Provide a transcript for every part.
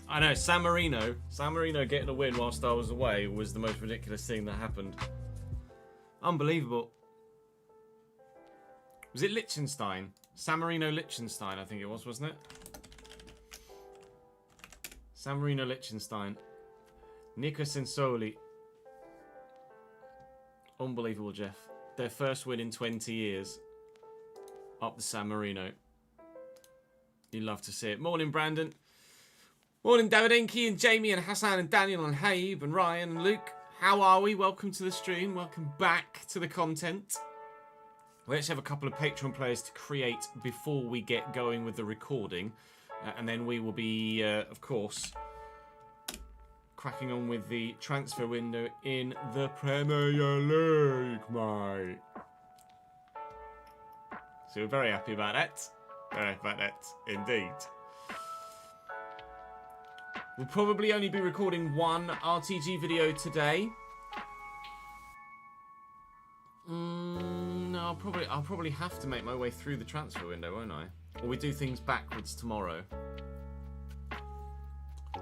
I know, San Marino getting a win whilst I was away was the most ridiculous thing that happened. Unbelievable. Was it Liechtenstein? San Marino Liechtenstein, I think it was, wasn't it? San Marino Liechtenstein. Nico Sensoli. Unbelievable, Jeff. Their first win in 20 years. Up the San Marino. You love to see it. Morning, Brandon. Morning, David Enki and Jamie and Hassan and Daniel and Haib and Ryan and Luke. How are we? Welcome to the stream. Welcome back to the content. We actually have a couple of Patreon players to create before we get going with the recording. And then we will be, of course, cracking on with the transfer window in the Premier League, mate. So we're very happy about that. Very happy about that, indeed. We'll probably only be recording one RTG video today. No, I'll probably have to make my way through the transfer window, won't I? Or we do things backwards tomorrow.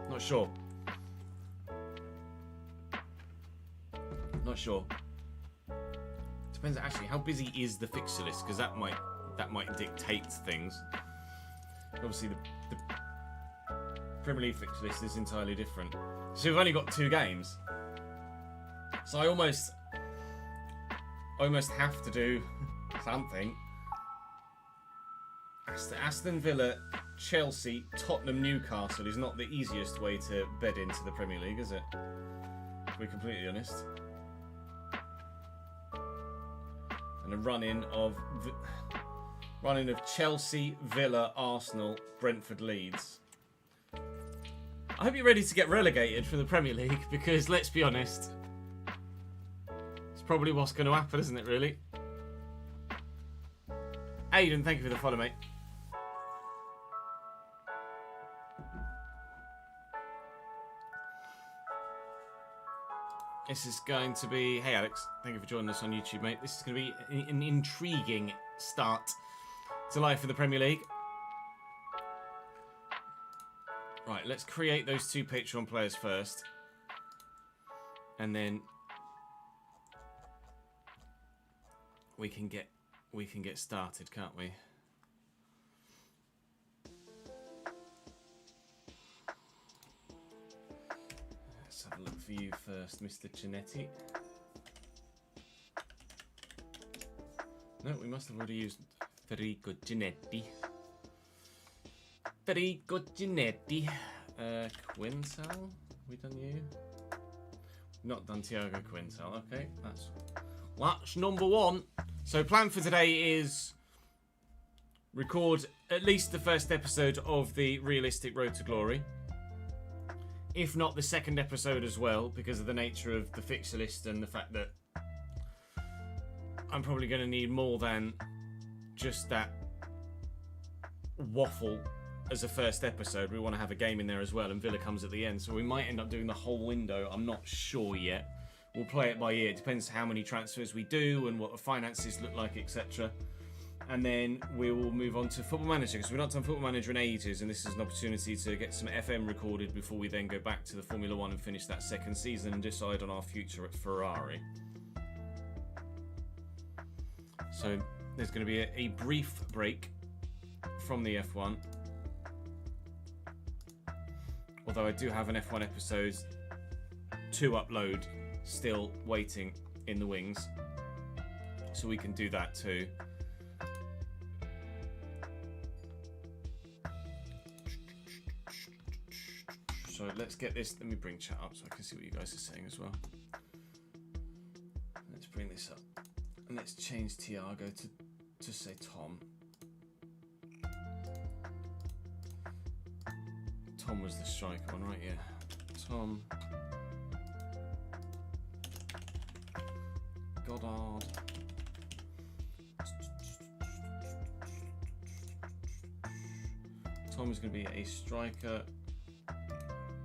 Not sure. Not sure. Depends actually how busy is the fixture list, because that might dictate things. Obviously the Premier League fixture list is entirely different. So we've only got 2 games. So I almost have to do something. Aston Villa, Chelsea, Tottenham, Newcastle is not the easiest way to bed into the Premier League, is it? To be completely honest. And a run-in of Chelsea, Villa, Arsenal, Brentford, Leeds. I hope you're ready to get relegated from the Premier League, because let's be honest, it's probably what's going to happen, isn't it, really? Aiden, thank you for the follow, mate. This is going to be... Hey, Alex. Thank you for joining us on YouTube, mate. This is going to be an intriguing start to life in the Premier League. Right, let's create those 2 Patreon players first. And then we can get started, can't we? Let's have a look for you first, Mr. Cinetti. No, we must have already used Federico Cinetti. Federico Cinetti. Quintel? We done you? Not done Thiago Quintel. Okay, that's number 1. So plan for today is record at least the first episode of the Realistic Road to Glory. If not the second episode as well, because of the nature of the fixture list and the fact that I'm probably going to need more than just that waffle as a first episode. We want to have a game in there as well, and Villa comes at the end, so we might end up doing the whole window. I'm not sure yet. We'll play it by ear. It depends how many transfers we do and what the finances look like, etc. And then we will move on to Football Manager, because we've not done Football Manager in ages, and this is an opportunity to get some FM recorded before we then go back to the Formula 1 and finish that second season and decide on our future at Ferrari. So there's going to be a brief break from the F1. Although I do have an F1 episode to upload still waiting in the wings. So we can do that too. So let's get this. Let me bring chat up so I can see what you guys are saying as well. Let's bring this up. And let's change Thiago to say Tom. Tom was the striker one, right? Yeah. Tom. Goddard. Tom is going to be a striker,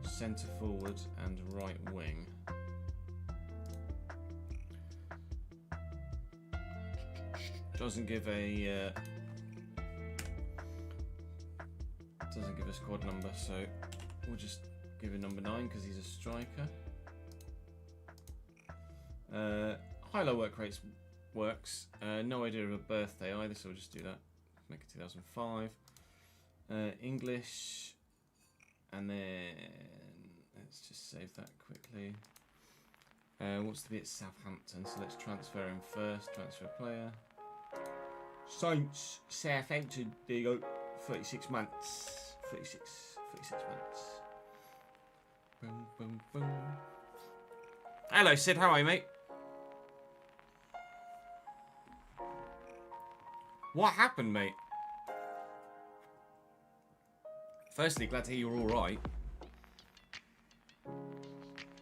centre forward, and right wing. Doesn't give a squad number, so we'll just give him number 9 because he's a striker. High-low work rates works. No idea of a birthday either, so we'll just do that. Make it 2005. English, and then let's just save that quickly. Wants to be at Southampton, so let's transfer him first. Transfer player. Saints, Southampton. There you go. 36 months. 36 months. Boom, boom, boom. Hello, Sid. How are you, mate? What happened, mate? Firstly, glad to hear you're alright.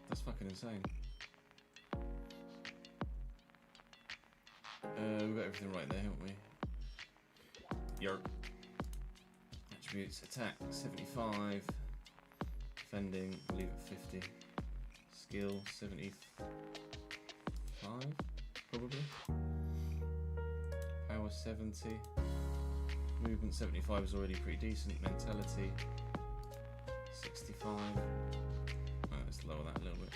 That's fucking insane. We've got everything right there, haven't we? Yerp. Attributes, attack, 75. Defending, leave it 50. Skill, 75, probably. Power, 70. Movement, 75 is already pretty decent. Mentality, 65. Oh, let's lower that a little bit.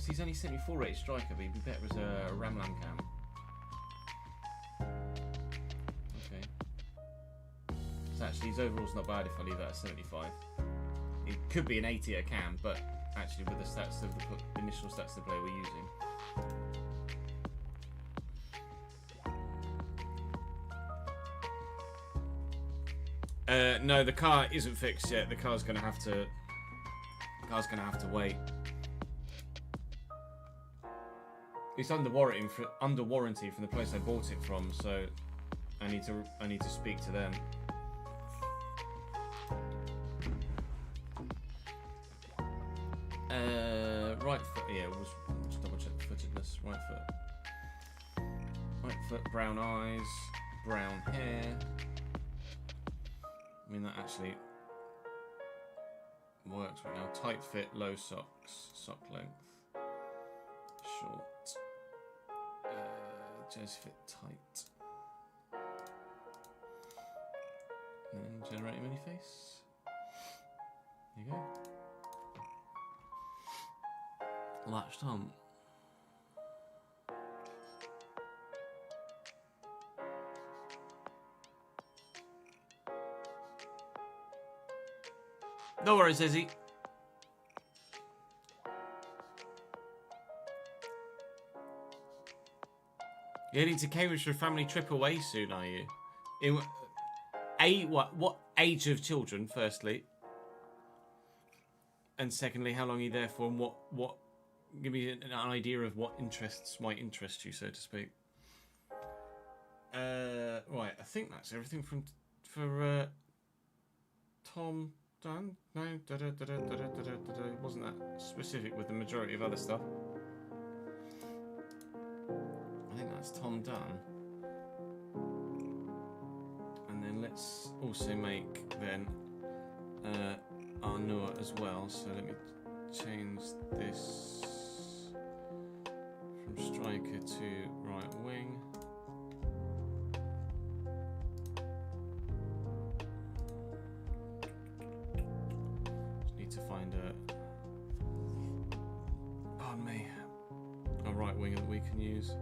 He's only 74 rated striker, but he'd be better as a Ramlam cam. Okay. So actually, his overall's not bad if I leave that at 75. It could be an 80 at a cam, but actually with the stats of the initial stats of the player we're using. No, the car isn't fixed yet. The car's gonna have to wait. It's under warranty from the place I bought it from, so I need to speak to them. Right foot, yeah, we'll just double check the footedness. Right foot, brown eyes, brown hair. I mean that actually works right now. Tight fit, low socks, sock length, short. Jersey fit tight. And then generate a mini face. There you go. Latched on. No worries, Izzy. You're heading to Cambridge for a family trip away soon, are you? What age of children, firstly? And secondly, how long are you there for, and what give me an idea of what interests might interest you, so to speak. Right, I think that's everything for Tom Dunn. No, wasn't that specific with the majority of other stuff. I think that's Tom Dunn. And then let's also make then Arnoa as well. So let me change this from striker to right wing. Just need to find a right winger that we can use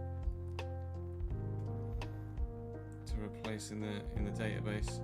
to replace in the database.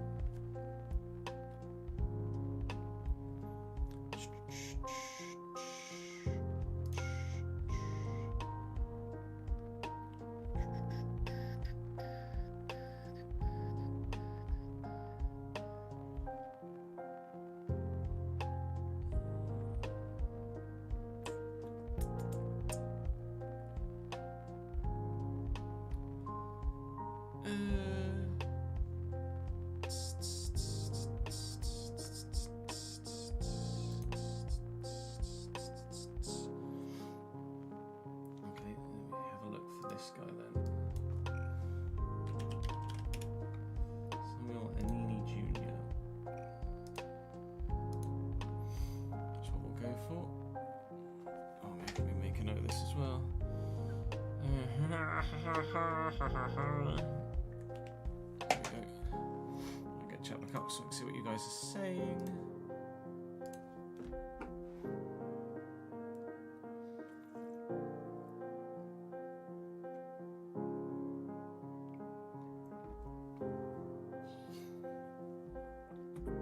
mic up so I can see what you guys are saying.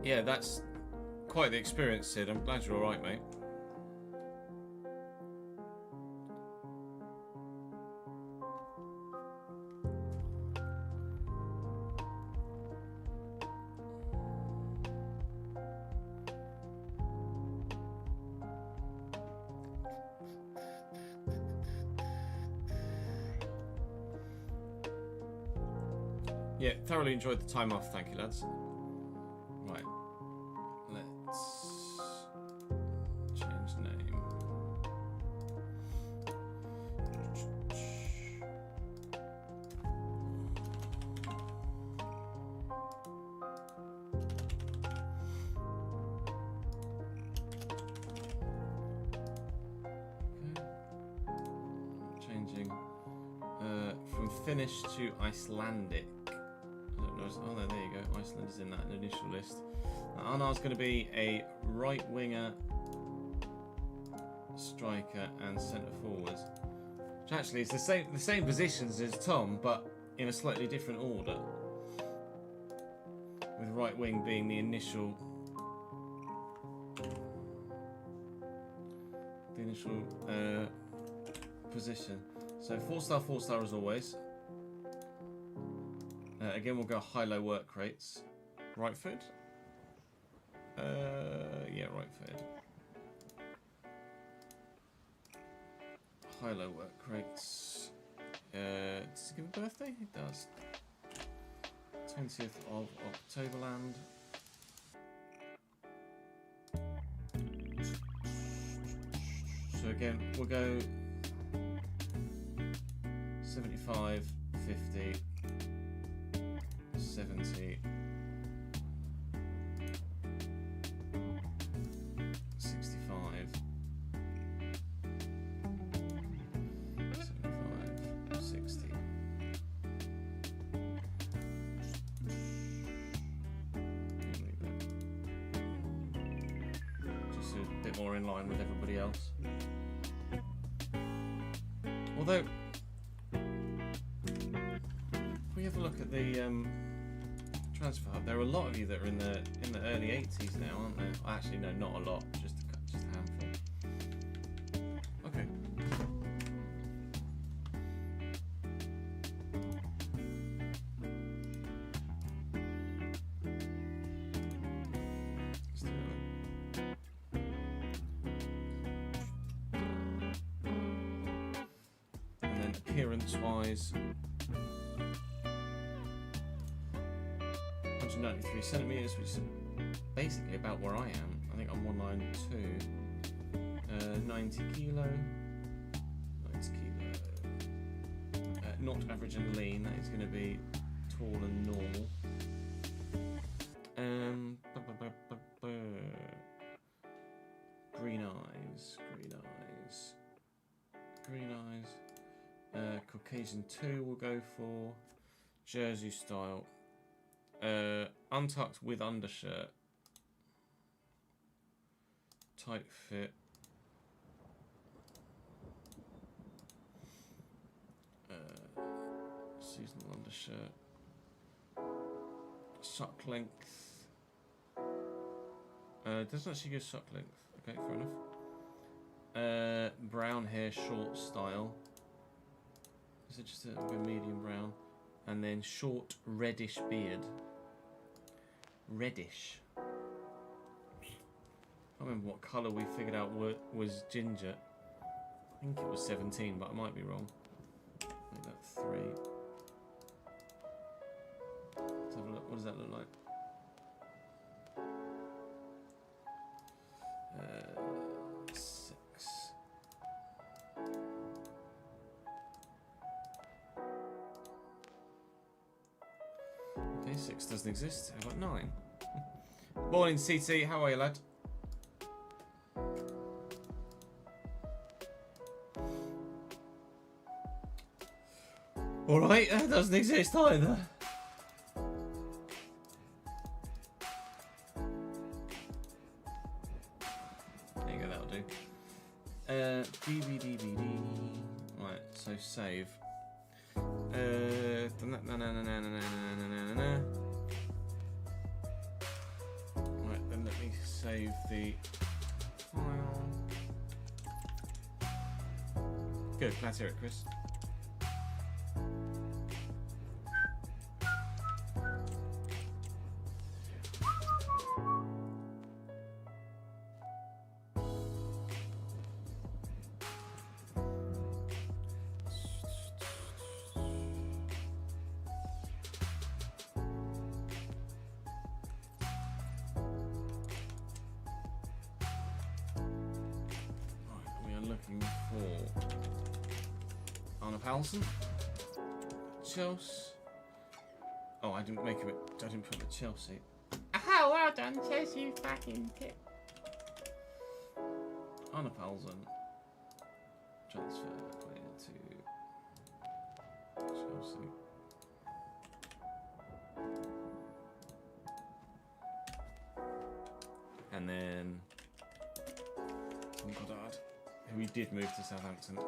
Yeah, that's quite the experience, Sid. I'm glad you're alright, mate. Yeah, thoroughly enjoyed the time off, thank you, lads. Right, let's change name. Okay. Changing from Finnish to Icelandic. Oh, no, there you go. Iceland is in that initial list. Arnar's going to be a right winger, striker, and centre forward. Which actually is the same positions as Tom, but in a slightly different order. With right wing being the initial position. So 4-star as always. Again, we'll go high-low work rates. Right foot? Yeah, right foot. High-low work rates. Does it give a birthday? It does. 20th of Octoberland. So again, we'll go 75, 50, 70, 65, 75, 60. Just a bit more in line with everybody else. Although, if we have a look at the transfer hub, there are a lot of you that are in the early 80s now, aren't there? Actually, no, not a lot, just a handful. Okay. Let's do it. And then appearance-wise, 193 centimeters, which is basically about where I am. I think I'm 192. 90 kilo. 90 kilo. Not average and lean. That is going to be tall and normal. Green eyes. Green eyes. Green eyes. Caucasian 2 we'll go for. Jersey style. Untucked with undershirt. Tight fit. Seasonal undershirt. Sock length. Doesn't actually go sock length. Okay, fair enough. Brown hair, short style. Is it just a medium brown? And then short reddish beard. Reddish. I can't remember what colour we figured out was ginger. I think it was 17, but I might be wrong. Make that 3. Let's have a look. What does that look like? 6. Okay, 6 doesn't exist. How about 9? Morning, CT. How are you, lad? Alright, that doesn't exist either. do. DVD. Right, so save. Right, then let me save the file. Good, glad to hear it, Chris. Chelsea. Oh, I didn't make it. I didn't put the Chelsea. Oh, well done, Chelsea, you fucking tit. Anna Paulson. Transfer player to Chelsea. And then Goddard, who we did move to Southampton.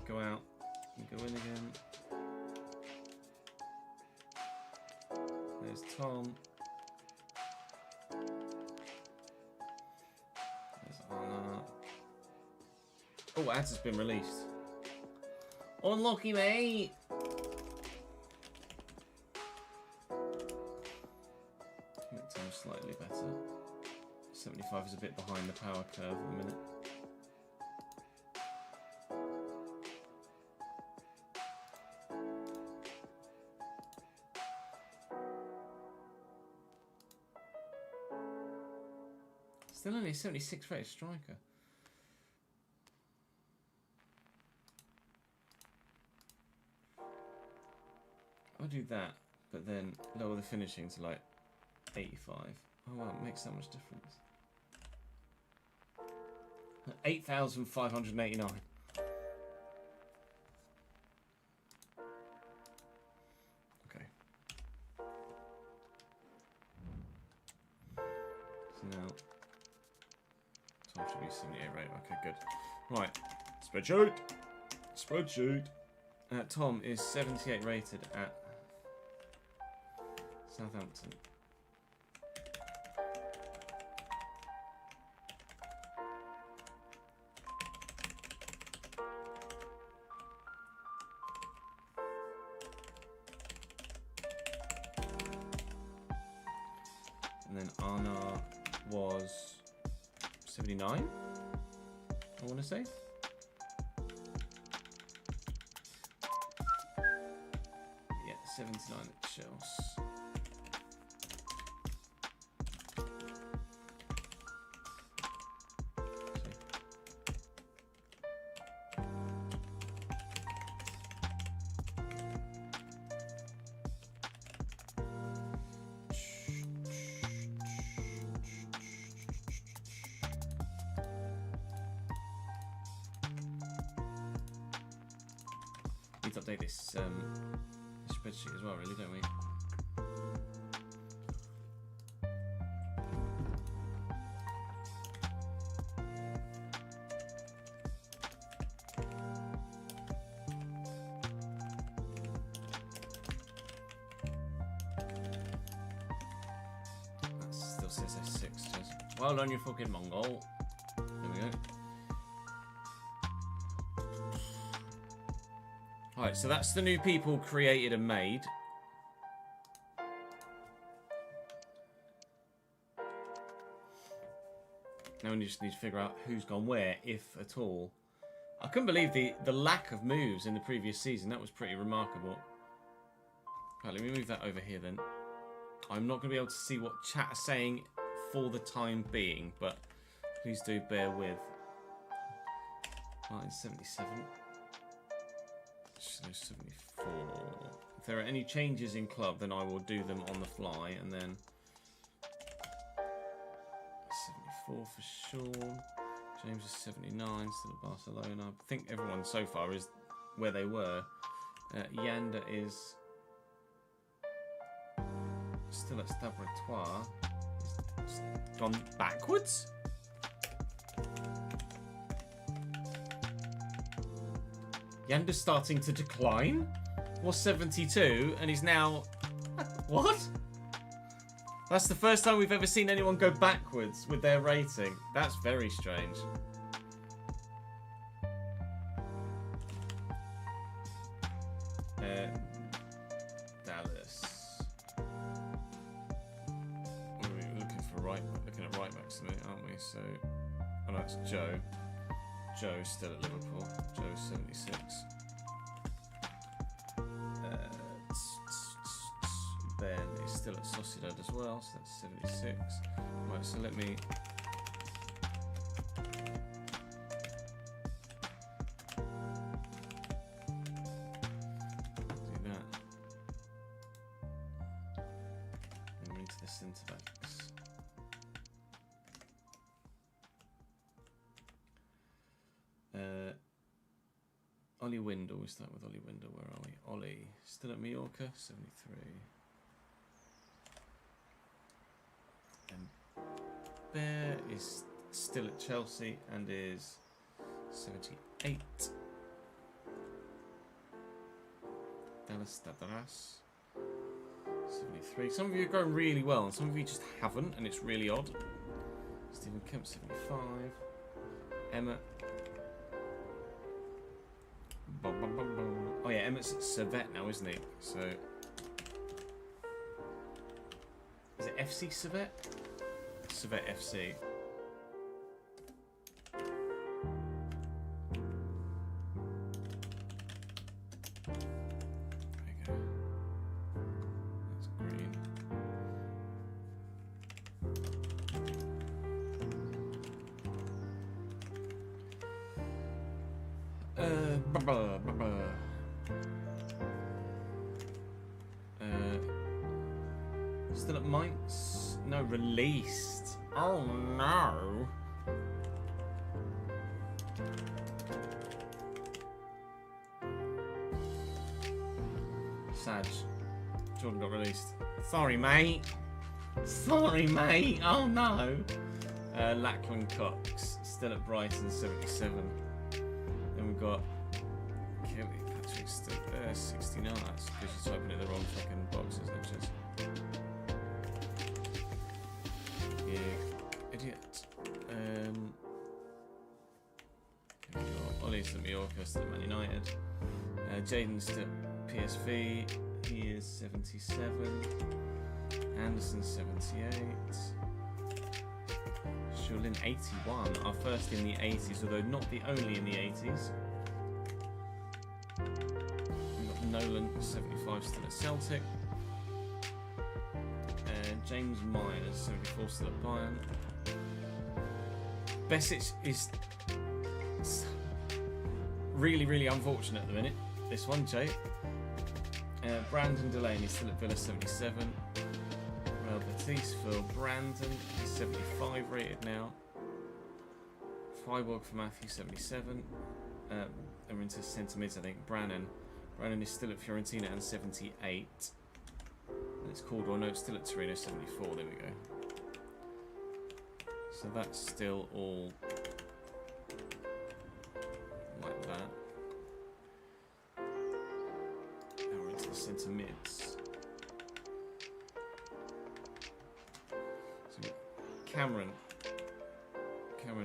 Go out and go in again. There's Tom. There's Anna. Oh, ads has been released. Unlucky, mate. Make Tom slightly better. 75 is a bit behind the power curve at the minute. Still only a 76 rated striker. I'll do that, but then lower the finishing to like 85. Oh wow, it makes that much difference. 8,589. Okay. So now Tom should be 78 rate. Okay, good. Right, spreadsheet. Spreadsheet. Tom is 78 rated at Southampton. And then Anna was 79, I want to say. Yeah, 79 at Chelsea. Need to update this spreadsheet as well, really, don't we? That still says S6. Well done, you fucking Mongol. There we go. Right, so that's the new people created and made. Now we just need to figure out who's gone where, if at all. I couldn't believe the lack of moves in the previous season. That was pretty remarkable. Right, let me move that over here then. I'm not going to be able to see what chat is saying for the time being, but please do bear with. 1977. 74. If there are any changes in club, then I will do them on the fly, and then 74 for Sean. James is 79, still at Barcelona. I think everyone so far is where they were. Yanda is still at Stade Breton. He's gone backwards? Yanda's starting to decline? Was 72 and he's now... What? That's the first time we've ever seen anyone go backwards with their rating. That's very strange. Dallas. We're looking for looking at right backs today, aren't we? So, oh no, it's Joe. Joe's still at Liverpool. Joe's 76. Ben is still at Sociedad as well, so that's 76. Right, so let me... do that. And we're into the centre backs. Ollie Windle, we start with Ollie Windle. Where are we? Ollie, still at Mallorca, 73. And Bear is still at Chelsea and is 78. Dallas Stadaras, 73. Some of you are going really well and some of you just haven't, and it's really odd. Stephen Kemp, 75. Emma. Oh yeah, Emmett's at Servette now, isn't he? So is it FC Servette? Servette FC. There we go. That's green. Still at Mainz? No, released. Oh no. Saj. Jordan got released. Sorry, mate. Sorry, mate. Oh no. Lachlan Cox still at Brighton, 77. Then we've got Kelly Patrick still there, 69. That's because you're typing in the wrong fucking boxes, isn't it? Yeah, idiot. Ollie's at Mallorca, still at Man United. Jaden's still at PSV. He is 77. Anderson 78. Shulin 81. Our first in the 80s, although not the only in the 80s. We've got Nolan 75 still at Celtic. James Myers 74 still at Bayern. Besic is really, really unfortunate at the minute. This one, Jay. Brandon Delaney still at Villa, 77. Well, Batiste for Brandon, he's 75 rated now. Freiburg for Matthew, 77. And we're into centre mids, I think. Brannan is still at Fiorentina and 78. And it's Caldwell, no, it's still at Torino, 74. There we go. So that's still all like that. Now we're into the centre mids. So Cameron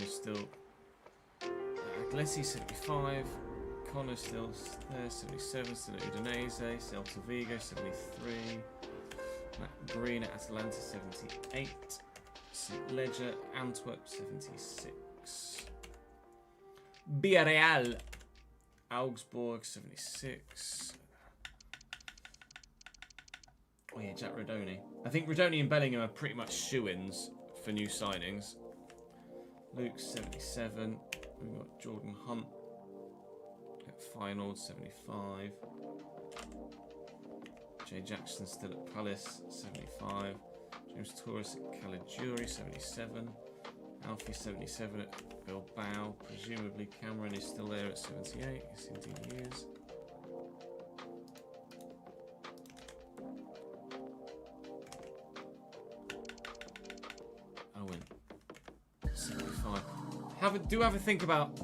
is still Glessi, 75. Connor still there, 77. Still at Udinese. Celta Vigo, 73. Matt Green at Atalanta, 78. St. Ledger, Antwerp, 76. Villarreal, Augsburg, 76. Oh yeah, Jack Rodoni. I think Rodoni and Bellingham are pretty much shoo-ins for new signings. Luke, 77. We've got Jordan Hunt at Feyenoord, 75. Jay Jackson still at Palace, 75. James Torres at Caligiuri, 77. Alfie, 77 at Bilbao. Presumably Cameron is still there at 78. Yes, indeed he is. do have a think about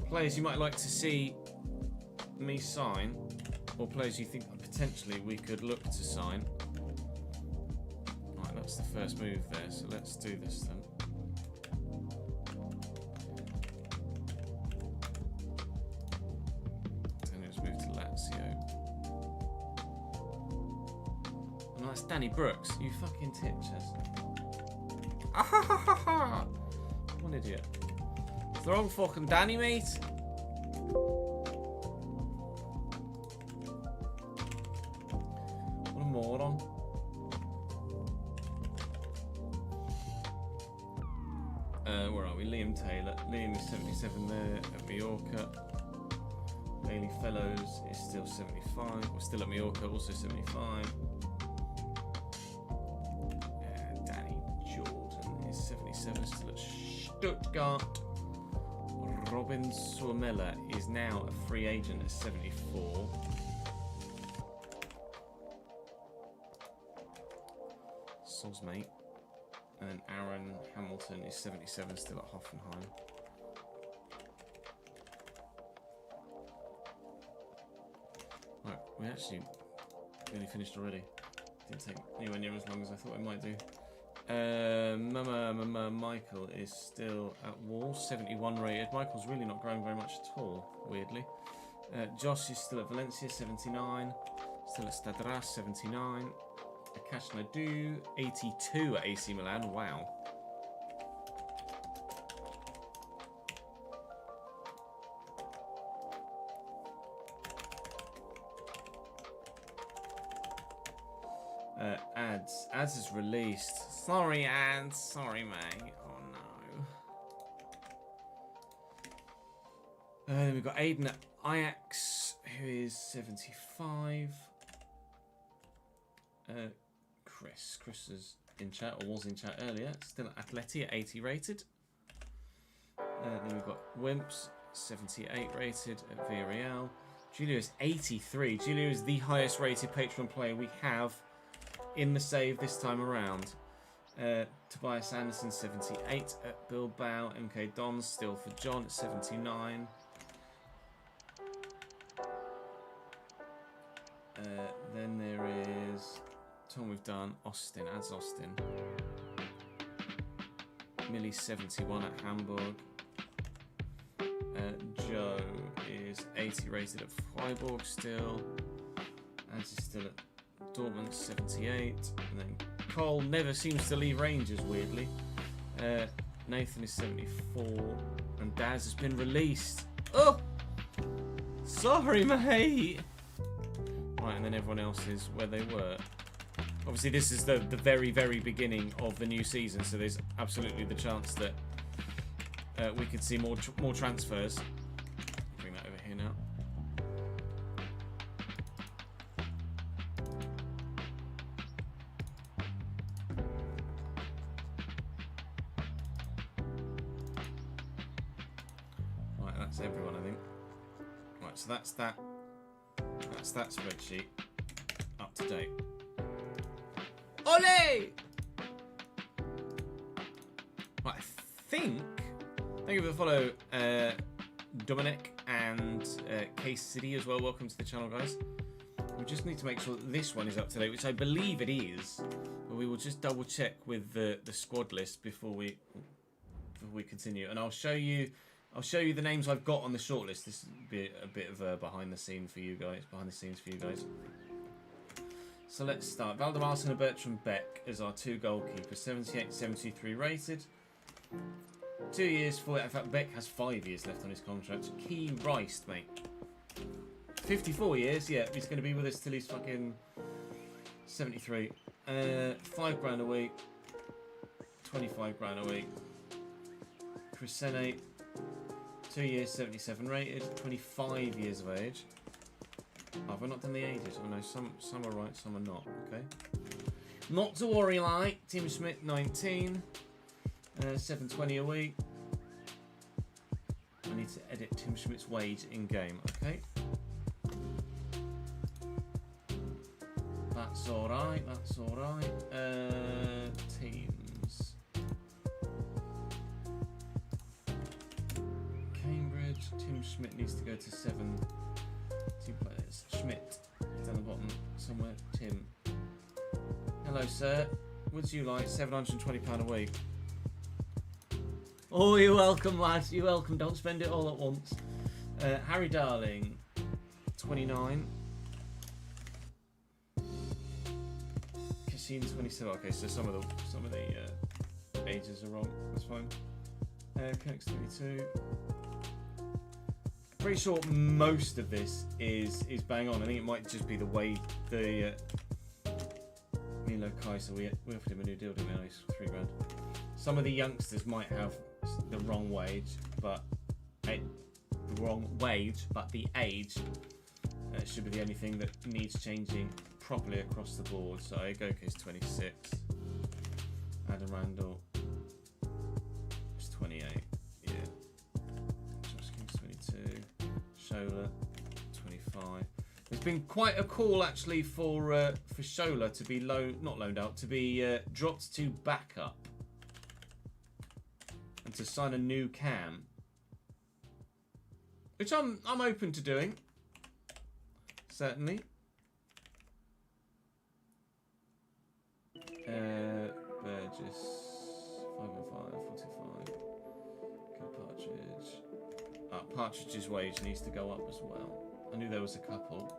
players you might like to see me sign, or players you think potentially we could look to sign. Right, that's the first move there, so let's do this then. Then let's move to Lazio. Oh, that's Danny Brooks. You fucking titches. What an idiot. It's the wrong fucking Danny, mate. What a moron. Where are we? Liam Taylor. Liam is 77 there at Mallorca. Bailey Fellows is still 75. We're still at Mallorca, also 75. Danny Jordan is 77, still at Stuttgart. Robin Suomela is now a free agent at 74. Soz, mate. And then Aaron Hamilton is 77, still at Hoffenheim. Right, we actually nearly finished already. Didn't take anywhere near as long as I thought it might do. Mama Michael is still at Wolves, 71 rated. Michael's really not growing very much at all, weirdly. Josh is still at Valencia, 79. Still at Stadras, 79. Akash Nadu, 82 at AC Milan. Wow. Ads is released. Sorry, Ads. Sorry, mate. Oh, no. Then we've got Aiden at Ajax, who is 75. Chris is in chat, or was in chat earlier. Still at Atleti at 80 rated. Then we've got Wimps, 78 rated at Villarreal. Julio is 83. Julio is the highest rated Patreon player we have in the save this time around. Tobias Anderson, 78 at Bilbao. MK Dons still for John at 79. Then there is Tom, we've done Austin, adds Austin. Millie, 71 at Hamburg. Joe is 80 rated at Freiburg still. Ads is still at Dortmund, 78. And then Cole never seems to leave Rangers, weirdly. Nathan is 74. And Daz has been released. Oh! Sorry, mate! Right, and then everyone else is where they were. Obviously, this is the very, very beginning of the new season, so there's absolutely the chance that we could see more transfers. Bring that over here now. Right, that's everyone, I think. Right, so that's that. That's that spreadsheet up to date. Ole! Right, I think. Thank you for the follow, Dominic and Case City as well. Welcome to the channel, guys. We just need to make sure that this one is up to date, which I believe it is. But we will just double check with the squad list before we continue, and I'll show you the names I've got on the shortlist. This will be a bit of a behind the scenes for you guys. So let's start. Valdemarson and Bertrand Beck as our two goalkeepers, 78, 73 rated. 2 years for it. In fact, Beck has 5 years left on his contract. Key Rice, mate. 54 years, yeah. He's going to be with us till he's fucking 73. £5 a week. 25 grand a week. Crescene, 2 years, 77 rated. 25 years of age. Oh, have I not done the ages? Oh no, some are right, some are not. Okay. Not to worry, like. Tim Schmidt, 19. 720 a week. I need to edit Tim Schmidt's wage in game. Okay. That's alright. Teams. Schmidt needs to go to 7. 2 players. Schmidt down the bottom somewhere. Tim. Hello, sir. Would you like £720 a week? Oh, you're welcome, lads. You're welcome. Don't spend it all at once. Harry Darling, 29. Cassim, 27. Okay, so some of the ages are wrong. That's fine. Kirk's 22. Pretty sure most of this is bang on. I think it might just be the way the Milo Kaiser, we offered him a new deal, didn't we? He's £3 grand. Some of the youngsters might have the wrong wage, but the age should be the only thing that needs changing properly across the board. So Goke's 26. Adam Randall is 28. Yeah. Josh King's 22. Shola 25. There's been quite a call actually for Shola to be not loaned out, to be dropped to backup and to sign a new cam, which I'm open to doing, certainly. Burgess 505 45. Partridge. Partridge's wage needs to go up as well. I knew there was a couple.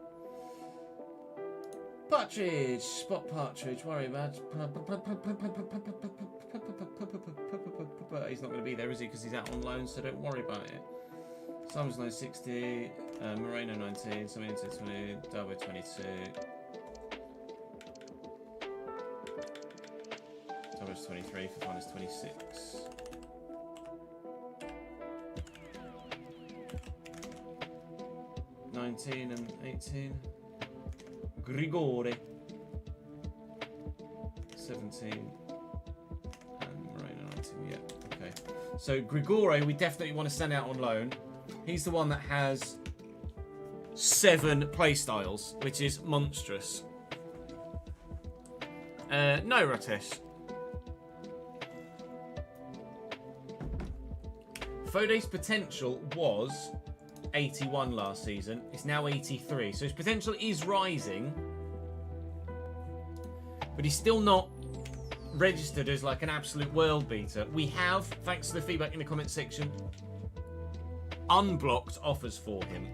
Partridge, spot Partridge, worry about. He's not going to be there, is he? Because he's out on loan, so don't worry about it. Simon's loan 60, Moreno 19, Samir 20, Darbo 22. Darbo's 23, Fafana's 26. And 18. Grigore 17 and Moreno 19. Yeah, okay. So Grigore, we definitely want to send out on loan. He's the one that has 7 playstyles, which is monstrous. No, Ratesh. Fode's potential was 81 last season. It's now 83, so his potential is rising, but he's still not registered as like an absolute world beater. We have, thanks to the feedback in the comment section, unblocked offers for him,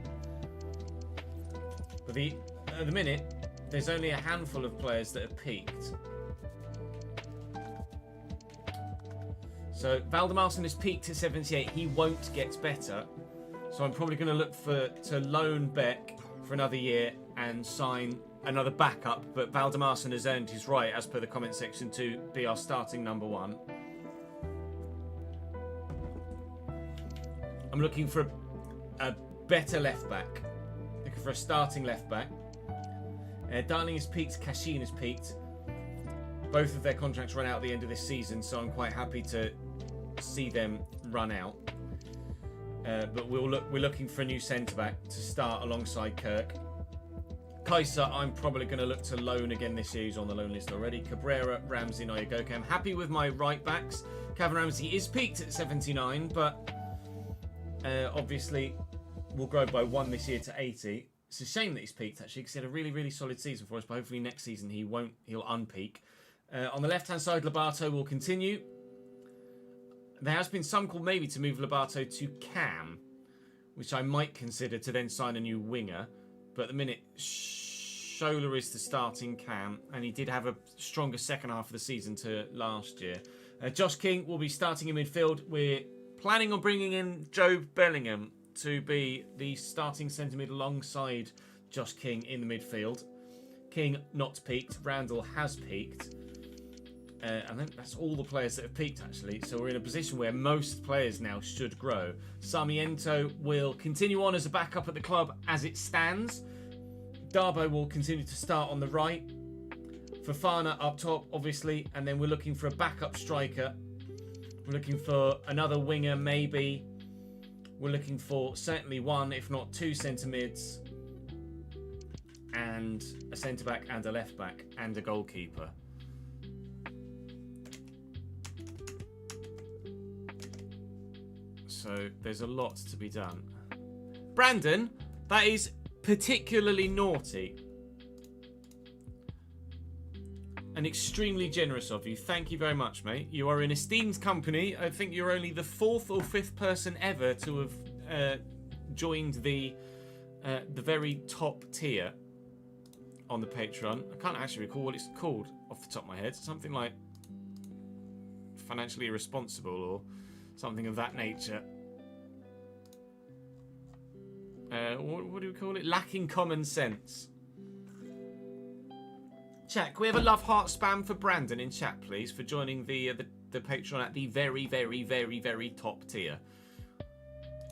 but at the minute there's only a handful of players that have peaked. So Valdemarson has peaked at 78. He won't get better. So I'm probably going to look to loan Beck for another year and sign another backup. But Valdemarson has earned his right, as per the comment section, to be our starting number 1. I'm looking for a better left back. Looking for a starting left back. Darling has peaked. Cashin has peaked. Both of their contracts run out at the end of this season, so I'm quite happy to see them run out. But we're looking for a new centre-back to start alongside Kirk. Kaiser, I'm probably going to look to loan again this year. He's on the loan list already. Cabrera, Ramsey, Nayagoke. I'm happy with my right-backs. Kevin Ramsey is peaked at 79, but obviously will grow by 1 this year to 80. It's a shame that he's peaked, actually, because he had a really, really solid season for us, but hopefully next season he'll unpeak. On the left-hand side, Lobato will continue. There has been some call maybe to move Lobato to Cam, which I might consider to then sign a new winger. But at the minute, Shola is the starting Cam, and he did have a stronger second half of the season to last year. Josh King will be starting in midfield. We're planning on bringing in Jobe Bellingham to be the starting centre mid alongside Josh King in the midfield. King not peaked. Randall has peaked. And then that's all the players that have peaked, actually. So we're in a position where most players now should grow. Sarmiento will continue on as a backup at the club as it stands. Darbo will continue to start on the right. Fofana up top, obviously. And then we're looking for a backup striker. We're looking for another winger, maybe. We're looking for certainly 1, if not 2 centre mids. And a centre back and a left back and a goalkeeper. So there's a lot to be done. Brandon, that is particularly naughty. And extremely generous of you. Thank you very much, mate. You are in esteemed company. I think you're only the 4th or 5th person ever to have joined the very top tier on the Patreon. I can't actually recall what it's called off the top of my head. Something like financially irresponsible or something of that nature. What do we call it? Lacking common sense. Chat, can we have a love heart spam for Brandon in chat, please, for joining the Patreon at the very, very, very, very top tier.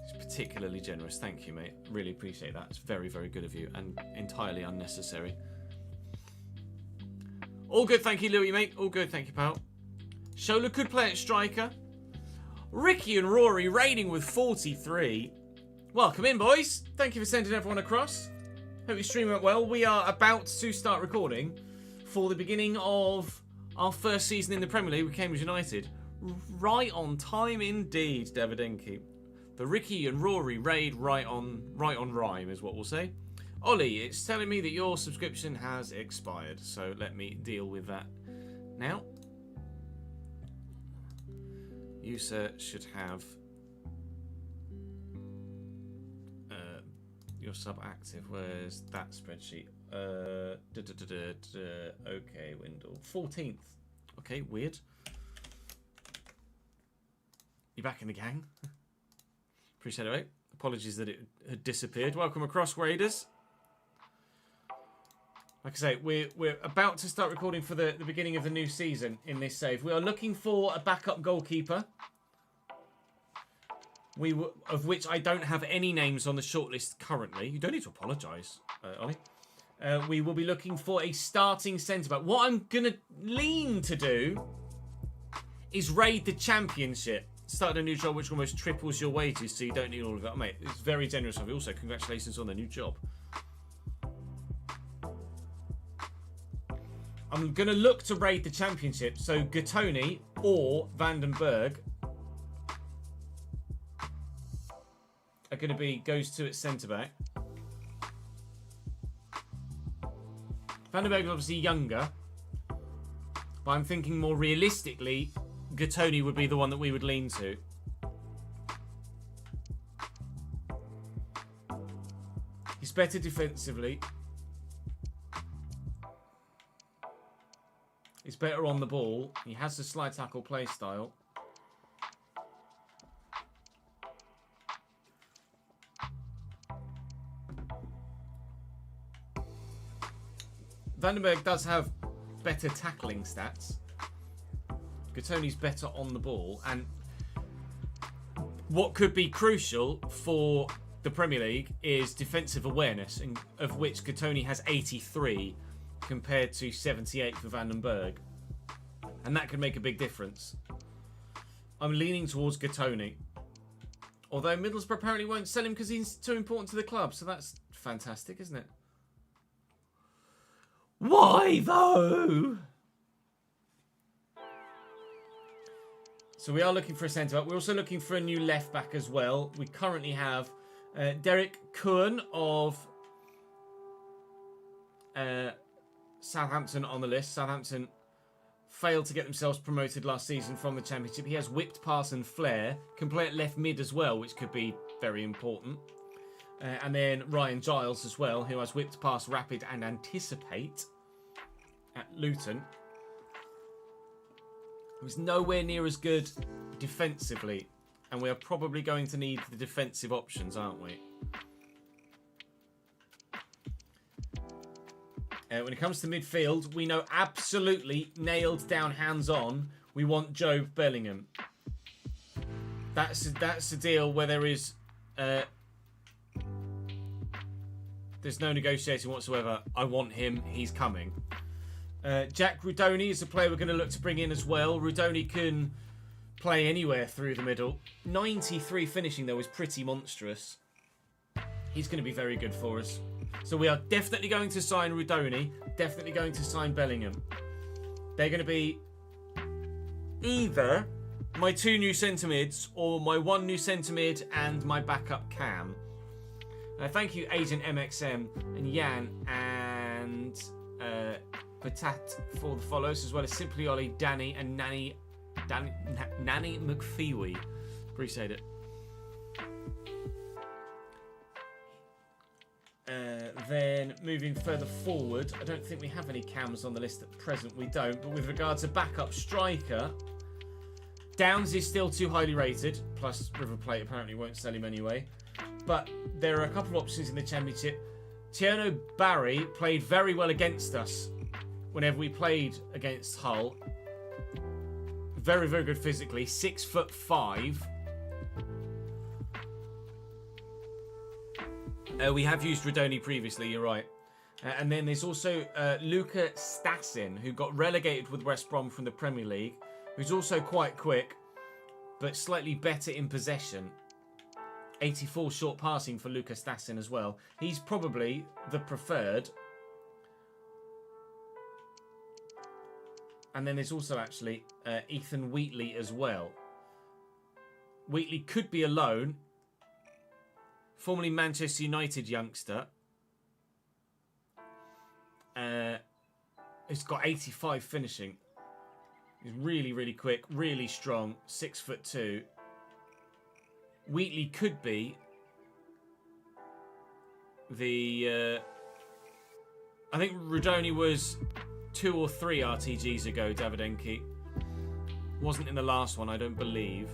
It's particularly generous. Thank you, mate. Really appreciate that. It's very, very good of you and entirely unnecessary. All good, thank you, Louis, mate. All good, thank you, pal. Shola could play at striker. Ricky and Rory raiding with 43. Welcome in, boys. Thank you for sending everyone across. Hope your stream went well. We are about to start recording for the beginning of our first season in the Premier League with Cambridge United. Right on time indeed, Davidinki. The Ricky and Rory raid right on rhyme is what we'll say. Ollie, it's telling me that your subscription has expired, so let me deal with that now. You, sir, should have your sub active. Where's that spreadsheet? Okay, Windle. 14th. Okay, weird. You back in the gang? Appreciate it, mate. Apologies that it had disappeared. Welcome across, Raiders. Like I say, we're about to start recording for the beginning of the new season in this save. We are looking for a backup goalkeeper. Of which I don't have any names on the shortlist currently. You don't need to apologise, Ollie. We will be looking for a starting centre-back. What I'm going to lean to do is raid the Championship. Start a new job which almost triples your wages, so you don't need all of that. Oh, mate, it's very generous of you. Also, congratulations on the new job. I'm going to look to raid the Championship. So, Gattoni or Vandenberg are going to be goes to at centre-back. Vandenberg is obviously younger, but I'm thinking more realistically, Gattoni would be the one that we would lean to. He's better defensively. He's better on the ball. He has the slide tackle play style. Vandenberg does have better tackling stats. Gattoni's better on the ball. And what could be crucial for the Premier League is defensive awareness, of which Gattoni has 83 compared to 78 for Vandenberg. And that could make a big difference. I'm leaning towards Gattoni. Although Middlesbrough apparently won't sell him because he's too important to the club. So that's fantastic, isn't it? Why, though? So we are looking for a centre-back. We're also looking for a new left-back as well. We currently have Derek Kuhn of Southampton on the list. Southampton failed to get themselves promoted last season from the Championship. He has whipped pass and flair. Can play at left mid as well, which could be very important. And then Ryan Giles as well, who has whipped pass, rapid and anticipate at Luton. He was nowhere near as good defensively. And we are probably going to need the defensive options, aren't we? When it comes to midfield, we know absolutely nailed down hands-on. We want Joe Bellingham. That's a deal where there is... there's no negotiating whatsoever. I want him. He's coming. Jack Rudoni is a player we're going to look to bring in as well. Rudoni can play anywhere through the middle. 93 finishing, though, is pretty monstrous. He's going to be very good for us. So we are definitely going to sign Rudoni. Definitely going to sign Bellingham. They're going to be either my 2 new centre mids or my 1 new centre mid and my backup cam. Thank you, Agent MXM and Jan and Patat for the follows, as well as Simply Ollie, Danny, and Nanny McPheewee. Appreciate it. Then moving further forward, I don't think we have any cams on the list at present. We don't, but with regard to backup striker, Downs is still too highly rated. Plus, River Plate apparently won't sell him anyway. But there are a couple of options in the Championship. Tierno Barry played very well against us whenever we played against Hull. Very, very good physically. 6'5". We have used Radoni previously, you're right. And then there's also Luka Stassin, who got relegated with West Brom from the Premier League, who's also quite quick, but slightly better in possession. 84 short passing for Luka Stassin as well. He's probably the preferred. And then there's also actually Ethan Wheatley as well. Wheatley could be a loan. Formerly Manchester United youngster. He's got 85 finishing. He's really, really quick, really strong, 6'2". Wheatley could be the... I think Rudoni was 2 or 3 RTGs ago, Davidenki. Wasn't in the last one, I don't believe.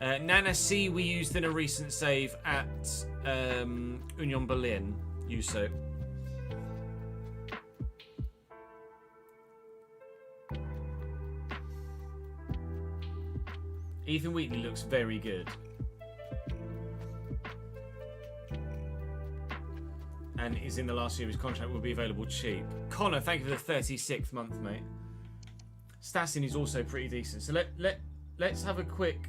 Nana C we used in a recent save at Union Berlin, Yuso. Ethan Wheatley looks very good. And is in the last year of his contract, will be available cheap. Connor, thank you for the 36th month, mate. Stassin is also pretty decent. So let's have a quick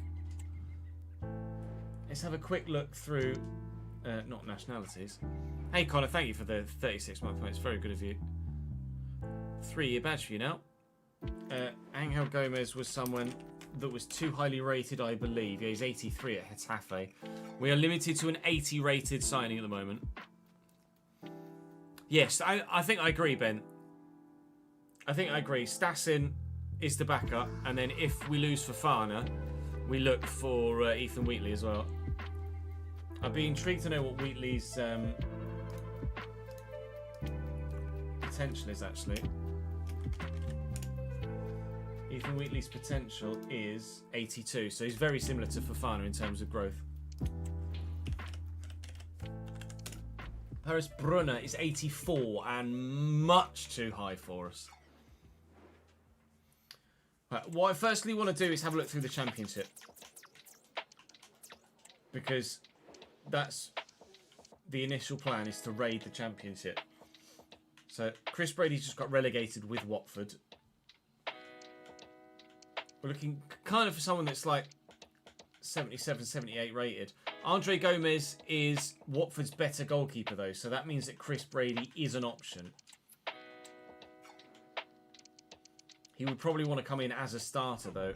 look through not nationalities. Hey Connor, thank you for the 36th month, mate. It's very good of you. 3-year badge for you now. Angel Gomez was someone that was too highly rated, I believe. Yeah, he's 83 at Getafe. We are limited to an 80 rated signing at the moment. Yes, I think I agree, Ben. I think I agree. Stassin is the backup, and then if we lose Fofana, we look for Ethan Wheatley as well. I'd be intrigued to know what Wheatley's potential is, actually. Ethan Wheatley's potential is 82, so he's very similar to Fofana in terms of growth. Paris Brunner is 84 and much too high for us. Right, what I firstly want to do is have a look through the Championship. Because that's the initial plan, is to raid the Championship. So Chris Brady's just got relegated with Watford. We're looking kind of for someone that's like 77, 78 rated. Andre Gomez is Watford's better goalkeeper, though, so that means that Chris Brady is an option. He would probably want to come in as a starter, though.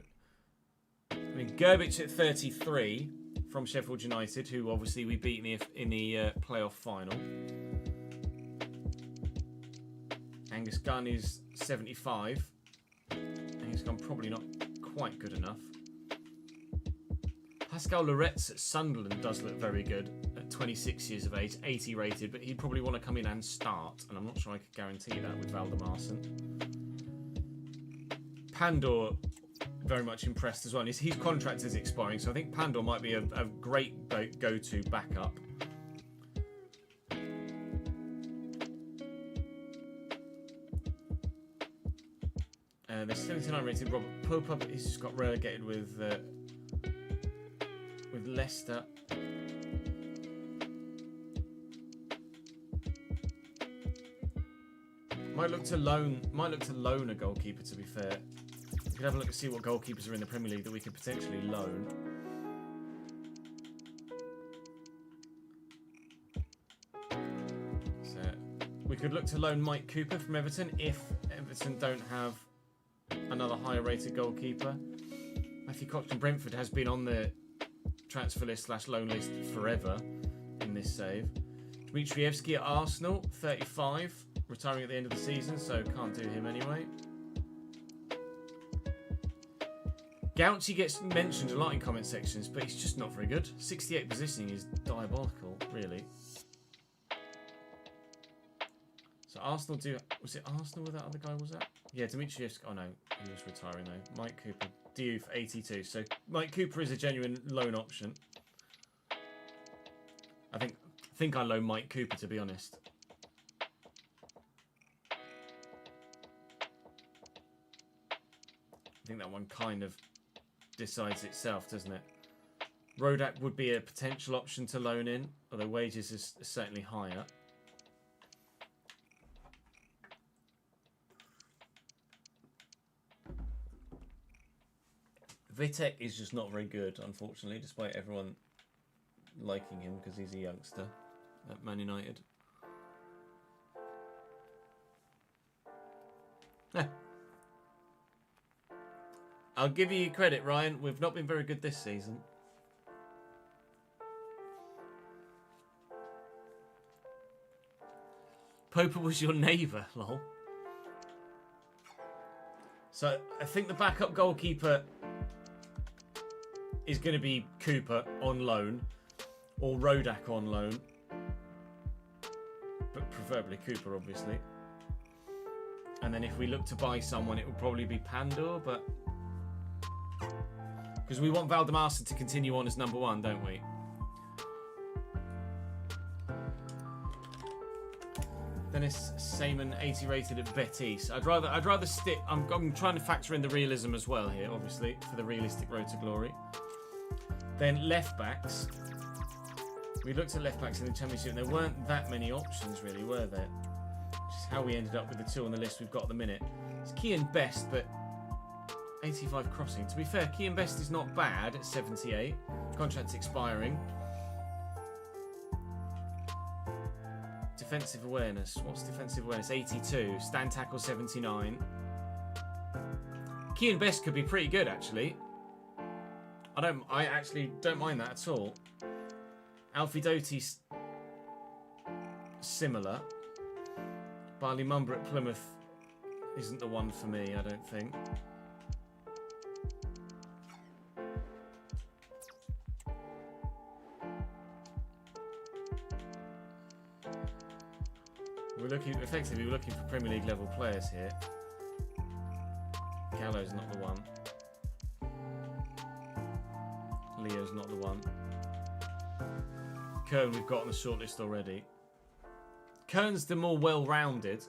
I mean, Gerbic at 33 from Sheffield United, who obviously we beat in the playoff final. Angus Gunn is 75. Angus Gunn probably not quite good enough. Pascal Loretz at Sunderland does look very good at 26 years of age, 80 rated, but he'd probably want to come in and start, and I'm not sure I could guarantee that with Valdemarson. Pandor, very much impressed as well. His contract is expiring, so I think Pandor might be a great go-to backup. The 79 rated Robert Pope, he's just got relegated with Leicester. Might look to loan a goalkeeper, to be fair. We could have a look and see what goalkeepers are in the Premier League that we could potentially loan. So we could look to loan Mike Cooper from Everton if Everton don't have another higher rated goalkeeper. Matthew Cox from Brentford has been on the transfer list / loan list forever. in this save. Dmitrievski at Arsenal, 35, retiring at the end of the season, so can't do him anyway. Gauci gets mentioned a lot in comment sections, but he's just not very good. 68 positioning is diabolical, really. So Arsenal do... Was it Arsenal where that other guy was at? Yeah, Dmitrievski... Oh, no. He was retiring, though. Mike Cooper. Diouf, 82. So Mike Cooper is a genuine loan option. I think I loan Mike Cooper, to be honest. I think that one kind of decides itself, doesn't it? Rodak would be a potential option to loan in, although wages is certainly higher. Vitek is just not very good, unfortunately, despite everyone liking him because he's a youngster at Man United. I'll give you credit, Ryan. We've not been very good this season. Poper was your neighbour, lol. So I think the backup goalkeeper is going to be Cooper on loan or Rodak on loan. But preferably Cooper, obviously. And then if we look to buy someone, it will probably be Pandor, but... Because we want Valdemar to continue on as number one, don't we? Dennis Seaman, 80 rated at Betis. I'd rather stick... I'm trying to factor in the realism as well here, obviously, for the realistic road to glory. Then left backs. We looked at left backs in the Championship, and there weren't that many options, really, were there? Which is how we ended up with the two on the list we've got at the minute. It's Kean Best, but 85 crossing. To be fair, Kean Best is not bad at 78. Contract's expiring. Defensive awareness. What's defensive awareness? 82. Stand tackle 79. Kean Best could be pretty good, actually. I actually don't mind that at all. Alfie Doty's similar. Barley Mumber at Plymouth isn't the one for me, I don't think. We're looking for Premier League level players here. Gallo's not the one. Leo's not the one. Kern we've got on the shortlist already. Kern's the more well-rounded.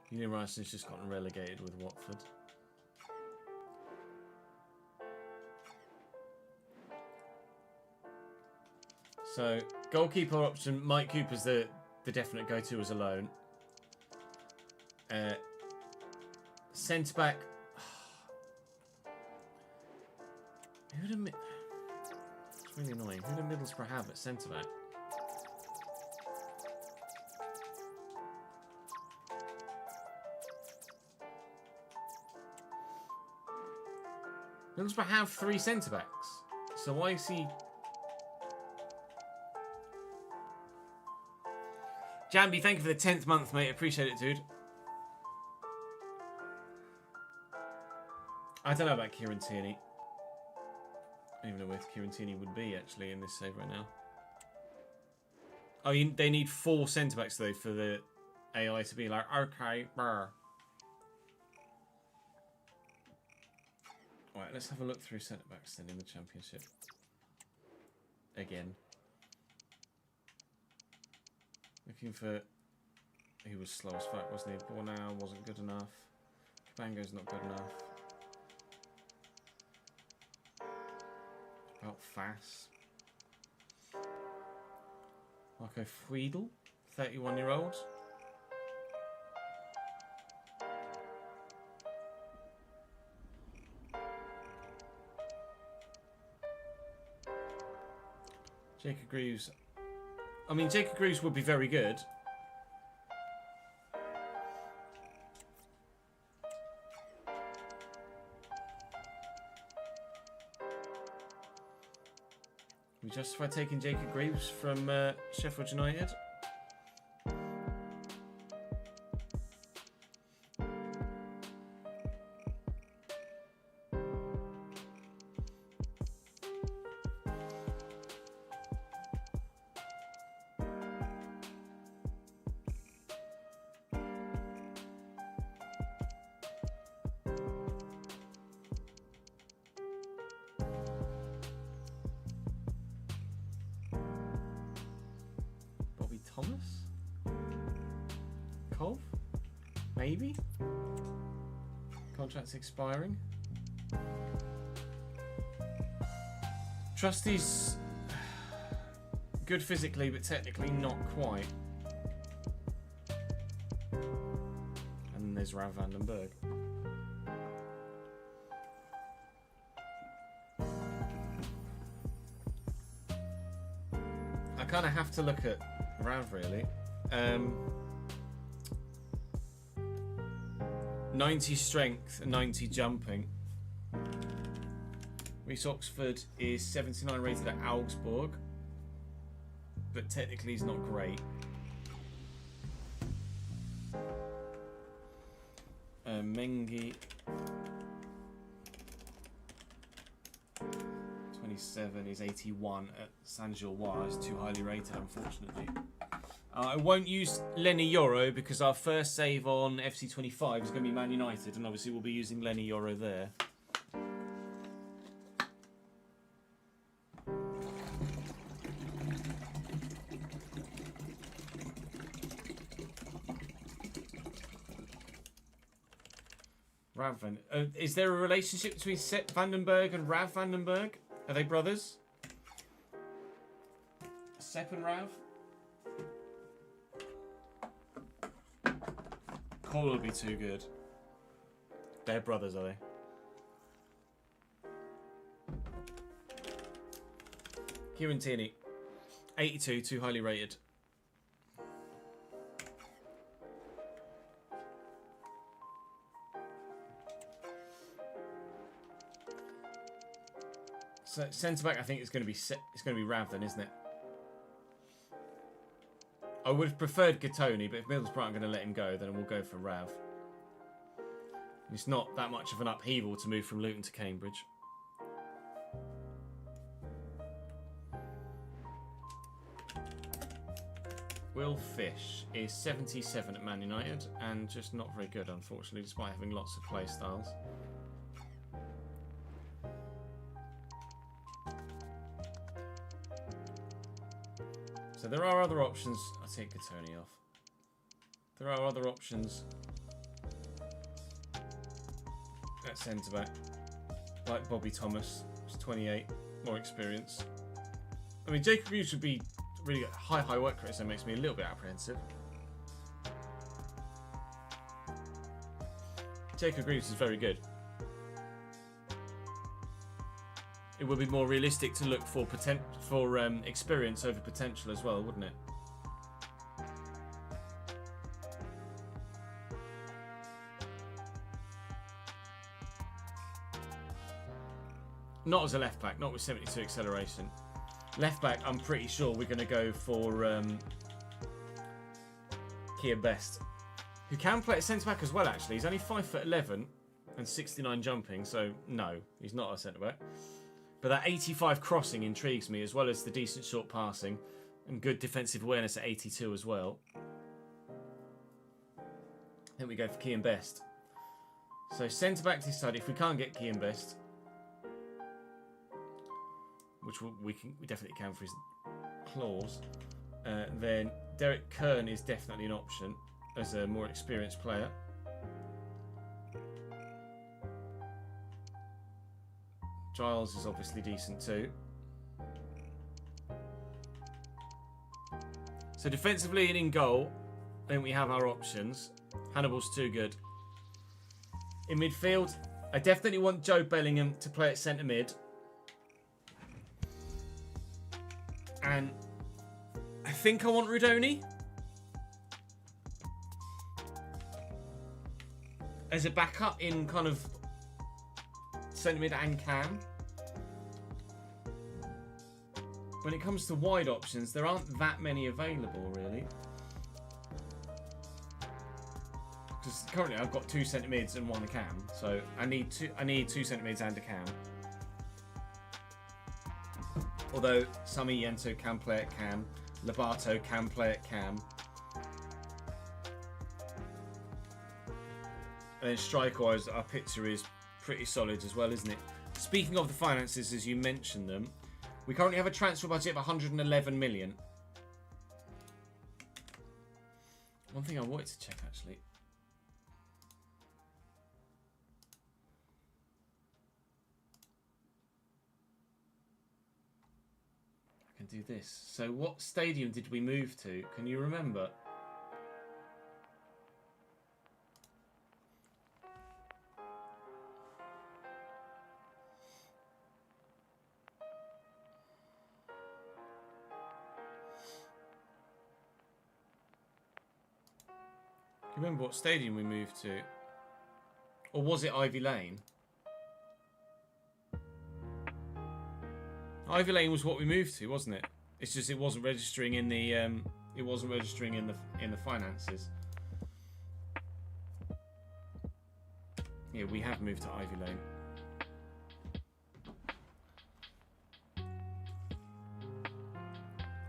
Union Rison's just gotten relegated with Watford. So, goalkeeper option, Mike Cooper's the definite go-to as a loan. Centre back. It's really annoying. Who do Middlesbrough have at centre back? Middlesbrough have 3 centre backs. So why is he... Jambi, thank you for the 10th month, mate. Appreciate it, dude. I don't know about Kieran Tierney. I don't even know where Kieran Tierney would be, actually, in this save right now. Oh, they need 4 centre-backs, though, for the AI to be like, okay, brr. Alright, let's have a look through centre-backs then in the Championship. Again. Looking for... He was slow as fuck, wasn't he? Bornau wasn't good enough. Cabango's not good enough. About Fass. Marco Friedel, 31-year-old. Jacob Greaves. I mean, Jacob Greaves would be very good. We justify taking Jacob Greaves from Sheffield United. Thomas? Cove? Maybe? Contract's expiring. Trusty's good physically, but technically not quite. And then there's Rav Vandenberg. I kind of have to look at Rav, really. 90 strength and 90 jumping. Reece Oxford is 79 rated at Augsburg, but technically he's not great. Mengi 27 is 81 at Saint-Gilloise. It's too highly rated, unfortunately. I won't use Lenny Yoro because our first save on FC25 is going to be Man United, and obviously we'll be using Lenny Yoro there. Is there a relationship between Sepp Vandenberg and Rav Vandenberg? Are they brothers? Sepp and Rav? Cole will be too good. They're brothers, are they? Kieran Tierney. 82, too highly rated. So centre back, I think it's going to be Rav then, isn't it? I would have preferred Gattoni, but if Middlesbrough aren't going to let him go, then we'll go for Rav. It's not that much of an upheaval to move from Luton to Cambridge. Will Fish is 77 at Man United and just not very good, unfortunately, despite having lots of play styles. So there are other options. I'll take Gattoni off. There are other options at centre-back, like Bobby Thomas, who's 28, more experience. I mean, Jacob Hughes would be really high work rate, so it makes me a little bit apprehensive. Jacob Greaves is very good. It would be more realistic to look for experience over potential as well, wouldn't it? Not as a left back, not with 72 acceleration. Left back, I'm pretty sure we're going to go for Kian Best, who can play at centre back as well. Actually, he's only 5'11" and 69 jumping, so no, he's not a centre back. But that 85 crossing intrigues me, as well as the decent short passing and good defensive awareness at 82 as well. I think we go for Kian Best. So centre back decided. If we can't get Kian Best, which we definitely can for his clause, then Derek Kern is definitely an option as a more experienced player. Giles is obviously decent too. So defensively and in goal, then we have our options. Hannibal's too good. In midfield, I definitely want Joe Bellingham to play at centre mid. And I think I want Rudoni as a backup in kind of centre mid and cam. when it comes to wide options, there aren't that many available, really. Because currently I've got 2 centre mids and 1 cam, so I need 2 centre mids and a cam. Although Sami Yento can play at cam, Lobato can play at cam. And then striker-wise, our picture is pretty solid as well, isn't it? Speaking of the finances, as you mentioned them, we currently have a transfer budget of 111 million. One thing I wanted to check, actually. I can do this. So what stadium did we move to? Can you remember? Do you remember what stadium we moved to? Or was it Ivy Lane? Ivy Lane was what we moved to, wasn't it? It's just it wasn't registering in the finances. Yeah, we have moved to Ivy Lane.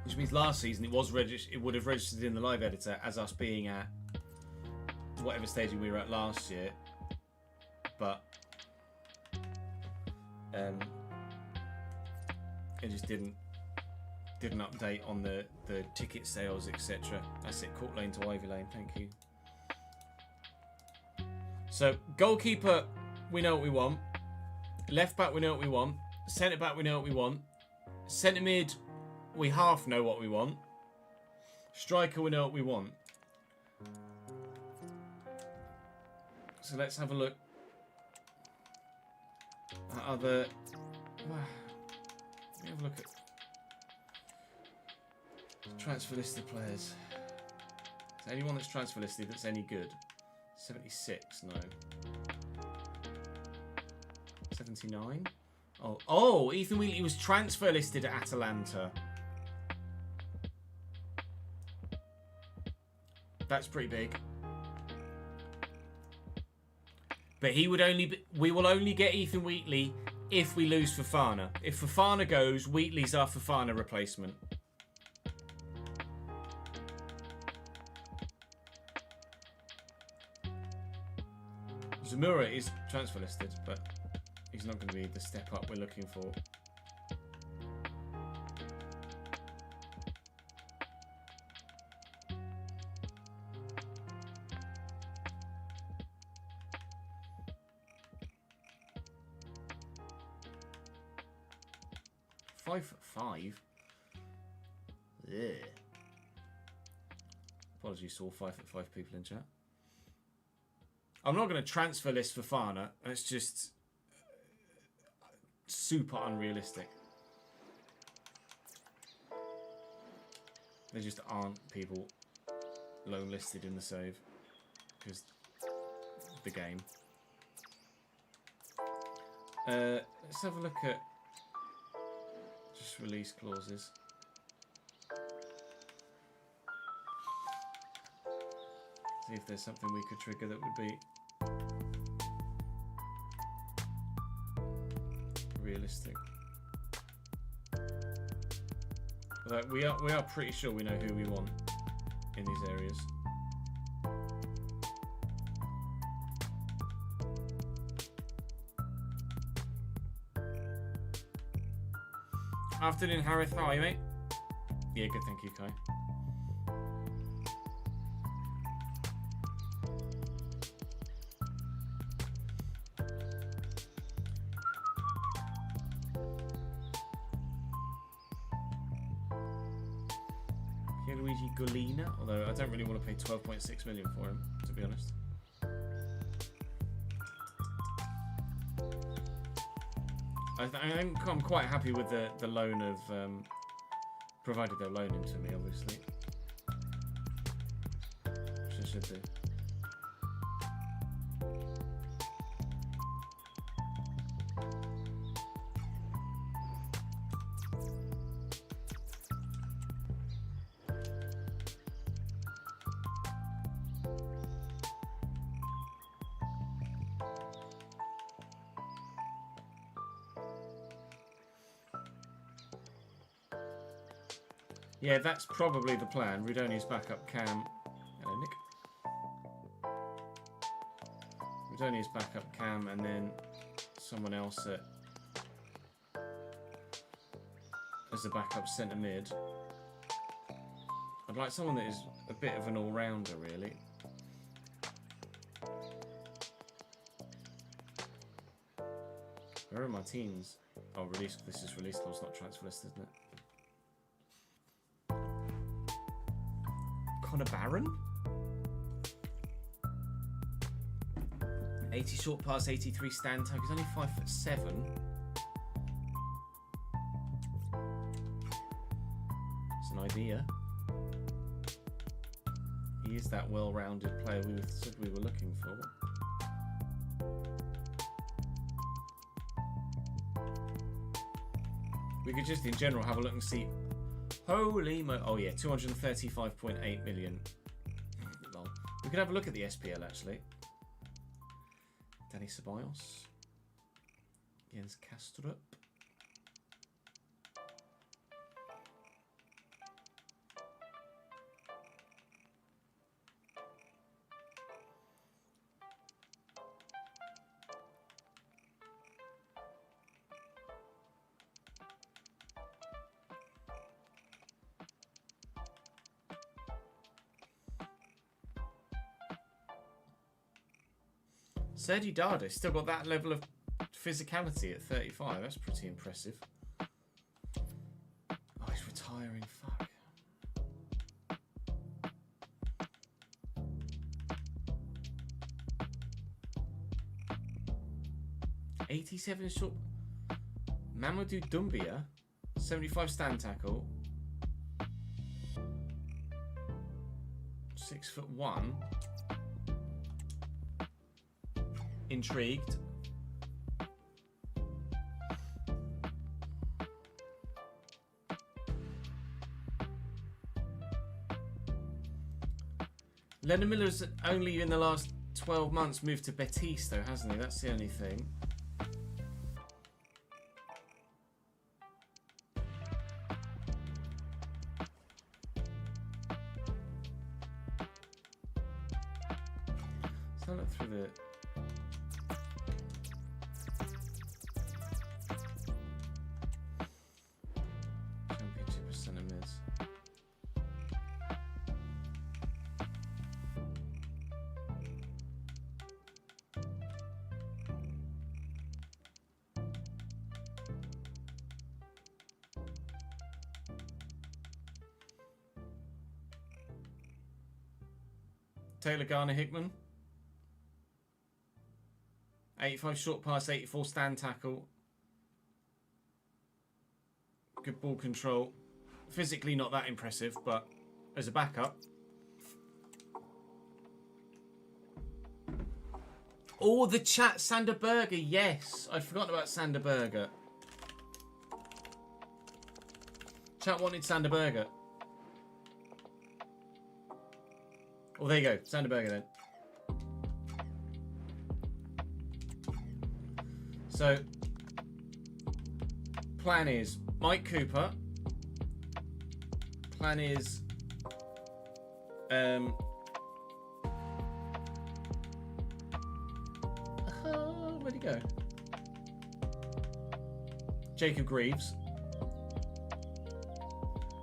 Which means last season it would have registered in the live editor as us being at whatever stadium we were at last year, but it just didn't update on the ticket sales, etc. That's it. Court Lane to Ivy Lane. Thank you. So goalkeeper, we know what we want. Left back, we know what we want. Centre back, we know what we want. Centre mid, we half know what we want. Striker, we know what we want. So let's have a look at other. Let me have a look at transfer listed players. Is there anyone that's transfer listed that's any good? 76, no. 79. Oh, Ethan Wheatley was transfer listed at Atalanta. That's pretty big. But he would we will only get Ethan Wheatley if we lose Fofana. If Fofana goes, Wheatley's our Fofana replacement. Zamora is transfer listed, but he's not going to be the step up we're looking for. Five 5'5". Yeah. Apologies to all 5'5" people in chat. I'm not going to transfer list Fofana. It's just super unrealistic. There just aren't people loan listed in the save because the game. Let's have a look at just release clauses. See if there's something we could trigger that would be realistic. But we are pretty sure we know who we want in these areas. Afternoon, Harith. How are you, mate? Yeah, good, thank you, Kai. Luigi Golina, although I don't really want to pay 12.6 million for him, to be honest. I'm quite happy with the loan of, provided they'll loan him to me, obviously. Which I should do. Yeah, that's probably the plan. Rudoni's backup cam. Hello, Nick. Rudoni's backup cam, and then someone else as a backup centre mid. I'd like someone that is a bit of an all-rounder, really. Where are my teams? Oh, release. This is release clause, not transfer list, isn't it? Connor Barron? 80 short pass, 83 stand tug. He's only 5'7". It's an idea. He is that well-rounded player we said we were looking for. We could just, in general, have a look and see. Holy mo! Oh yeah, 235.8 million. Lol. We could have a look at the SPL actually. Danny Ceballos, Jens Kastrup. Sergi Dada still got that level of physicality at 35. That's pretty impressive. Oh, he's retiring. Fuck. '87 short. Mamadou Doumbia, 75 stand tackle. 6'1". Intrigued. Lennon Miller's only in the last 12 months moved to Betis though, hasn't he? That's the only thing. Let's have a look through the... Taylor Garner Hickman. 85 short pass, 84 stand tackle. Good ball control. Physically not that impressive, but as a backup. Oh, the chat, Sander Berger. Yes, I'd forgotten about Sander Berger. Chat wanted Sander Berger. Oh, there you go. Sander Berger then. So, plan is Mike Cooper. Plan is where'd he go? Jacob Greaves.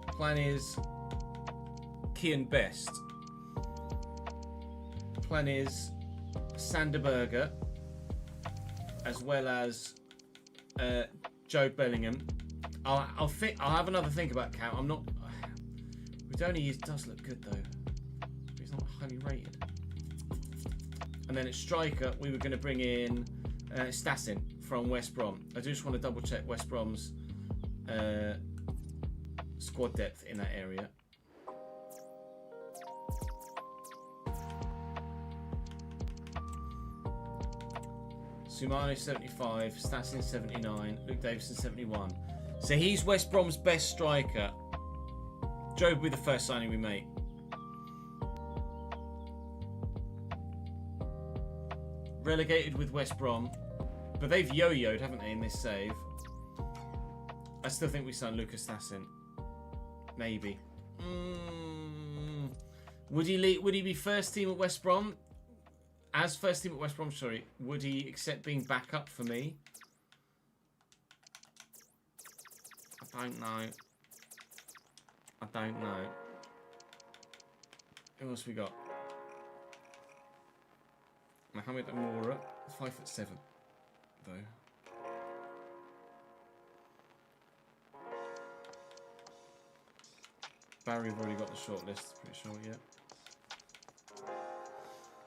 Plan is Kian Best. Plan is Sander Berger, as well as Joe Bellingham. I'll have another think about Cam. I'm not. Rudoni does look good though. He's not highly rated. And then at striker, we were going to bring in Stassin from West Brom. I just want to double check West Brom's squad depth in that area. Sumano 75, Stassin 79, Luke Davison 71. So he's West Brom's best striker. Joe will be the first signing we make. Relegated with West Brom, but they've yo-yoed, haven't they, in this save? I still think we sign Lucas Stassin. Maybe. Would he be first team at West Brom? As first team at West Brom, sorry. Would he accept being backup for me? I don't know. I don't know. Who else we got? Mohamed Amoura, 5'7", though. Barry, have already got the shortlist, pretty sure, yeah.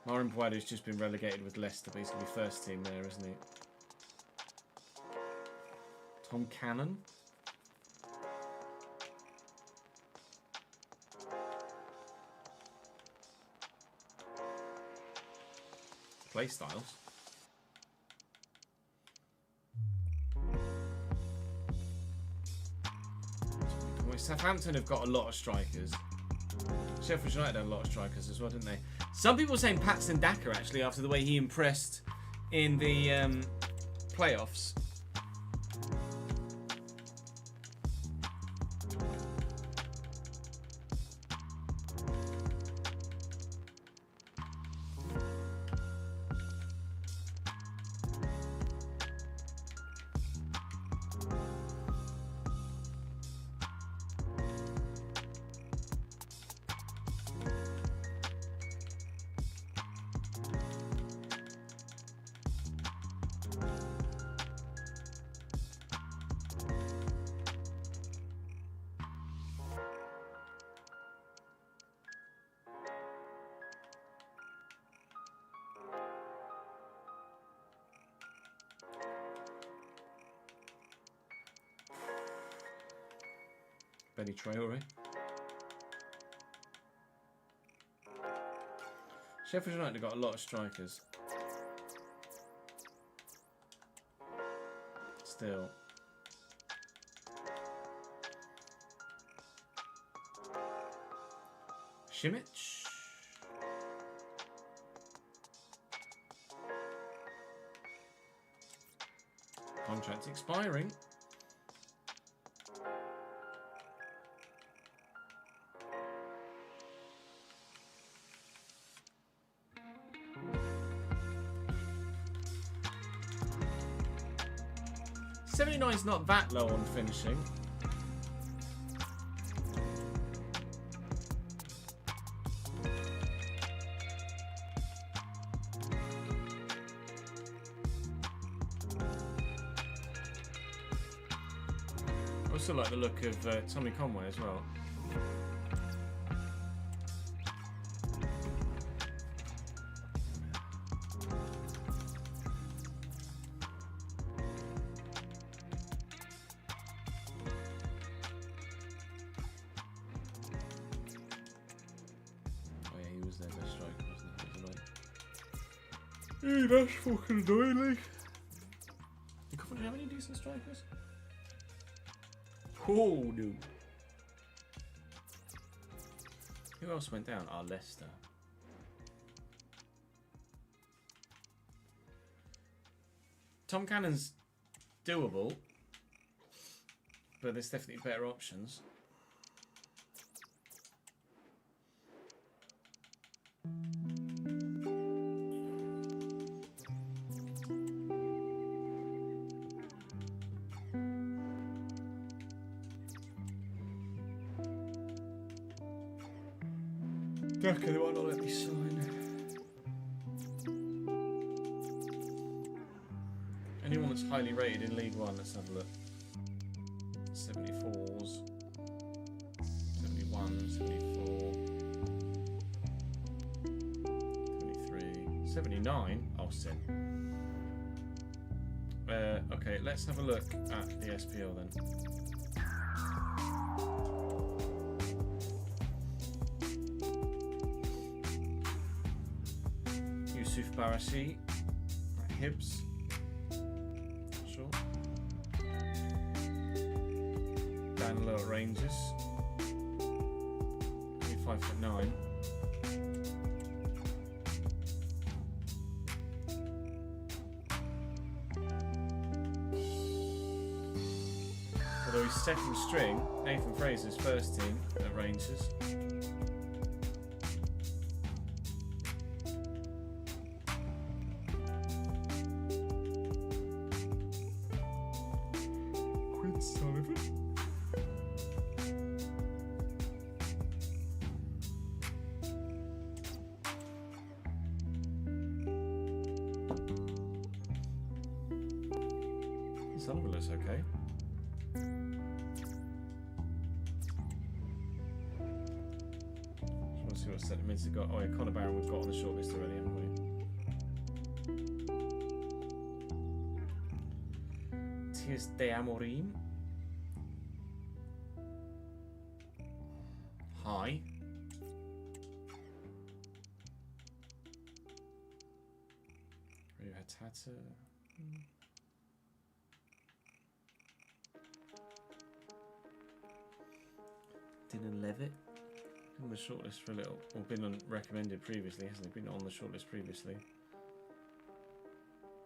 Marin Buadu's just been relegated with Leicester, but he's going to be first team there, isn't he? Tom Cannon. Play styles. Southampton have got a lot of strikers. Sheffield United had a lot of strikers as well, didn't they? Some people are saying Patson Daka, actually, after the way he impressed in the playoffs. Benny Traore. Sheffield United have got a lot of strikers. Still. Simic. Contract expiring. Is not that low on finishing. I also like the look of Tommy Conway as well. That's fucking annoying, like. You couldn't have any decent strikers? Oh, no. Who else went down? Ah, Leicester. Tom Cannon's doable, but there's definitely better options. Okay, they might not let me sign. Anyone that's highly rated in League One, let's have a look. 74s, 71, 74, 23, 79. Oh, sin. Okay, let's have a look at the SPL then. Yusuf Barassi at Hibs. Sure. Danilo at Rangers. Only 5'9". Although he's second string, Nathan Fraser's first team at Rangers. Sullivan looks okay. Just want to see what sentiments have got. Oh yeah, Conor Barron we've got on the shortlist already, haven't we? Tears de Amorim. Hi. Rio Hatata. Dylan Levitt on the shortlist for a little, or been recommended previously, hasn't he? Been on the shortlist previously.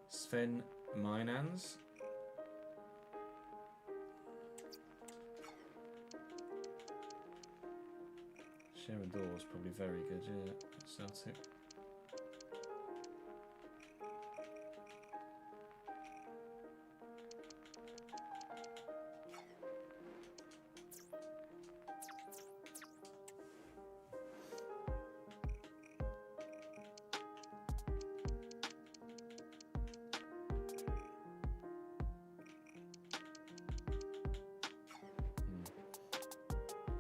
Sven Mynans. Sharon Dawes probably very good, yeah. Celtic.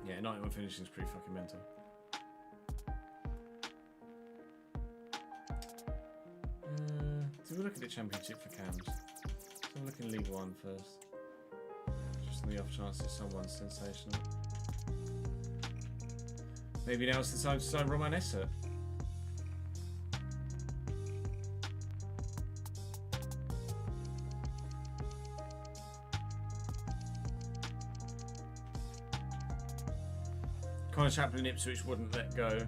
Yeah, 91 finishing is pretty fucking mental. Did we look at the championship for cams? So I'm looking League One first. Just on the off chance that someone's sensational. Maybe now it's the time to sign Roman Essa. Connor Chaplin Ipswich wouldn't let go.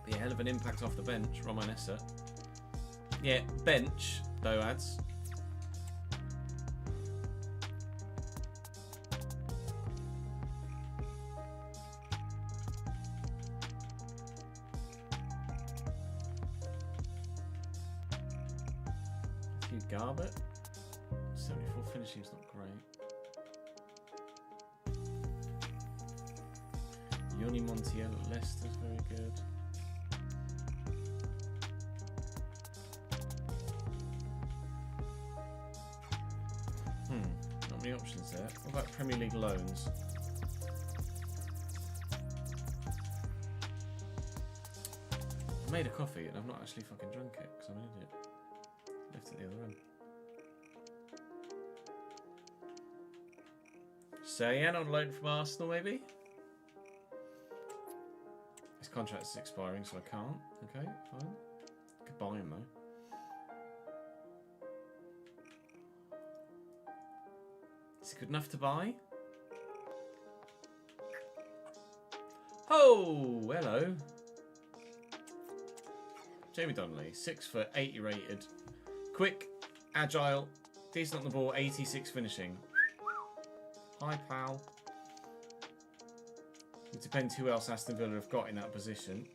Be a hell of an impact off the bench, Roman Essa. Yeah, bench, though, ads. Hugh Garbutt. 74 finishing's not great. Yoni Montiel at Leicester's very good. Not many options there. What about Premier League loans? I made a coffee and I've not actually fucking drunk it because I'm an idiot. Left it at the other end. Sayan on loan from Arsenal, maybe? His contract is expiring, so I can't. Okay, fine. Could buy him, though. Is he good enough to buy? Oh, hello. Jamie Donnelly, 6 foot, 80 rated. Quick, agile, decent on the ball, 86 finishing. Hi, pal. It depends who else Aston Villa have got in that position.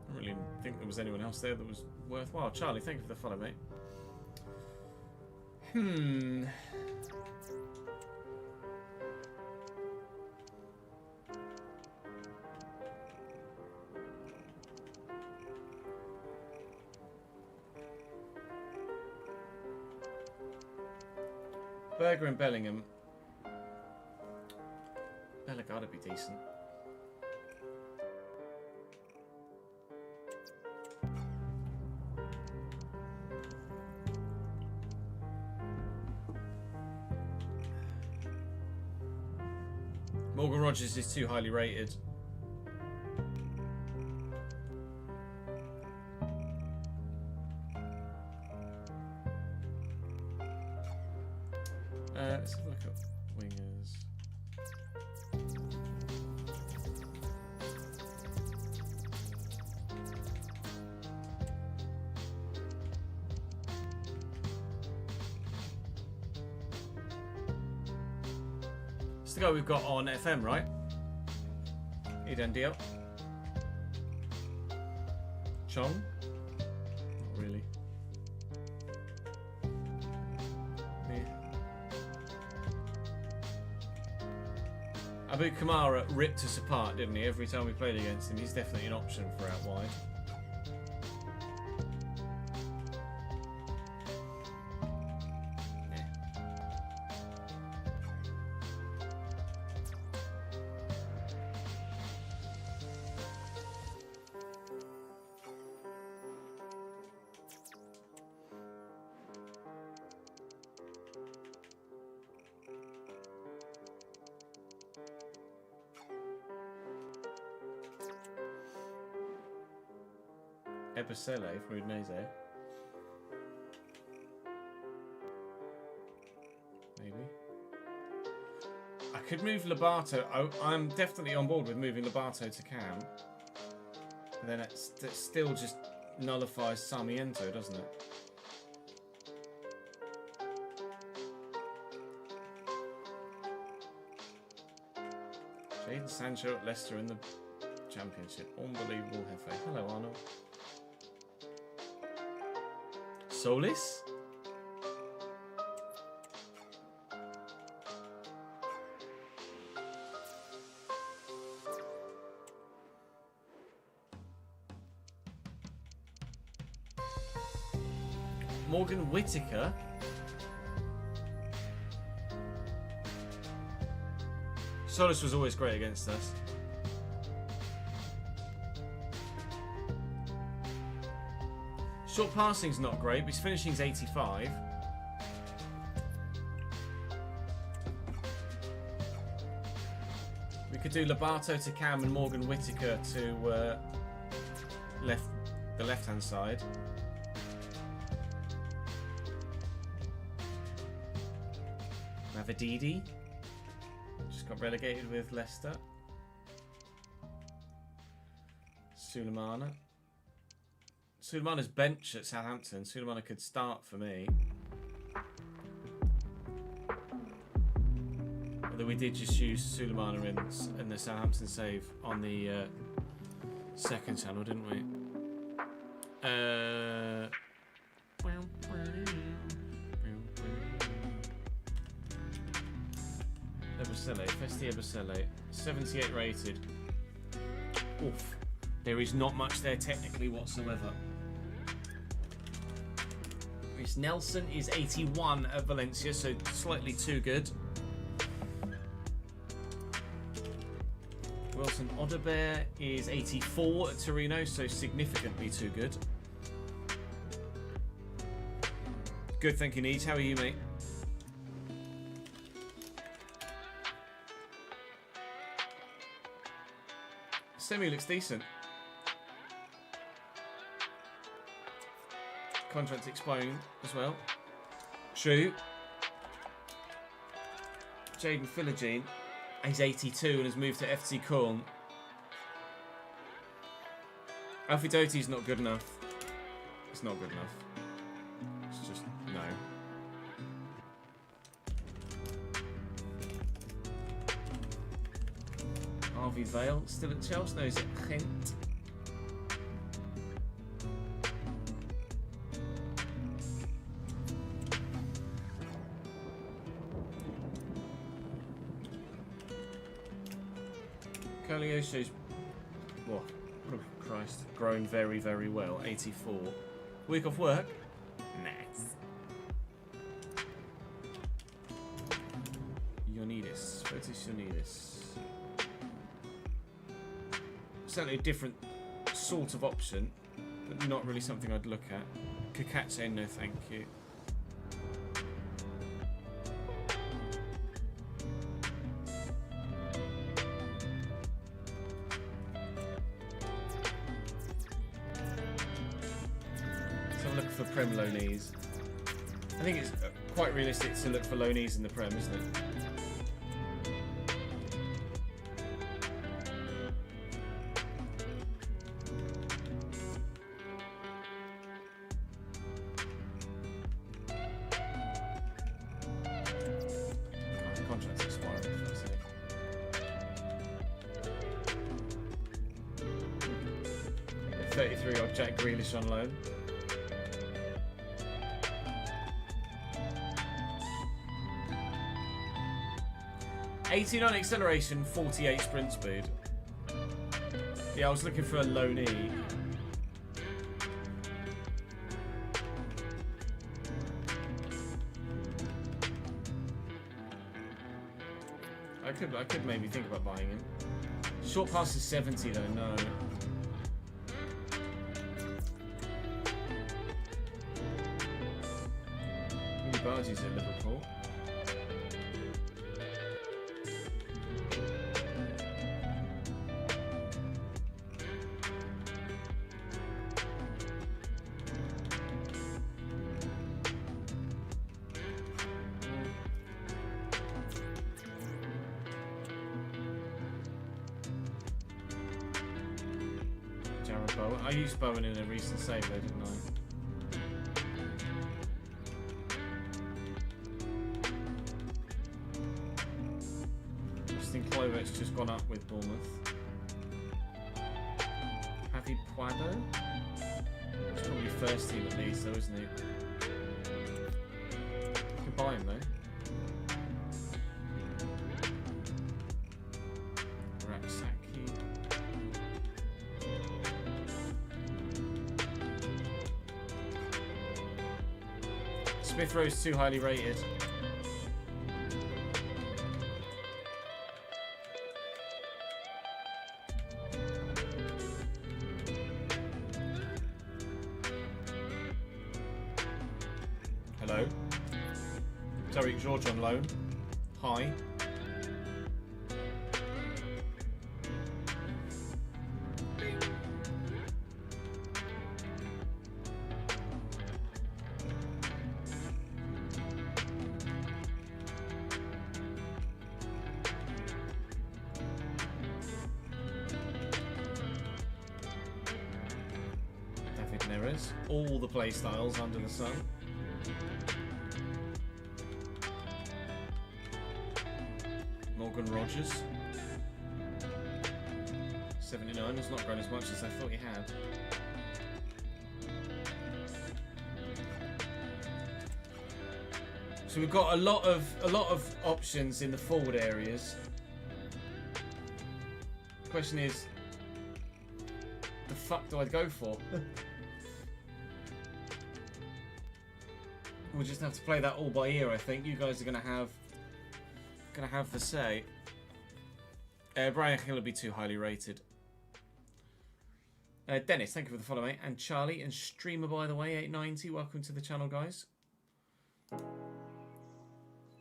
I really didn't think there was anyone else there that was worthwhile. Charlie, thank you for the follow, mate. Berger and Bellingham. Bella gotta be decent. Morgan Rogers is too highly rated. Let's have a look at wingers. It's the guy we've got on FM, right? Eden Deal. Chong? Not really. Abu Kamara ripped us apart, didn't he? Every time we played against him, he's definitely an option for out wide. Ebasele from Udinese. Maybe. I could move Lobato. I'm definitely on board with moving Lobato to Cam. But then it still just nullifies Sarmiento, doesn't it? Jadon Sancho at Leicester in the Championship. Unbelievable Hefe. Hello, Arnold. Solis? Morgan Whittaker? Solis was always great against us. Short passing's not great, but his finishing's 85. We could do Lobato to Cam and Morgan Whittaker to the left-hand side. Mavididi just got relegated with Leicester. Sulemana's bench at Southampton. Sulemana could start for me. Although we did just use Sulemana in the Southampton save on the second channel, didn't we? Ebasele, Festi Ebasele, 78 rated. Oof. There is not much there technically whatsoever. Chris Nelson is 81 at Valencia, so slightly too good. Wilson Odobert is 84 at Torino, so significantly too good. Good, thank you, Needs. How are you, mate? Semi looks decent. Contract expiring as well. True. Jaden Philogene. He's 82 and has moved to FC Köln. Alfie Doty's not good enough. It's not good enough. It's just no. Harvey Vale still at Chelsea. No, he's at Gent. Calioso's, oh Christ, growing very, very well. 84. Week off work? Nice. Ioannidis. Fotis Ioannidis. Certainly a different sort of option, but not really something I'd look at. Kakatse, no thank you. for Prem loanees. I think it's quite realistic to look for loanees in the Prem, isn't it? Contract's expiring, for fuck's sake. The 33-year-old Jack Grealish on loan. '89 acceleration, 48 sprint speed. Yeah, I was looking for a loanee. I could maybe think about buying him. Short pass is 70 though, no. Maybe Bargie's at Liverpool. I used Bowen in a recent save though, didn't I? Justin Kluivert's just gone up with Bournemouth. Javi Puado? He's probably first team at least though, isn't he? You can buy him though. Smith Rowe's too highly rated. Hello. Tariq George on loan. Hi. All the play styles under the sun. Morgan Rogers. 79 has not grown as much as I thought he had. So we've got a lot of options in the forward areas. The question is, the fuck do I go for? We'll just have to play that all by ear, I think. You guys are gonna have the say. Brian Hill will be too highly rated. Dennis, thank you for the follow, mate. And Charlie and Streamer, by the way, 890. Welcome to the channel, guys.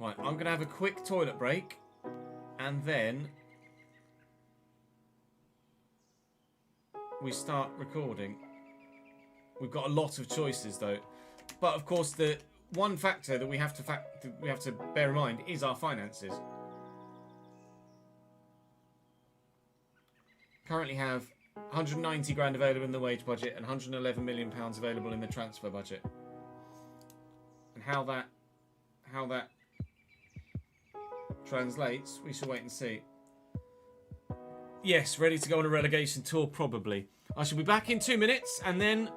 Right, I'm gonna have a quick toilet break, and then we start recording. We've got a lot of choices, though, but of course the one factor that we have to bear in mind is our finances. Currently have 190 grand available in the wage budget and 111 million pounds available in the transfer budget. And how that translates, we shall wait and see. Yes, ready to go on a relegation tour, probably. I shall be back in 2 minutes, and then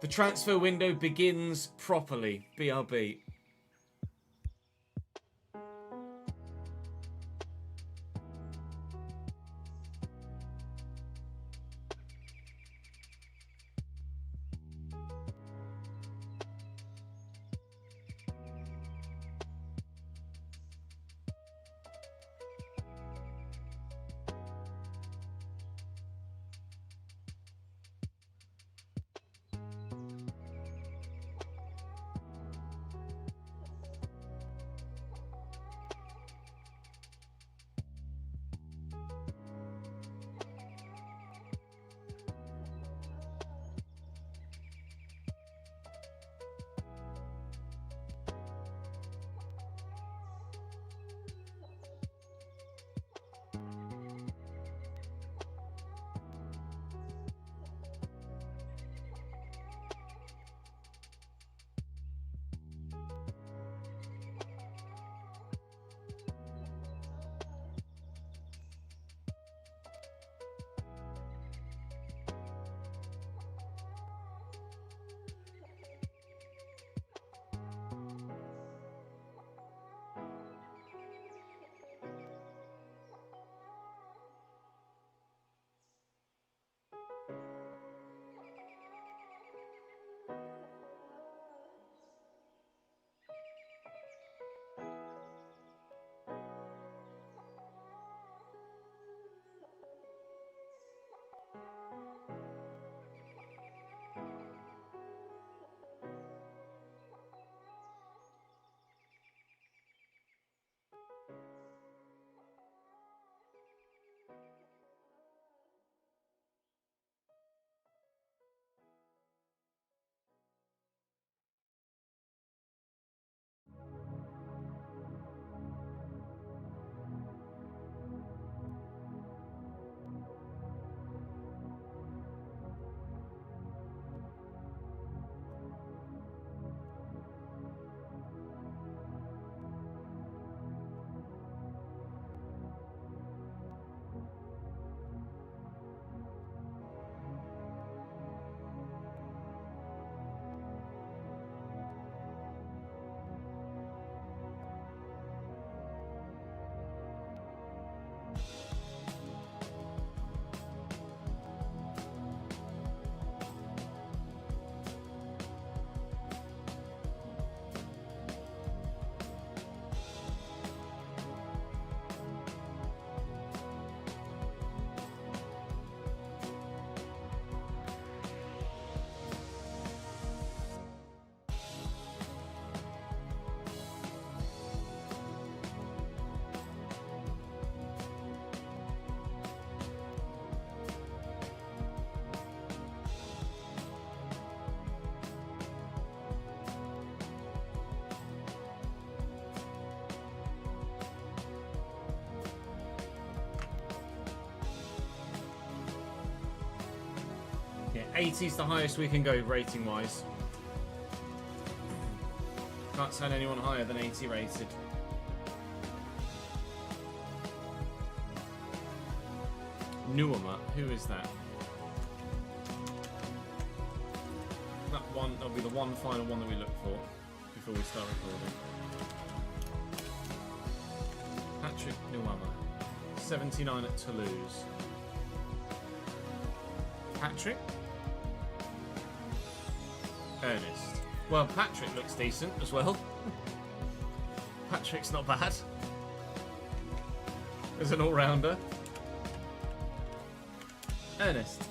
the transfer window begins properly. BRB. 80 is the highest we can go rating-wise. Can't sign anyone higher than 80 rated. Nuama, who is that? That one, that'll be the one final one that we look for before we start recording. Patrick Nuama, 79 at Toulouse. Patrick? Ernest. Well, Patrick looks decent as well. Patrick's not bad as an all-rounder. Ernest.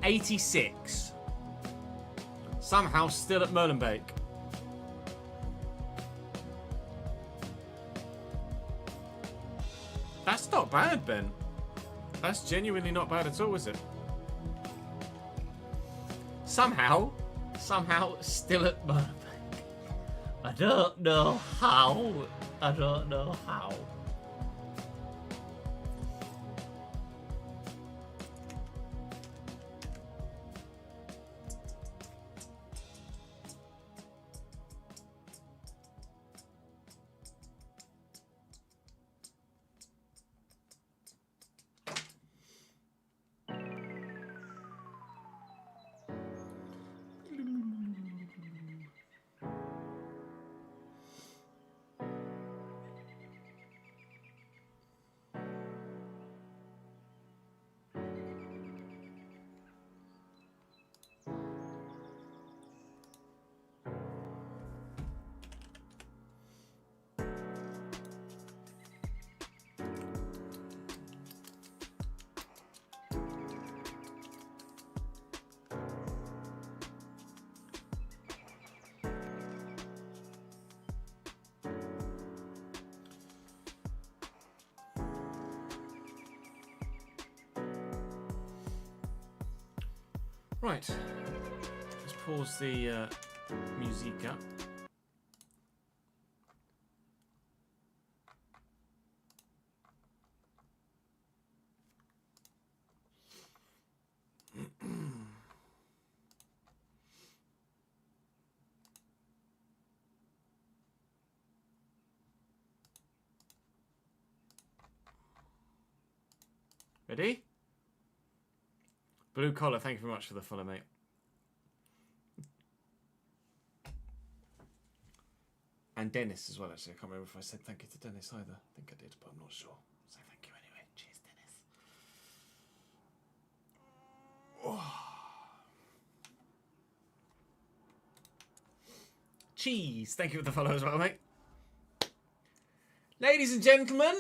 86. Somehow still at Molenbeek. That's not bad, Ben. That's genuinely not bad at all, is it? Somehow still at Molenbeek. I don't know how. I don't know how. Right, let's pause the music up. Ready? Blue Collar, thank you very much for the follow, mate. And Dennis as well, actually. I can't remember if I said thank you to Dennis either. I think I did, but I'm not sure. So thank you anyway. Cheers, Dennis. Oh. Cheese, thank you for the follow as well, mate. Ladies and gentlemen,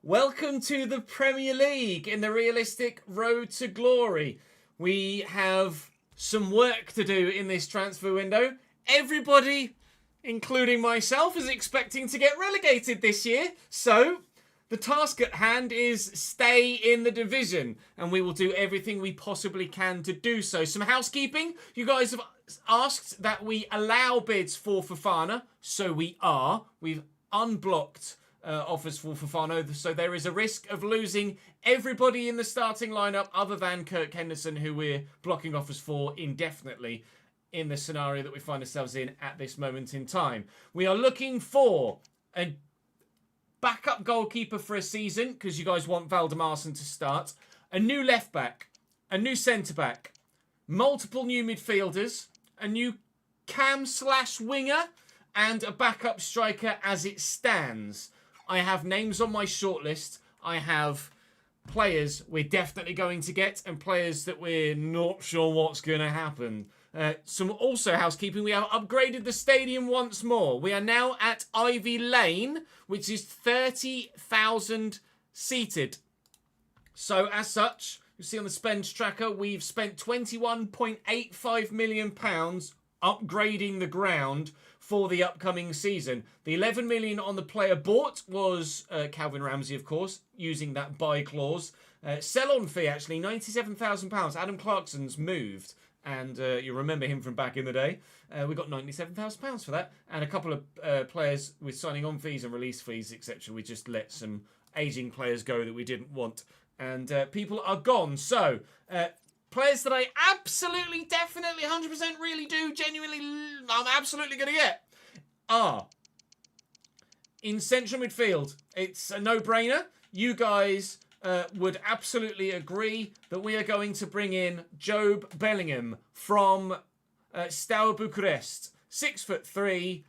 welcome to the Premier League in the realistic road to glory. We have some work to do in this transfer window. Everybody, including myself, is expecting to get relegated this year. So the task at hand is stay in the division, and we will do everything we possibly can to do so. Some housekeeping. You guys have asked that we allow bids for Fofana, so we are. We've unblocked offers for Fofana, so there is a risk of losing everybody in the starting lineup other than Kirk Henderson, who we're blocking offers for indefinitely in the scenario that we find ourselves in at this moment in time. We are looking for a backup goalkeeper for a season, because you guys want Valdemarson to start, a new left back, a new centre back, multiple new midfielders, a new cam/winger, and a backup striker as it stands. I have names on my shortlist. I have players we're definitely going to get and players that we're not sure what's going to happen. Some also housekeeping. We have upgraded the stadium once more. We are now at Ivy Lane, which is 30,000 seated. So as such, you see on the spend tracker, we've spent £21.85 million upgrading the ground for the upcoming season. The 11 million on the player bought was Calvin Ramsey, of course, using that buy clause. Sell-on fee, actually, £97,000. Adam Clarkson's moved, and you remember him from back in the day. We got £97,000 for that, and a couple of players with signing on fees and release fees, etc. We just let some aging players go that we didn't want, and people are gone. So players that I absolutely, definitely, 100% really do genuinely, I'm absolutely going to get are in central midfield. It's a no-brainer. You guys would absolutely agree that we are going to bring in Job Bellingham from Steaua Bucharest. 6'3",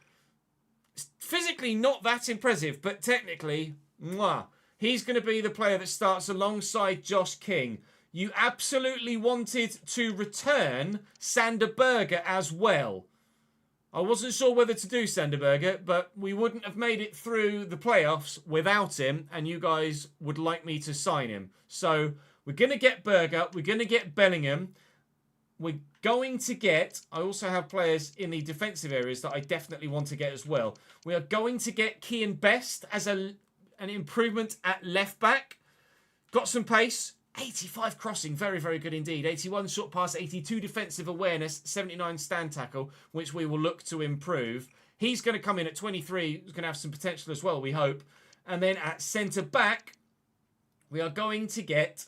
physically not that impressive, but technically, mwah. He's going to be the player that starts alongside Josh King. You absolutely wanted to return Sander Berger as well. I wasn't sure whether to do Sander Berger, but we wouldn't have made it through the playoffs without him, and you guys would like me to sign him. So we're going to get Berger. We're going to get Bellingham. We're going to get... I also have players in the defensive areas that I definitely want to get as well. We are going to get Kian Best as an improvement at left back. Got some pace. 85 crossing, very, very good indeed. 81 short pass, 82 defensive awareness, 79 stand tackle, which we will look to improve. He's going to come in at 23. He's going to have some potential as well, we hope. And then at centre-back, we are going to get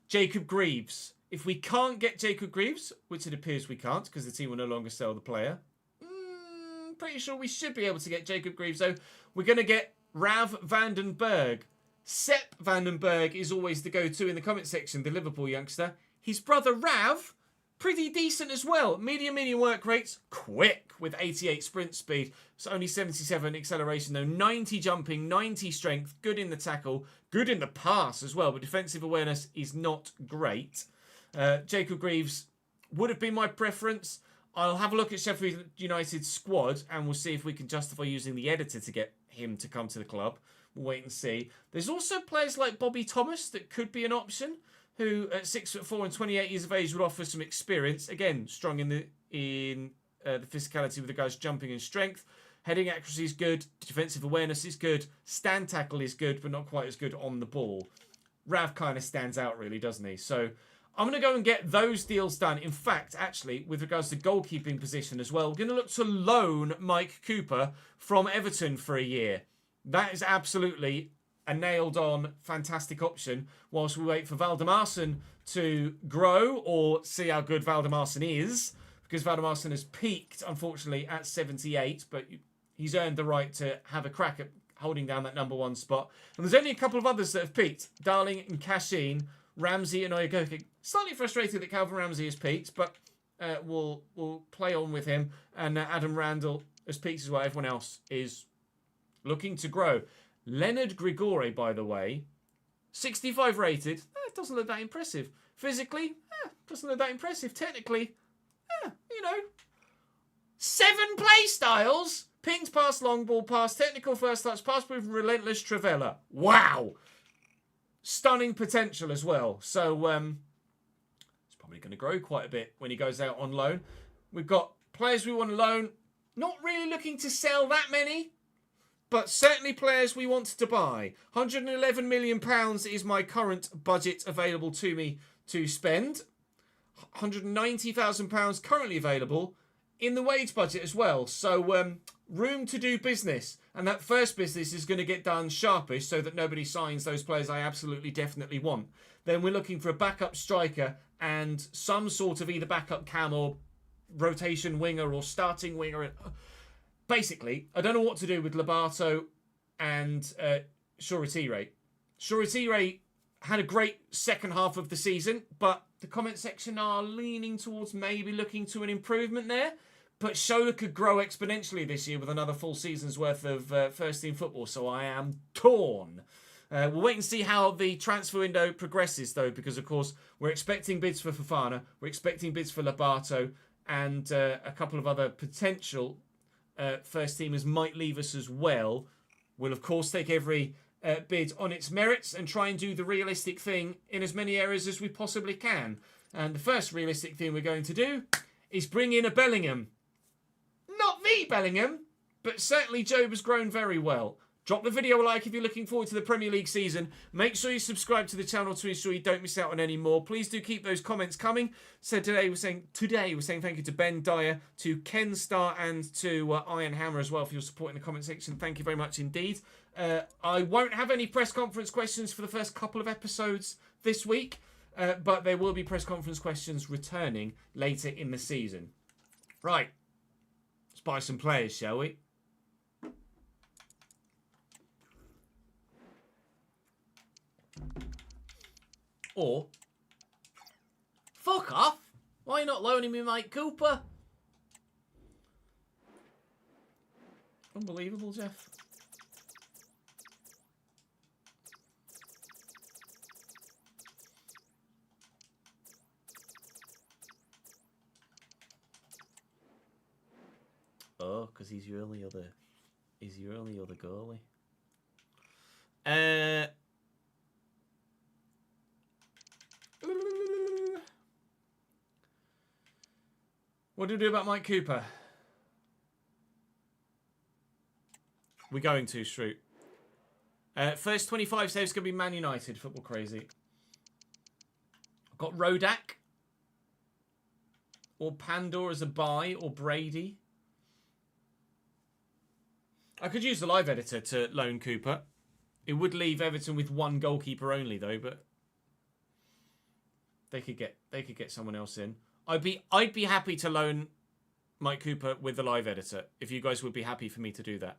Jacob Greaves. If we can't get Jacob Greaves, which it appears we can't because the team will no longer sell the player, pretty sure we should be able to get Jacob Greaves, though. We're going to get Rav van den Berg. Sepp van den Berg is always the go-to in the comment section, the Liverpool youngster. His brother Rav, pretty decent as well. Medium work rates, quick with 88 sprint speed. So only 77 acceleration though. 90 jumping, 90 strength, good in the tackle, good in the pass as well. But defensive awareness is not great. Jacob Greaves would have been my preference. I'll have a look at Sheffield United's squad and we'll see if we can justify using the editor to get him to come to the club. We'll wait and see. There's also players like Bobby Thomas that could be an option, who at 6'4" and 28 years of age would offer some experience. Again, strong in the physicality with the guys jumping and strength. Heading accuracy is good. Defensive awareness is good. Stand tackle is good, but not quite as good on the ball. Rav kind of stands out really, doesn't he? So I'm going to go and get those deals done. In fact, actually, with regards to goalkeeping position as well, we're going to look to loan Mike Cooper from Everton for a year. That is absolutely a nailed-on, fantastic option whilst we wait for Valdemarsson to grow or see how good Valdemarsson is, because Valdemarsson has peaked, unfortunately, at 78, but he's earned the right to have a crack at holding down that number one spot. And there's only a couple of others that have peaked. Darling and Cashin, Ramsey and Oyagoke. Slightly frustrated that Calvin Ramsey has peaked, but we'll play on with him. And Adam Randall has peaked as well. Everyone else is looking to grow. Leonard Grigore, by the way, 65 rated. Doesn't look that impressive. Physically, doesn't look that impressive. Technically, 7 play styles. Pinged pass, long ball pass, technical first touch, pass proven, relentless, Trivella. Wow. Stunning potential as well. So, it's probably going to grow quite a bit when he goes out on loan. We've got players we want to loan. Not really looking to sell that many, but certainly players we want to buy. £111 million is my current budget available to me to spend. £190,000 currently available in the wage budget as well. So room to do business. And that first business is going to get done sharpish so that nobody signs those players I absolutely definitely want. Then we're looking for a backup striker and some sort of either backup cam or rotation winger or starting winger. Basically, I don't know what to do with Lobato and Shoretire. Shoretire had a great second half of the season, but the comment section are leaning towards maybe looking to an improvement there. But Shola could grow exponentially this year with another full season's worth of first-team football, so I am torn. We'll wait and see how the transfer window progresses, though, because, of course, we're expecting bids for Fofana, we're expecting bids for Lobato, and a couple of other potential first-teamers might leave us as well. We'll, of course, take every bid on its merits and try and do the realistic thing in as many areas as we possibly can. And the first realistic thing we're going to do is bring in a Bellingham. Not the Bellingham, but certainly Job has grown very well. Drop the video a like if you're looking forward to the Premier League season. Make sure you subscribe to the channel to ensure you don't miss out on any more. Please do keep those comments coming. So today we're saying thank you to Ben Dyer, to Ken Star, and to Iron Hammer as well for your support in the comment section. Thank you very much indeed. I won't have any press conference questions for the first couple of episodes this week. But there will be press conference questions returning later in the season. Right. Let's buy some players, shall we? Or, fuck off. Why not loaning me Mike Cooper? Unbelievable, Jeff. Oh, because he's your only other goalie. What do we do about Mike Cooper? We're going to, Shroot. First 25 saves going to be Man United. Football crazy. I've got Rodak. Or Pandor as a buy. Or Brady. I could use the live editor to loan Cooper. It would leave Everton with one goalkeeper only, though, but they could get someone else in. I'd be happy to loan Mike Cooper with the live editor if you guys would be happy for me to do that.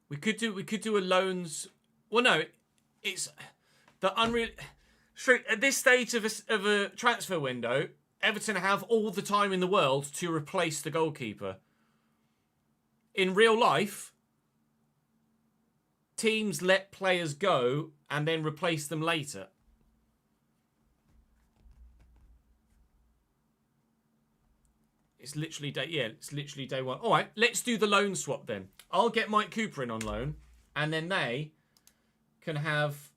We could do a loans. Well, no, it's the unreal. At this stage of a transfer window, Everton have all the time in the world to replace the goalkeeper. In real life, teams let players go and then replace them later. It's literally day one. All right, let's do the loan swap then. I'll get Mike Cooper in on loan, and then they can have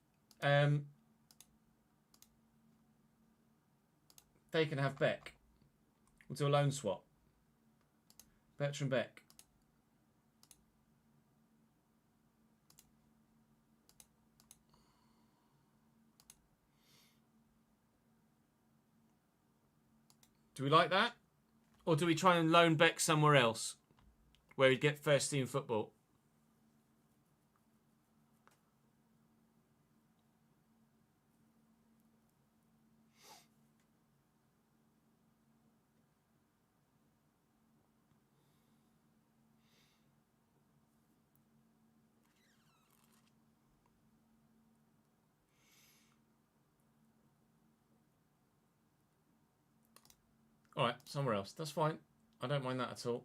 Beck. We'll do a loan swap. Bertrand Beck. Do we like that? Or do we try and loan Beck somewhere else where he'd get first team football? All right, somewhere else. That's fine. I don't mind that at all.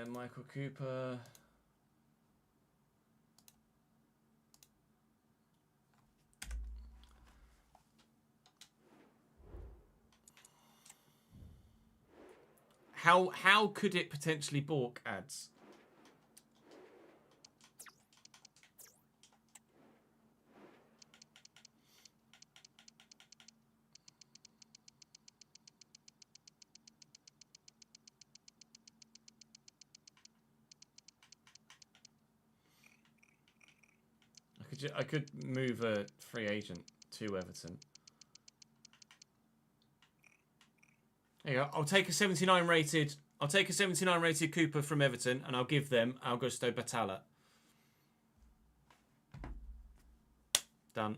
Michael Cooper. How could it potentially balk ads? I could move a free agent to Everton. There you go. I'll take a 79 rated Cooper from Everton, and I'll give them Augusto Batalla. Done.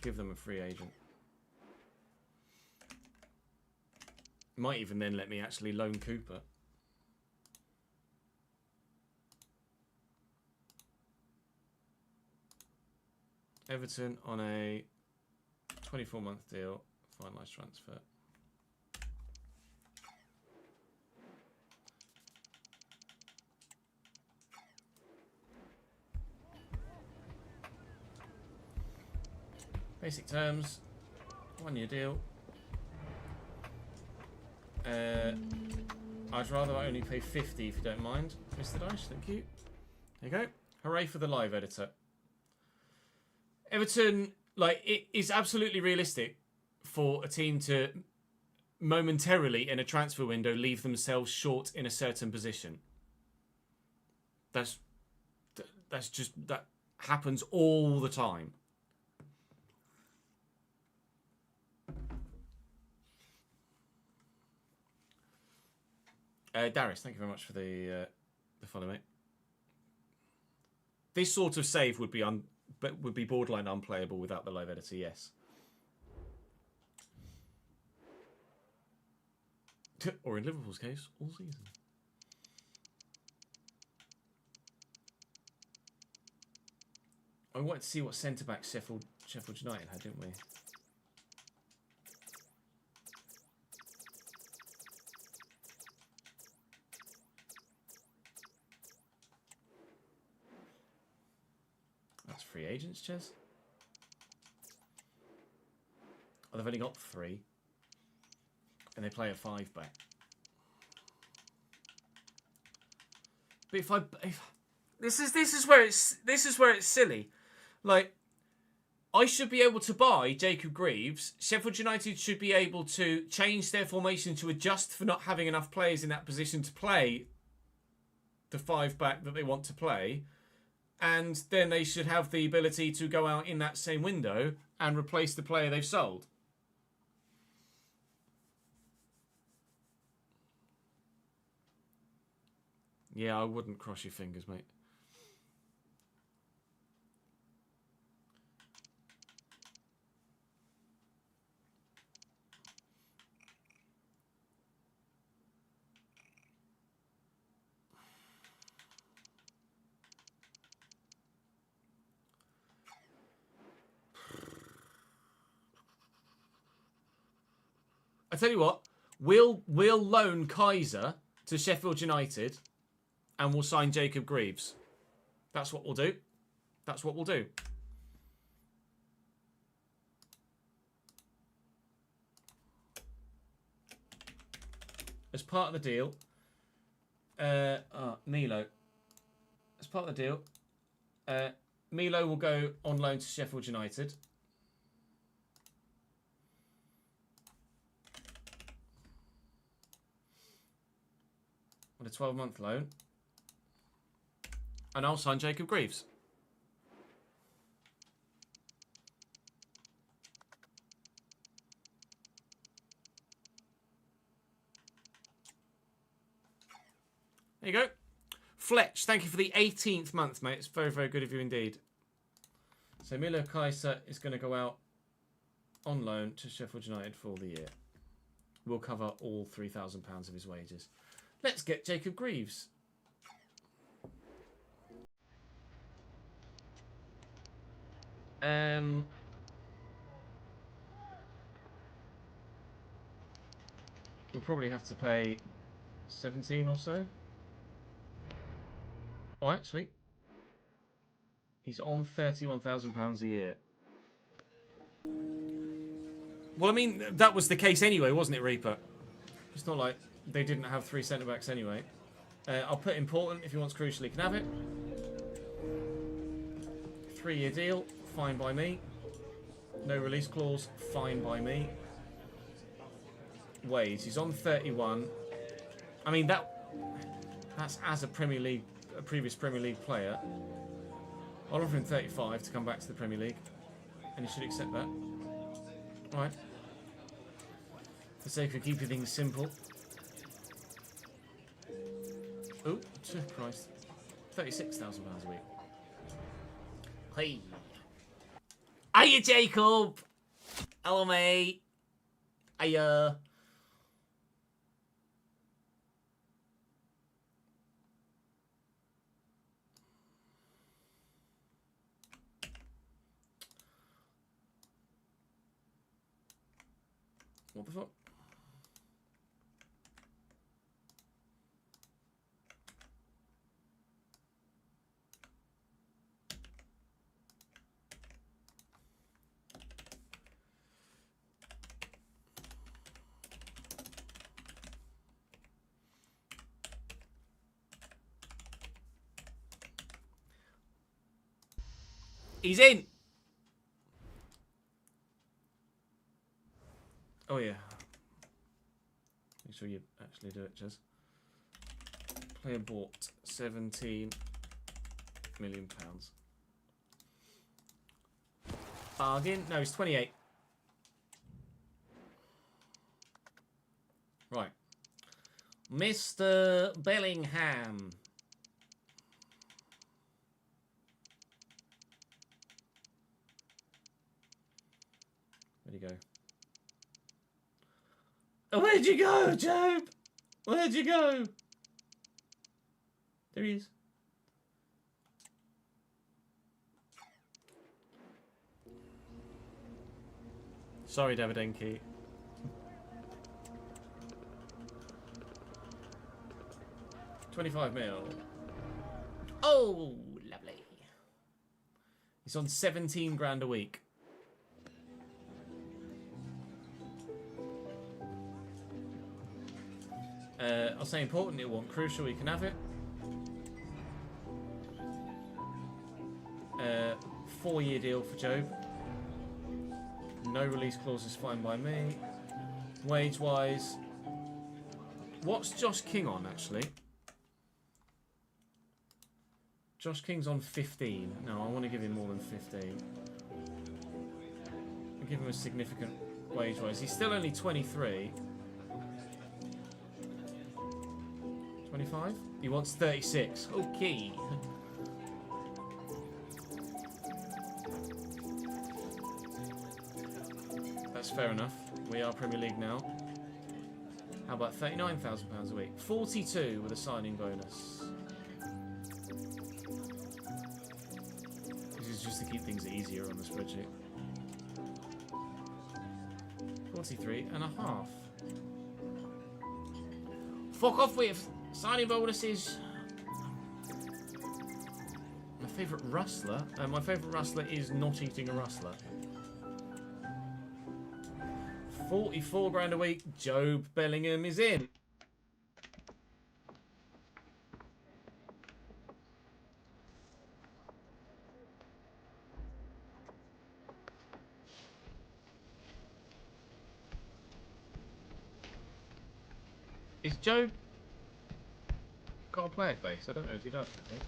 Give them a free agent. Might even then let me actually loan Cooper. Everton on a 24-month deal. Finalised transfer. Basic terms. 1 year deal. I'd rather only pay 50 if you don't mind, Mr. Dyche. Thank you. There you go. Hooray for the live editor. Everton, like, it is absolutely realistic for a team to momentarily in a transfer window leave themselves short in a certain position. That's just, that happens all the time. Darius, thank you very much for the follow, mate. This sort of save would be borderline unplayable without the live editor, yes. Or in Liverpool's case, all season. I wanted to see what centre-back Sheffield United had, didn't we? That's free agents, Ches. Oh, they've only got 3. And they play a 5-back. But if this is where it's silly. Like, I should be able to buy Jacob Greaves. Sheffield United should be able to change their formation to adjust for not having enough players in that position to play the 5-back that they want to play. And then they should have the ability to go out in that same window and replace the player they've sold. Yeah, I wouldn't cross your fingers, mate. I tell you what, we'll loan Kaiser to Sheffield United and we'll sign Jacob Greaves. That's what we'll do. That's what we'll do. As part of the deal, Milo. As part of the deal, Milo will go on loan to Sheffield United. On a 12-month loan. And I'll sign Jacob Greaves. There you go. Fletch, thank you for the 18th month, mate. It's very, very good of you indeed. So Milo Kaiser is going to go out on loan to Sheffield United for the year. We'll cover all £3,000 of his wages. Let's get Jacob Greaves. We'll probably have to pay 17 or so. Alright, sweet. He's on £31,000 a year. Well, I mean, that was the case anyway, wasn't it, Reaper? It's not like they didn't have 3 centre-backs anyway. I'll put important if he wants crucial, he can have it. 3-year deal, fine by me. No release clause, fine by me. Wage, he's on 31. I mean, that's as a previous Premier League player. I'll offer him 35 to come back to the Premier League. And he should accept that. Alright. For the sake of keeping things simple. Oh, Christ. £36,000 a week. Hey. Hiya, Jacob! Hello, mate. Hiya. What the fuck? He's in. Oh, yeah. Make sure you actually do it, Jez. Player bought £17 million. Bargain. No, it's 28. Right. Mr. Bellingham. Where'd he go? Oh, where'd you go, Job? Where'd you go? There he is. Sorry, Davidenki. $25 mil. Oh, lovely. He's on 17 grand a week. I'll say important, it wasn't crucial, you can have it. 4-year deal for Job. No release clause is fine by me. Wage-wise, what's Josh King on, actually? Josh King's on 15. No, I want to give him more than 15. I'll give him a significant wage-wise. He's still only 23. 25? He wants 36. Okay. That's fair enough. We are Premier League now. How about £39,000 a week? 42 with a signing bonus. This is just to keep things easier on the spreadsheet. 43.5. Fuck off with signing bonuses. My favourite rustler? My favourite rustler is not eating a rustler. 44 grand a week. Job Bellingham is in. Is Job got a player face? I don't know if he does. I think.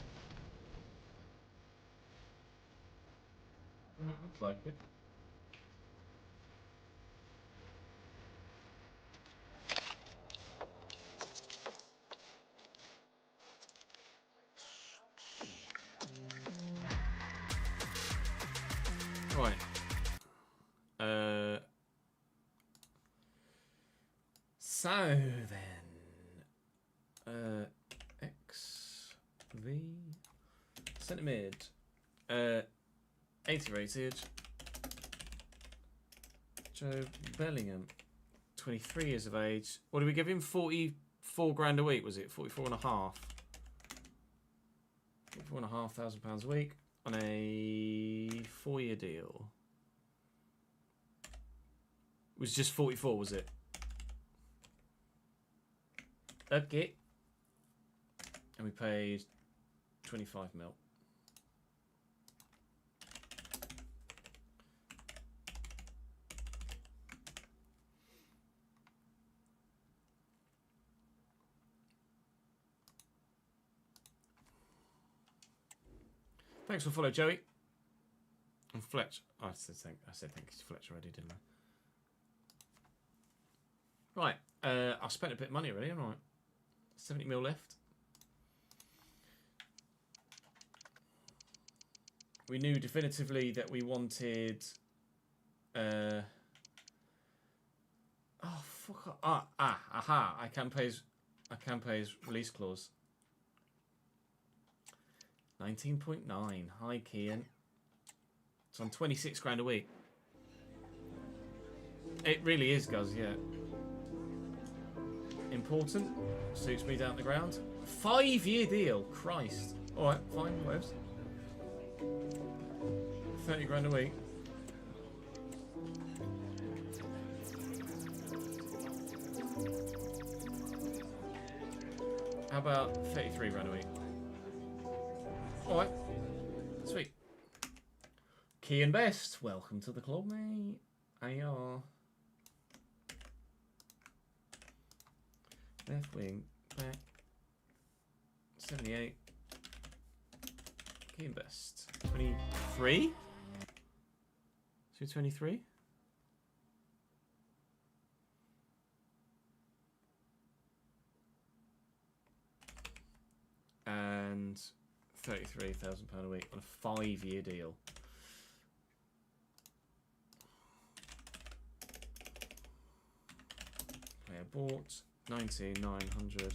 Looks like it. Right. So then, XV centre mid, 80 rated. Joe Bellingham, 23 years of age. What did we give him? 44 grand a week, was it? 44 and a half. £44,500 a week on a 4-year deal. It was just 44, was it? Okay. And we paid 25 mil. Thanks for follow, Joey. And Fletch. Oh, I said thank you to Fletch already, didn't I? Right. I spent a bit of money already, haven't I? 70 mil left. We knew definitively that we wanted. Oh fuck! Aha! I can pay his release clause. 19.9. Hi, Kian. It's on 26 grand a week. It really is, Guz. Yeah. Important. Suits me down to the ground. 5-year deal. Christ. All right, fine. Whatever. 30 grand a week. How about 33 grand a week? All right. Sweet. Key and Best, welcome to the club, mate. AR. Left wing, back. 78. Key and Best. 23? 223? And £33,000 a week on a 5-year deal. Player bought 19,900.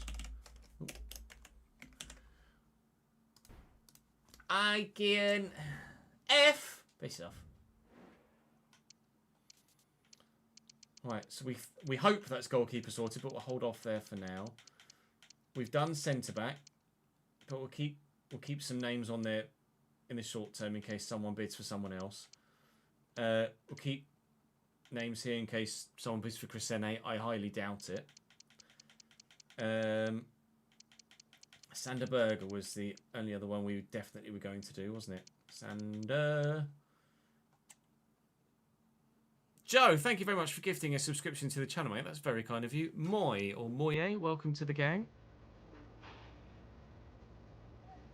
I can F. Face off. Right, so we hope that's goalkeeper sorted, but we'll hold off there for now. We've done centre back, but we'll keep some names on there in the short term in case someone bids for someone else. We'll keep names here in case someone bids for Crescene. I highly doubt it. Sander Berger was the only other one we definitely were going to do, wasn't it? Sander. Joe, thank you very much for gifting a subscription to the channel, mate. That's very kind of you. Moy, or Moye, welcome to the gang.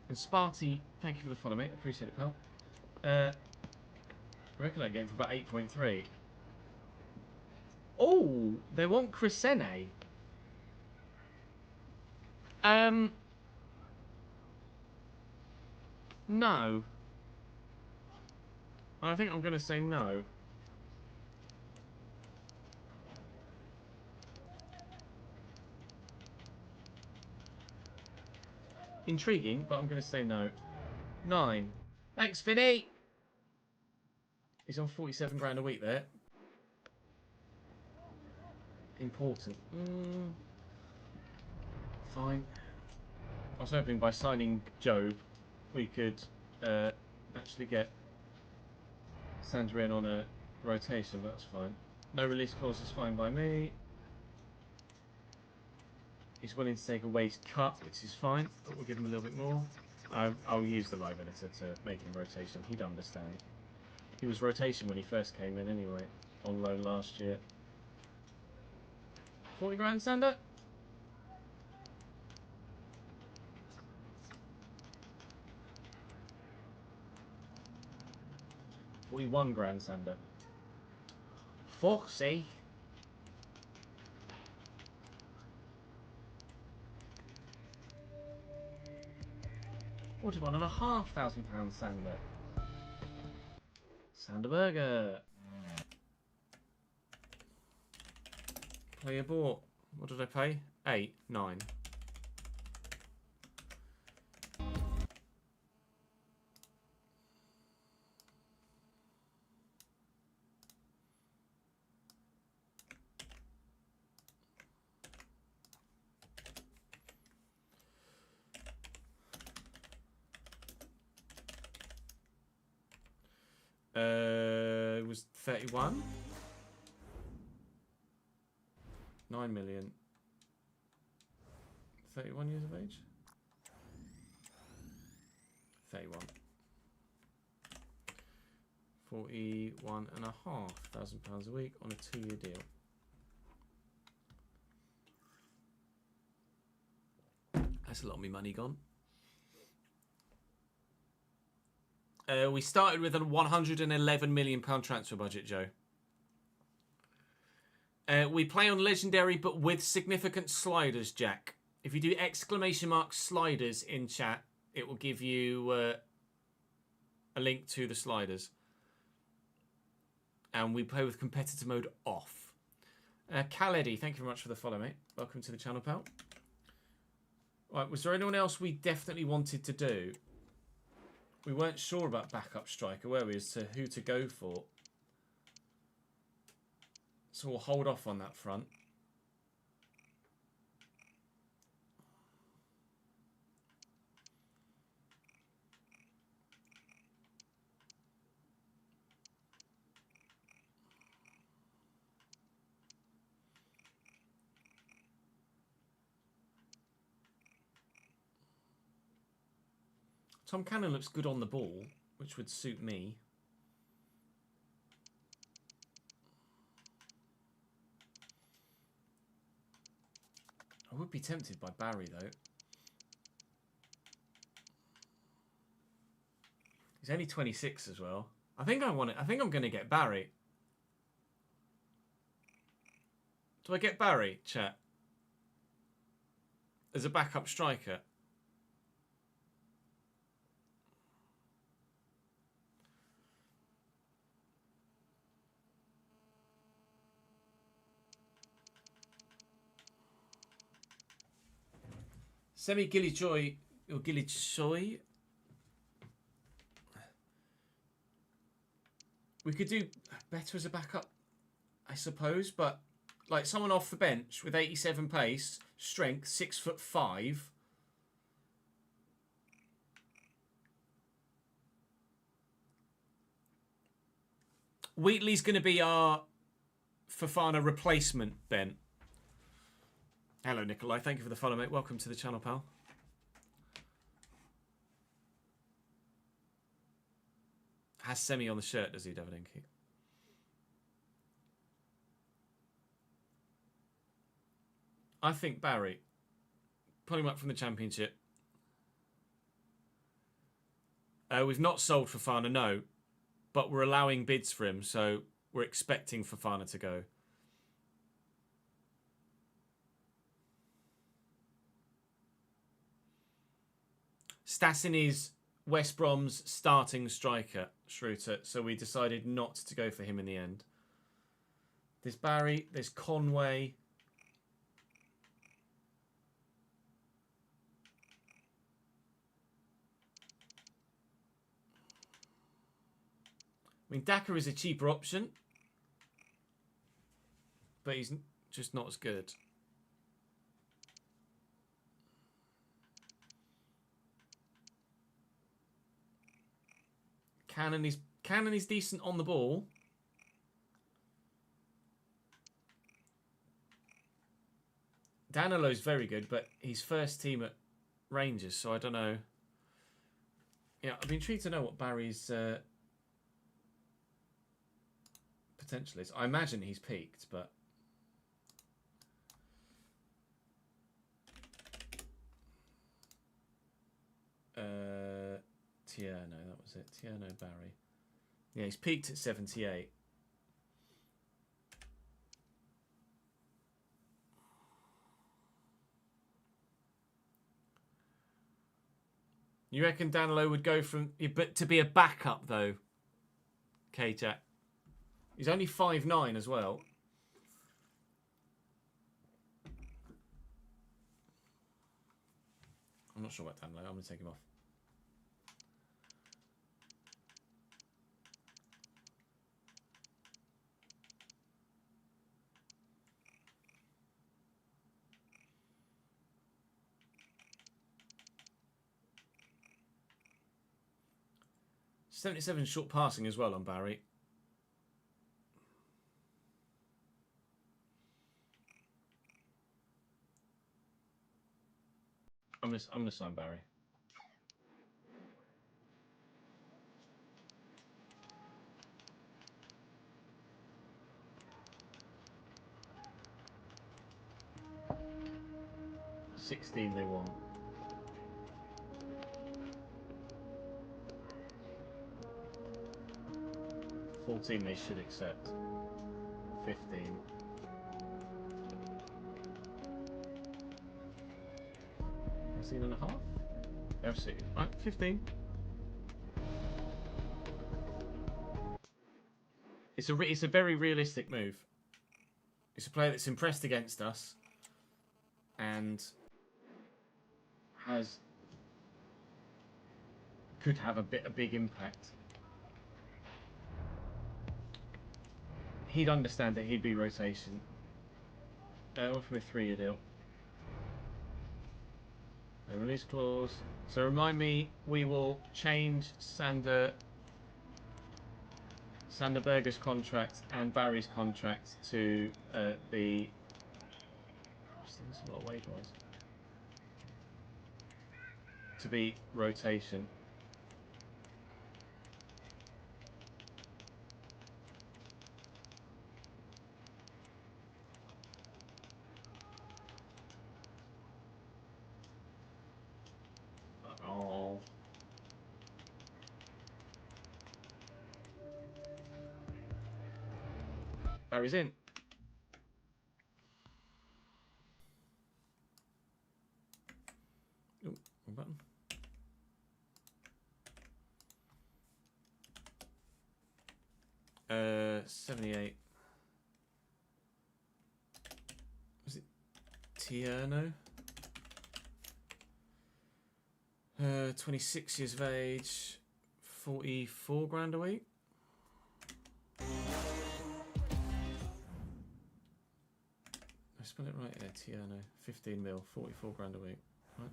And Sparty, thank you for the follow, mate. Appreciate it, pal. I reckon that game for about 8.3. Oh, they want Crescene. No. I think I'm going to say no. Intriguing, but I'm going to say no. 9. Thanks, Vinny. He's on 47 grand a week there. Important. Fine. I was hoping by signing Job, we could actually get Sandra in on a rotation, but that's fine. No release clause is fine by me. He's willing to take a waste cut, which is fine, but we'll give him a little bit more. I'll use the live editor to make him rotation. He'd understand. He was rotation when he first came in anyway, on loan last year. 40 grand, Sander? $41 grand, Sander. Foxy. £41,500, Sander. Sander Burger. Player bought. What did I pay? 8, 9. It was 31. 9 million. 31 years of age? 31. £41,500 a week on a 2-year deal. That's a lot of me money gone. We started with a £111 million transfer budget, Joe. We play on Legendary, but with significant sliders, Jack. If you do ! sliders in chat, it will give you a link to the sliders. And we play with competitor mode off. Khaledi, thank you very much for the follow, mate. Welcome to the channel, pal. Right, was there anyone else we definitely wanted to do? We weren't sure about backup striker, were we, as to who to go for. So we'll hold off on that front. Tom Cannon looks good on the ball, which would suit me. I would be tempted by Barry though. He's only 26 as well. I think I want it. I think I'm going to get Barry. Do I get Barry, chat? As a backup striker? Semi Gilly or Gilly Choi. We could do better as a backup, I suppose, but like someone off the bench with 87 pace, strength, 6'5". Wheatley's going to be our Fofana replacement, Ben. Hello, Nikolai. Thank you for the follow, mate. Welcome to the channel, pal. Has Semi on the shirt, does he, David Inky? I think Barry. Pull him up from the Championship. We've not sold Fofana, no. But we're allowing bids for him, so we're expecting Fofana to go. Stassin is West Brom's starting striker, Schroeter, so we decided not to go for him in the end. There's Barry, there's Conway. I mean, Daka is a cheaper option, but he's just not as good. Cannon is decent on the ball. Danilo's very good, but he's first team at Rangers, so I don't know. Yeah, I'd be intrigued to know what Barry's potential is. I imagine he's peaked, but Tierno, that was it. Tierno Barry. Yeah, he's peaked at 78. You reckon Danilo would go from... But to be a backup, though, K-Jack. He's only 5'9" as well. I'm not sure about Danilo. I'm going to take him off. .77 short passing as well on Barry. I'm gonna sign Barry. $16 they want. 14 they should accept. 15. And a half? FC. Right, 15. It's a very realistic move. It's a player that's impressed against us and could have a big impact. He'd understand that he'd be rotation. Offer me a 3-year deal. A release clause. So remind me, we will change Sander Berger's contract and Barry's contract to the... That's a lot of wage-wise. To be rotation. Harry's in. Oh, wrong button. Uh, 78. Was it Tierno? 26 years of age, 44 grand a week. I spell it right there, Tierno. 15 mil, 44 grand a week. Right?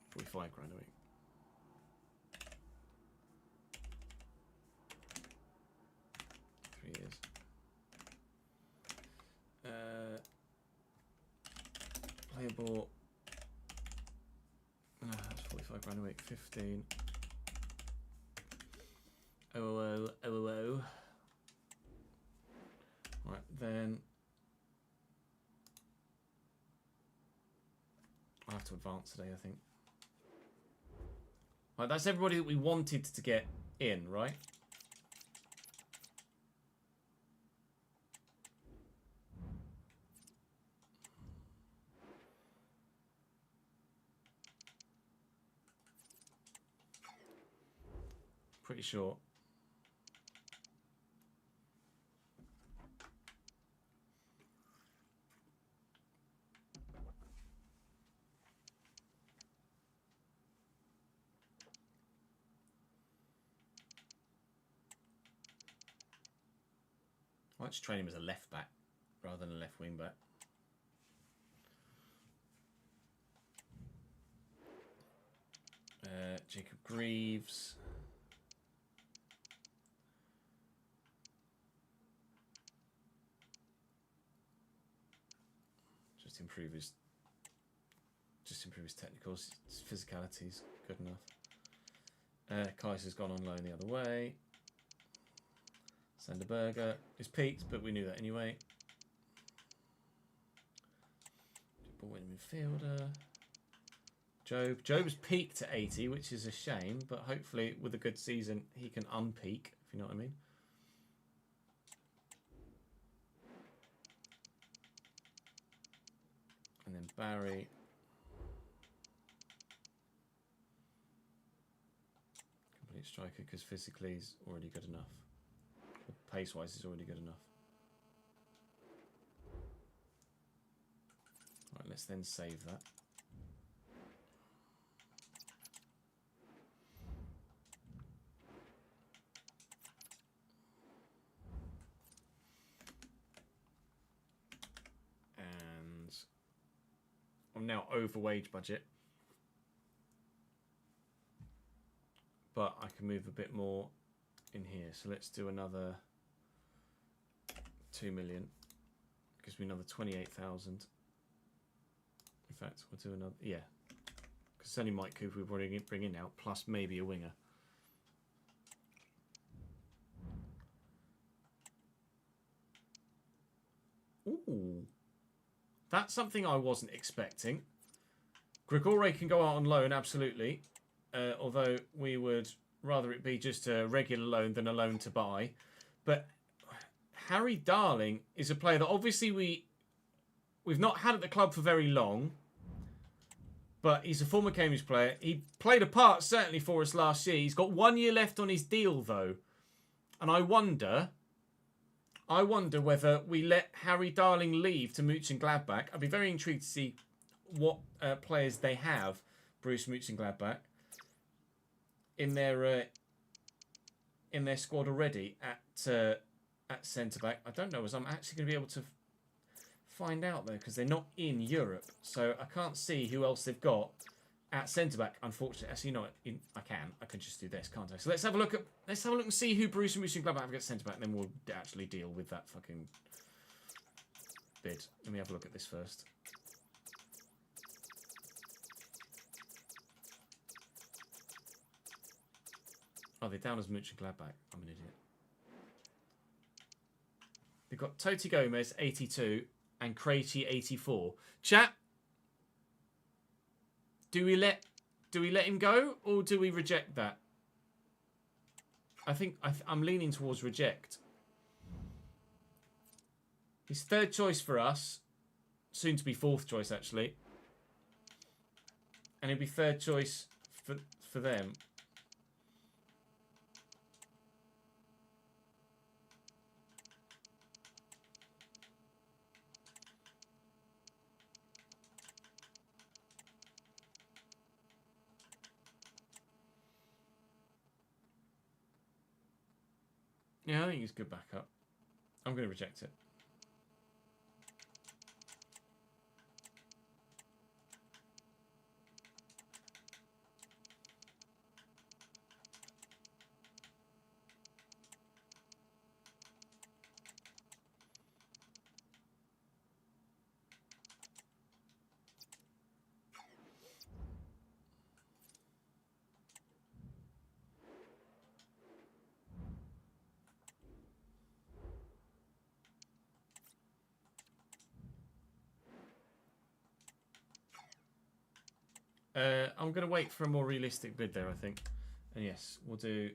45 grand a week. Years. Playable. That's 45 grand a week. 15. Oh. Right, then I'll have to advance today, I think. Right, that's everybody that we wanted to get in, right? Pretty sure. I might just train him as a left back rather than a left wing back. Jacob Greaves. Just improve his technicals. His physicality's good enough. Kaiser's gone on loan the other way. Sanderberger is peaked, but we knew that anyway. Ball winning midfielder. Job's peaked at 80, which is a shame, but hopefully with a good season he can unpeak, if you know what I mean. And then Barry. Complete striker, because physically he's already good enough. Pace-wise he's already good enough. Right, let's then save that. And I'm now over wage budget. But I can move a bit more in here. So let's do another 2 million. Gives me another 28,000. In fact, we'll do another, yeah. Because it's only Mike Cooper we're bringing out, plus maybe a winger. Ooh. That's something I wasn't expecting. Grigore can go out on loan, absolutely. Although we would rather it be just a regular loan than a loan to buy. But Harry Darling is a player that obviously we've not had at the club for very long. But he's a former Cambridge player. He played a part, certainly, for us last year. He's got 1 year left on his deal, though. And I wonder whether we let Harry Darling leave to Mönchengladbach. I'd be very intrigued to see what players they have, Bruce Mönchengladbach, in their squad already at centre back. I don't know, as I'm actually going to be able to find out though, because they're not in Europe, so I can't see who else they've got at centre back. Unfortunately, actually, no, I can just do this, can't I? So let's have a look and see who Bruce Mönchengladbach have got centre back, and then we'll actually deal with that fucking bid. Let me have a look at this first. Oh, they're down as Mönchengladbach. I'm an idiot. They've got Toti Gomez, 82, and Krejci, 84. Chat, do we let him go, or do we reject that? I think I'm leaning towards reject. He's third choice for us. Soon to be fourth choice, actually. And he'll be third choice for them. Yeah, I think he's good backup. I'm going to reject it. I'm going to wait for a more realistic bid there, I think. And yes, we'll do...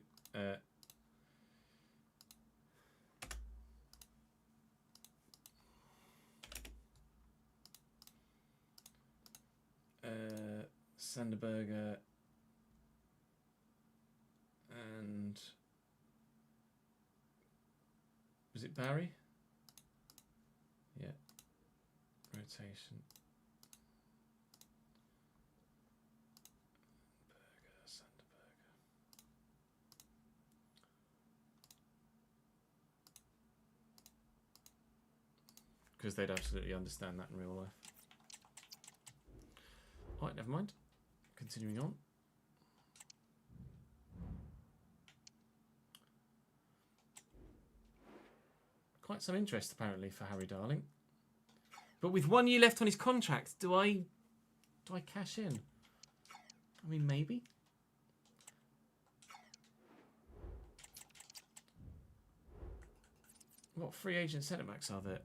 Sanderberger and... Was it Barry? Yeah. Rotation. Because they'd absolutely understand that in real life. Alright, never mind. Continuing on. Quite some interest, apparently, for Harry Darling. But with 1 year left on his contract, do I cash in? I mean, maybe. What free agent centre backs are there?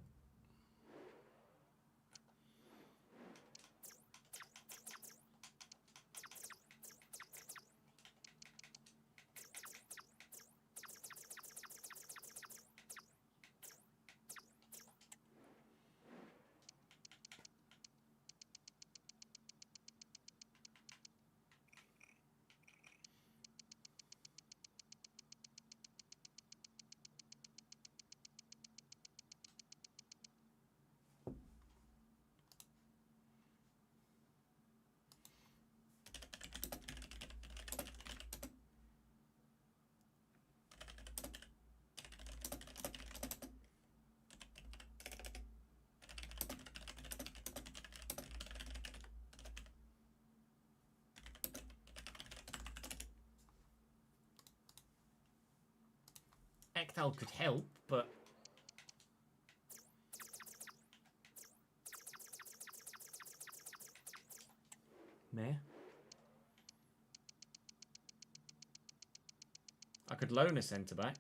Ekdal could help, but... Meh. I could loan a centre-back.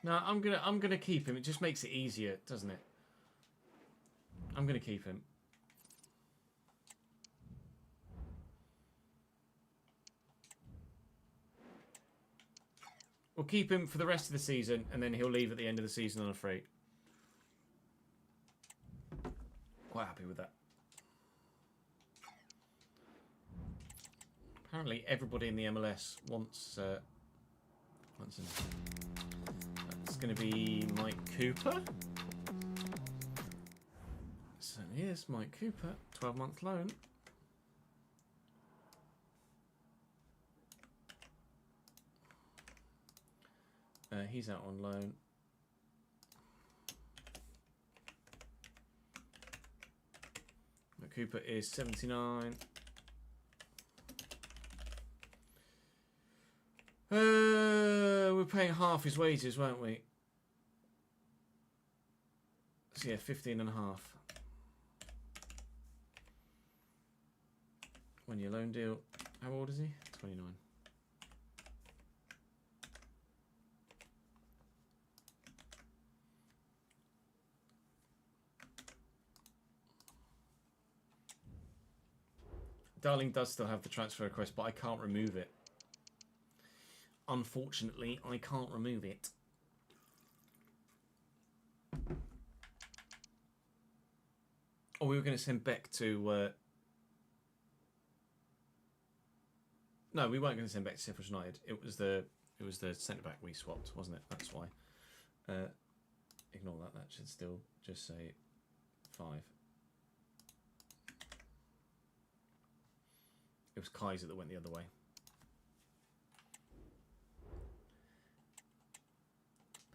No, I'm gonna keep him. It just makes it easier, doesn't it? I'm gonna keep him. We'll keep him for the rest of the season, and then he'll leave at the end of the season on a free. Quite happy with that. Apparently, everybody in the MLS wants him. It's going to be Mike Cooper. Certainly is Mike Cooper, 12-month loan. He's out on loan. Mike Cooper is 79. We're paying half his wages, won't we? So yeah, 15 and a half. 1 year loan deal. How old is he? 29. Darling does still have the transfer request, but I can't remove it. Unfortunately, I can't remove it. Oh, we were going to send Beck to... No, we weren't going to send Beck to Sheffield United. It was the centre-back we swapped, wasn't it? That's why. Ignore that. That should still just say 5. It was Kaiser that went the other way.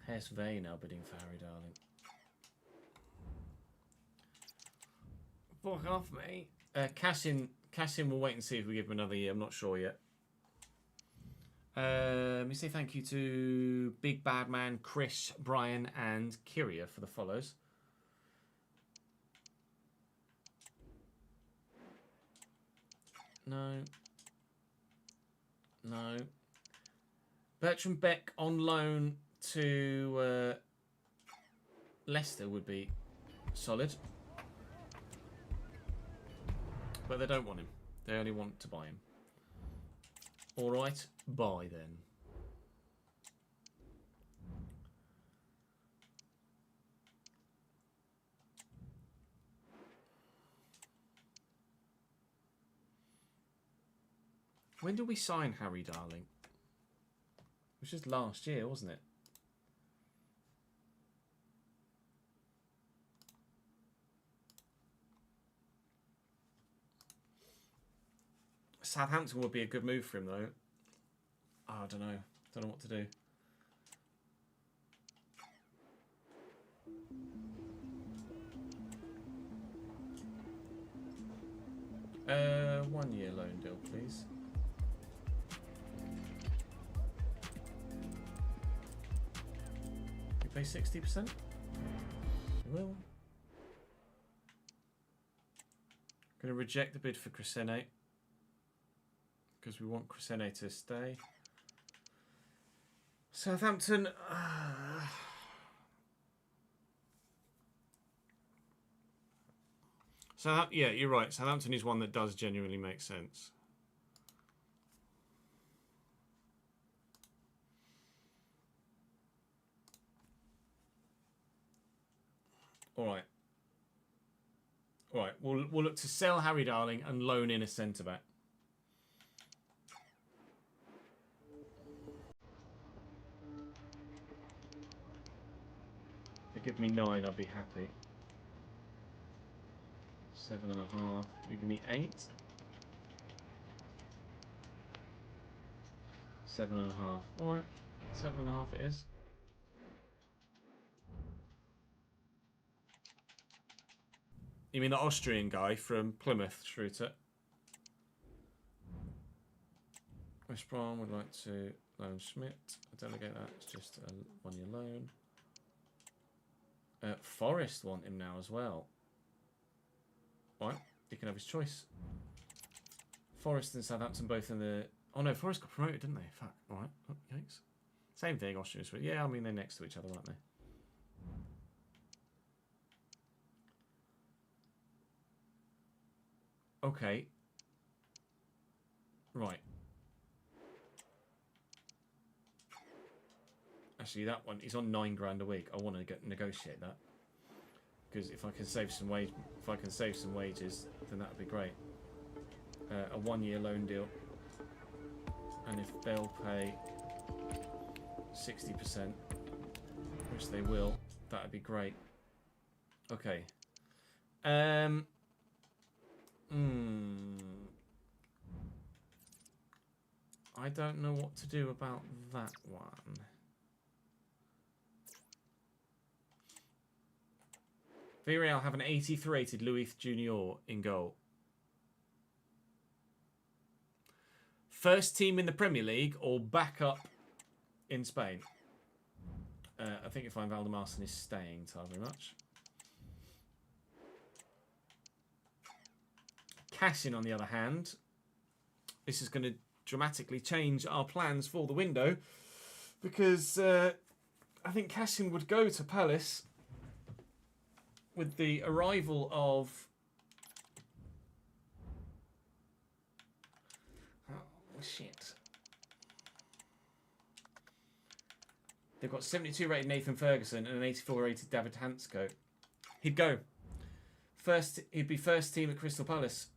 PSV now bidding for Harry Darling. Fuck off, mate. Cashin will wait and see if we give him another year. I'm not sure yet. Let me say thank you to Big Bad Man, Chris, Brian, and Kyria for the follows. No. No. Bertrand Beck on loan to Leicester would be solid. But they don't want him. They only want to buy him. Alright, buy then. When did we sign Harry Darling? It was just last year, wasn't it? Southampton would be a good move for him, though. Oh, I don't know. Don't know what to do. 1 year loan deal, please. We pay 60%? We will. Going to reject the bid for Crescene because we want Crescene to stay. Southampton. So yeah, you're right. Southampton is one that does genuinely make sense. All right. All right. We'll look to sell Harry Darling and loan in a centre back. If they give me 9, I'll be happy. 7.5. You give me 8. 7.5. All right. 7.5 it is. You mean the Austrian guy from Plymouth, Schroeter? West Brom would like to loan Schmidt. I delegate that. It's just a 1 year loan. Forest want him now as well. Alright, he can have his choice. Forest and Southampton both in the... Oh no, Forest got promoted, didn't they? Fuck. Alright. Oh, yikes. Same thing, Austrian. Yeah, I mean, they're next to each other, aren't they? Okay. Right. Actually, that one, he's on 9 grand a week. I want to negotiate that. Because if I can save some wages, then that would be great. A 1 year loan deal, and if they'll pay 60%, which they will, that would be great. Okay. I don't know what to do about that one. Villarreal have an 83 rated Luis Junior in goal. First team in the Premier League or backup in Spain? I think if I'm Valdemarson is staying, thank you very much. Cashin, on the other hand, this is going to dramatically change our plans for the window because I think Cashin would go to Palace with the arrival of shit. They've got 72 rated Nathan Ferguson and an 84 rated David Hansko. He'd go. He'd be first team at Crystal Palace.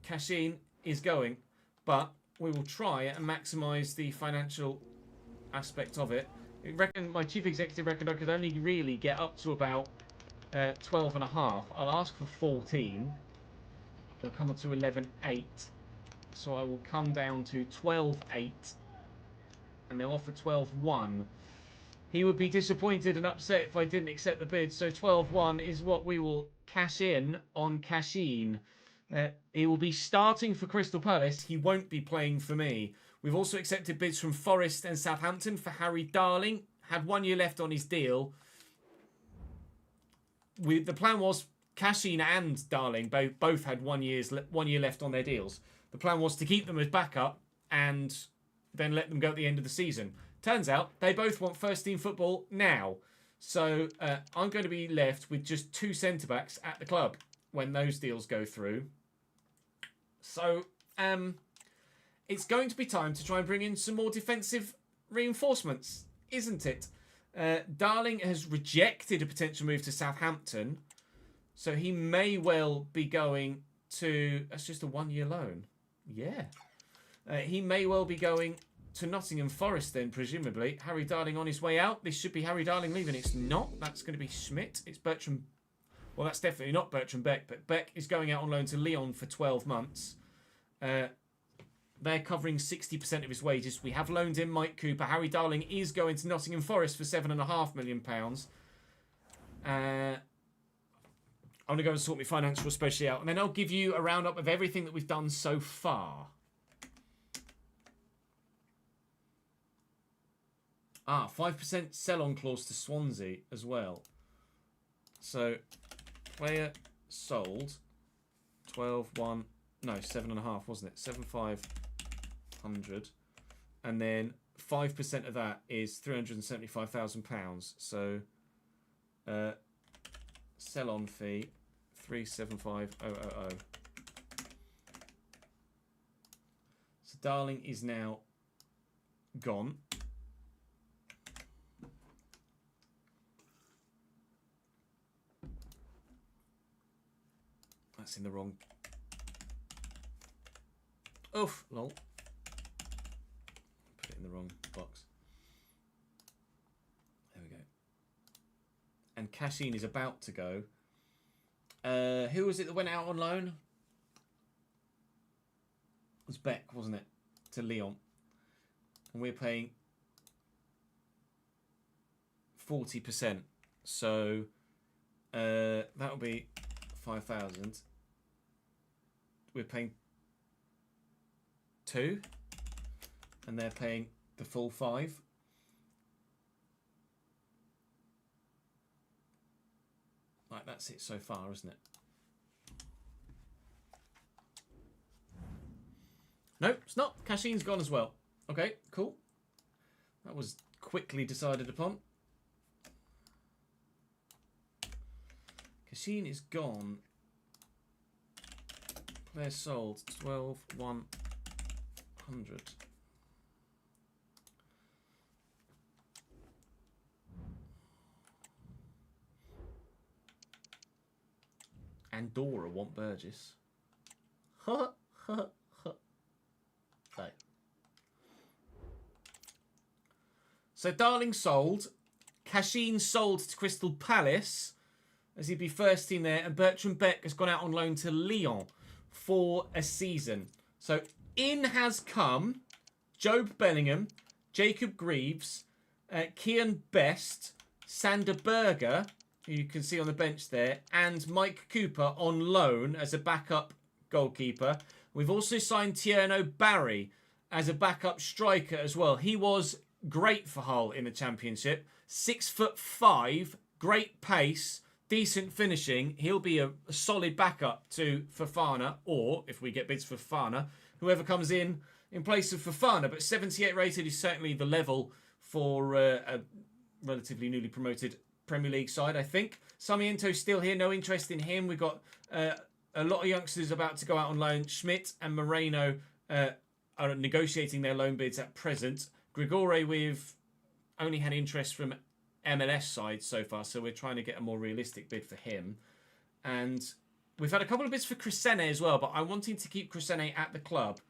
Cashin is going, but we will try and maximise the financial aspect of it. I reckon my chief executive reckoned I could only really get up to about 12 and a half. I'll ask for 14. They'll come up to 11.8. So I will come down to 12.8. And they'll offer 12.1. He would be disappointed and upset if I didn't accept the bid. So 12.1 is what we will cash in on Cashin. He will be starting for Crystal Palace. He won't be playing for me. We've also accepted bids from Forest and Southampton for Harry Darling. Had 1 year left on his deal. The plan was Cashin and Darling both had 1 year left on their deals. The plan was to keep them as backup and then let them go at the end of the season. Turns out they both want first team football now. So I'm going to be left with just 2 centre-backs at the club when those deals go through. So it's going to be time to try and bring in some more defensive reinforcements, isn't it? Darling has rejected a potential move to Southampton. So he may well be going to... That's just a 1 year loan. Yeah. He may well be going to Nottingham Forest then, presumably. Harry Darling on his way out. This should be Harry Darling leaving. It's not. That's going to be Schmidt. It's Bertrand... Well, that's definitely not Bertrand Beck, but Beck is going out on loan to Lyon for 12 months. They're covering 60% of his wages. We have loaned in Mike Cooper. Harry Darling is going to Nottingham Forest for £7.5 million. I'm going to go and sort my financial spreadsheet out, and then I'll give you a roundup of everything that we've done so far. 5% sell-on clause to Swansea as well. So, player sold 12.1, no, 7.5, wasn't it? 7,500, and then 5% of that is £375,000. So, sell-on fee 375,000. So, Darling is now gone. That's in the wrong. Oof, lol. Put it in the wrong box. There we go. And Cashin is about to go. Who was it that went out on loan? It was Beck, wasn't it? To Lyon. And we're paying 40%. So that'll be 5,000. We're paying 2, and they're paying the full 5. Right, that's it so far, isn't it? No, it's not. Cashin's gone as well. Okay, cool. That was quickly decided upon. Cashin is gone. Player sold 12,100. Andorra want Burgess. Ha ha ha. Right. So Darling sold. Cashin sold to Crystal Palace, as he'd be first team there, and Bertrand Beck has gone out on loan to Lyon for a season. So in has come Job Bellingham, Jacob Greaves, Kian Best, Sander Berger, who you can see on the bench there, and Mike Cooper on loan as a backup goalkeeper. We've also signed Tierno Barry as a backup striker as well. He was great for Hull in the Championship. 6'5", great pace, decent finishing. He'll be a solid backup to Fofana, or if we get bids for Fofana, whoever comes in place of Fofana. But 78 rated is certainly the level for a relatively newly promoted Premier League side, I think. Sarmiento's still here, no interest in him. We've got a lot of youngsters about to go out on loan. Schmidt and Moreno are negotiating their loan bids at present. Grigore, we've only had interest from MLS side so far, so we're trying to get a more realistic bid for him. And we've had a couple of bids for Crescene as well, but I'm wanting to keep Crescene at the club.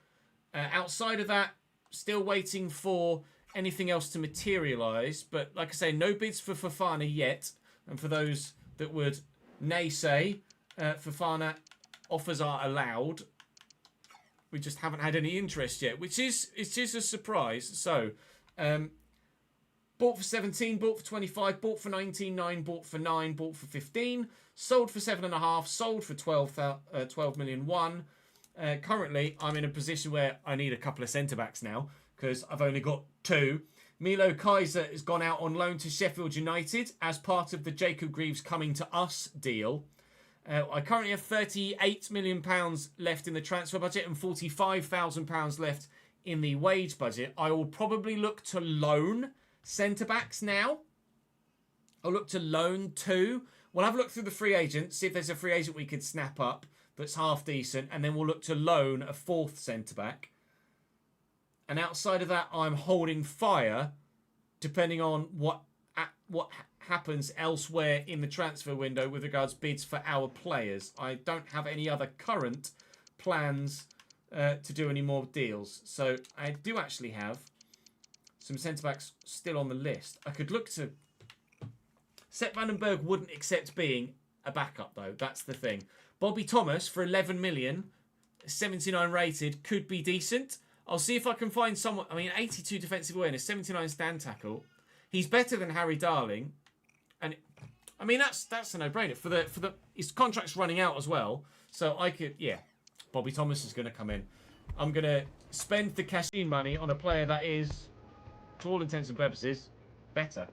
Outside of that, still waiting for anything else to materialise. But like I say, no bids for Fofana yet. And for those that would naysay, Fofana offers are allowed. We just haven't had any interest yet, which is a surprise. So, bought for 17, bought for 25, bought for 19.9, bought for 9, bought for 15, sold for 7.5, sold for 12 million one. Currently, I'm in a position where I need a couple of centre-backs now because I've only got 2. Milo Kaiser has gone out on loan to Sheffield United as part of the Jacob Greaves coming to us deal. I currently have £38 million left in the transfer budget and £45,000 left in the wage budget. I will probably look to loan centre-backs now. I'll look to loan 2. We'll have a look through the free agents, see if there's a free agent we could snap up that's half decent, and then we'll look to loan a 4th centre-back. And outside of that, I'm holding fire, depending on what happens elsewhere in the transfer window with regards bids for our players. I don't have any other current plans to do any more deals. So I do actually have some centre-backs still on the list. I could look to... Sepp Vandenberg wouldn't accept being a backup, though. That's the thing. Bobby Thomas for 11 million, 79 rated, could be decent. I'll see if I can find someone... I mean, 82 defensive awareness, 79 stand tackle. He's better than Harry Darling. And, I mean, that's a no-brainer. His contract's running out as well. So I could... Yeah, Bobby Thomas is going to come in. I'm going to spend the cash-in money on a player that is, to all intents and purposes, better.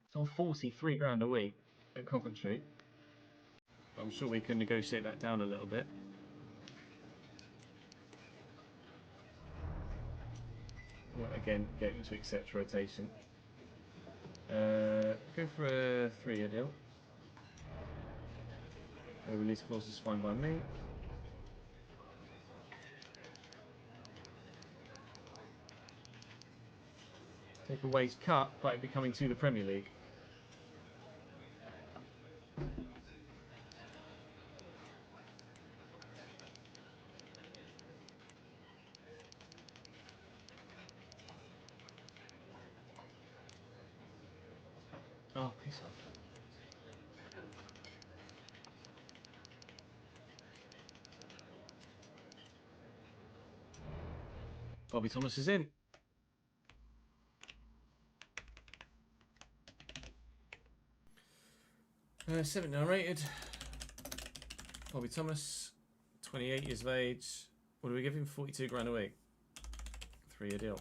It's on 43 grand a week at Coventry. I'm sure we can negotiate that down a little bit. Well, again, getting to accept rotation. Go for a 3-year deal. A release clause is fine by me. Take a wage cut, but it'd be coming to the Premier League. Oh, piss off. Bobby Thomas is in. Uh, 79 rated. Bobby Thomas, 28 years of age. What do we give him? 42 grand a week. 3-year deal.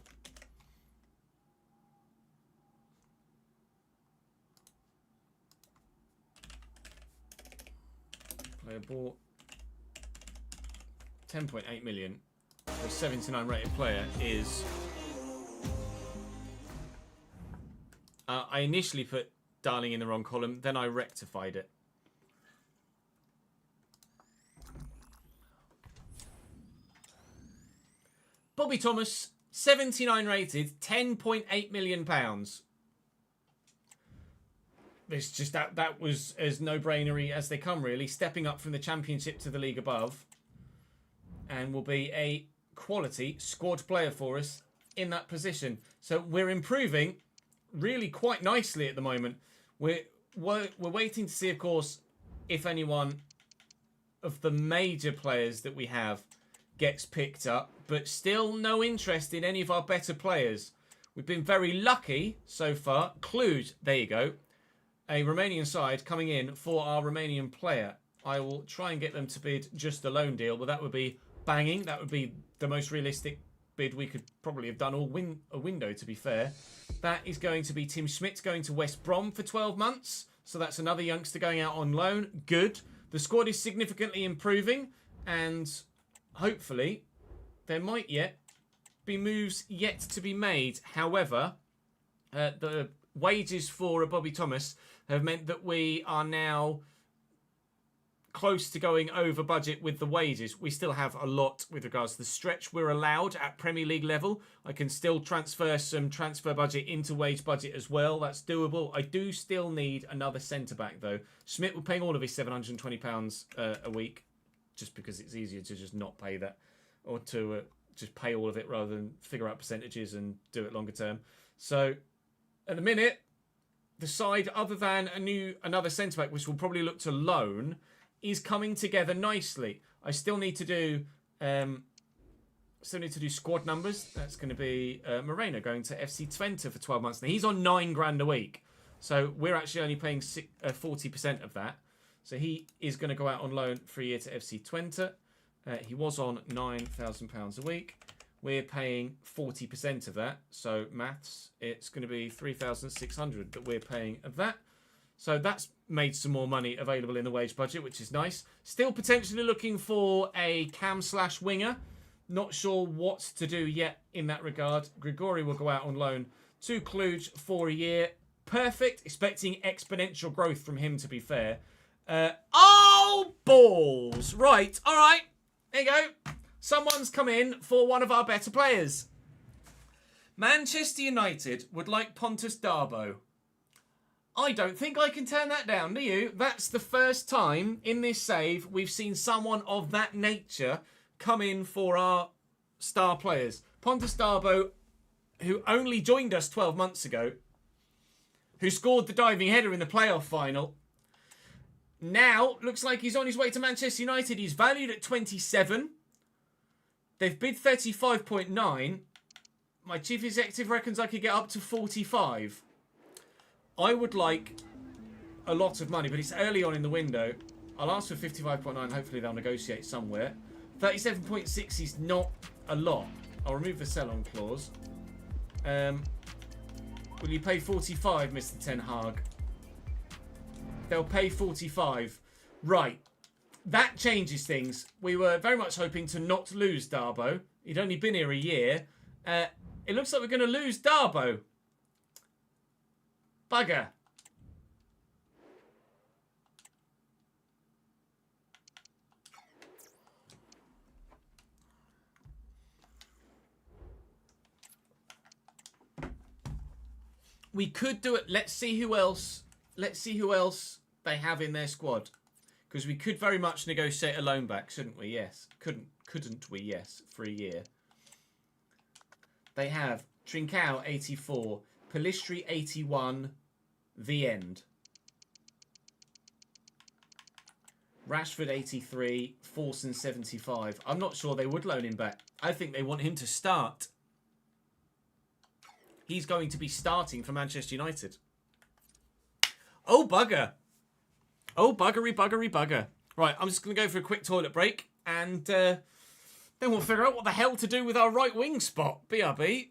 Player bought 10.8 million for a 79 rated player is... I initially put Darling in the wrong column, then I rectified it. Bobby Thomas, 79 rated, £10.8 million. It's just that was as no-brainery as they come, really. Stepping up from the Championship to the league above. And will be a quality squad player for us in that position. So we're improving really quite nicely at the moment. We're waiting to see, of course, if anyone of the major players that we have gets picked up. But still no interest in any of our better players. We've been very lucky so far. Cluj, there you go. A Romanian side coming in for our Romanian player. I will try and get them to bid just a loan deal, but that would be banging. That would be the most realistic bid we could probably have done all a window, to be fair. That is going to be Tim Schmidt going to West Brom for 12 months. So that's another youngster going out on loan. Good. The squad is significantly improving, and hopefully there might yet be moves yet to be made. However, the wages for Bobby Thomas have meant that we are now close to going over budget with the wages. We still have a lot with regards to the stretch we're allowed at Premier League level. I can still transfer some transfer budget into wage budget as well. That's doable. I do still need another centre-back, though. Schmidt, we're paying all of his £720 a week, just because it's easier to just not pay that, or to just pay all of it rather than figure out percentages and do it longer term. So at the minute, the side, other than another centre-back, which will probably look to loan, is coming together nicely. I still need to do squad numbers. That's going to be Moreno going to FC Twente for 12 months. Now, he's on £9,000 a week, so we're actually only paying 40% of that. So he is going to go out on loan for a year to FC Twente. He was on £9,000 a week. We're paying 40% of that. So maths, it's going to be 3,600 that we're paying of that. So that's made some more money available in the wage budget, which is nice. Still potentially looking for a cam/winger. Not sure what to do yet in that regard. Grigori will go out on loan to Cluj for a year. Perfect. Expecting exponential growth from him, to be fair. Oh, balls. Right. All right. There you go. Someone's come in for one of our better players. Manchester United would like Pontus Darboe. I don't think I can turn that down, do you? That's the first time in this save we've seen someone of that nature come in for our star players. Pontus Darboe, who only joined us 12 months ago, who scored the diving header in the playoff final. Now, looks like he's on his way to Manchester United. He's valued at 27. They've bid 35.9. My chief executive reckons I could get up to 45. I would like a lot of money, but it's early on in the window. I'll ask for 55.9. Hopefully they'll negotiate somewhere. 37.6 is not a lot. I'll remove the sell-on clause. Will you pay 45, Mr. Ten Hag? They'll pay 45. Right. That changes things. We were very much hoping to not lose Darboe. He'd only been here a year. It looks like we're going to lose Darboe. Bugger. We could do it. Let's see who else. Let's see who else they have in their squad. Because we could very much negotiate a loan back, shouldn't we? Yes. Couldn't we? Yes. For a year. They have Trincao 84, Pelistri 81, the end. Rashford 83, Forson 75. I'm not sure they would loan him back. I think they want him to start. He's going to be starting for Manchester United. Oh, bugger. Oh, buggery, buggery, bugger. Right, I'm just going to go for a quick toilet break. And then we'll figure out what the hell to do with our right wing spot. BRB.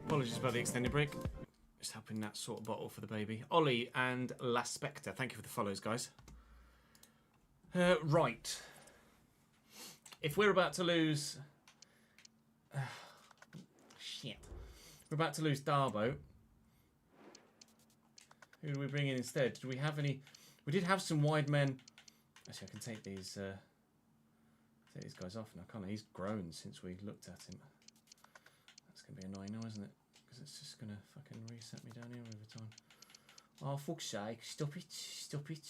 Apologies about the extended break. Just helping that sort of bottle for the baby. Ollie and La Spectre, thank you for the follows, guys. Right. If we're about to lose... shit. We're about to lose Darbo. Who do we bring in instead? Do we have any... We did have some wide men... Actually, I can take these guys off now, can't I? He's grown since we looked at him. That's going to be annoying now, isn't it? Because it's just going to fucking reset me down here over time. Oh, fuck's sake. Stop it. Stop it.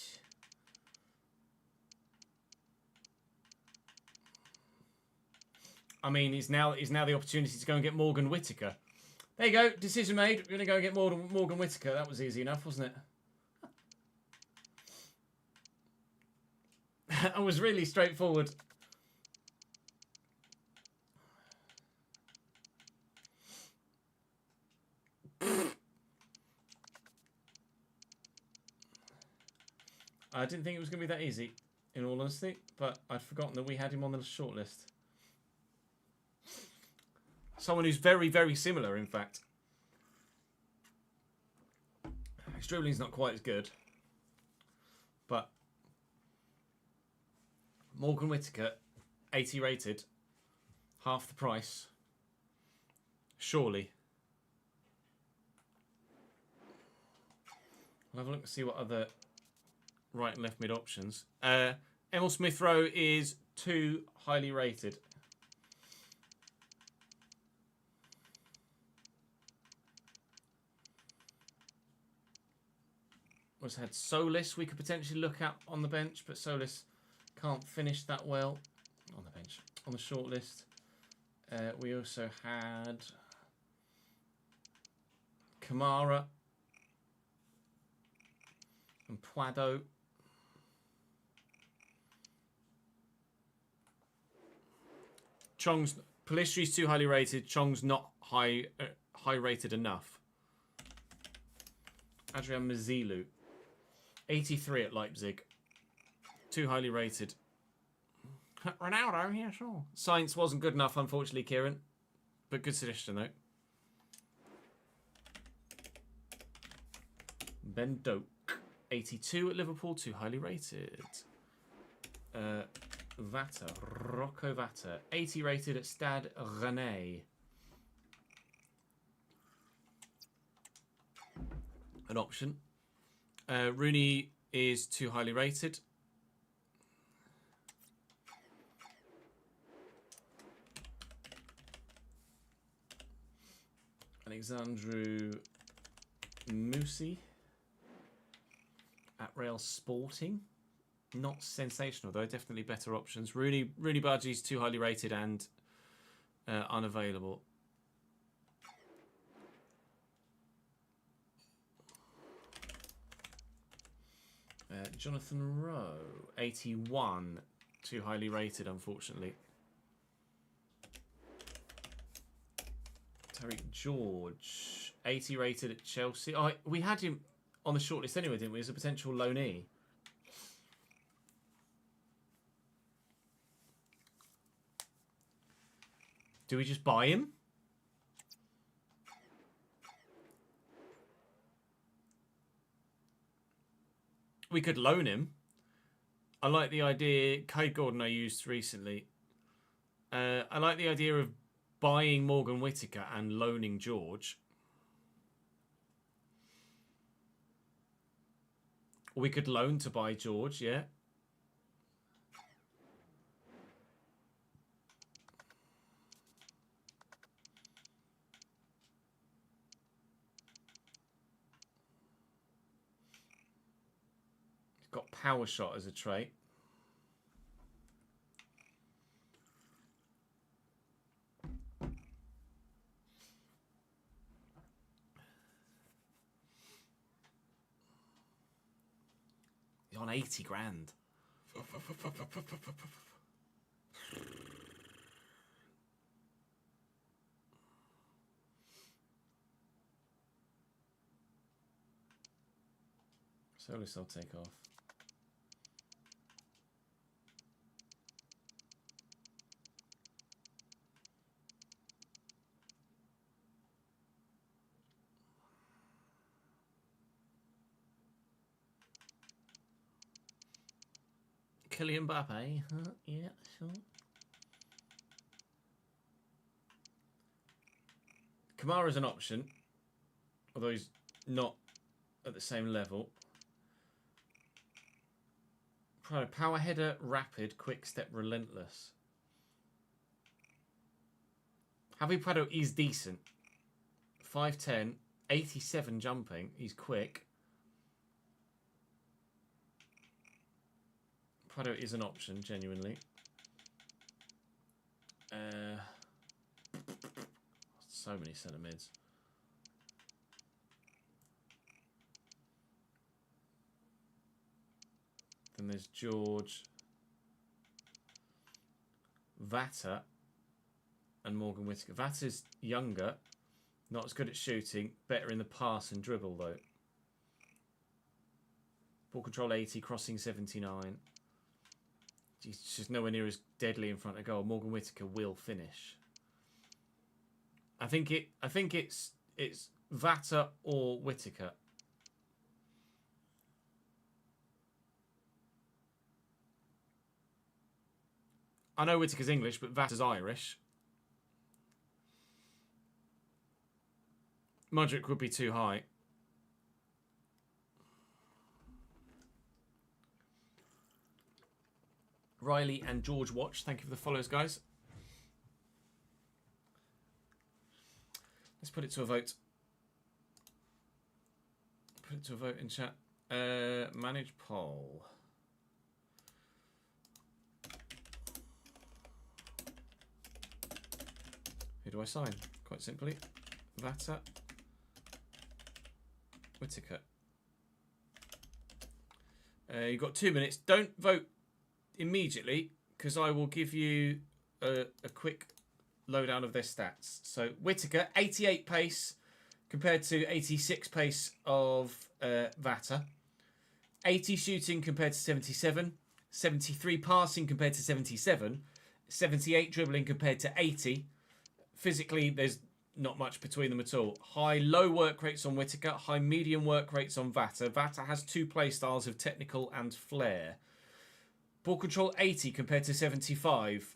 I mean, it's now the opportunity to go and get Morgan Whittaker. There you go. Decision made. We're going to go and get Morgan Whittaker. That was easy enough, wasn't it? That was really straightforward. I didn't think it was going to be that easy, in all honesty, but I'd forgotten that we had him on the shortlist. Someone who's very, very similar, in fact. His dribbling's not quite as good, but Morgan Whittaker, 80 rated, half the price. Surely. I'll have a look and see what other right and left mid options. Emil Smith-Rowe is too highly rated. Was had Solis we could potentially look at on the bench, but Solis can't finish that well on the bench. On the short list, we also had Kamara and Puado. Chong's Palistri's too highly rated. Chong's not high rated enough. Adrian Mazilu, 83 at Leipzig, too highly rated. Ronaldo, yeah, sure. Science wasn't good enough, unfortunately, Kieran. But good suggestion, though. Ben Doak. 82 at Liverpool, too highly rated. Vata. Rocco Vata. 80 rated at Stade Rennais. An option. Rooney is too highly rated. Alexandru Musi at Real Sporting. Not sensational though, definitely better options. Rooney Budgie's too highly rated and unavailable. Jonathan Rowe, 81, too highly rated unfortunately. Tariq George, 80 rated at Chelsea. Oh, we had him on the shortlist anyway, didn't we? As a potential loanee. Do we just buy him? We could loan him. I like the idea. Cade Gordon I used recently. I like the idea of buying Morgan Whittaker and loaning George. We could loan to buy George, yeah. He's got power shot as a trait. He's on 80 grand. So this I'll take off. Kylian Mbappe, huh? Yeah, sure. Kamara's an option, although he's not at the same level. Power header, rapid, quick step, relentless. Javi Prado is decent. 5'10", 87 jumping. He's quick. Prado is an option, genuinely. So many centre mids. Then there's George, Vata, and Morgan Whittaker. Vata's younger, not as good at shooting, better in the pass and dribble though. Ball control 80, crossing 79. He's just nowhere near as deadly in front of goal. Morgan Whittaker will finish. I think it's Vata or Whittaker. I know Whittaker's English, but Vata's Irish. Mudrick would be too high. Riley and George Watch, thank you for the follows, guys. Let's put it to a vote. Put it to a vote in chat. Manage poll. Who do I sign? Quite simply. Vata. Whittaker. You've got 2 minutes. Don't vote immediately, because I will give you a quick lowdown of their stats. So Whittaker, 88 pace compared to 86 pace of Vata. 80 shooting compared to 77. 73 passing compared to 77. 78 dribbling compared to 80. physically, there's not much between them at all. High-low work rates on Whittaker, high-medium work rates on Vata. Vata has two play styles of technical and flair. Ball control 80 compared to 75.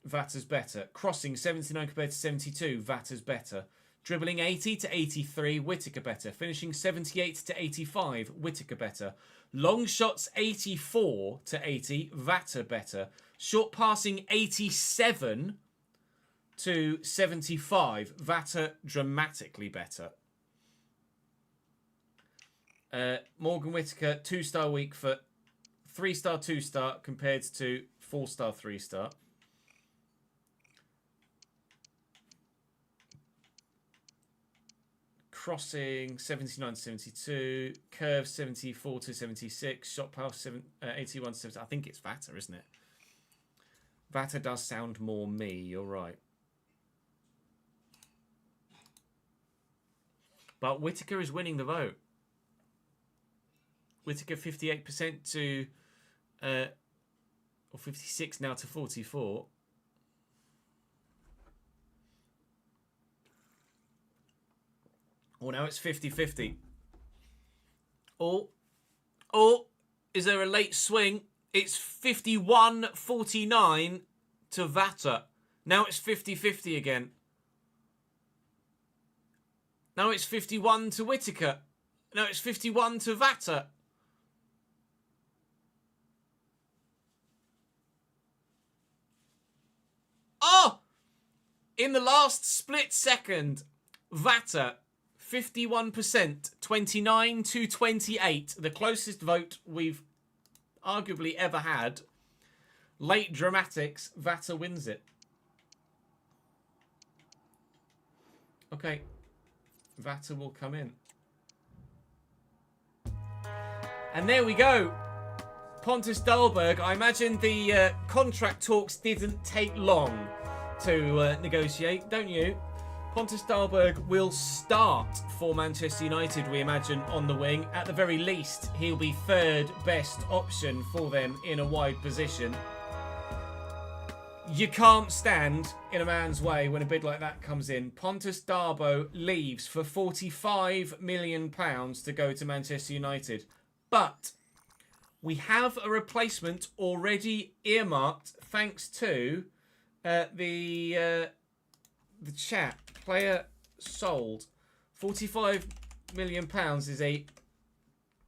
Vata's better. Crossing 79 compared to 72. Vata's better. Dribbling 80 to 83. Whittaker better. Finishing 78 to 85. Whittaker better. Long shots 84 to 80. Vata better. Short passing 87 to 75. Vata dramatically better. Morgan Whittaker 2-star weak foot. 3-star 2-star compared to 4-star 3-star. Crossing 79 to 72. Curve 74 to 76. Shot pass 81 to 70. I think it's Vata, isn't it? Vata does sound more me. You're right. But Whittaker is winning the vote. Whittaker 58% to, or 56 now to 44. Well, now it's 50-50. Oh, is there a late swing? It's 51-49 to Vata. Now it's 50-50 again. Now it's 51 to Whittaker. Now it's 51 to Vata. Oh! In the last split second, Vata, 51%, 29 to 28. The closest vote we've arguably ever had. Late dramatics, Vata wins it. Okay. Vata will come in. And there we go. Pontus Dahlberg. I imagine the contract talks didn't take long to negotiate, don't you? Pontus Dahlberg will start for Manchester United, we imagine, on the wing. At the very least, he'll be third best option for them in a wide position. You can't stand in a man's way when a bid like that comes in. Pontus Darbo leaves for £45 million to go to Manchester United. But we have a replacement already earmarked thanks to the chat. Player sold. £45 million is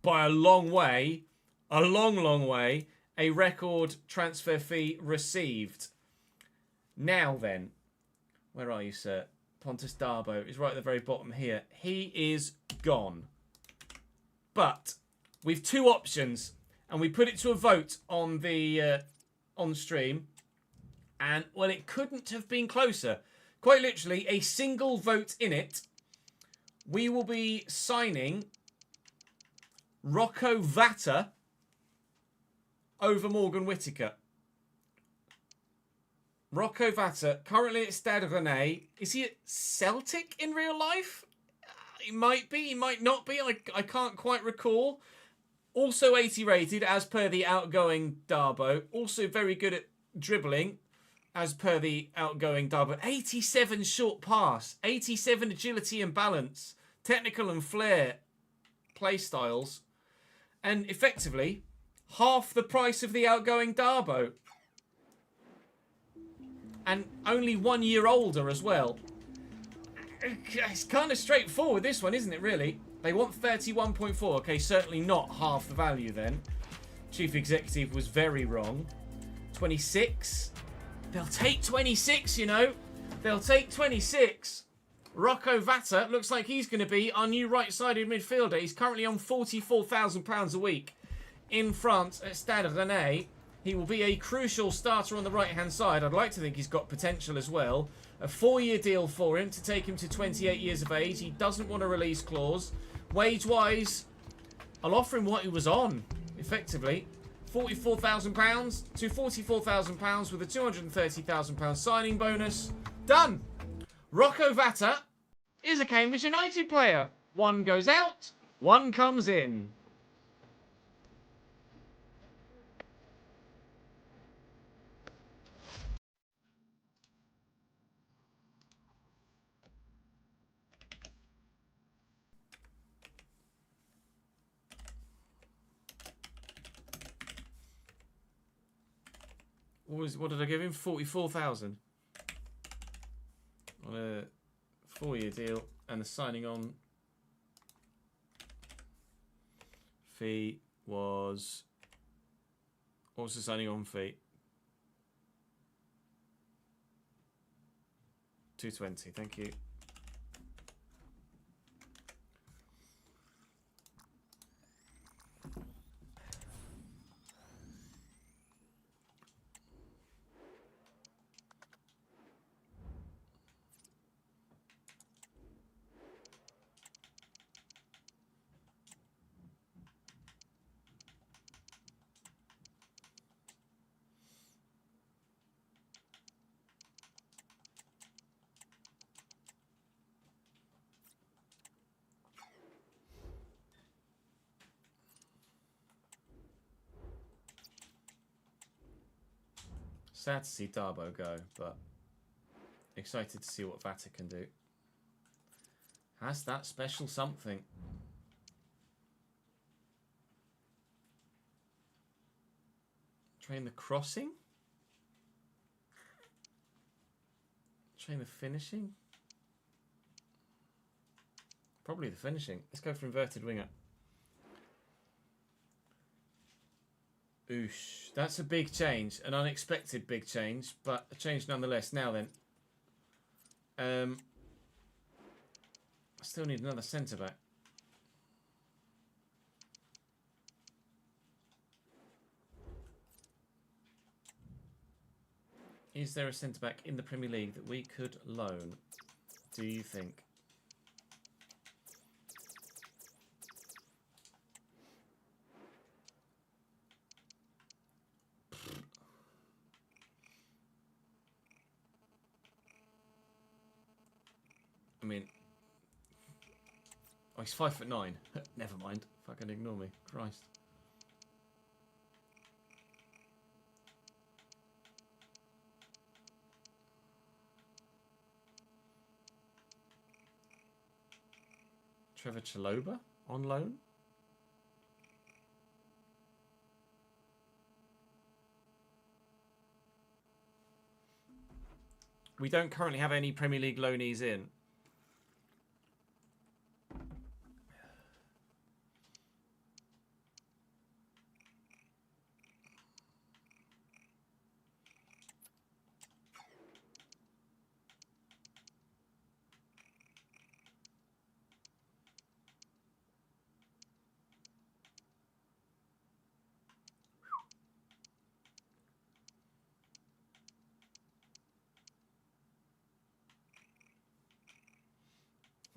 by a long way, long way, a record transfer fee received. Now then, where are you, sir? Pontus Darbo is right at the very bottom here. He is gone. But we've two options, and we put it to a vote on the on stream, and well, it couldn't have been closer. Quite literally, a single vote in it. We will be signing Rocco Vata over Morgan Whittaker. Rocco Vata, currently at Stade Rennais. Is he at Celtic in real life? He might be, he might not be. I can't quite recall. Also 80 rated, as per the outgoing Darbo. Also very good at dribbling, as per the outgoing Darbo. 87 short pass. 87 agility and balance. Technical and flair play styles. And effectively, half the price of the outgoing Darbo. And only 1 year older as well. It's kind of straightforward, this one, isn't it, really? They want 31.4. Okay, certainly not half the value then. Chief Executive was very wrong. 26. They'll take 26, you know. They'll take 26. Rocco Vata looks like he's going to be our new right-sided midfielder. He's currently on £44,000 a week in France at Stade Rennais. He will be a crucial starter on the right-hand side. I'd like to think he's got potential as well. A 4-year deal for him to take him to 28 years of age. He doesn't want a release clause. Wage-wise, I'll offer him what he was on, effectively. £44,000 to £44,000 with a £230,000 signing bonus. Done! Rocco Vata is a Cambridge United player. One goes out, one comes in. What did I give him? 44,000 on a 4-year deal, and the signing on fee was, what was the signing on fee? 220. Thank you. Sad to see Darbo go, but excited to see what Vata can do. Has that special something? Train the crossing? Train the finishing? Probably the finishing. Let's go for inverted winger. Oosh, that's a big change, an unexpected big change, but a change nonetheless. Now then, I still need another centre back. Is there a centre back in the Premier League that we could loan? Do you think? I mean, oh, he's 5'9". Never mind. Fucking ignore me. Christ. Trevor Chalobah on loan? We don't currently have any Premier League loanees in.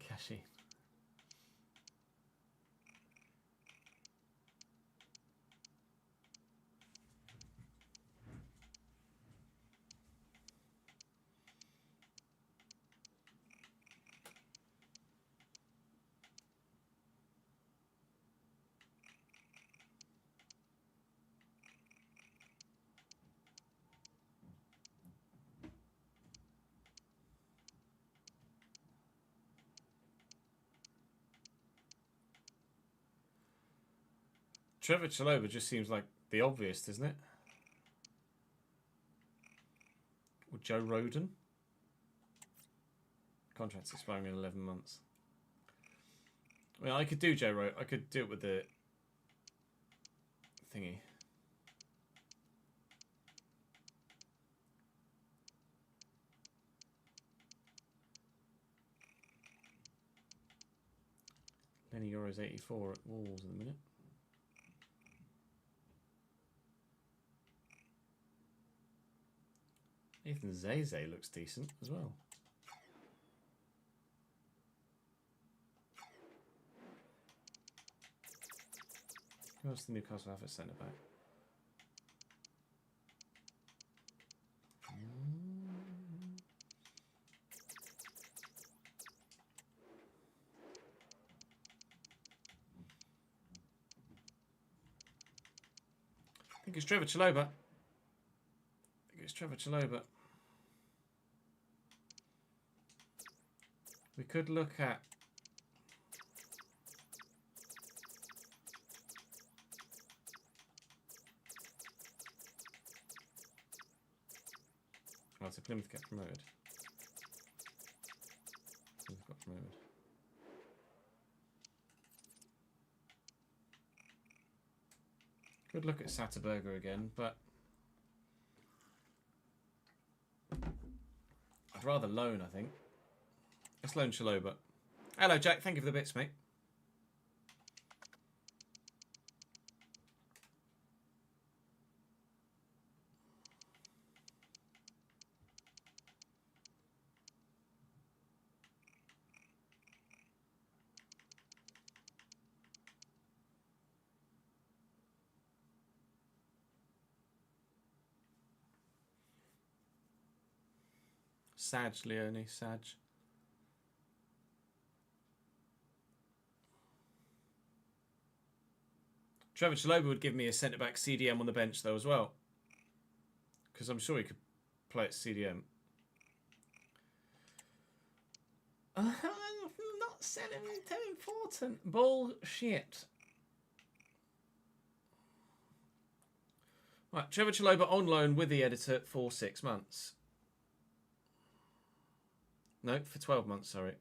Cashy. Trevor Chalobah just seems like the obvious, doesn't it? Or Joe Roden. Contract's expiring in 11 months. I mean, I could do Joe Roden. I could do it with the thingy. Lenny Euro's 84 at Wolves in a minute. Ethan Zeze looks decent as well. Who else the Newcastle have at centre back? I think it's Trevor Chalobah. We could look at Oh, so Plymouth get promoted. Plymouth got promoted. Good look at Satterberger again, but I'd rather loan, I think. Let's loan Chaloba. Hello, Jack. Thank you for the bits, mate. Sag, Leone, Sag. Trevor Chaloba would give me a centre-back CDM on the bench, though, as well. Because I'm sure he could play at CDM. I'm not selling him too important. Bullshit. Right, Trevor Chaloba on loan with the editor for 6 months. No, for 12 months, sorry.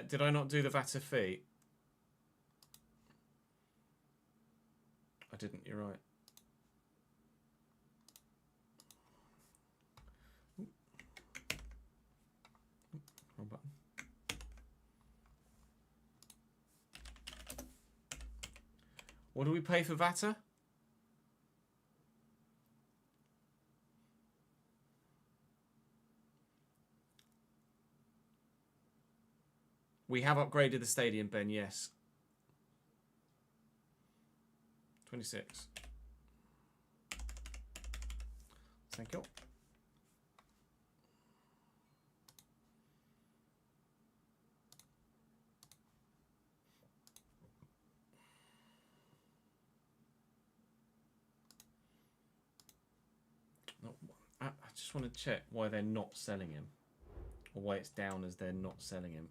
Did I not do the VAT fee? I didn't, you're right. Wrong button. What do we pay for VATA? We have upgraded the stadium, Ben, yes. 26. Thank you. I just want to check why they're not selling him. Or why it's down as they're not selling him.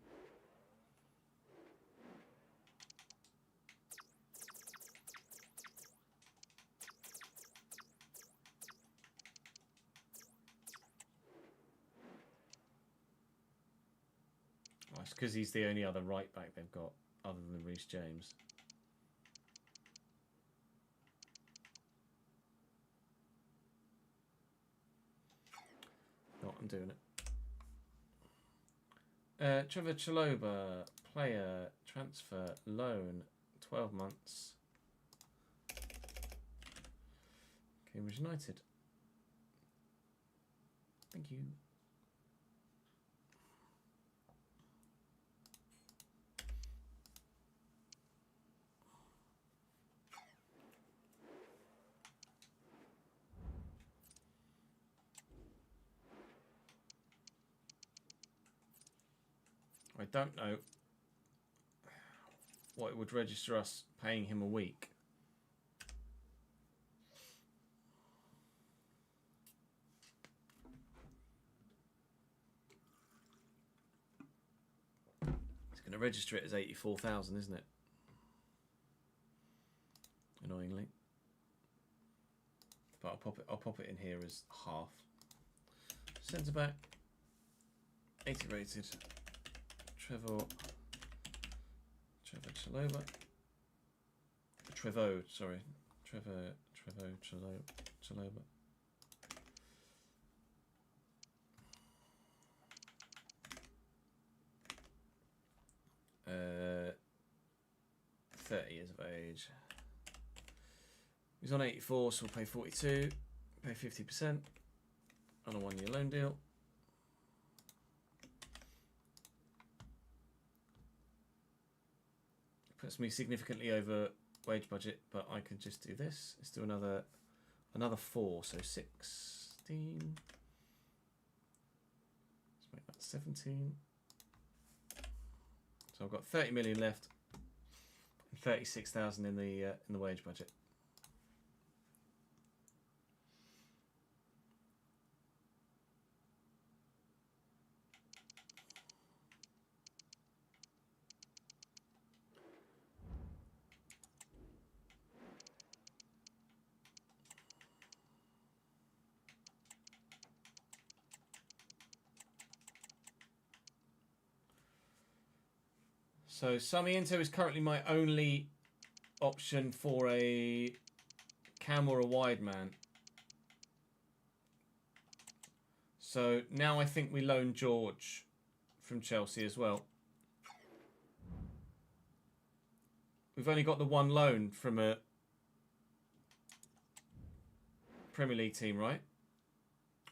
Oh, it's because he's the only other right back they've got other than Reece James. No, I'm doing it. Trevor Chaloba, player, transfer, loan, 12 months. Cambridge United. Thank you. I don't know what it would register us paying him a week. It's going to register it as 84,000, isn't it? Annoyingly. But I'll pop it in here as half. Centre back, 80 rated. Trevor Chaloba. Trevo, sorry. Trevo Chaloba. 30 years of age. He's on 84, so we'll pay 42. Pay 50% on a 1-year loan deal. Puts me significantly over wage budget, but I could just do this. Let's do another 4, so 16. Let's make that 17. So I've got 30 million left, and 36,000 in the wage budget. So Sarmiento is currently my only option for a cam or a wide man. So now I think we loan George from Chelsea as well. We've only got the one loan from a Premier League team, right?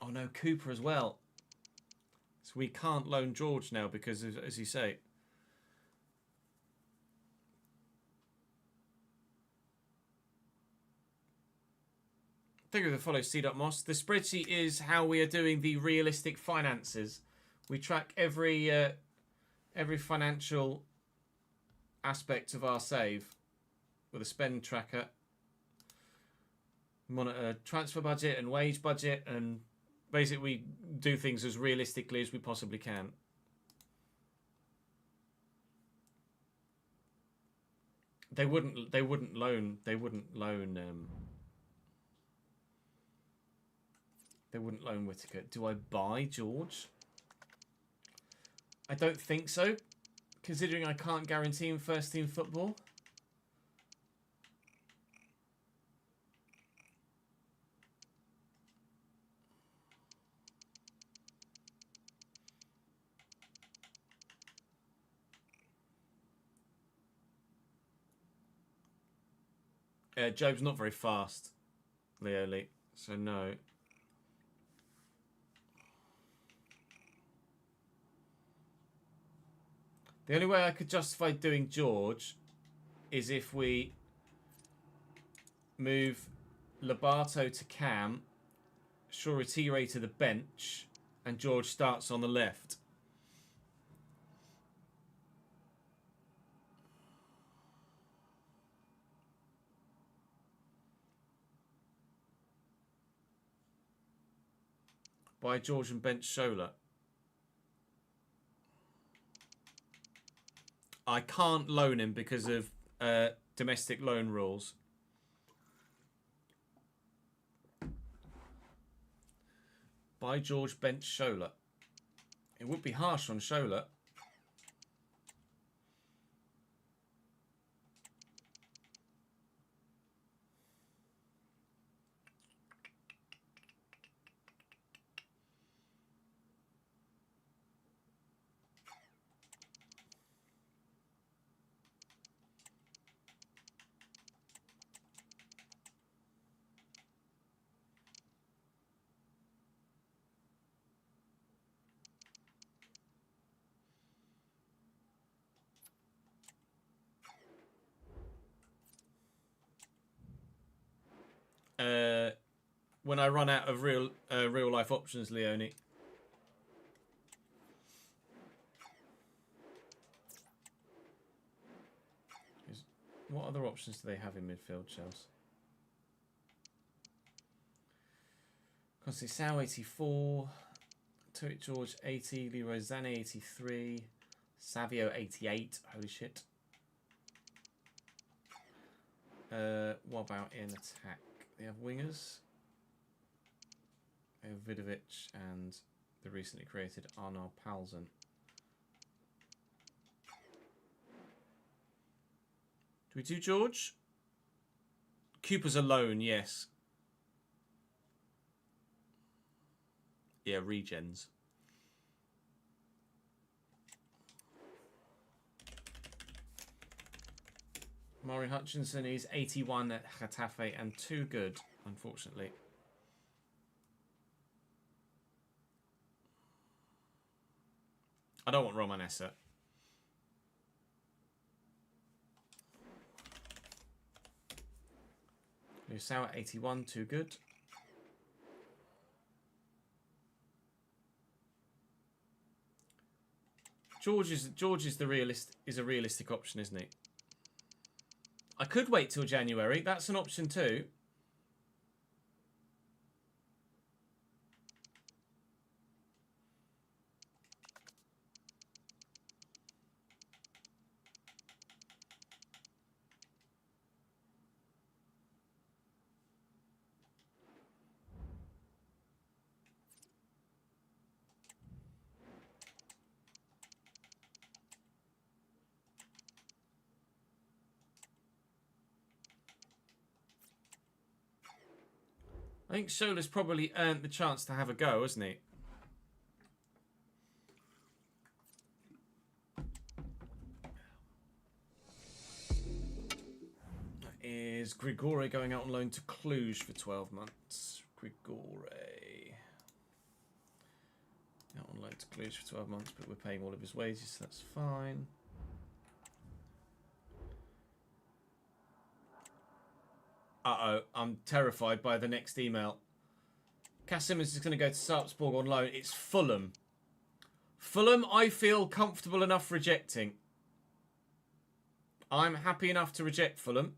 Oh no, Cooper as well. So we can't loan George now because, as you say, thank you for the follow, C.Moss. The spreadsheet is how we are doing the realistic finances. We track every financial aspect of our save with a spend tracker. Monitor transfer budget and wage budget, and basically we do things as realistically as we possibly can. They wouldn't loan Whittaker. Do I buy George? I don't think so, considering I can't guarantee him first team football. Job's not very fast, Leoli, so no. The only way I could justify doing George is if we move Lobato to cam, Shoretire to the bench, and George starts on the left. By George and bench Shola. I can't loan him because of domestic loan rules. By George, bench Shola. It would be harsh on Shola. When I run out of real life options, Leone. What other options do they have in midfield, Chelsea? Conceição 84, Turek George 80, Leroy Sané 83, Savio 88. Holy shit. What about in attack? They have wingers. They have Vidovic and the recently created Arnar Palsen. Do we do George? Cooper's alone, yes. Yeah, regens. Maury Hutchinson is 81 at Getafe and too good, unfortunately. I don't want Romanessa. Lusau at 81, too good. George is a realistic option, isn't he? I could wait till January. That's an option too. I think Shola's probably earned the chance to have a go, hasn't he? Is Grigore going out on loan to Cluj for 12 months? Grigore. Out on loan to Cluj for 12 months, but we're paying all of his wages, so that's fine. Uh-oh, I'm terrified by the next email. Cass Simmons is going to go to Sarpsborg on loan. It's Fulham. Fulham, I feel comfortable enough rejecting. I'm happy enough to reject Fulham.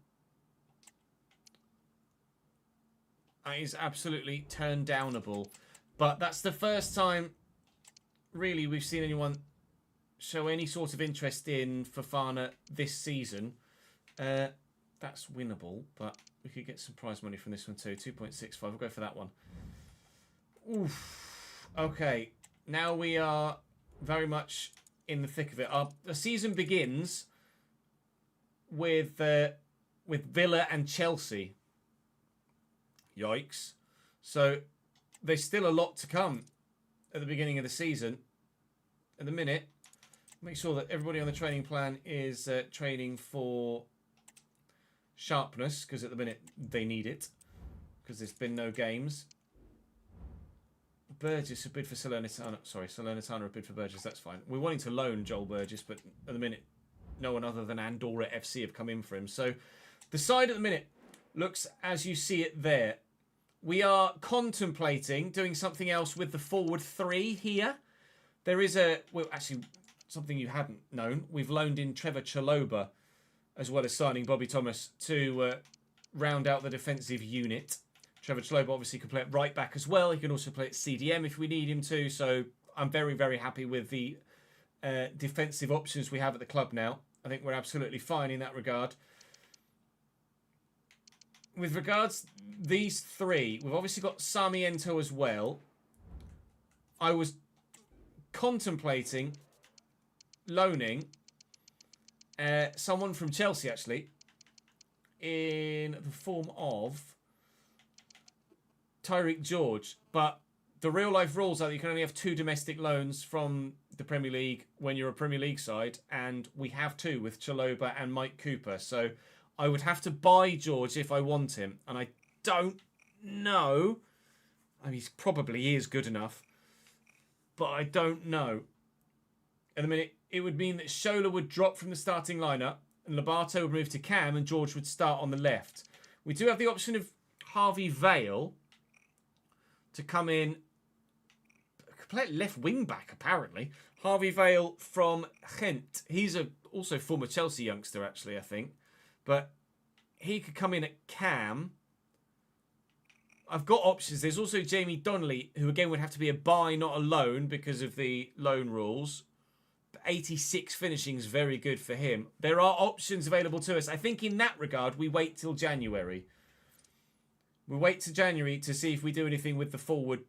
That is absolutely turn downable. But that's the first time, really, we've seen anyone show any sort of interest in Fofana this season. That's winnable, but we could get some prize money from this one too. 2.65. We'll go for that one. Oof. Okay. Now we are very much in the thick of it. The season begins with Villa and Chelsea. Yikes. So there's still a lot to come at the beginning of the season. At the minute, make sure that everybody on the training plan is training for sharpness, because at the minute they need it, because there's been no games. Burgess a bid for Salernitana. Sorry, Salernitana a bid for Burgess. That's fine. We're wanting to loan Joel Burgess, but at the minute, no one other than Andorra FC have come in for him. So the side at the minute looks as you see it there. We are contemplating doing something else with the forward three here. There is actually something you hadn't known. We've loaned in Trevor Chalobah, as well as signing Bobby Thomas to round out the defensive unit. Trevor Chalobah obviously can play at right back as well. He can also play at CDM if we need him to. So I'm very, very happy with the defensive options we have at the club now. I think we're absolutely fine in that regard. With regards these three, we've obviously got Sarmiento as well. I was contemplating loaning someone from Chelsea, actually, in the form of Tyreek George. But the real-life rules are that you can only have 2 domestic loans from the Premier League when you're a Premier League side, and we have 2 with Chalobah and Mike Cooper. So I would have to buy George if I want him, and I don't know. I mean, he probably is good enough, but I don't know. At the minute, it would mean that Shola would drop from the starting lineup, and Lobato would move to Cam, and George would start on the left. We do have the option of Harvey Vale to come in, play at left wing back, apparently. Harvey Vale from Ghent. He's also former Chelsea youngster, actually, I think. But he could come in at Cam. I've got options. There's also Jamie Donnelly, who again would have to be a buy, not a loan, because of the loan rules. 86 finishing is very good for him. There are options available to us. I think in that regard, we wait till January. We wait till January to see if we do anything with the forward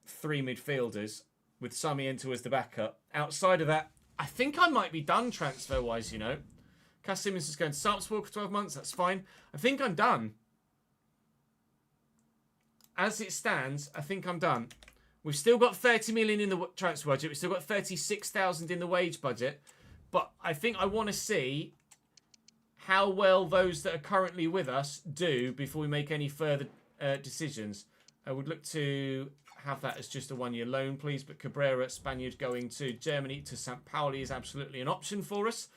3 midfielders, with Sarmiento as the backup. Outside of that, I think I might be done transfer-wise, you know. Cass Simmons is going to Sarpsborg for 12 months. That's fine. I think I'm done. As it stands, I think I'm done. We've still got 30 million in the transfer budget. We've still got 36,000 in the wage budget. But I think I want to see how well those that are currently with us do before we make any further decisions. I would look to have that as just a 1-year loan, please. But Cabrera, Spaniard, going to Germany, to St. Pauli is absolutely an option for us.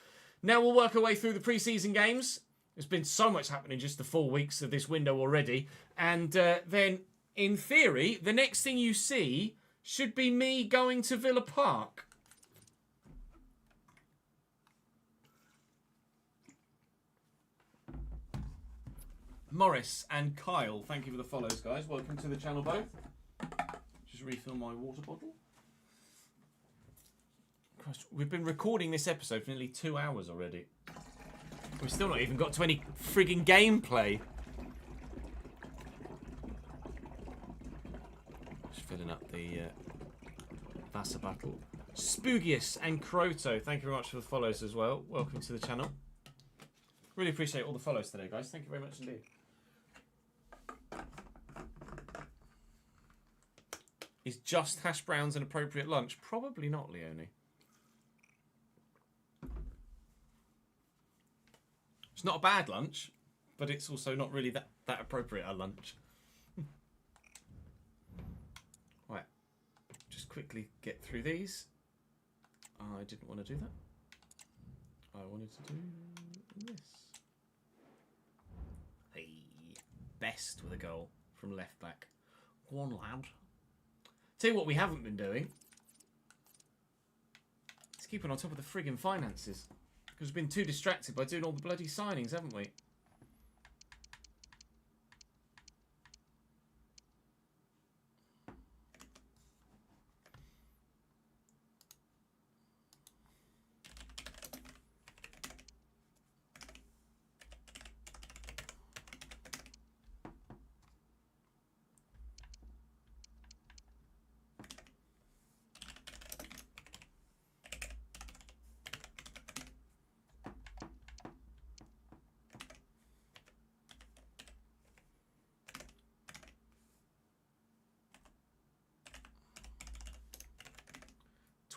Now we'll work our way through the pre-season games. There's been so much happening just the 4 weeks of this window already. And then, in theory, the next thing you see should be me going to Villa Park. Morris and Kyle, thank you for the follows, guys. Welcome to the channel both. Just refill my water bottle. Christ, we've been recording this episode for nearly 2 hours already. We've still not even got to any frigging gameplay. Just filling up the Vasa battle. Spoogius and Croto, thank you very much for the follows as well. Welcome to the channel. Really appreciate all the follows today, guys. Thank you very much indeed. Is just hash browns an appropriate lunch? Probably not, Leonie. It's not a bad lunch, but it's also not really that appropriate a lunch. Right, just quickly get through these. I didn't want to do that. I wanted to do this. Hey, best with a goal from left back. Go on, lad. Tell you what we haven't been doing. It's keeping on top of the friggin' finances. Because we've been too distracted by doing all the bloody signings, haven't we?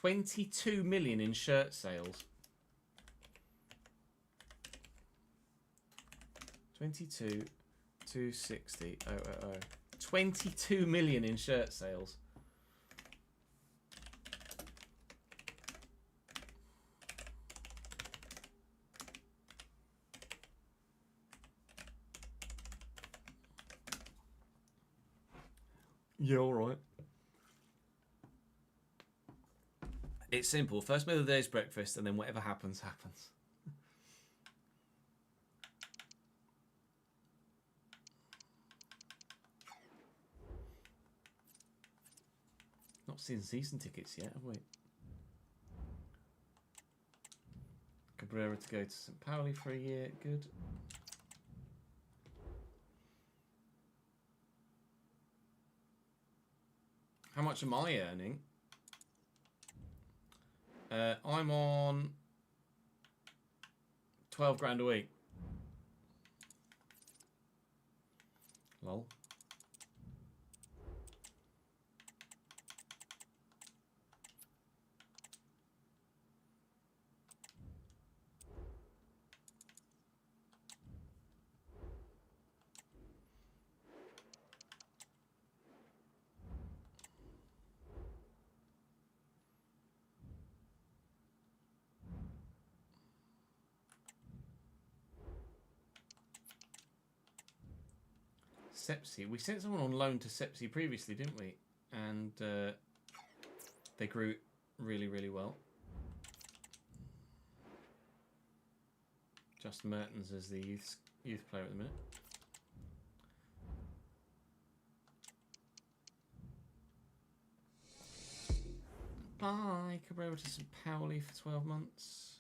$22 million in shirt sales. 22, 260, 000. 22 million in shirt sales. Yeah, all right. It's simple. First meal of the day's breakfast, and then whatever happens, happens. Not seen season tickets yet, have we? Cabrera to go to St. Pauli for a year. Good. How much am I earning? I'm on 12 grand a week. Lol. Sepsi. We sent someone on loan to Sepsi previously, didn't we? And they grew really, really well. Justin Mertens as the youth player at the minute. Bye, Cabrera to St. Pauli for 12 months.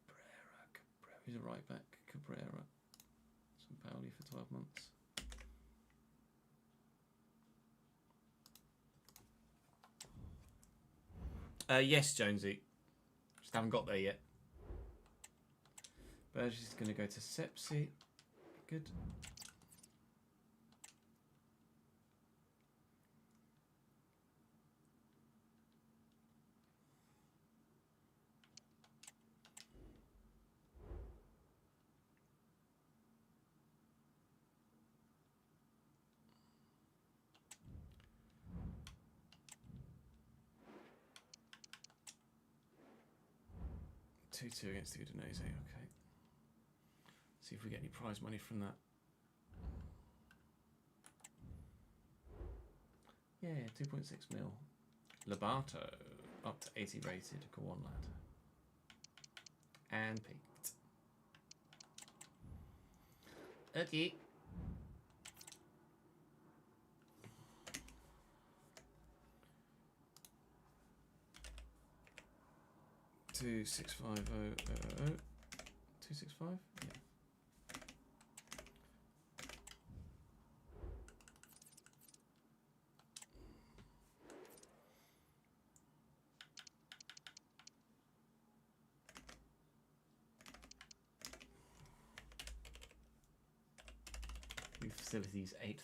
Cabrera. He's a right back. Cabrera. St. Pauli for 12 months. Yes, Jonesy. Just haven't got there yet. Burgess is going to go to Sepsi. Good. Two against Udinese, okay. See if we get any prize money from that. Yeah, 2.6 mil. Lobato, up to 80 rated. Go on, lad. And peaked. Okay. Two 265. Yeah. New facilities, £8,000.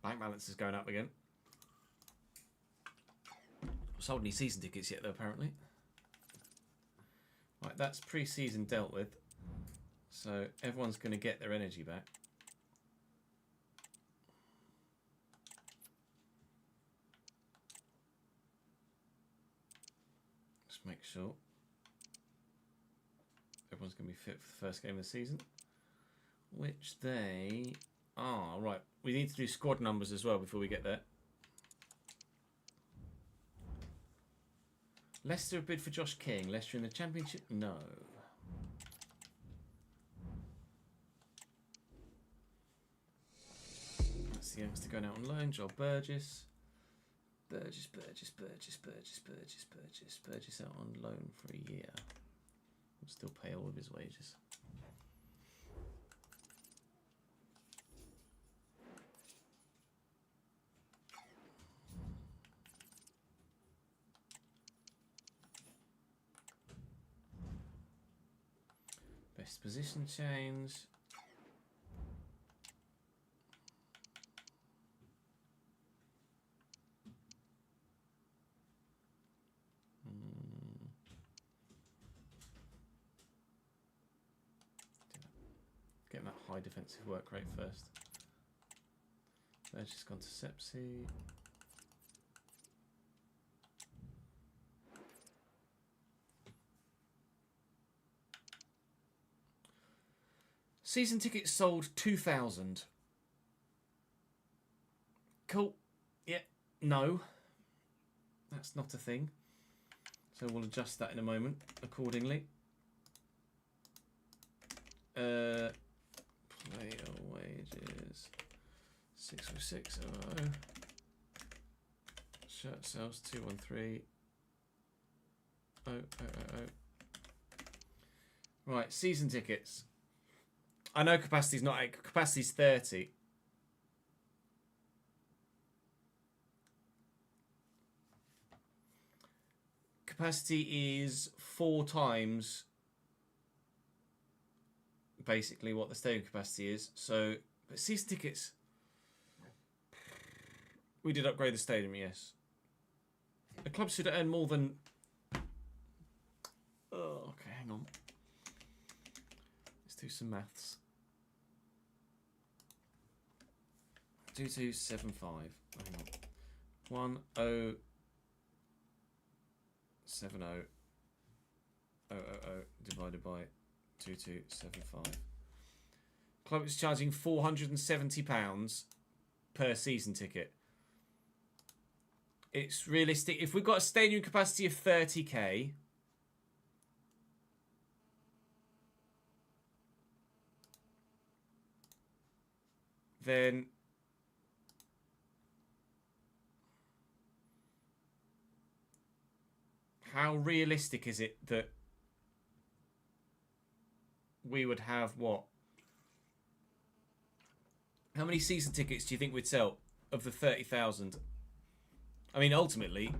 Bank balance is going up again. Sold any season tickets yet, though, apparently. Right, that's pre-season dealt with. So everyone's going to get their energy back. Just make sure everyone's going to be fit for the first game of the season. Which they are. Right, we need to do squad numbers as well before we get there. Leicester have bid for Josh King. Leicester in the Championship? No. That's the youngster going out on loan. Joel Burgess. Burgess out on loan for a year. We'll still pay all of his wages. Best position change. Getting that high defensive work rate first. There's just gone to Sepsi. Season tickets sold 2,000. Cool. Yeah. No. That's not a thing. So we'll adjust that in a moment accordingly. Player wages 60600. Shirt sales 213. Right, season tickets. I know capacity's not 8, capacity's 30. Capacity is 4 times basically what the stadium capacity is. So, but season tickets, we did upgrade the stadium, yes. The club should earn more than. Oh, okay, hang on. Let's do some maths. 2275. Hang on. 1070 divided by 2275. Club is charging £470 per season ticket. It's realistic. If we've got a stadium capacity of 30k, then how realistic is it that we would have what? How many season tickets do you think we'd sell of the 30,000? I mean, ultimately,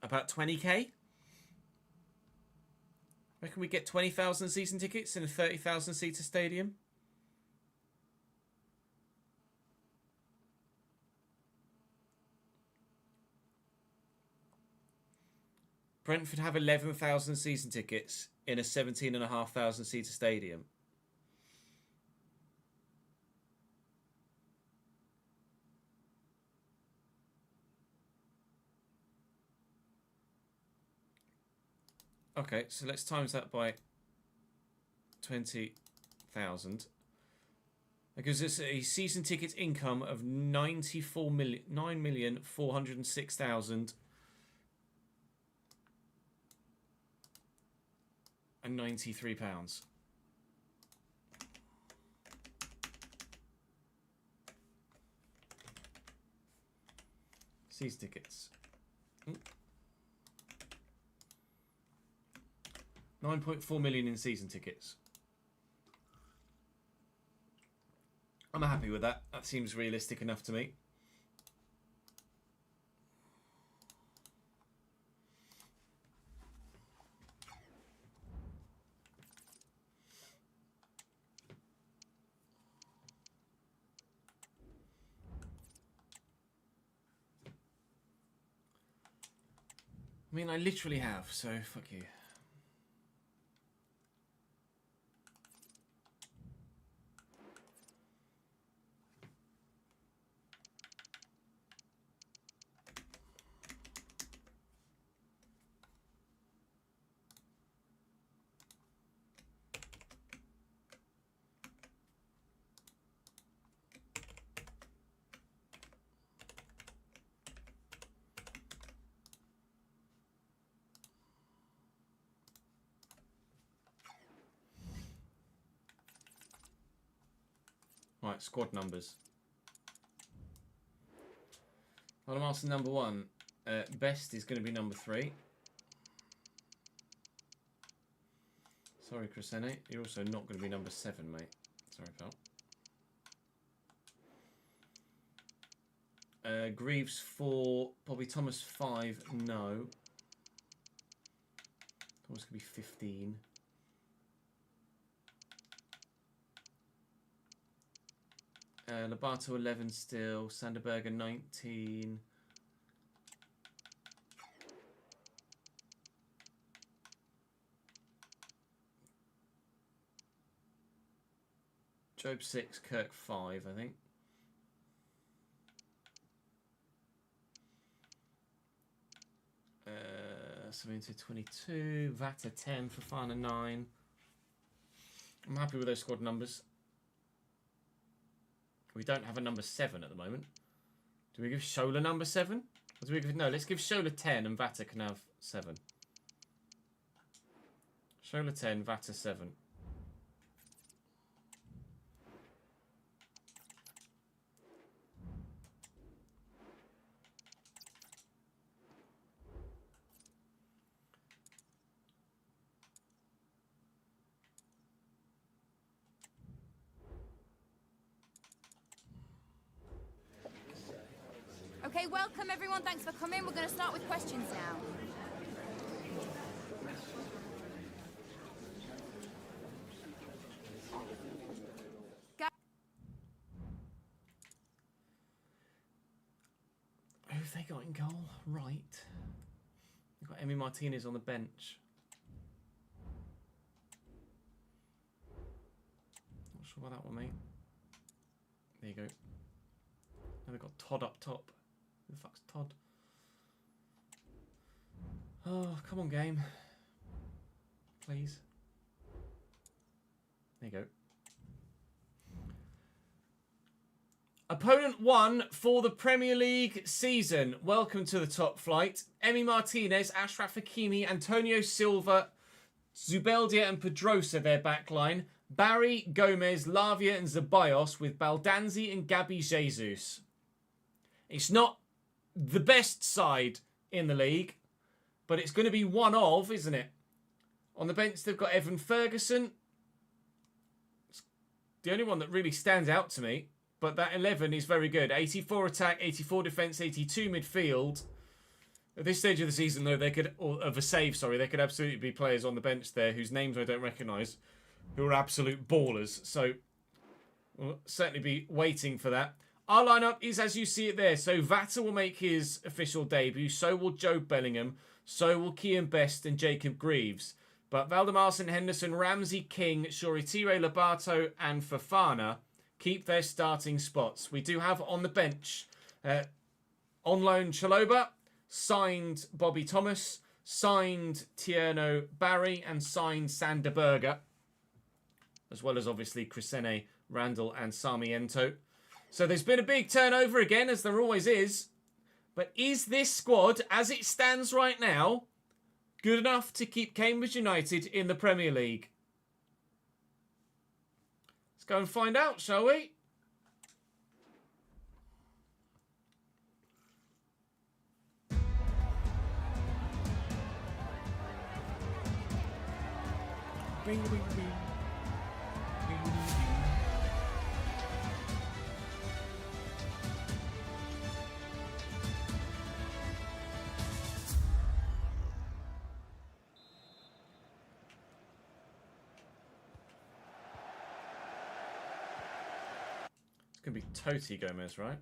about 20k? Reckon we get 20,000 season tickets in a 30,000 seater stadium? Brentford have 11,000 season tickets in a 17,500 seater stadium. Okay, so let's times that by 20,000. Because it's a season ticket income of 9,406,093 £93. Season tickets. 9.4 million in season tickets. I'm happy with that. That seems realistic enough to me. I mean, I literally have, so fuck you. Right, squad numbers. Well, I'm asking number 1. Best is going to be number 3. Sorry, Crescene. You're also not going to be number 7, mate. Sorry, pal. Greaves 4. Bobby Thomas 5. No. Thomas could be 15. Lobato 11 still. Sanderberger 19. Job 6, Kirk 5, I think. Savino 22. Vata 10. Fofana 9. I'm happy with those squad numbers. We don't have a number 7 at the moment. Do we give Shola number 7? Or do we give, no, let's give Shola 10 and Vata can have 7. Shola 10, Vata 7. Okay, welcome everyone. Thanks for coming. We're going to start with questions now. Who have they got in goal? Right. You've got Emi Martinez on the bench. Not sure about that one, mate. There you go. Now they've got Todd up top. Who the fuck's Todd? Oh, come on, game. Please. There you go. Opponent 1 for the Premier League season. Welcome to the top flight. Emi Martinez, Ashraf Hakimi, Antonio Silva, Zubeldia and Pedrosa, their backline. Barry, Gomez, Lavia and Zeballos with Baldanzi and Gabby Jesus. It's not the best side in the league, but it's going to be one of, isn't it? On the bench, they've got Evan Ferguson. It's the only one that really stands out to me. But that 11 is very good. 84 attack, 84 defence, 82 midfield. At this stage of the season, though, they could, or of a save, sorry, there could absolutely be players on the bench there whose names I don't recognise, who are absolute ballers. So we'll certainly be waiting for that. Our lineup is as you see it there. So Vata will make his official debut. So will Joe Bellingham. So will Kian Best and Jacob Greaves. But Valdemarson, Henderson, Ramsey, King, Shoritire, Lobato and Fofana keep their starting spots. We do have on the bench on loan Chaloba, signed Bobby Thomas, signed Tierno Barry, and signed Sanderberger, as well as obviously Crescene, Randall, and Sarmiento. So there's been a big turnover again, as there always is. But is this squad, as it stands right now, good enough to keep Cambridge United in the Premier League? Go and find out, shall we? Bing, bing, bing. Bing, bing, bing. It's going to be Toti Gomez, right?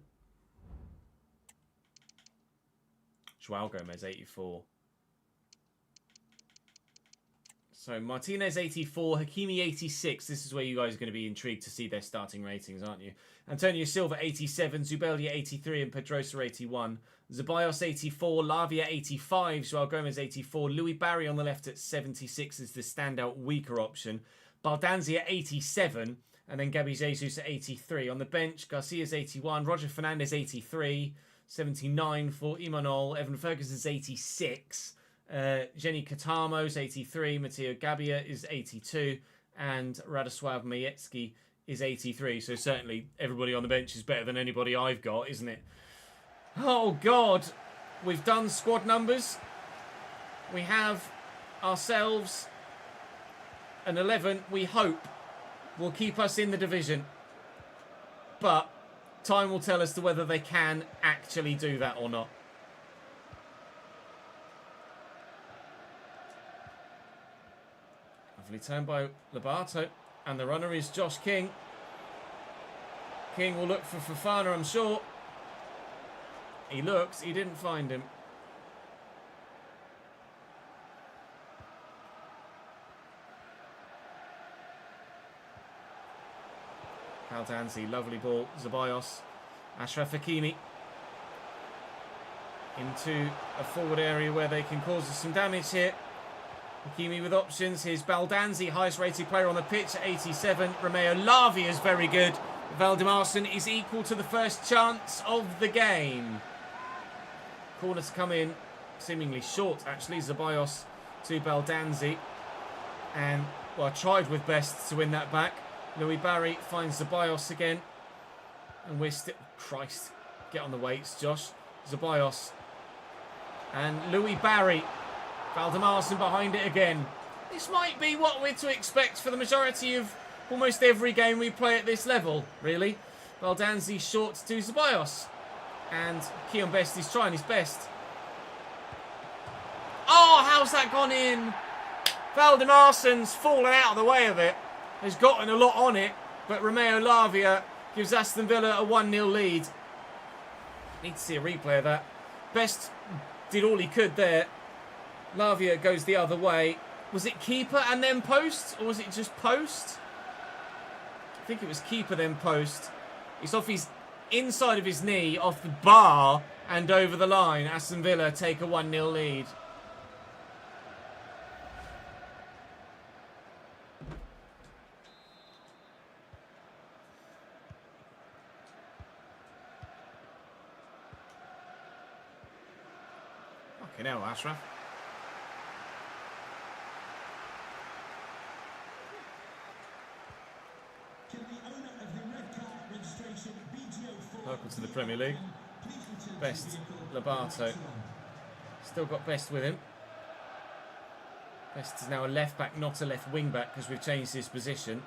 Joao Gomez, 84. So Martinez 84, Hakimi 86. This is where you guys are going to be intrigued to see their starting ratings, aren't you? Antonio Silva 87, Zubelia 83, and Pedrosa 81. Zeballos 84, Lavia 85, Joao Gomez 84. Louis Barry on the left at 76 is the standout weaker option. Baldanzi at 87, and then Gabby Jesus at 83. On the bench, Garcia's 81, Roger Fernandez 83, 79 for Imanol, Evan Ferguson's 86. Jenny Katamo's 83, Matteo Gabbia is 82, and Radosław Majecki is 83. So certainly everybody on the bench is better than anybody I've got, isn't it? Oh, God. We've done squad numbers. We have ourselves an 11 we hope will keep us in the division. But time will tell as to whether they can actually do that or not. Lovely turn by Lobato. And the runner is Josh King. King will look for Fofana, I'm sure. He looks. He didn't find him. Baldanzi, lovely ball. Zeballos. Achraf Hakimi. Into a forward area where they can cause us some damage here. Hakimi with options. Here's Baldanzi, highest rated player on the pitch at 87. Romeo Lavia is very good. Valdimarsson is equal to the first chance of the game. Corner to come in, seemingly short actually. Zeballos to Baldanzi. And, well, I tried with best to win that back. Louis Barry finds Zeballos again. And we're still... Christ, get on the weights, Josh. Zeballos. And Louis Barry. Valdimarsson behind it again. This might be what we're to expect for the majority of almost every game we play at this level, really. Baldanzi short to Zeballos. And Keon Best is trying his best. Oh, how's that gone in? Valdimarsson's fallen out of the way of it. Has gotten a lot on it, but Romeo Lavia gives Aston Villa a 1-0 lead. Need to see a replay of that. Best did all he could there. Lavia goes the other way. Was it keeper and then post? Or was it just post? I think it was keeper then post. It's off his inside of his knee, off the bar and over the line. Aston Villa take a 1-0 lead. Fucking hell, Achraf. Local to the Premier League. Best, Lobato. Still got Best with him. Best is now a left back, not a left wing back, because we've changed his position.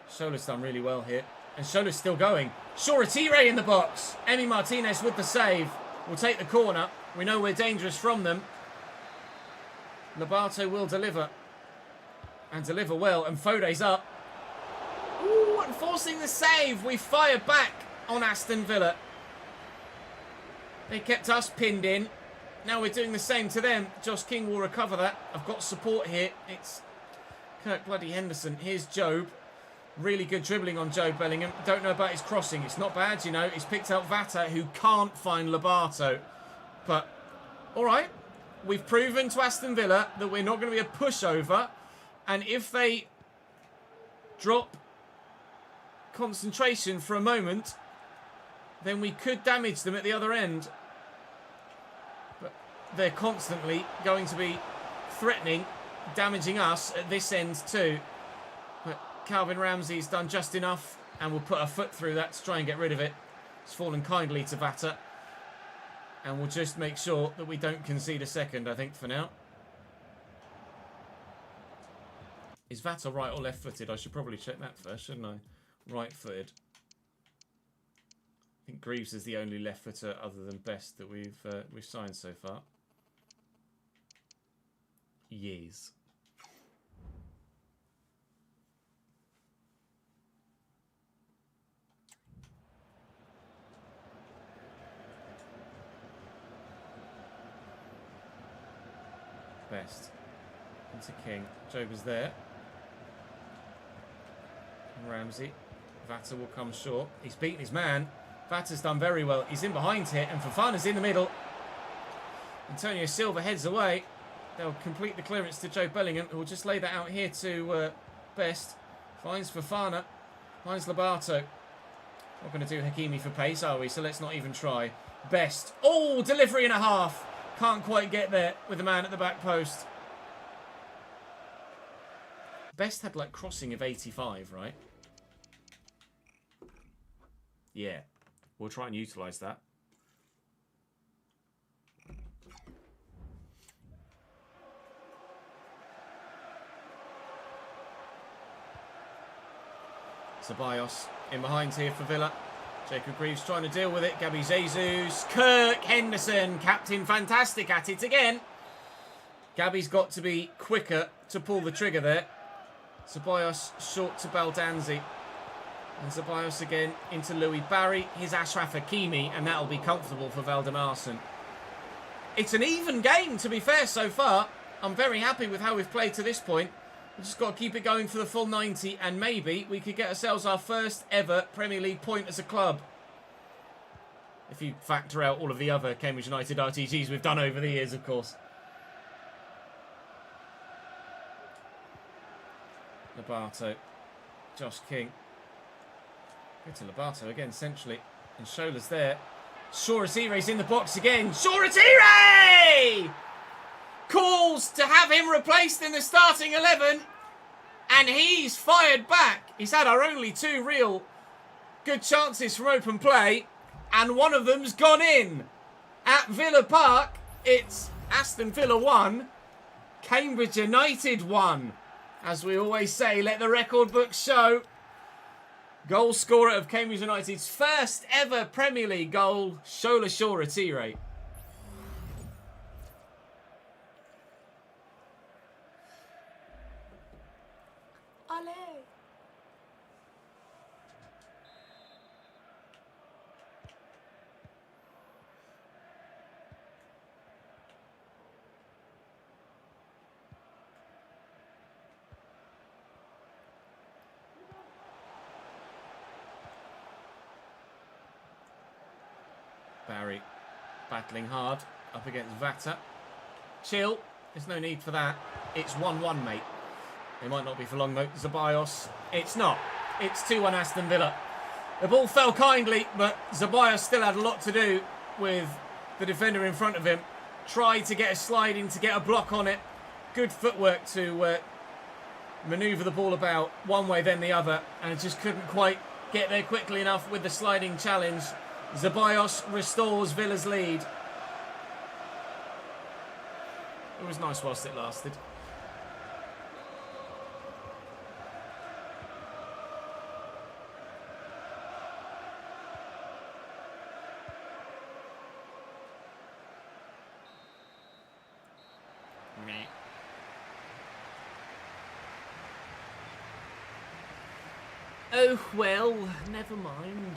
Shola's done really well here. And Shola's still going. Shoretire in the box. Emi Martinez with the save. Will take the corner. We know we're dangerous from them. Lobato will deliver. And deliver well. And Fode's up. Ooh, and forcing the save. We fire back on Aston Villa. They kept us pinned in. Now we're doing the same to them. Josh King will recover that. I've got support here. It's Kirk bloody Henderson. Here's Job. Really good dribbling on Job Bellingham. Don't know about his crossing. It's not bad, you know. He's picked out Vata, who can't find Lobato. But, all right. We've proven to Aston Villa that we're not going to be a pushover. And if they drop concentration for a moment, then we could damage them at the other end. But they're constantly going to be threatening, damaging us at this end too. But Calvin Ramsey's done just enough and will put a foot through that to try and get rid of it. It's fallen kindly to Vata. And we'll just make sure that we don't concede a second, I think, for now. Is Vata right or left-footed? I should probably check that first, shouldn't I? Right-footed. I think Greaves is the only left-footer other than Best that we've signed so far. Yes. Best. Into King. Joba's there. Ramsey. Vata will come short. He's beaten his man. Vata's done very well. He's in behind here, and Fofana's in the middle. Antonio Silva heads away. They'll complete the clearance to Joe Bellingham, who will just lay that out here to Best. Finds Fofana. Finds Lobato. Not going to do Hakimi for pace, are we? So let's not even try. Best. Oh, delivery and a half. Can't quite get there with the man at the back post. Best had like crossing of 85, right? Yeah. We'll try and utilise that. Ceballos in behind here for Villa. Jacob Greaves trying to deal with it. Gabby Jesus. Kirk Henderson. Captain fantastic at it again. Gabby's got to be quicker to pull the trigger there. Ceballos short to Baldanzi. And Ceballos again into Louis Barry. Here's Ashraf Hakimi, and that'll be comfortable for Valdemarsson. It's an even game, to be fair, so far. I'm very happy with how we've played to this point. We've just got to keep it going for the full 90, and maybe we could get ourselves our first ever Premier League point as a club. If you factor out all of the other Cambridge United RTGs we've done over the years, of course. Lobato. Josh King. Go to Lobato again, centrally. And Shola's there. Shoratire's in the box again. Shoratire! Calls to have him replaced in the starting 11. And he's fired back. He's had our only two real good chances from open play. And one of them's gone in. At Villa Park, it's Aston Villa 1. Cambridge United 1. As we always say, let the record books show. Goal scorer of Cambridge United's first ever Premier League goal, Shola Shoratire. Ale. Barry battling hard up against Vata. Chill. There's no need for that. It's 1-1, mate. It might not be for long, though. Ceballos. It's not. It's 2-1 Aston Villa. The ball fell kindly, but Ceballos still had a lot to do with the defender in front of him. Tried to get a slide in, to get a block on it. Good footwork to manoeuvre the ball about one way then the other, and it just couldn't quite get there quickly enough with the sliding challenge. Ceballos restores Villa's lead. It was nice whilst it lasted. Meh. Oh well, never mind.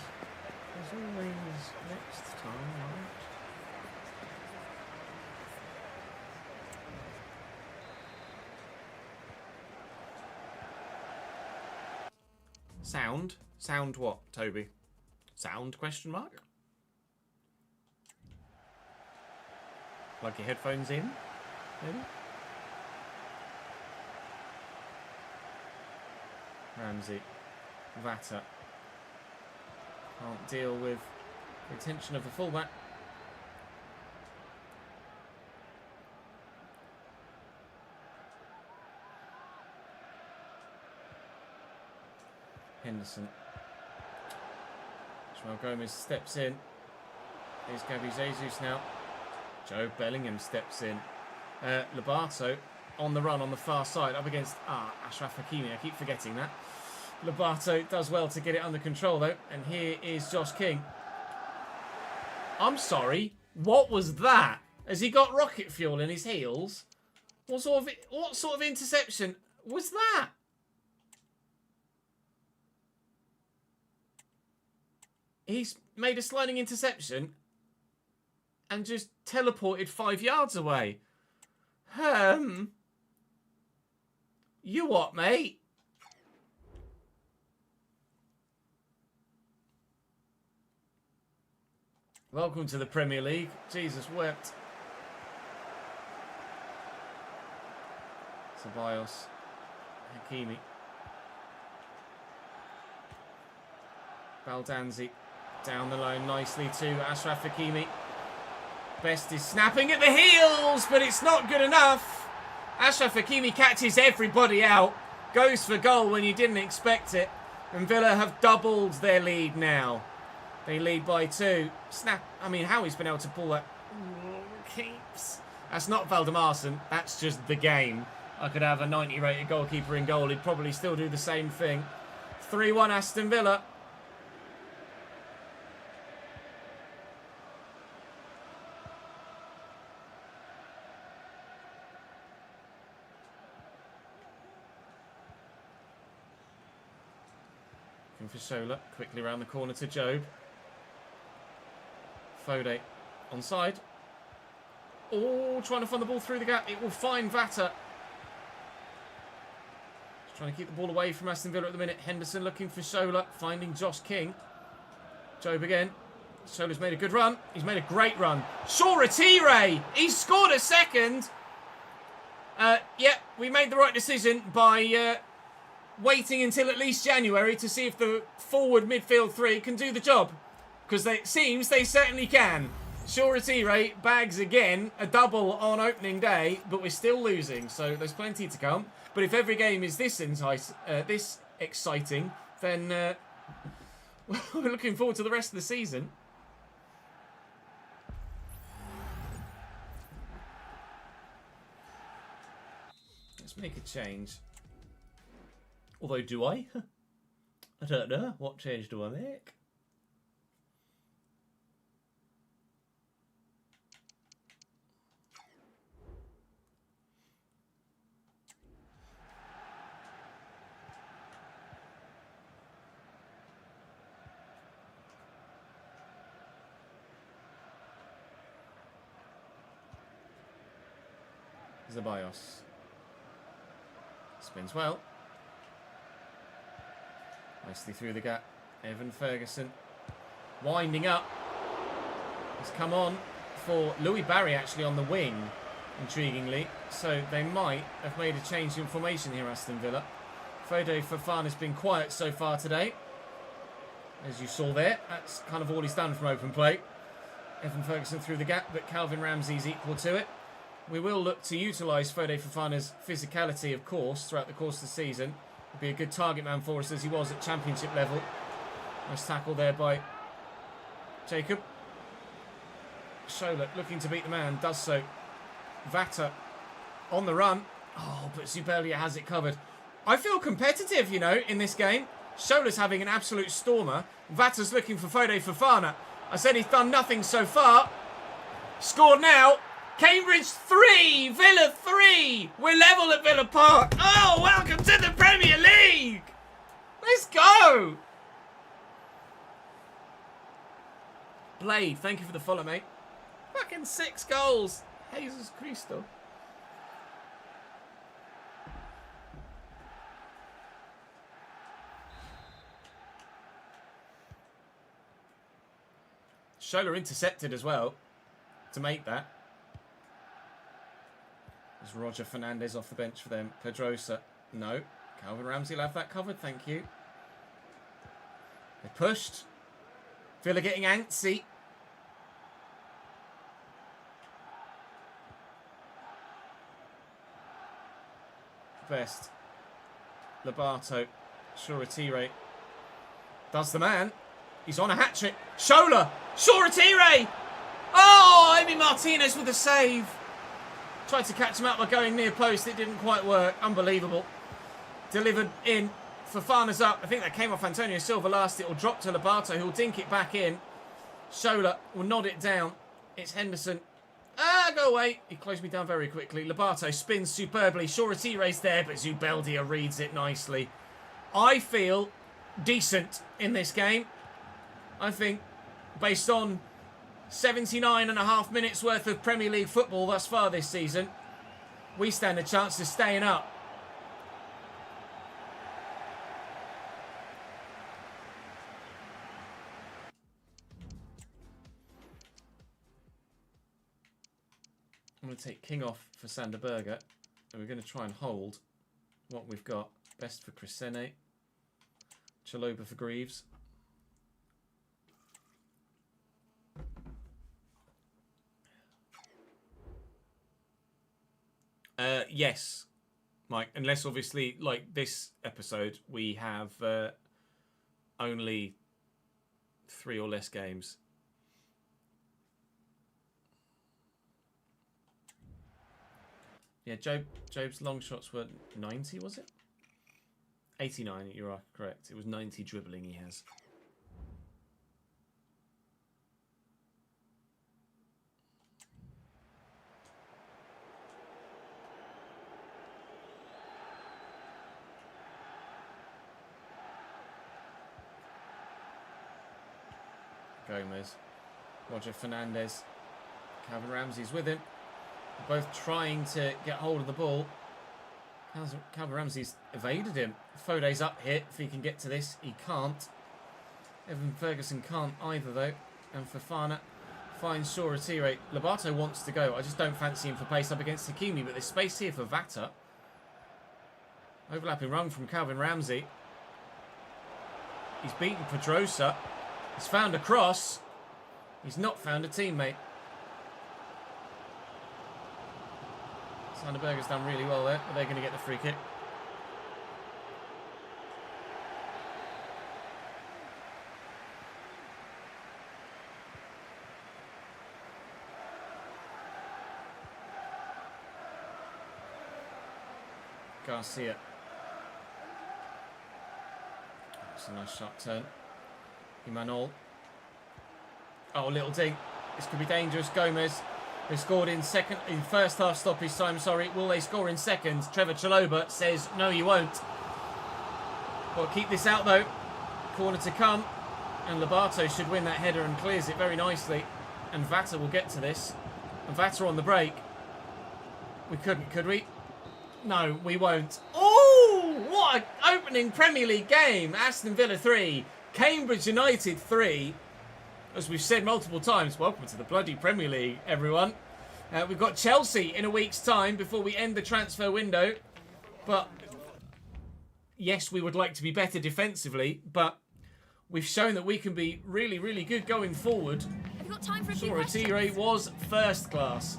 There's always next time, right? Sound? Sound what, Toby? Sound, question mark? Plug your headphones in, maybe? Ramsey. Vata. Can't deal with the attention of the fullback. Henderson. Joao Gomez steps in. Here's Gabby Jesus now. Joe Bellingham steps in. Lobato on the run on the far side up against Ashraf Hakimi. I keep forgetting that. Lobato does well to get it under control though. And here is Josh King. I'm sorry. What was that? Has he got rocket fuel in his heels? What sort of interception was that? He's made a sliding interception and just teleported 5 yards away. You what, mate? Welcome to the Premier League. Jesus wept. Ceballos. Hakimi. Baldanzi. Down the line nicely to Ashraf Hakimi. Best is snapping at the heels, but it's not good enough. Ashraf Hakimi catches everybody out. Goes for goal when you didn't expect it. And Villa have doubled their lead now. They lead by 2. Snap. I mean, how he's been able to pull that. Keeps. That's not Valdemarson. That's just the game. I could have a 90 rated goalkeeper in goal. He'd probably still do the same thing. 3-1 Aston Villa. For Shola, quickly around the corner to Job. Fode, onside. Oh, trying to find the ball through the gap. It will find Vata. Just trying to keep the ball away from Aston Villa at the minute. Henderson looking for Shola, finding Josh King. Job again. Shola's made a good run. He's made a great run. Shoretire! He's scored a second. Yeah, we made the right decision by waiting until at least January to see if the forward midfield 3 can do the job. Because it seems they certainly can. Shoretire bags again, a double on opening day, but we're still losing, so there's plenty to come. But if every game is this exciting, then we're looking forward to the rest of the season. Let's make a change. Although, do I? I don't know. What change do I make? Ceballos. Spins well. Nicely through the gap. Evan Ferguson. Winding up. He's come on for Louis Barry actually on the wing. Intriguingly. So they might have made a change in formation here, Aston Villa. Fode Fofana has been quiet so far today. As you saw there. That's kind of all he's done from open play. Evan Ferguson through the gap, but Calvin Ramsey's equal to it. We will look to utilise Fode Fofana's physicality, of course, throughout the course of the season. He'll be a good target man for us as he was at championship level. Nice tackle there by Jacob. Shola looking to beat the man, does so. Vata on the run. Oh, but Zubelia has it covered. I feel competitive, you know, in this game. Shola's having an absolute stormer. Vata's looking for Fode Fofana. I said he's done nothing so far. Scored now. Cambridge 3, Villa 3. We're level at Villa Park. Oh, welcome to the Premier League. Let's go. Blade, thank you for the follow, mate. Fucking 6 goals. Jesus Cristo. Shola intercepted as well to make that. There's Roger Fernandez off the bench for them. Pedrosa. No. Calvin Ramsey will have that covered. Thank you. They pushed. Villa getting antsy. Best. Lobato. Shoretire. Does the man. He's on a hat-trick. Shola. Shoretire. Oh, Emi Martinez with a save. Tried to catch him out by going near post. It didn't quite work. Unbelievable. Delivered in. Fofana's up. I think that came off Antonio Silva last. It will drop to Lobato, who will dink it back in. Shola will nod it down. It's Henderson. Ah, go away. He closed me down very quickly. Lobato spins superbly. Shoretire's there, but Zubeldia reads it nicely. I feel decent in this game. I think, based on 79.5 minutes worth of Premier League football thus far this season, we stand a chance of staying up. I'm going to take King off for Sander Berger. And we're going to try and hold what we've got. Best for Crescene. Chaloba for Greaves. Yes, Mike. Unless, obviously, like this episode, we have only 3 or less games. Yeah, Job's long shots were 90, was it? 89, you are correct. It was 90 dribbling he has. Gomez. Roger Fernandez. Calvin Ramsey's with him. They're both trying to get hold of the ball. Calvin Ramsey's evaded him. Fode's up here. If he can get to this, he can't. Evan Ferguson can't either, though. And Fofana finds Shaw Retire. Lobato wants to go. I just don't fancy him for pace up against Hakimi, but there's space here for Vata. Overlapping run from Calvin Ramsey. He's beaten Pedrosa. He's found a cross. He's not found a teammate. Sanderberger's done really well there, but they're going to get the free kick. Garcia. That's a nice sharp turn. Imanol. Oh, little ding. This could be dangerous. Gomez. They scored in first half stoppage time, sorry. Will they score in second? Trevor Chaloba says, no, you won't. Well, keep this out, though. Corner to come. And Lobato should win that header and clears it very nicely. And Vata will get to this. And Vata on the break. We couldn't, could we? No, we won't. Oh, what an opening Premier League game. Aston Villa 3. Cambridge United 3. As we've said multiple times, welcome to the bloody Premier League, everyone. We've got Chelsea in a week's time before we end the transfer window. But, yes, we would like to be better defensively, but we've shown that we can be really, really good going forward. Have you got time for a few Retire questions? was first class.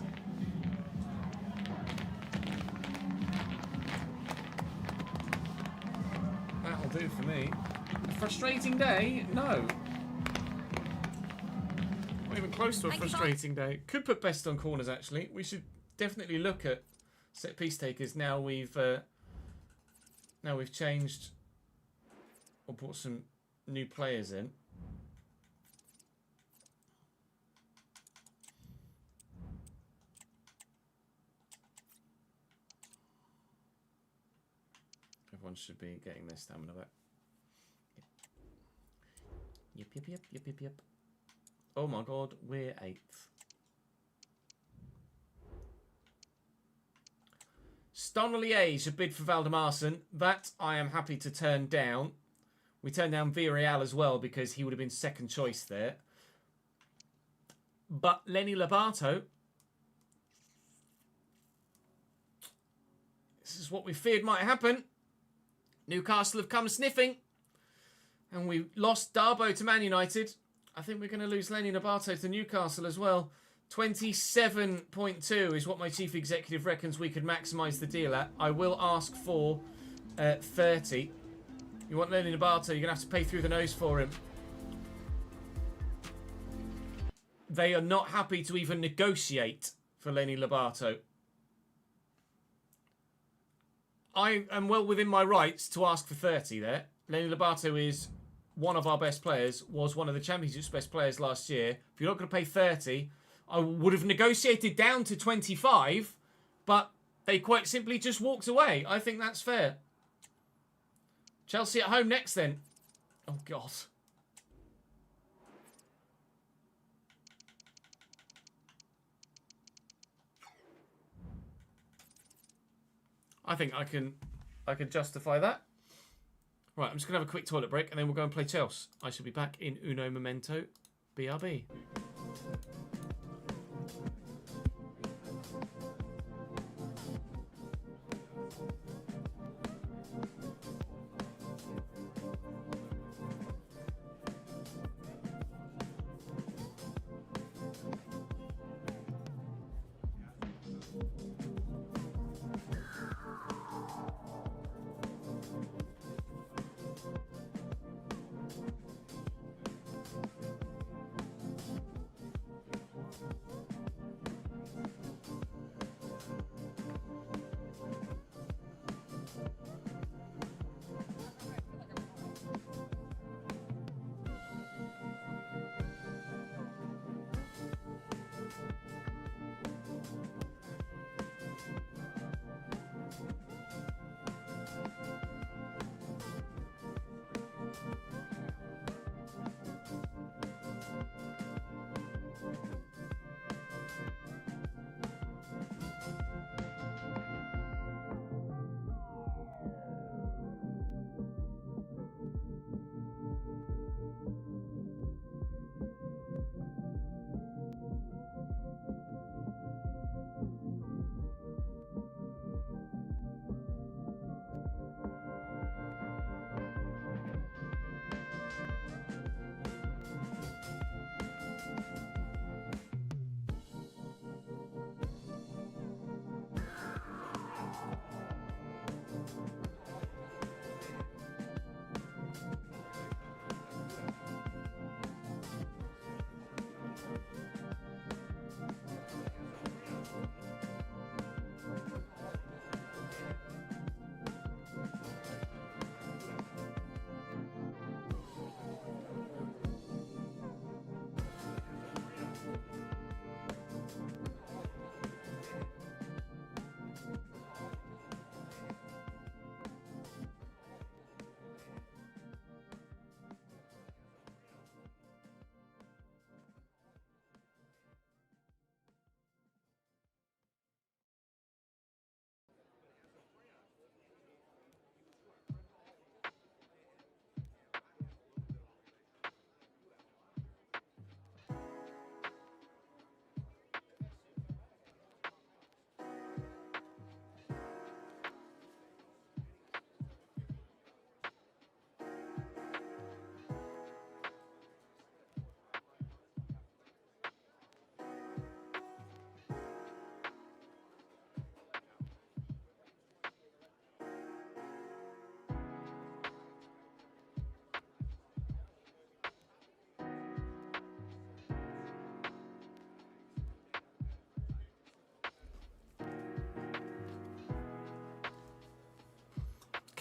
That'll do for me. A frustrating day? No. Not even close to a frustrating day. Could put best on corners, actually. We should definitely look at set piece takers now we've changed or brought some new players in. Everyone should be getting their stamina back. Yep. Oh my god, we're 8th. Stonelier should bid for Valdemarsson. That I am happy to turn down. We turned down Villarreal as well because he would have been second choice there. But Lenny Lobato. This is what we feared might happen. Newcastle have come sniffing. And we lost Darbo to Man United. I think we're going to lose Lenny Lobato to Newcastle as well. 27.2 is what my chief executive reckons we could maximise the deal at. I will ask for 30. You want Lenny Lobato, you're going to have to pay through the nose for him. They are not happy to even negotiate for Lenny Lobato. I am well within my rights to ask for 30 there. Lenny Lobato is one of our best players, was one of the Championship's best players last year. If you're not going to pay 30, I would have negotiated down to 25, but they quite simply just walked away. I think that's fair. Chelsea at home next then. Oh, God. I think I can justify that. Right, I'm just going to have a quick toilet break and then we'll go and play Chelsea. I shall be back in Uno Momento. BRB.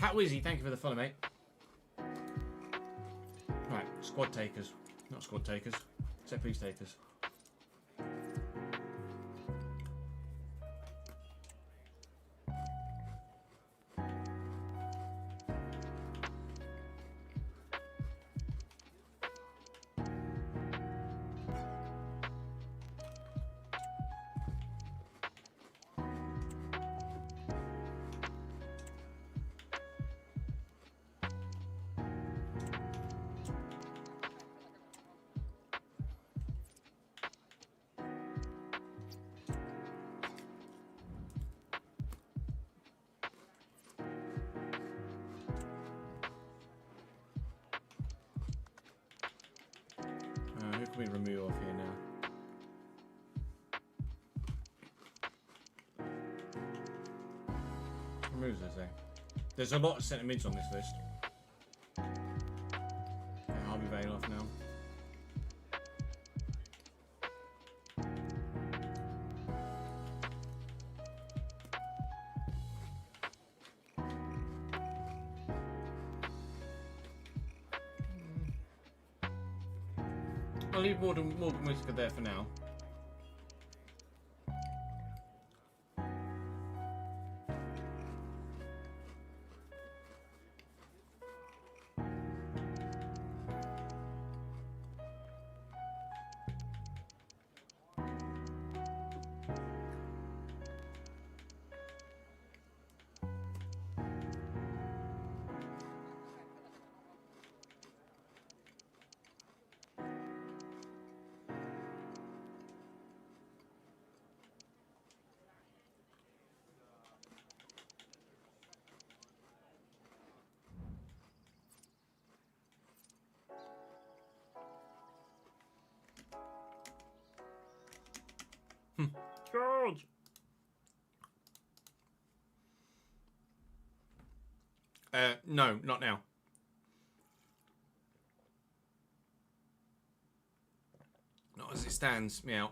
Cat Wizzy, thank you for the follow, mate. Right, squad takers. Not squad takers. Set piece takers. Who can we remove off here now? Removes this, eh? There's a lot of centre mids on this list. Yeah, Harvey Vale off now. I'll leave Morgan Whittaker there for now. George! No, not now. Not as it stands, meow.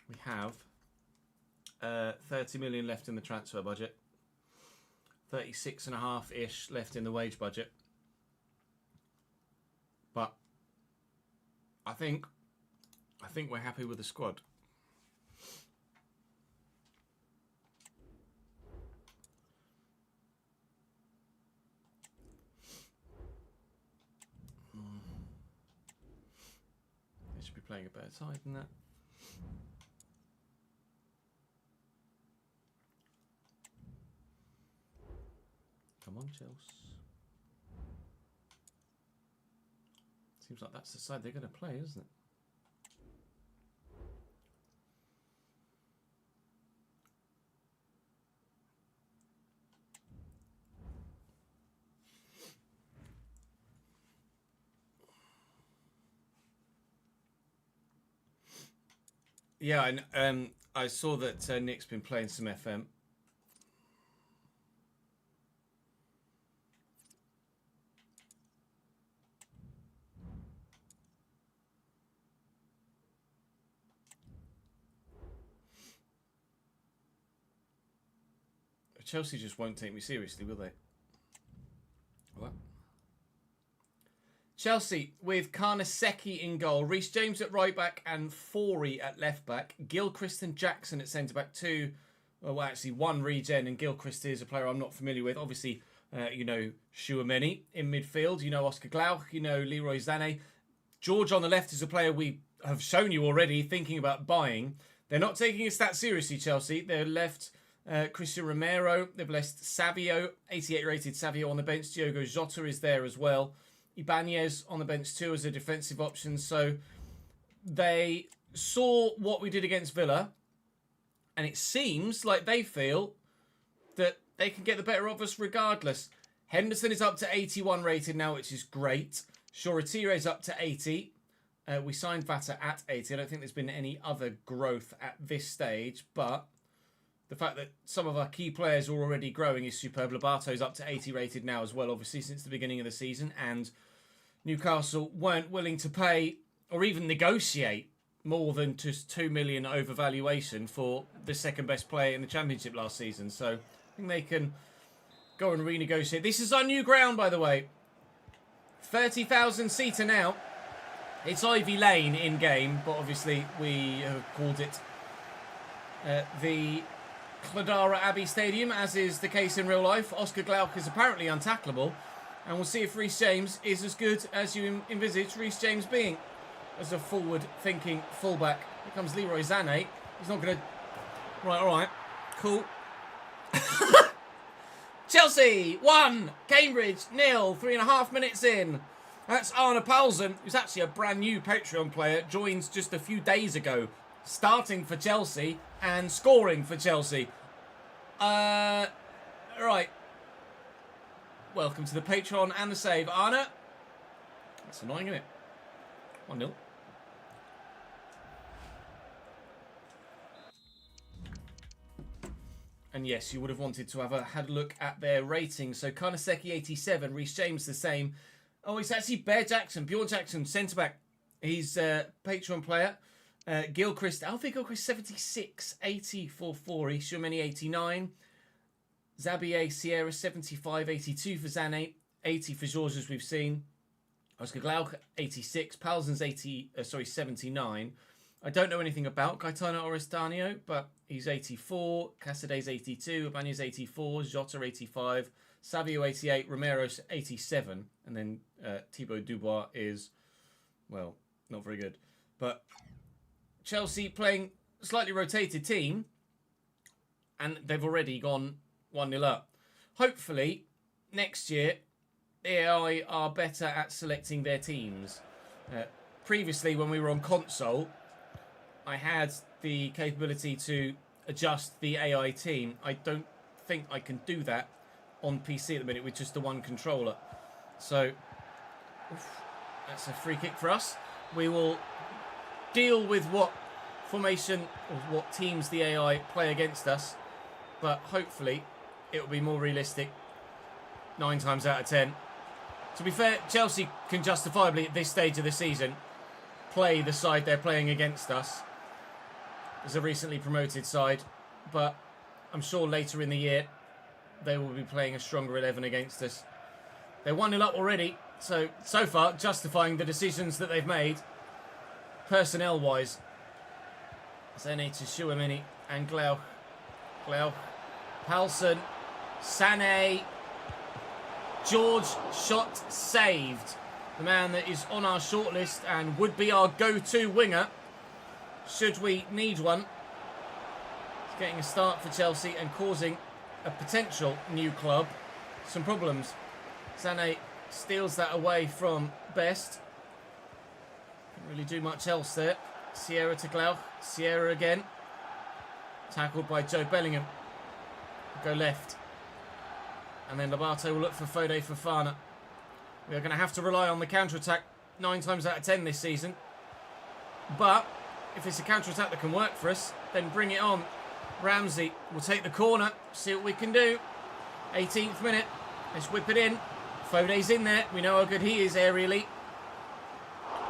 We have 30 million left in the transfer budget. 36.5-ish left in the wage budget. But I think we're happy with the squad. They should be playing a better side than that. Come on, Chelsea. Seems like that's the side they're going to play, isn't it? Yeah, and I saw that Nick's been playing some FM. Chelsea just won't take me seriously, will they? What? Chelsea with Karnaseki in goal, Reece James at right back and Forey at left back, Gilchrist and Jackson at centre back. Well, actually one regen, and Gilchrist is a player I'm not familiar with. Obviously, you know Chouameni in midfield, you know Oscar Glauch, you know Leroy Sané. George on the left is a player we have shown you already thinking about buying. They're not taking his stats seriously, Chelsea. They're left Christian Romero. They've left Savio, 88 rated Savio on the bench. Diogo Jota is there as well. Ibanez on the bench too as a defensive option. So they saw what we did against Villa, and it seems like they feel that they can get the better of us regardless. Henderson is up to 81 rated now, which is great. Shoretire is up to 80. We signed Vata at 80. I don't think there's been any other growth at this stage, but the fact that some of our key players are already growing is superb. Lobato's up to 80 rated now as well, obviously, since the beginning of the season. And Newcastle weren't willing to pay or even negotiate more than just 2 million overvaluation for the second best player in the championship last season. So I think they can go and renegotiate. This is our new ground, by the way. 30,000 seater now. It's Ivy Lane in game, but obviously we have called it the Cladara Abbey Stadium, as is the case in real life. Oscar Glauc is apparently untackleable, and we'll see if Reece James is as good as you envisage Reece James being as a forward-thinking fullback. Here comes Leroy Sané. He's not going to... Right, all right. Cool. Chelsea 1, Cambridge 0, 3.5 minutes in. That's Arne Paulsen, who's actually a brand new Patreon player, joins just a few days ago, starting for Chelsea and scoring for Chelsea. Right. Welcome to the Patreon and the save, Arne. That's annoying, isn't it? 1-0. And yes, you would have wanted to have had a look at their ratings. So Karnaseki 87, Reece James the same. Oh, it's actually Bear Jackson, Bjorn Jackson, centre-back. He's a Patreon player. Alfie Gilchrist 76, 80 for Forey, Shumeni 89. Zabier Sierra 75, 82 for Sané, 80 for Georges, as we've seen. Oscar Glauc 86, Paulsen's 79. I don't know anything about Gaetano Oristanio, but he's 84. Casaday's 82. Abanya's 84. Jota 85. Savio 88. Romero's 87. And then Thibaut Dubois is, well, not very good. But Chelsea playing a slightly rotated team, and they've already gone 1-0 up. Hopefully, next year, AI are better at selecting their teams. Previously, when we were on console, I had the capability to adjust the AI team. I don't think I can do that on PC at the minute with just the one controller. So, that's a free kick for us. We will deal with what formation or what teams the AI play against us, but hopefully it will be more realistic 9 times out of 10. To be fair, Chelsea can justifiably at this stage of the season play the side they're playing against us as a recently promoted side, but I'm sure later in the year they will be playing a stronger 11 against us. They're 1-0 up already, so far justifying the decisions that they've made personnel-wise. Sané to Chouameni and Glauc. Paulsen, Sané, George, shot saved. The man that is on our shortlist and would be our go-to winger should we need one. He's getting a start for Chelsea and causing a potential new club some problems. Sané steals that away from Best. Can't really do much else there. Sierra to Glauc. Sierra again. Tackled by Joe Bellingham. Go left. And then Lobato will look for Fode Fofana. We are going to have to rely on the counter-attack 9 times out of 10 this season. But if it's a counter-attack that can work for us, then bring it on. Ramsey will take the corner. See what we can do. 18th minute. Let's whip it in. Fode's in there. We know how good he is aerially.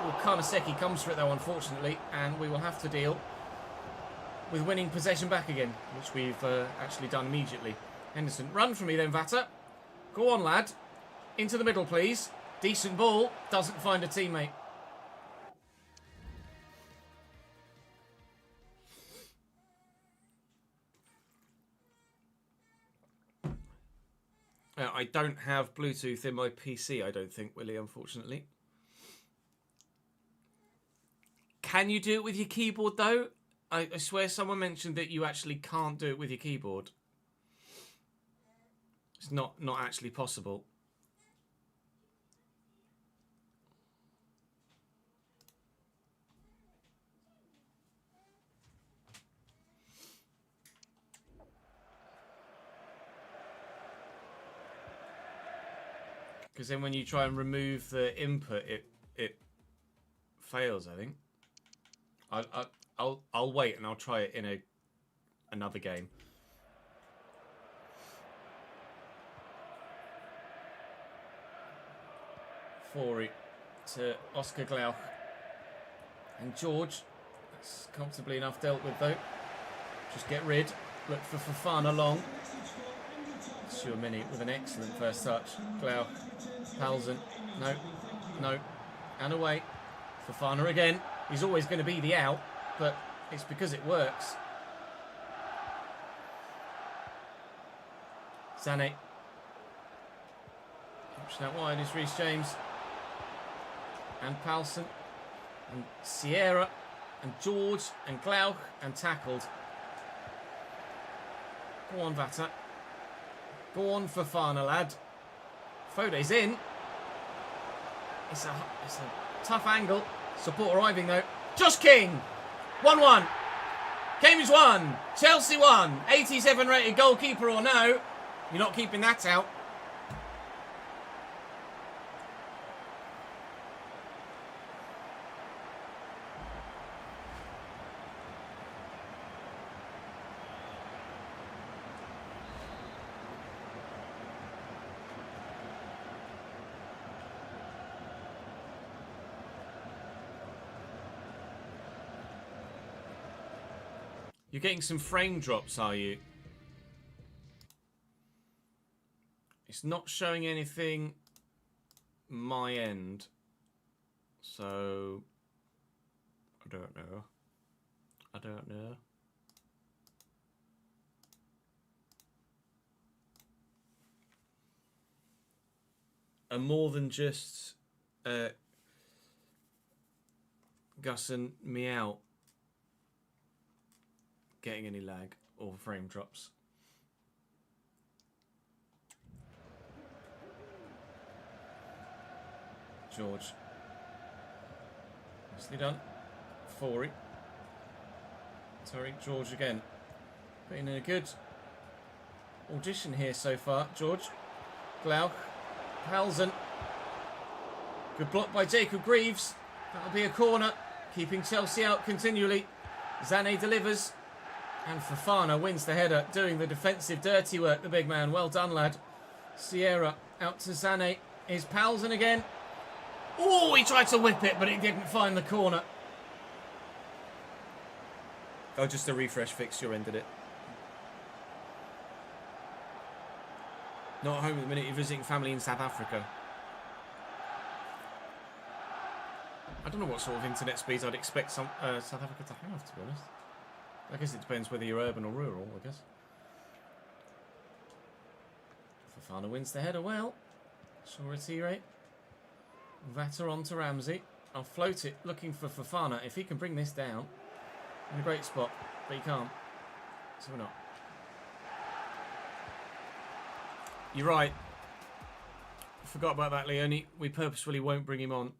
Well, Karnaseki comes for it though, unfortunately. And we will have to deal with winning possession back again, which we've actually done immediately. Henderson, run for me then, Vata. Go on, lad. Into the middle, please. Decent ball. Doesn't find a teammate. I don't have Bluetooth in my PC, I don't think, Willie, unfortunately. Can you do it with your keyboard, though? I swear someone mentioned that you actually can't do it with your keyboard. It's not actually possible. Because then when you try and remove the input, it fails, I think. I'll wait and I'll try it in another game. Forey to Oscar Glauc. And George It's comfortably enough dealt with, though. Just get rid. Look for Fofana long. Mini with an excellent first touch. Glauch. Paulsen. No. No. And away. Fofana again. He's always going to be the out, but it's because it works. Sané. Pushing out wide is Reece James. And Paulsen. And Sierra. And George. And Glauch. And tackled. Go on, Vata. Go on, Fofana, lad. Fode's in. It's a tough angle. Support arriving, though. Josh King. 1-1. Game is won. Chelsea won. 87 rated goalkeeper or no. You're not keeping that out. You're getting some frame drops, are you? It's not showing anything my end. So I don't know. I don't know. And more than just Gus and Meow getting any lag or frame drops. George. Nicely done. Forey. Tariq George again. Putting in a good audition here so far. George. Glauch. Paulsen. Good block by Jacob Greaves. That'll be a corner. Keeping Chelsea out continually. Sané delivers. And Fofana wins the header, doing the defensive dirty work, the big man. Well done, lad. Sierra out to Sané. Is Paulsen again. Oh, he tried to whip it, but it didn't find the corner. Oh, just a refresh fixture ended it. Not at home at the minute, you're visiting family in South Africa. I don't know what sort of internet speeds I'd expect South Africa to have, to be honest. I guess it depends whether you're urban or rural, I guess. Fofana wins the header well. Shoretire. Vata on to Ramsey. I'll float it, looking for Fofana. If he can bring this down, in a great spot, but he can't. So we're not. You're right. Forgot about that, Leone. We purposefully won't bring him on.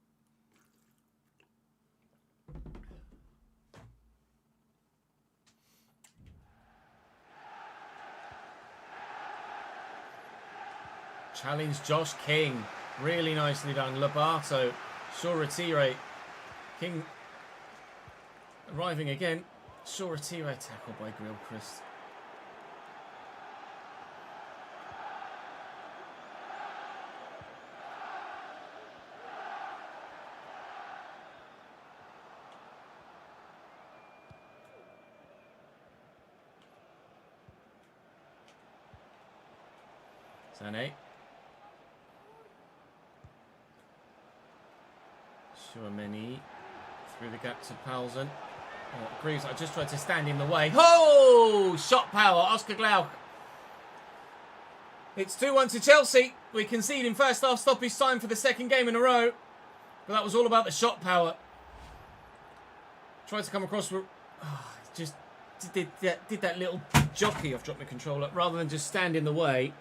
Challenge Josh King. Really nicely done. Lobato. Shoretire. King arriving again. Shoretire tackled by Gilchrist. Sané. Chouameni through the gap to Paulsen. Greaves, I just tried to stand in the way. Oh! Shot power, Oscar Glauch. It's 2-1 to Chelsea. We concede in first half stoppage time for the second game in a row. But that was all about the shot power. Tried to come across with... Oh, just did that little jockey. I've dropped my controller. Rather than just stand in the way.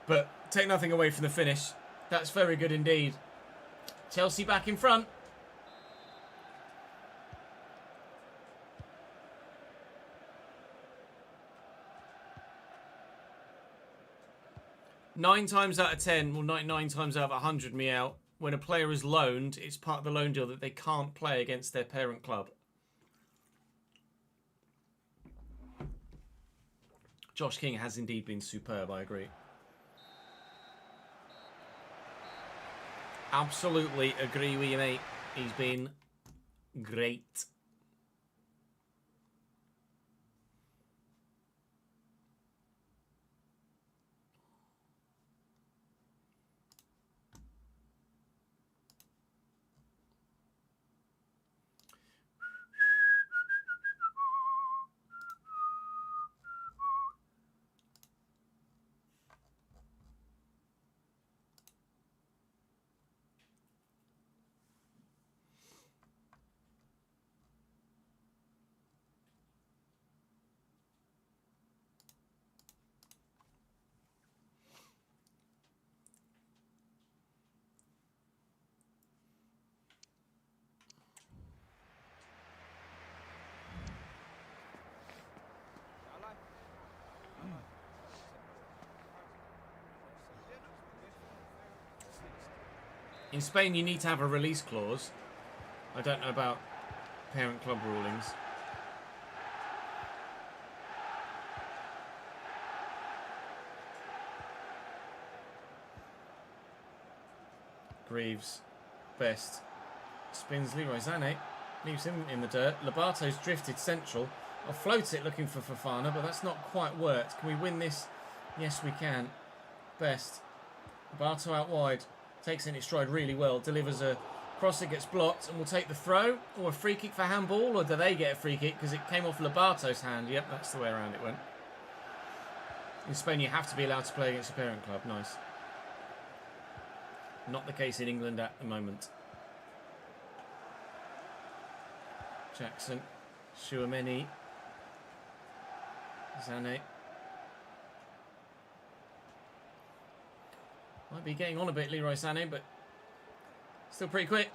But take nothing away from the finish. That's very good indeed. Chelsea back in front. Nine times out of 10, well, 99 times out of 100, Meow, when a player is loaned, it's part of the loan deal that they can't play against their parent club. Josh King has indeed been superb, I agree. Absolutely agree with you, mate. He's been great. In Spain, you need to have a release clause. I don't know about parent club rulings. Greaves, Best, spins Leroy Sané, leaves him in the dirt. Lobato's drifted central. I'll float it looking for Fofana, but that's not quite worked. Can we win this? Yes, we can. Best. Lobato out wide. Takes it in its stride really well. Delivers a cross that gets blocked, and we'll take the throw. Or a free kick for handball, or do they get a free kick because it came off Lobato's hand? Yep, that's the way around it went. In Spain, you have to be allowed to play against a parent club. Nice. Not the case in England at the moment. Jackson, Chouameni, Sané. Might be getting on a bit, Leroy Sané, but still pretty quick.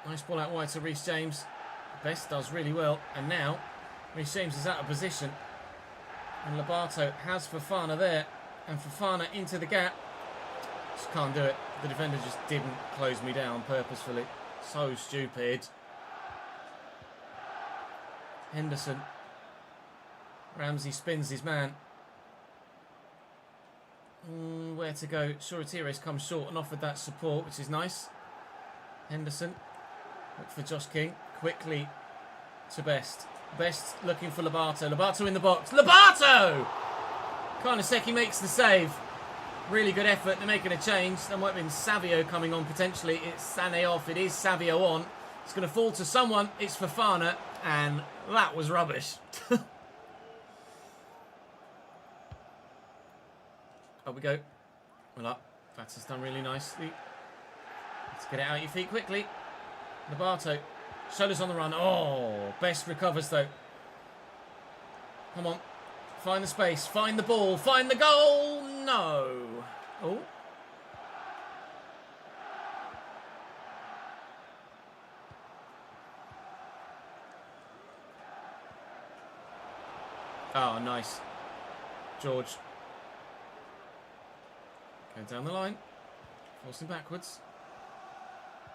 Nice ball out wide to Reece James. Best does really well, and now Reece James is out of position. And Lobato has Fofana there, and Fofana into the gap. Just can't do it. The defender just didn't close me down purposefully. So stupid. Henderson. Ramsey spins his man. Where to go? Soratires comes short and offered that support, which is nice. Henderson. Look for Josh King. Quickly to Best. Best looking for Lobato. Lobato in the box. Lobato! Karnaseki makes the save. Really good effort. They're making a change. There might have been Savio coming on potentially. It's Sané off. It is Savio on. It's going to fall to someone. It's Fofana. And that was rubbish. Up we go. Well up. That's done really nicely. Let's get it out your feet quickly. Lobato. Shoulders on the run. Oh, Best recovers though. Come on. Find the space. Find the ball. Find the goal. No. Oh. Oh, nice. George. Going down the line. Forcing backwards.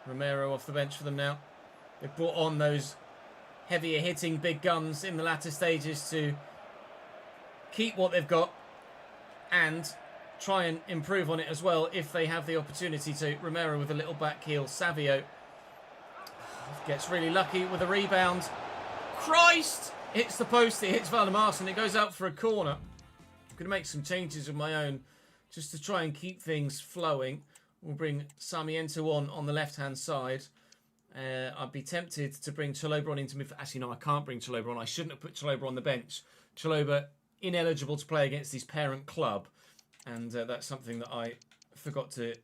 Romero off the bench for them now. They've brought on those heavier hitting big guns in the latter stages to keep what they've got and try and improve on it as well if they have the opportunity to. Romero with a little back heel. Savio gets really lucky with a rebound. Christ! Hits the post, it hits Valdemarson, it goes out for a corner. I'm going to make some changes of my own just to try and keep things flowing. We'll bring Sarmiento on the left-hand side. I'd be tempted to bring Chalobah on into midfield. Actually, no, I can't bring Chalobah on. I shouldn't have put Chalobah on the bench. Chalobah ineligible to play against his parent club. And that's something that I forgot to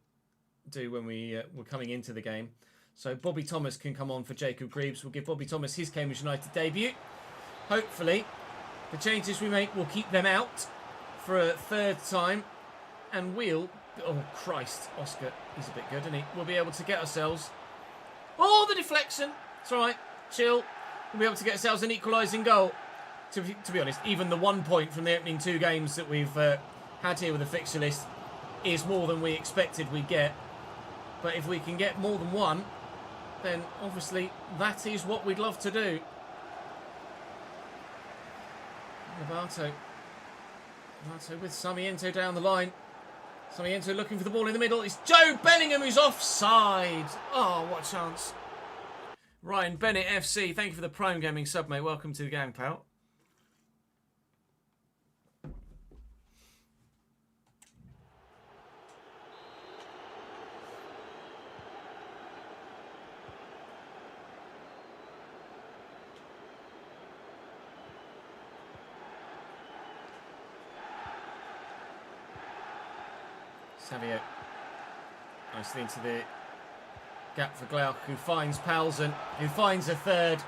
do when we were coming into the game. So Bobby Thomas can come on for Jacob Greaves. We'll give Bobby Thomas his Cambridge United debut. Hopefully, the changes we make will keep them out for a third time. And we'll... Oh, Christ. Oscar, he's a bit good, isn't he? We'll be able to get ourselves... Oh, the deflection. It's all right. Chill. We'll be able to get ourselves an equalising goal. To be honest, even the 1 point from the opening 2 games that we've had here with the fixture list is more than we expected we'd get. But if we can get more than 1, then obviously that is what we'd love to do. Lobato with Sarmiento down the line. Sarmiento looking for the ball in the middle. It's Joe Bellingham who's offside. Oh, what a chance. Ryan Bennett FC, thank you for the Prime Gaming sub, mate. Welcome to the gang, pal. Savio nicely into the gap for Glauc, who finds Paulsen, who finds a third.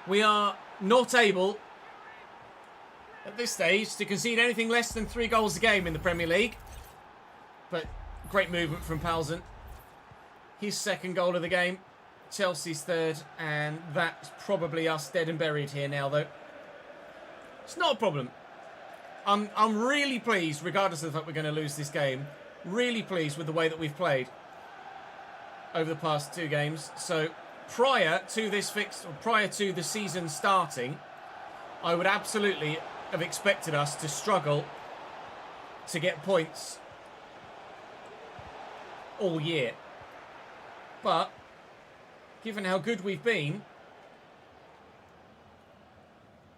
We are not able at this stage to concede anything less than 3 goals a game in the Premier League, but great movement from Paulsen. His 2nd goal of the game, Chelsea's 3rd, and that's probably us dead and buried here now though. It's not a problem. I'm really pleased, regardless of the fact we're going to lose this game. Really pleased with the way that we've played. over the past 2 games. So prior to this prior to the season starting, I would absolutely have expected us to struggle to get points all year. But given how good we've been,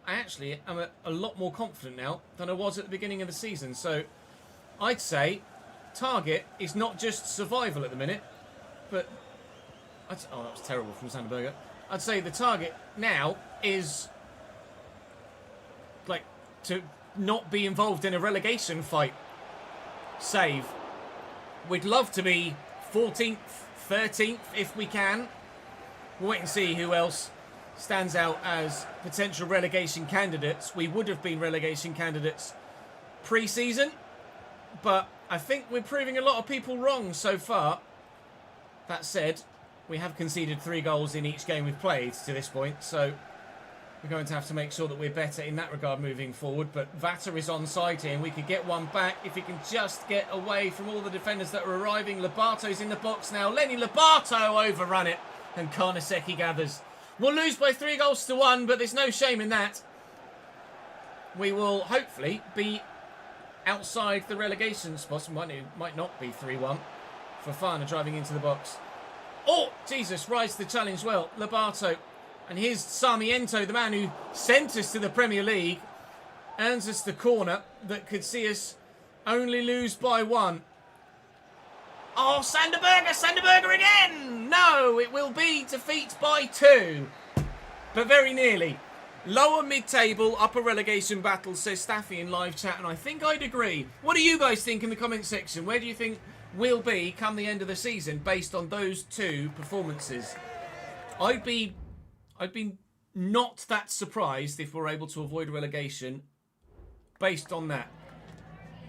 I actually am a lot more confident now than I was at the beginning of the season. So I'd say target is not just survival at the minute, but... oh, that was terrible from Sanderberger. I'd say the target now is like to not be involved in a relegation fight. Save. We'd love to be 14th, 13th if we can. We'll wait and see who else stands out as potential relegation candidates. We would have been relegation candidates pre-season, but I think we're proving a lot of people wrong so far. That said, we have conceded 3 goals in each game we've played to this point, so we're going to have to make sure that we're better in that regard moving forward. But Vata is on side here, and we could get one back if he can just get away from all the defenders that are arriving. Lobato's in the box now. Lenny Lobato overrun it, and Karnaseki gathers. We'll lose by 3-1, but there's no shame in that. We will hopefully be outside the relegation spots. Might not be 3-1. Fofana driving into the box. Oh, Jesus, rise to the challenge well. Lobato. And here's Sarmiento, the man who sent us to the Premier League. Earns us the corner that could see us only lose by 1. Oh, Sanderberger again! No, it will be defeat by 2. But very nearly. Lower mid-table, upper relegation battle, says Staffy in live chat, and I think I'd agree. What do you guys think in the comment section? Where do you think we'll be come the end of the season based on those 2 performances? I'd be not that surprised if we're able to avoid relegation based on that.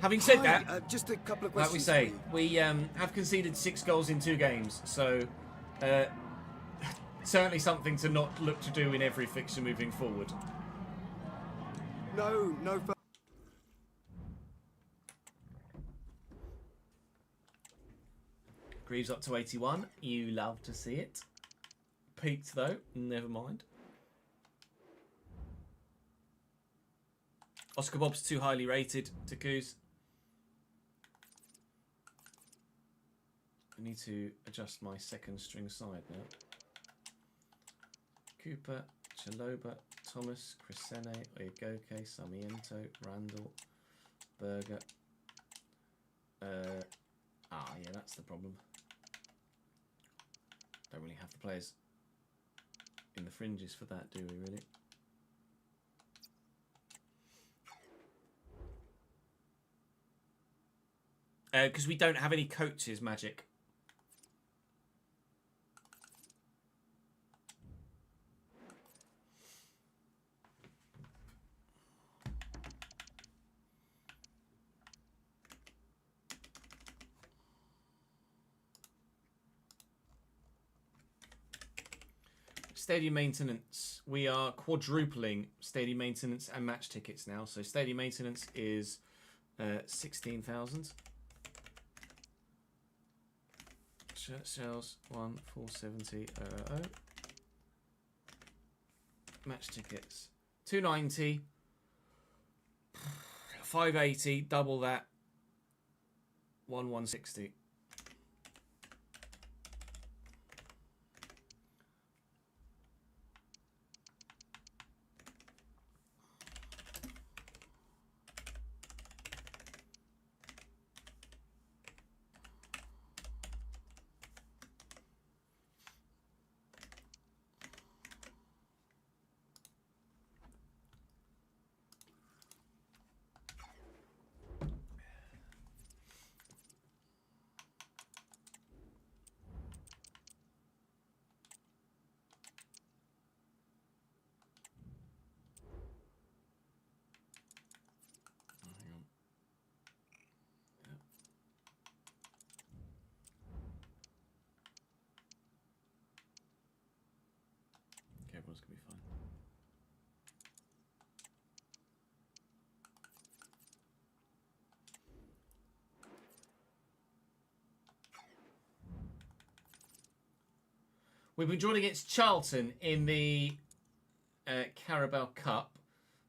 Having said that, just a couple of questions. like we say, we have conceded 6 goals in 2 games, so certainly something to not look to do in every fixture moving forward. No. Greaves up to 81. You love to see it. Peaked though. Never mind. Oscar Bob's too highly rated. Takuz. I need to adjust my second string side now. Cooper, Chaloba, Thomas, Crescene, Oyegoke, Sarmiento, Randall, Berger. Yeah, that's the problem. Don't really have the players in the fringes for that, do we really? Because we don't have any coaches, Magic. Stadium maintenance. We are quadrupling stadium maintenance and match tickets now. So stadium maintenance is 16,000. Shirt sales 1,470. Match tickets 290. 580. Double that. 1,160. Everyone's gonna be fine. We've been drawn against Charlton in the Carabao Cup.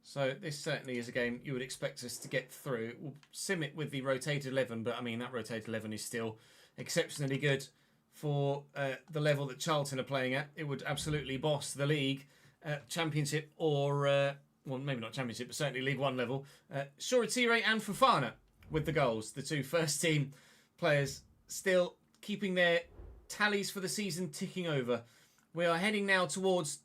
So this certainly is a game you would expect us to get through. We'll sim it with the rotated 11, but I mean that rotated 11 is still exceptionally good for the level that Charlton are playing at. It would absolutely boss the league, Championship or, well maybe not Championship, but certainly League One level. Shoretire and Fofana with the goals. The two first team players still keeping their tallies for the season ticking over. We are heading now towards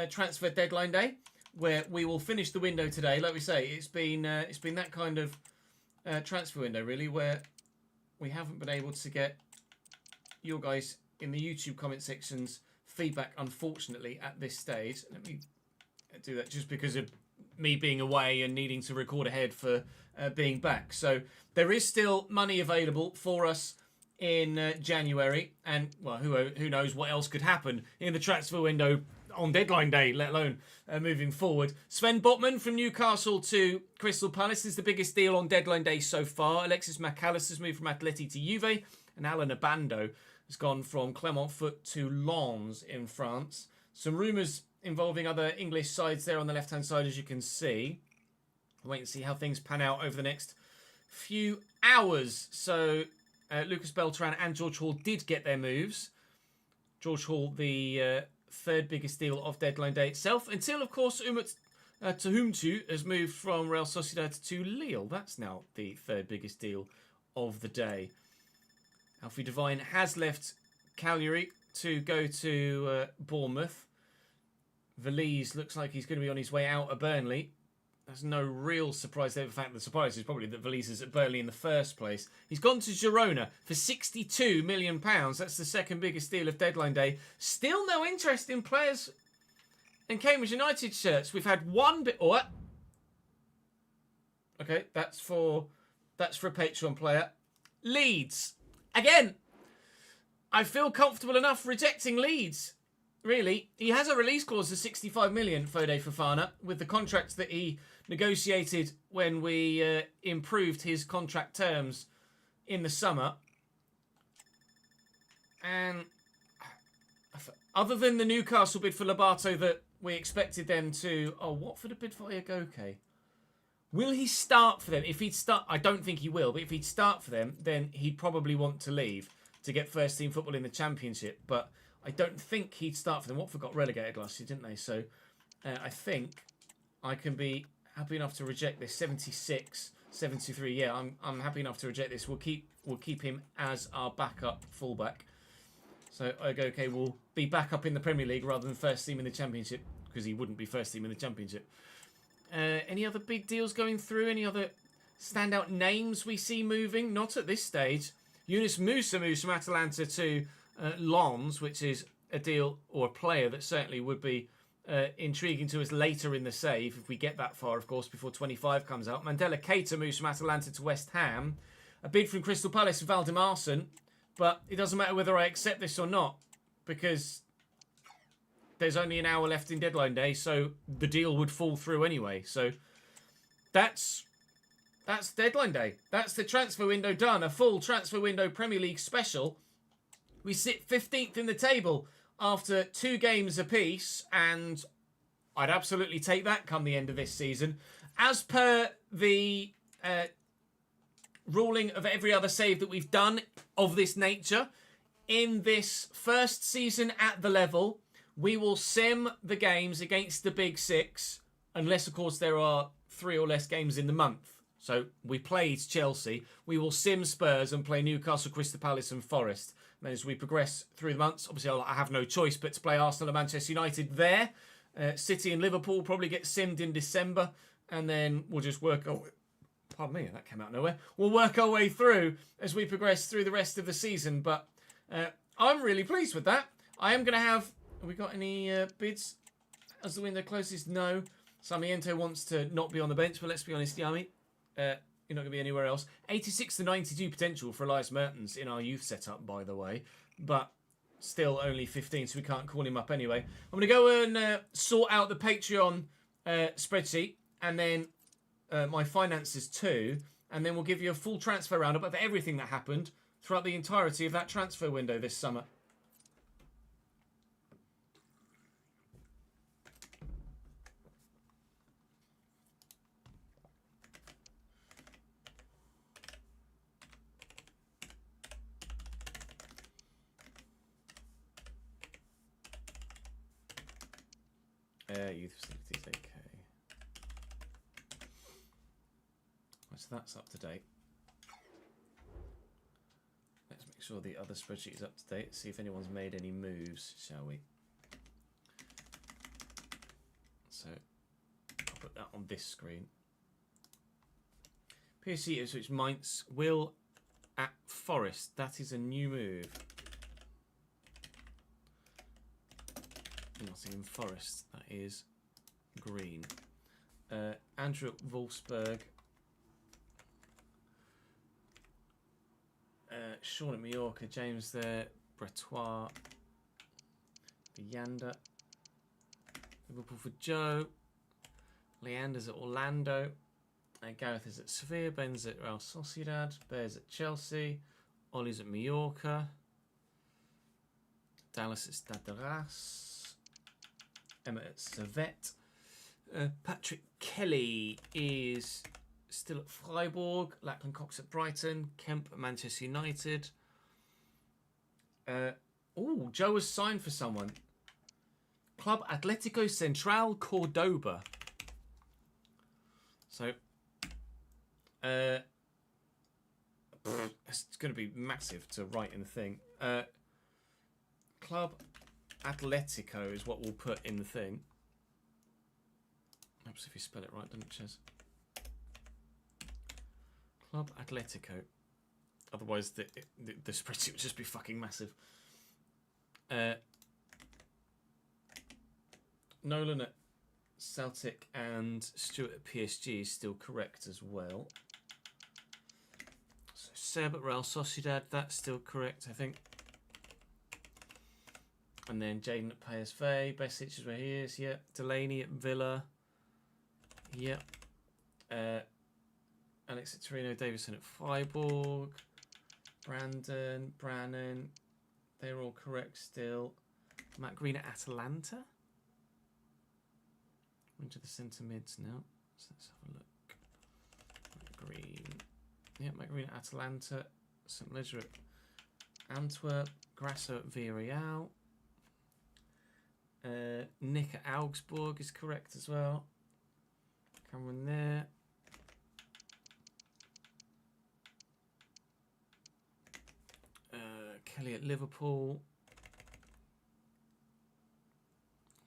transfer deadline day, where we will finish the window today. Like we say, it's been that kind of transfer window really, where we haven't been able to get your guys in the YouTube comment sections feedback, unfortunately, at this stage. Let me do that just because of me being away and needing to record ahead for being back. So there is still money available for us in January, and well, who knows what else could happen in the transfer window on deadline day, let alone moving forward. Sven Botman from Newcastle to Crystal Palace is the biggest deal on deadline day so far. Alexis McAllister's moved from Atleti to Juve, and Alan Abando has gone from Clermont Foot to Lens in France. Some rumours involving other English sides there on the left-hand side, as you can see. Wait and see how things pan out over the next few hours. So Lucas Beltran and George Hall did get their moves. George Hall, the third biggest deal of deadline day itself, until of course Umut Tohumtu has moved from Real Sociedad to Lille. That's now the third biggest deal of the day. Alfie Devine has left Cagliari to go to Bournemouth. Valise looks like he's going to be on his way out of Burnley. There's no real surprise there. In fact, the surprise is probably that Valise is at Burnley in the first place. He's gone to Girona for £62 million. That's the second biggest deal of deadline day. Still no interest in players in Cambridge United shirts. We've had one bit. Oh, okay, that's for a Patreon player. Leeds. Again, I feel comfortable enough rejecting Leeds. Really, he has a release clause of 65 million, Fode Fofana, with the contract that he negotiated when we improved his contract terms in the summer. And other than the Newcastle bid for Lobato that we expected them to... Oh, Watford a bid for Iagoke. Will he start for them? If he'd start, I don't think he will, but if he'd start for them, then he'd probably want to leave to get first team football in the Championship. But I don't think he'd start for them. Watford got relegated last year, didn't they? So I think I can be happy enough to reject this. 76, 73. Yeah, I'm happy enough to reject this. We'll keep him as our backup fullback. So Iagoke will be back up in the Premier League rather than first team in the Championship, because he wouldn't be first team in the Championship. Any other big deals going through? Any other standout names we see moving? Not at this stage. Yunus Musa moves from Atalanta to Lens, which is a deal or a player that certainly would be intriguing to us later in the save, if we get that far, of course, before 25 comes out. Mandela Keita moves from Atalanta to West Ham. A bid from Crystal Palace for Valdemarson, but it doesn't matter whether I accept this or not, because there's only an hour left in deadline day, so the deal would fall through anyway. So that's deadline day. That's the transfer window done. A full transfer window Premier League special. We sit 15th in the table after 2 games apiece, and I'd absolutely take that come the end of this season. As per the ruling of every other save that we've done of this nature, in this first season at the level, we will sim the games against the Big Six, unless, of course, there are 3 or less games in the month. So we played Chelsea. We will sim Spurs and play Newcastle, Crystal Palace and Forest. And then as we progress through the months, obviously I have no choice but to play Arsenal and Manchester United there. City and Liverpool probably get simmed in December. And then we'll just work... Oh, pardon me, that came out of nowhere. We'll work our way through as we progress through the rest of the season. But I'm really pleased with that. I am going to have... Have we got any bids as the window closes? No. Samiento wants to not be on the bench, but let's be honest, Yami, you're not going to be anywhere else. 86 to 92 potential for Elias Mertens in our youth setup, by the way, but still only 15, so we can't call him up anyway. I'm going to go and sort out the Patreon spreadsheet, and then my finances too, and then we'll give you a full transfer roundup of everything that happened throughout the entirety of that transfer window this summer. care, youth facilities, okay. Right, so that's up to date. Let's make sure the other spreadsheet is up to date. See if anyone's made any moves, shall we? So I'll put that on this screen. PSC Ipswich Mainz will at Forest. That is a new move. Nottingham Forest. That is green. Andrew at Wolfsburg. Sean at Mallorca. James there. Bretois. Vianda. Liverpool for Joe. Leander's at Orlando. Gareth is at Sevilla. Ben's at Real Sociedad. Bear's at Chelsea. Ollie's at Mallorca. Dallas at Stade de Reims. Emma at Servette. Patrick Kelly is still at Freiburg. Lachlan Cox at Brighton. Kemp at Manchester United. Joe has signed for someone. Club Atlético Central Cordoba. So, it's going to be massive to write in the thing. Club Atletico is what we'll put in the thing. Helps if you spell it right, doesn't it, Ches? Club Atletico. Otherwise, the spreadsheet would just be fucking massive. Nolan at Celtic and Stuart at PSG is still correct as well. So Seb at Real Sociedad, that's still correct, I think. And then Jaden at PSV, Besic is where he is, yep. Delaney at Villa, yep. Alex at Torino, Davison at Freiburg, Brannon, they're all correct still. Matt Green at Atalanta. Into the centre mids now. So let's have a look. Matt Green. Yeah, Matt Green at Atalanta. St. Ledger at Antwerp. Grasso at Villarreal. Nick at Augsburg is correct as well. Cameron there. Kelly at Liverpool.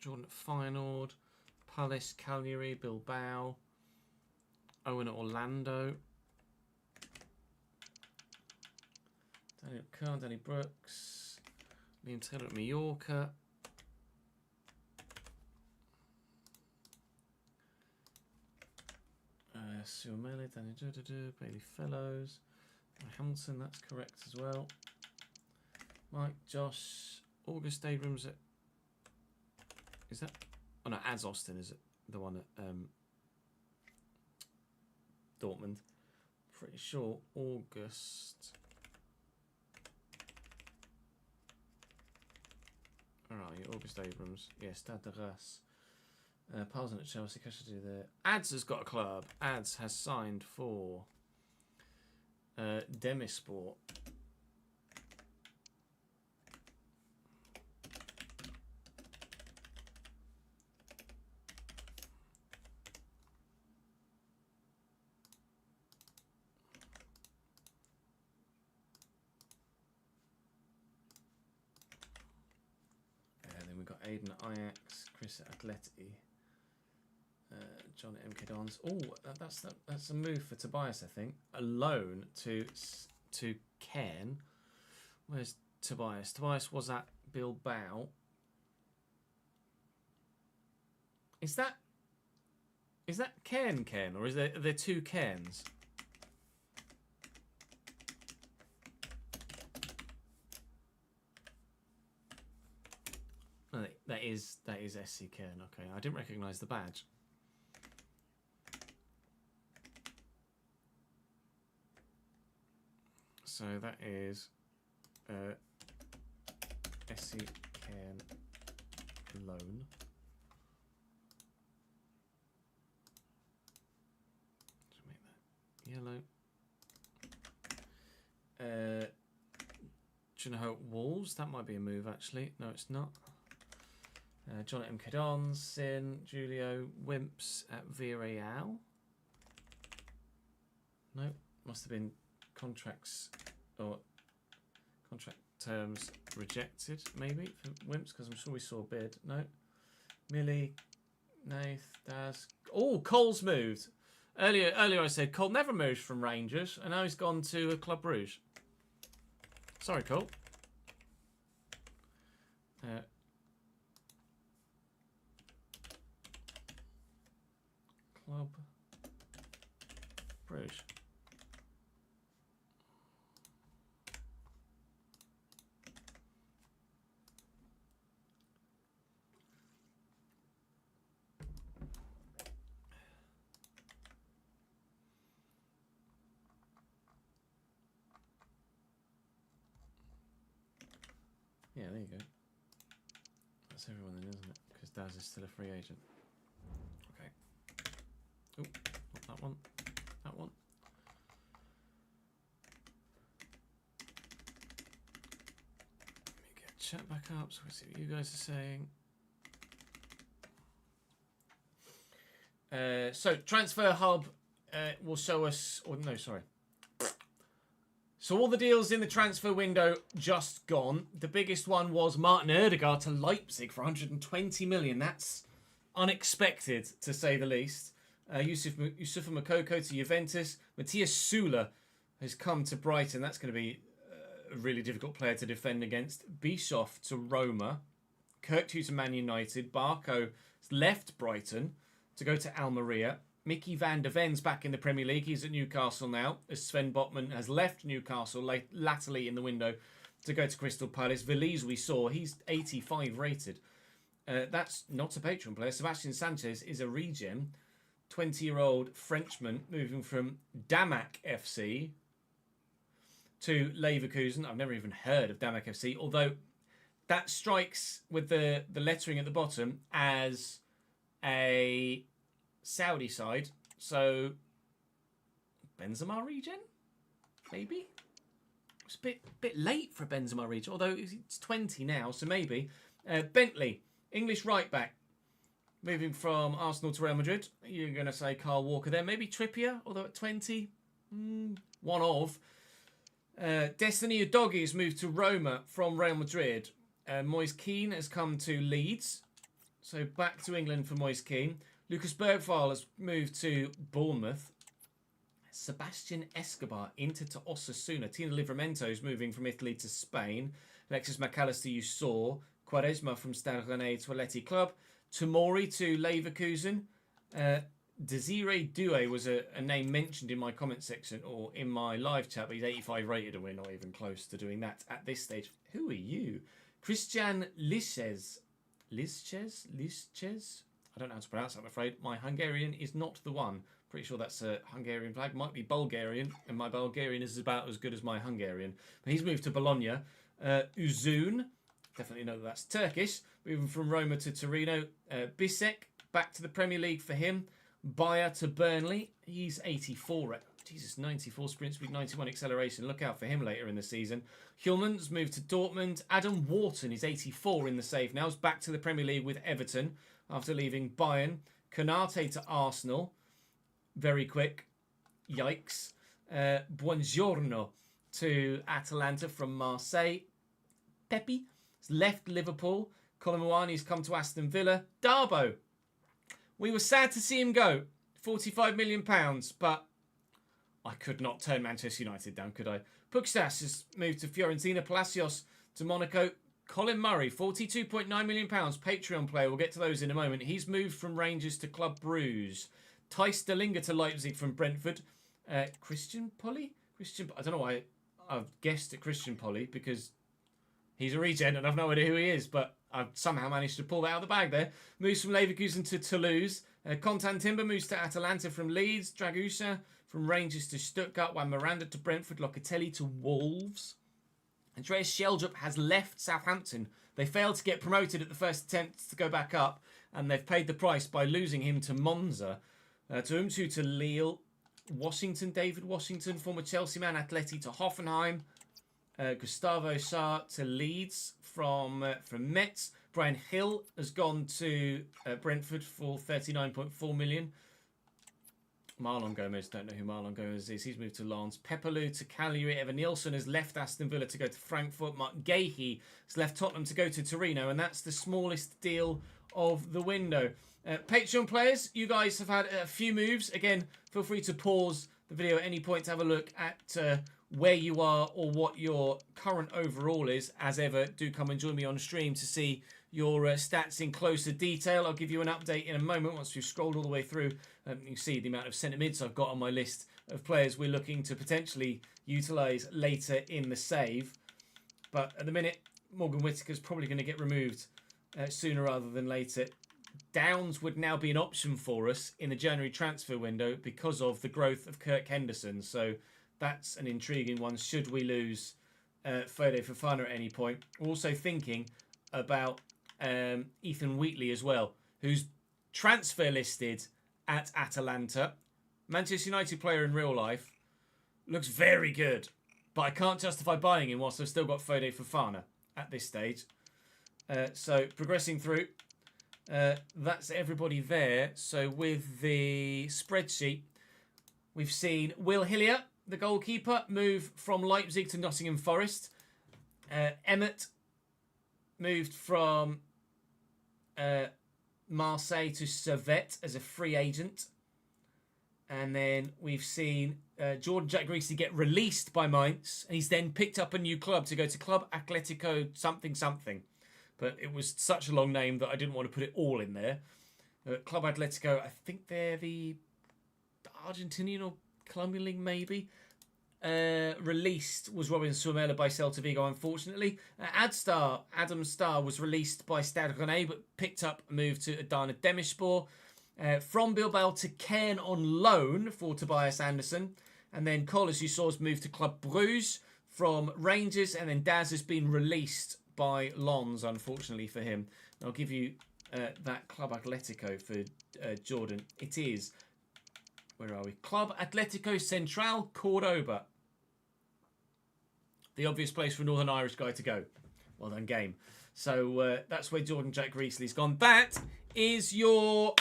Jordan at Feyenoord. Palace, Cagliari, Bilbao. Owen at Orlando. Daniel Kern, Danny Brooks. Liam Taylor at Mallorca. Sue O'Malley, Danny Bailey Fellows. Hamilton, that's correct as well. Mike, Josh, August Abrams at... Is that... Oh no, Ads Austin is the one at Dortmund. Pretty sure August. Where are you? August Abrams. Yeah, Stade de Reims. Paulson at Chelsea. What should I do there? Ads has got a club. Ads has signed for Demisport. Aiden at Ajax, Chris at Atleti, John at MK Dons. Oh, that's a move for Tobias, I think. A loan to Ken. Where's Tobias? Tobias was at Bilbao. Is that Ken, or are there two Kens? No, that is SC Ken. Okay, I didn't recognise the badge. So that is SC Ken loan. Just make that yellow. Do you know how Wolves? That might be a move actually. No, it's not. John M. Cadon, Sin, Julio, Wimps at Villarreal. No, must have been contracts or contract terms rejected, maybe, for Wimps, because I'm sure we saw a bid. No. Millie, Nath, Daz. Oh, Cole's moved. Earlier I said Cole never moves from Rangers, and now he's gone to Club Brugge. Sorry, Cole. Club Brugge. Yeah, there you go. That's everyone then, isn't it? Because Daz is still a free agent. Okay. Oh, not that one. That one. Let me get chat back up so we see what you guys are saying. So, Transfer Hub will show us... Or no, sorry. So all the deals in the transfer window just gone. The biggest one was Martin Odegaard to Leipzig for 120 million. That's unexpected, to say the least. Yusufa Makoko to Juventus. Matthias Sula has come to Brighton. That's going to be a really difficult player to defend against. Bischoff to Roma. Kirktu to Man United. Barco left Brighton to go to Almeria. Mickey van der Ven's back in the Premier League. He's at Newcastle now, as Sven Botman has left Newcastle latterly in the window to go to Crystal Palace. Veliz, we saw, he's 85 rated. That's not a Patreon player. Sebastian Sanchez is a regen. 20-year-old Frenchman moving from Damac FC to Leverkusen. I've never even heard of Damac FC, although that strikes with the lettering at the bottom as a Saudi side, so Benzema regen, maybe. It's a bit late for Benzema regen, although it's 20 now, so maybe. Bentley, English right back, moving from Arsenal to Real Madrid. You're going to say Kyle Walker there, maybe Trippier, although at 20, one of. Destiny Udogie has moved to Roma from Real Madrid. Moise Keane has come to Leeds, so back to England for Moise Keane. Lucas Bergvall has moved to Bournemouth. Sebastian Escobar into to Osasuna. Tino Livramento is moving from Italy to Spain. Alexis McAllister you saw. Quaresma from Stade Rennais to Atleti Club. Tomori to Leverkusen. Desiree Doué was a name mentioned in my comment section or in my live chat, but he's 85 rated and we're not even close to doing that at this stage. Who are you? Christian Lischez. Lischez? I don't know how to pronounce that, I'm afraid. My Hungarian is not the one. Pretty sure that's a Hungarian flag. Might be Bulgarian, and my Bulgarian is about as good as my Hungarian. But he's moved to Bologna. Uzun, definitely know that's Turkish. Moving from Roma to Torino. Bisek, back to the Premier League for him. Bayer to Burnley. He's 84. Jesus, 94 sprint speed, 91 acceleration. Look out for him later in the season. Hjulman's moved to Dortmund. Adam Wharton is 84 in the save now. He's back to the Premier League with Everton after leaving Bayern. Konate to Arsenal. Very quick. Yikes. Buongiorno to Atalanta from Marseille. Pepe has left Liverpool. Colin Muani's come to Aston Villa. Darbo. We were sad to see him go. £45 million, but I could not turn Manchester United down, could I? Pukstas has moved to Fiorentina. Palacios to Monaco. Colin Murray, £42.9 million, Patreon player. We'll get to those in a moment. He's moved from Rangers to Club Brugge. Thijs de Linger to Leipzig from Brentford. Christian Polly? I don't know why I've guessed at Christian Polly because he's a regen and I've no idea who he is, but I've somehow managed to pull that out of the bag there. Moves from Leverkusen to Toulouse. Contan Timber moves to Atalanta from Leeds. Dragusha from Rangers to Stuttgart. Juan Miranda to Brentford. Locatelli to Wolves. Andreas Sheldrup has left Southampton. They failed to get promoted at the first attempt to go back up, and they've paid the price by losing him to Monza. To to Lille. David Washington, former Chelsea man, Atleti to Hoffenheim. Gustavo Sarr to Leeds from Metz. Brian Hill has gone to Brentford for 39.4 million. Marlon Gomez, don't know who Marlon Gomez is. He's moved to Lens. Pepperloo to Cagliari. Evan Nielsen has left Aston Villa to go to Frankfurt. Mark Gahey has left Tottenham to go to Torino, and that's the smallest deal of the window. Patreon players, you guys have had a few moves. Again, feel free to pause the video at any point to have a look at where you are or what your current overall is. As ever, do come and join me on stream to see your stats in closer detail. I'll give you an update in a moment once we've scrolled all the way through. You can see the amount of centre mids I've got on my list of players we're looking to potentially utilise later in the save. But at the minute, Morgan Whittaker's probably going to get removed sooner rather than later. Downs would now be an option for us in the January transfer window because of the growth of Kirk Henderson. So that's an intriguing one should we lose Fode Fofana at any point. We're also thinking about Ethan Wheatley as well, who's transfer listed at Atalanta. Manchester United player in real life. Looks very good. But I can't justify buying him whilst I've still got Fode Fofana at this stage. So progressing through. That's everybody there. So with the spreadsheet, we've seen Will Hillier, the goalkeeper, move from Leipzig to Nottingham Forest. Emmett moved from Marseille to Servette as a free agent. And then we've seen Jordan Jack Greasy get released by Mainz. And he's then picked up a new club to go to Club Atletico something something. But it was such a long name that I didn't want to put it all in there. Club Atletico, I think they're the Argentinian or Colombian league maybe. Released was Robin Suomela by Celta Vigo, unfortunately. Adam Starr was released by Stade Rennais, but picked up a move to Adana Demirspor. From Bilbao to Caen on loan for Tobias Anderson. And then Cole, as you saw, has moved to Club Bruges from Rangers. And then Daz has been released by Lens, unfortunately for him. And I'll give you that Club Atletico for Jordan. It is, where are we? Club Atletico Central Cordoba. The obvious place for a Northern Irish guy to go. Well done, game. So that's where Jordan Jack Greasley's gone. That is your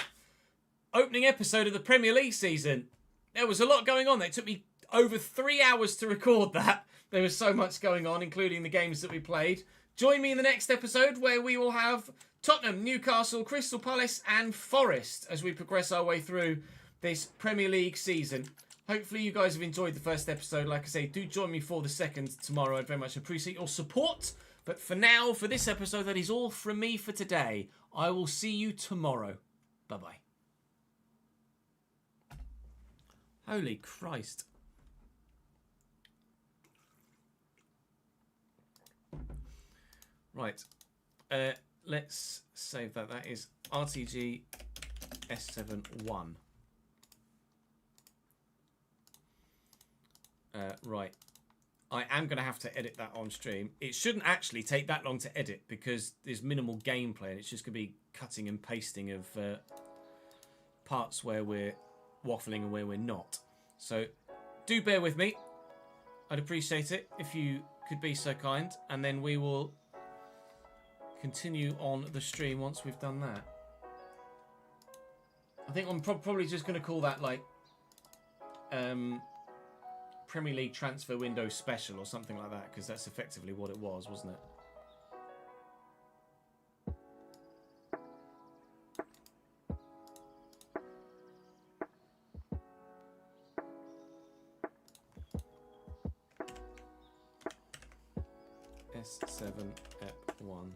opening episode of the Premier League season. There was a lot going on. It took me over 3 hours to record that. There was so much going on, including the games that we played. Join me in the next episode where we will have Tottenham, Newcastle, Crystal Palace and Forest as we progress our way through this Premier League season. Hopefully you guys have enjoyed the first episode. Like I say, do join me for the second tomorrow. I'd very much appreciate your support. But for now, for this episode, that is all from me for today. I will see you tomorrow. Bye-bye. Holy Christ. Right. Let's save that. That is RTG S71. Right. I am going to have to edit that on stream. It shouldn't actually take that long to edit because there's minimal gameplay and it's just going to be cutting and pasting of parts where we're waffling and where we're not. So do bear with me. I'd appreciate it if you could be so kind, and then we will continue on the stream once we've done that. I think I'm probably just going to call that like Premier League transfer window special or something like that, because that's effectively what it was, wasn't it? S7 EP1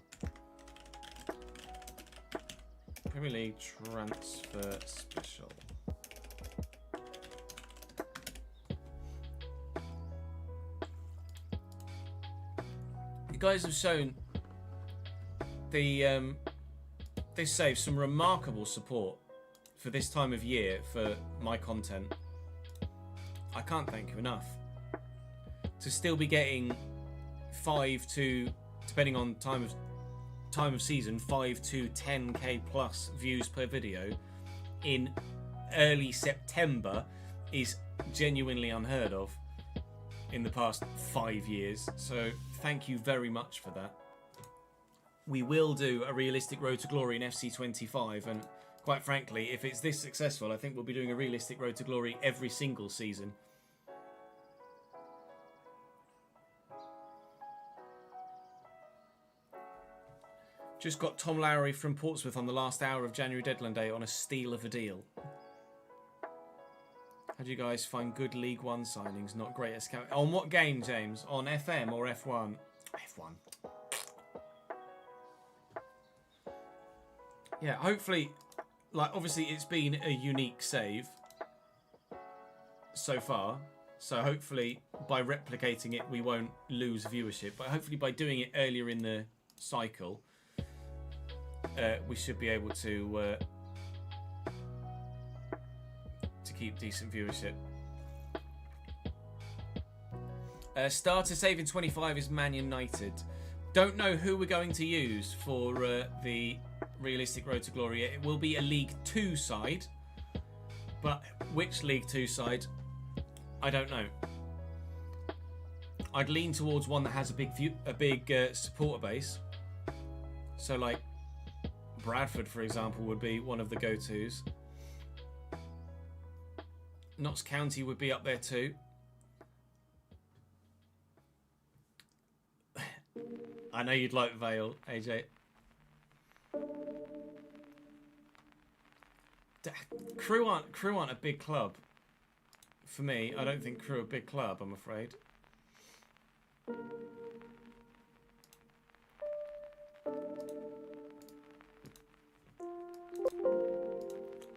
Premier League transfer special. You guys have shown the this saves some remarkable support for this time of year for my content. I can't thank you enough. To still be getting 5 to, depending on time of season, 5 to 10k plus views per video in early September is genuinely unheard of in the past 5 years. So thank you very much for that. we will do a realistic Road to Glory in FC25, and quite frankly, if it's this successful, I think we'll be doing a realistic Road to Glory every single season. Just got Tom Lowry from Portsmouth on the last hour of January deadline day on a steal of a deal. How do you guys find good League One signings? Not great at scouting. On what game, James? On FM or F1? F1. Yeah, hopefully, like, obviously it's been a unique save so far. So hopefully by replicating it, we won't lose viewership. But hopefully by doing it earlier in the cycle, we should be able to keep decent viewership. Starter save in 25 is Man United. Don't know who we're going to use for the realistic Road to Glory. It will be a League 2 side, but which League 2 side, I don't know. I'd lean towards one that has a big supporter base. So like Bradford, for example, would be one of the go-tos. Notts County would be up there too. I know you'd like Vale, AJ. Crew aren't a big club. For me, I don't think Crew are a big club, I'm afraid.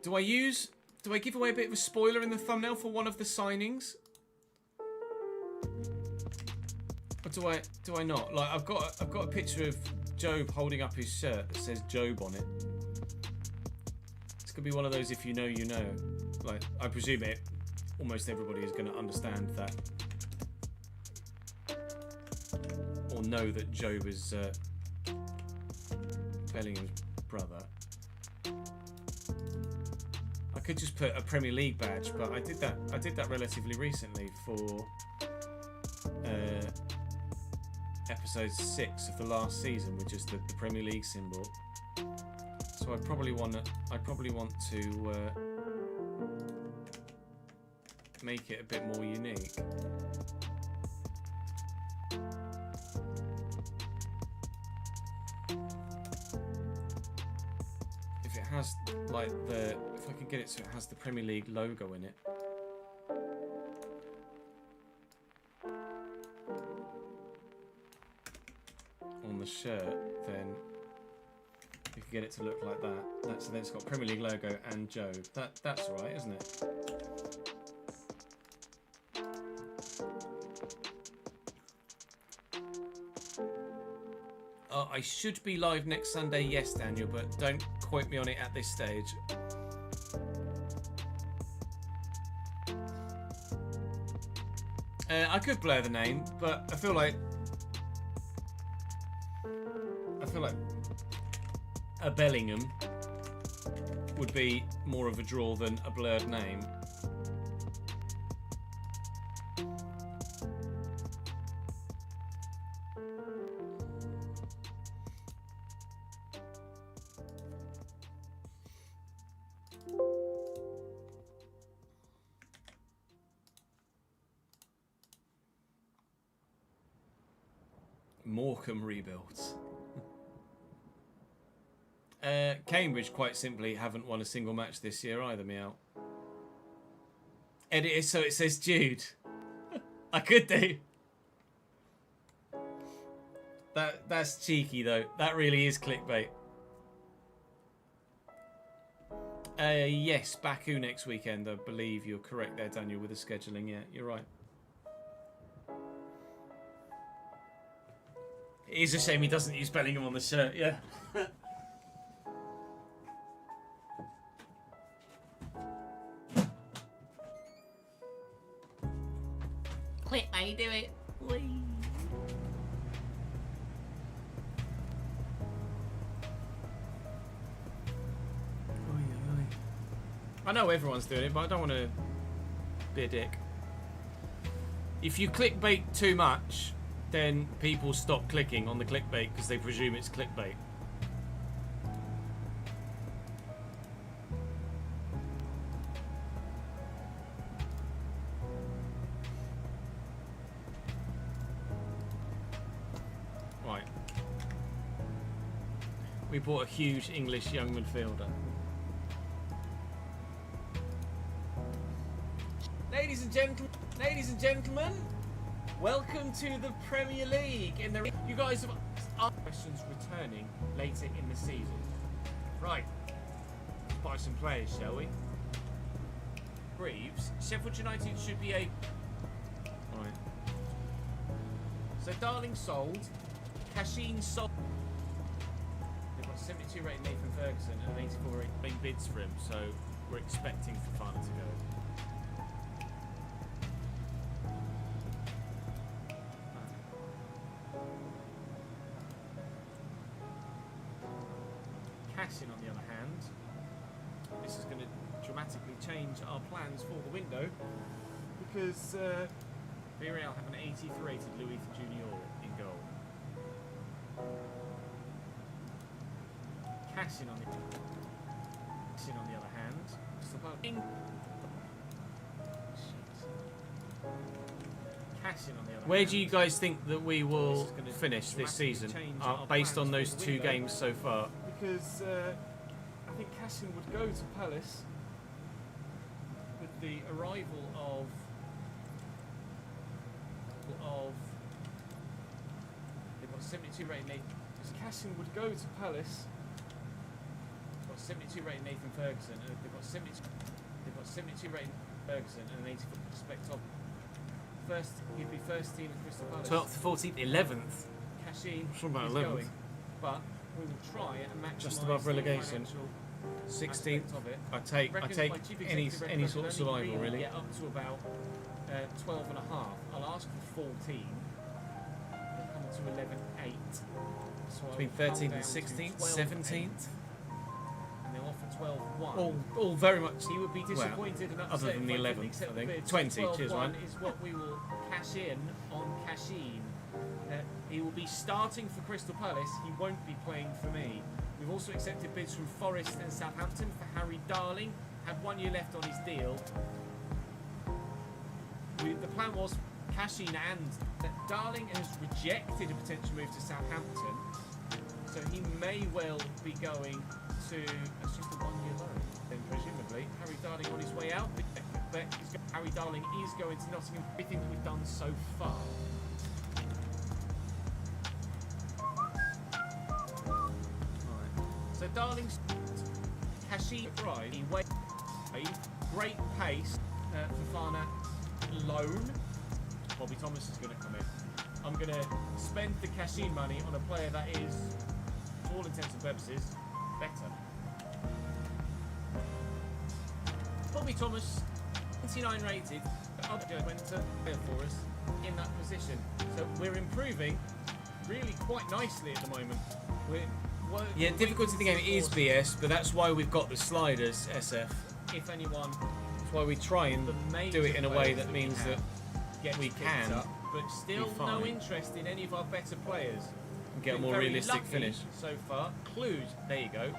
Do I give away a bit of a spoiler in the thumbnail for one of the signings? Or do I not? Like I've got a picture of Job holding up his shirt that says Job on it. It's gonna be one of those if you know, you know. Like I presume almost everybody is gonna understand that. Or know that Job is Bellingham's brother. I could just put a Premier League badge, but I did that relatively recently for episode 6 of the last season with just the Premier League symbol. So I probably want to make it a bit more unique. If it has like if I can get it so it has the Premier League logo in it. On the shirt, then you can get it to look like that. So then it's got Premier League logo and Joe. That's all right, isn't it? I should be live next Sunday, yes, Daniel, but don't quote me on it at this stage. I could blur the name, but I feel like a Bellingham would be more of a draw than a blurred name. Morecambe rebuilds. Cambridge, quite simply, haven't won a single match this year either, meow. Edit it so it says Jude. I could do. That's cheeky, though. That really is clickbait. Yes, Baku next weekend. I believe you're correct there, Daniel, with the scheduling. Yeah, you're right. It is a shame he doesn't use Bellingham on the shirt, yeah. Quick, mate, do it. Whee. I know everyone's doing it, but I don't want to be a dick. If you clickbait too much, then people stop clicking on the clickbait because they presume it's clickbait. Right. We bought a huge English young midfielder. Ladies and gentlemen, welcome to the Premier League. You guys have asked questions returning later in the season. Right, let's buy some players, shall we? Greaves, Sheffield United should be a... Right. So Darling sold, Cashin sold. They've got 72 rated Nathan Ferguson and 84 rated bids for him, so we're expecting Fofana to go. Cashin, on the other hand, this is going to dramatically change our plans for the window because Villarreal have an 83 rated Luis Junior in goal. Cashin on the other hand, where do you guys think that we will finish this season based on those two games so far? Because I think Cashin would go to Palace with the arrival of they've got 72 rated Nathan. Because Cashin would go to Palace. They've got 72 rated Nathan Ferguson, and they've got 72 rated Ferguson and an 84 respect of first. He'd be first team at Crystal Palace. 12th, 14th, 11th. Cashin is going, but we will try and match just above relegation. 16th. I take any sort of survival really. Get up to about 12 and a half. I'll ask for 14. They'll come to 11.8. So between 13th and 16th, 17th. And they'll offer 12.1. All very much. He would be disappointed and upset. Other than the 11th, I think. 20. Cheers, one is what we will cash in on Cashin. He will be starting for Crystal Palace. He won't be playing for me. We've also accepted bids from Forest and Southampton for Harry Darling. Had 1 year left on his deal. The plan was Cashin, and Darling has rejected a potential move to Southampton. So he may well be going to... That's just a 1 year loan, then presumably. Harry Darling on his way out. Harry Darling is going to Nottingham. Everything that we've done so far. So Darling's Cashin Pride, great pace, Fofana loan. Bobby Thomas is going to come in. I'm going to spend the Cashin money on a player that is, for all intents and purposes, better. Bobby Thomas, 29 rated, went to play for us in that position. So we're improving really quite nicely at the moment. Yeah, difficulty in the game is BS, but that's why we've got the sliders, SF. If anyone, that's why we try and do it in a way that means that we can, but still no interest in any of our better players. And get a more realistic finish. So far, Clues, there you go.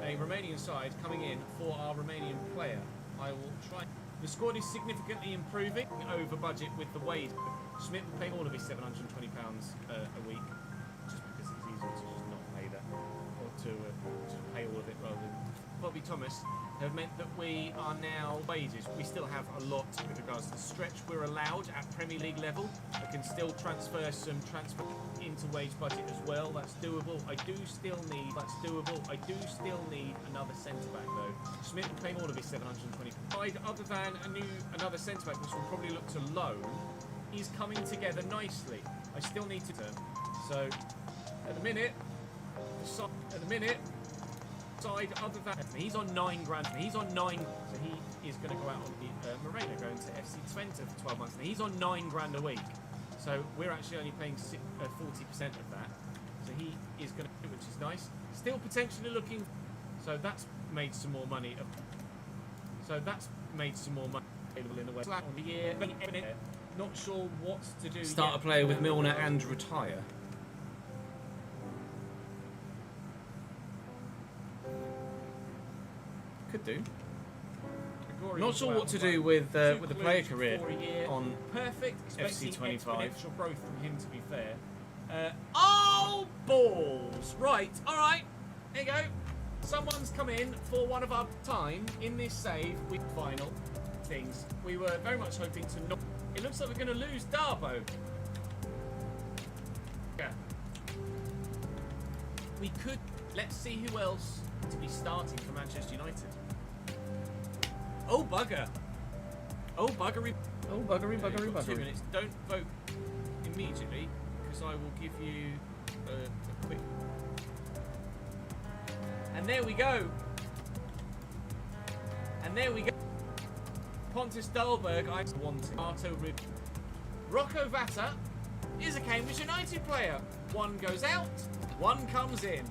A Romanian side coming in for our Romanian player. I will try. The squad is significantly improving over budget with the Wade. Smith will pay all of his £720 a week, just because it's easier to just not pay that, or to pay all of it rather than. Bobby Thomas have meant that we are now wages. We still have a lot with regards to the stretch we're allowed at Premier League level. I can still transfer some transfer into wage budget as well. That's doable. I do still need. That's doable. I do still need another centre back though. Smith will pay all of his 720. Other than another centre back, which will probably look to loan, is coming together nicely. I still need to turn. So at the minute, side other than he's on £9,000. He's on 9. So he is going to go out on the Moreno going to FC Twente for 12 months. And he's on £9,000 a week. So we're actually only paying 40% of that. So he is going to, which is nice. Still potentially looking. So that's made some more money. So that's made some more money available in the way on the year. Not sure what to do. Start a yet. player with Milner and retire. Could do. Not sure what to do with the player career on perfect, expecting FC25. exponential growth from him. To be fair. Oh balls! Right, all right. Here you go. Someone's come in for one of our time in this save with final things. We were very much hoping to not. It looks like we're going to lose Darbo. Yeah. We could. Let's see who else to be starting for Manchester United. Oh bugger! Oh buggery! Oh, buggery, You've buggery, got 2 buggery. minutes. Don't vote immediately, because I will give you a quick. And there we go. And there we go. Pontus Dahlberg, I wanted. Arto Rib. Rocco Vata is a Cambridge United player. One goes out, one comes in.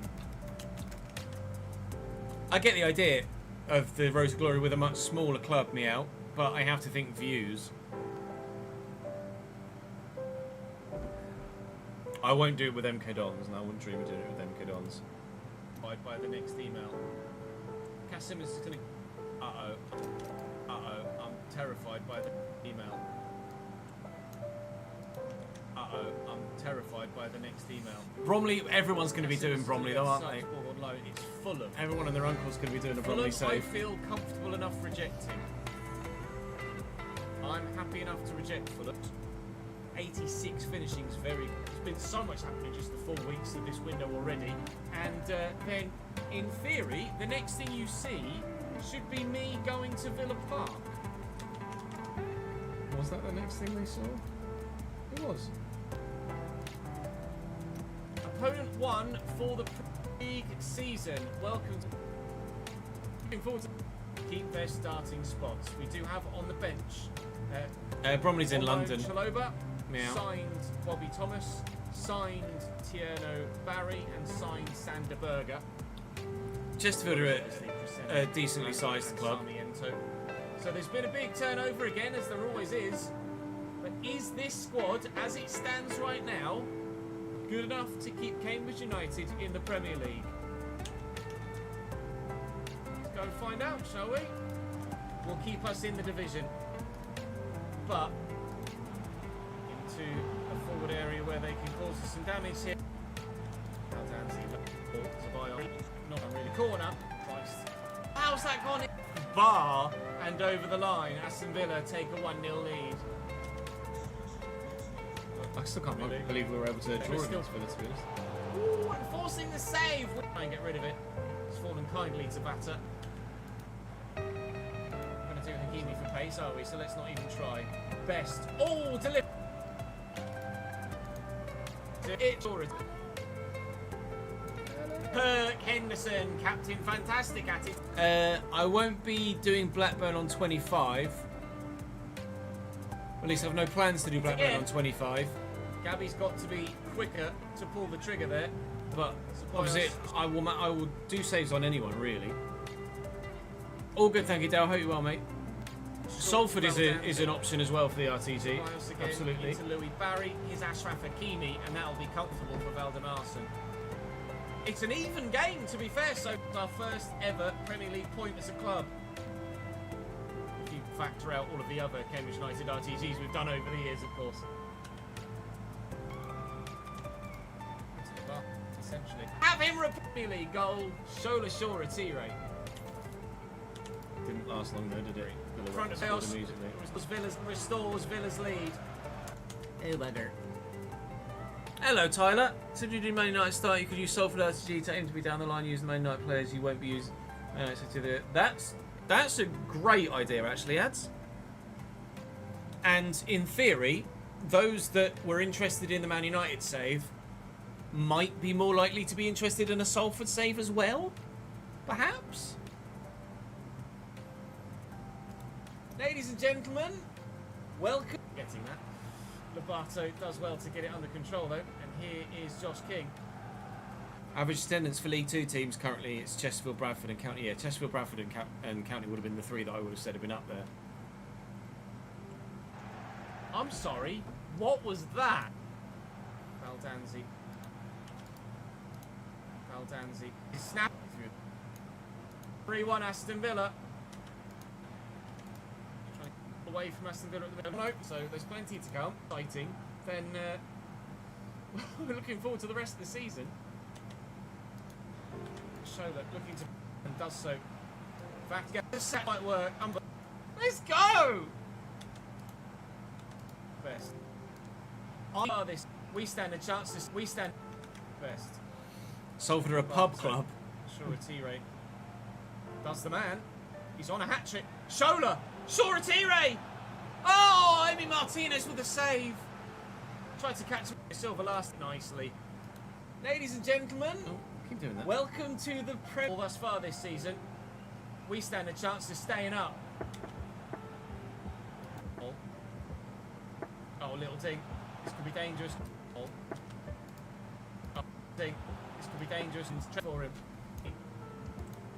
I get the idea of the Rose of Glory with a much smaller club, meow, but I have to think views. I won't do it with MK Dons, and I wouldn't dream of doing it with MK Dons. By the next email. Casim is going to. Uh-oh. I'm terrified by the email. I'm terrified by the next email. Bromley, everyone's going to be doing Bromley though, aren't they? It's Fulham. Everyone and their uncle's going to be doing a Bromley Fulham, I save. feel comfortable enough rejecting. I'm happy enough to reject Fulham. 86 finishings, very. There's been so much happening just the 4 weeks of this window already, and then, in theory, the next thing you see should be me going to Villa Park. Was that the next thing they saw? It was. Opponent 1 for the League season. Welcome to. Looking forward to keep their starting spots. We do have on the bench. Bromley's in London. Chaloba, Meow. signed Bobby Thomas, signed Tierno Barry, and signed Sander Berger. Chesterfield are a decently sized club. So there's been a big turnover again, as there always is. But is this squad, as it stands right now, good enough to keep Cambridge United in the Premier League? Let's go and find out, shall we? Will keep us in the division. But into a forward area where they can cause us some damage here. Not a really corner. Christ. How's that gone in? Bar and over the line. Aston Villa take a 1-0 lead. I still can't believe we were able to draw against Villa, to be honest. Ooh, enforcing the save. Try and get rid of it. It's fallen kindly to batter. We're going to do Hakimi for pace, are we? So let's not even try. Best. Oh, deliver. Kirk Henderson, captain, fantastic at it. I won't be doing Blackburn on 25. At least I have no plans to do Blackburn on 25. Gabby's got to be quicker to pull the trigger there. But obviously, I will do saves on anyone, really. All good, thank you, Dale. Hope you're well, mate. Salford is an option as well for the RTG. Absolutely. Into Louis Barry, here's Ashraf Hakimi, and that'll be comfortable for Valdemarson. It's an even game, to be fair, so it's our first ever Premier League point as a club. If you factor out all of the other Cambridge United RTGs we've done over the years, of course. Essentially. Have him a Premier League goal, Shola Shora T-Ray. Didn't last long though, did it? Front of house restores Villa's lead. Oh, bugger. Hello, Tyler. So if you do Man United start, you could use Salford RTG to aim to be down the line using the Man United players. You won't be using. That's a great idea, actually, Ads. And in theory, those that were interested in the Man United save might be more likely to be interested in a Salford save as well, perhaps. Ladies and gentlemen, welcome. Getting that. Lobato does well to get it under control though, and here is Josh King. Average attendance for League Two teams currently, it's Chesterfield, Bradford and County. Yeah, Chesterfield, Bradford and County would have been the three that I would have said have been up there. I'm sorry. What was that? Baldanzi. Baldanzi. Snap. 3-1 Aston Villa. Trying to get away from Aston Villa at the middle. No, so there's plenty to come. Exciting. Then we're looking forward to the rest of the season. Shola looking to and does so. Back to the set might work. Let's go! Best. This. We stand a chance. We stand best. Salford are a pub club. Shoretire does the man. He's on a hat trick. Shola! Shoretire! Oh, Amy Martinez with a save. Tried to catch Silva last nicely. Ladies and gentlemen, Keep doing that. welcome to the Premier thus far this season. We stand a chance of staying up. Oh, little ding. This could be dangerous. Oh, ding. This could be dangerous and for him.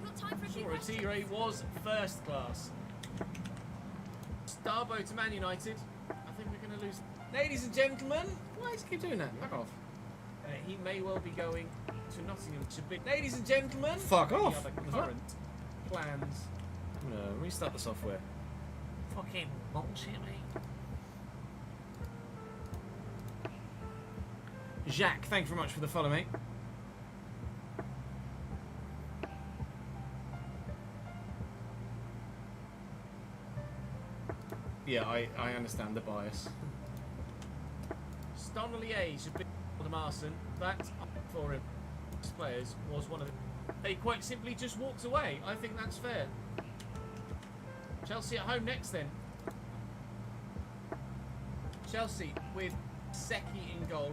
Got time for a few questions? Shoretire was first class. Starbow to Man United. I think we're going to lose. Ladies and gentlemen, Why does he keep doing that? Back off. he may well be going to Nottingham. Ladies and gentlemen, Fuck any off. other What's that? current plans. I'm gonna restart the software. Fucking bullshit, mate. Jacques, thank you very much for the follow, mate. Yeah, I understand the bias. Stonelier should be the Marson. That for him. Players was one of the. They quite simply just walked away. I think that's fair. Chelsea at home next then. Chelsea with Seki in goal.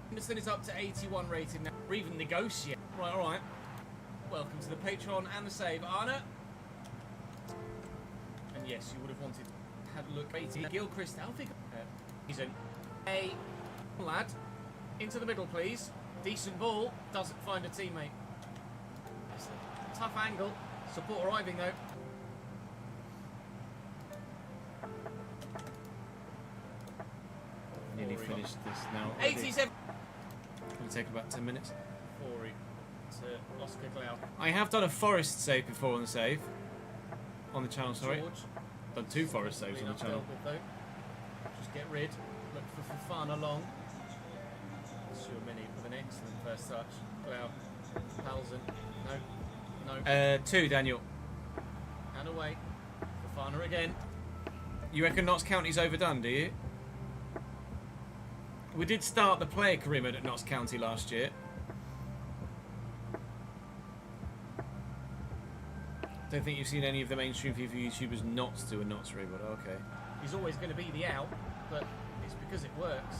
Henderson is up to 81 rated now. Or even negotiate. Right, all right. Welcome to the Patreon and the save, Arna. And yes, you would have wanted had a look. 80. Gilchrist, Alfie. He's a lad. Into the middle, please. Decent ball. Doesn't find a teammate. It's a tough angle. Support arriving though. Nearly finished this now. 87. It'll take about 10 minutes. Forey to Oscar Glau. I have done a Forest save before on the save. On the channel, sorry. George. Done 2 Forest saves on the Being channel. dealt with, though. Just get rid. Look for Fafana long. Mini with an excellent first touch. Glau. Palsen. No. 2, Daniel. And away. Fafana again. You reckon Notts County's overdone, do you? We did start the player career mode at Notts County last year. Don't think you've seen any of the mainstream FIFA YouTubers not do a Notts career mode. Okay. He's always going to be the out, but it's because it works.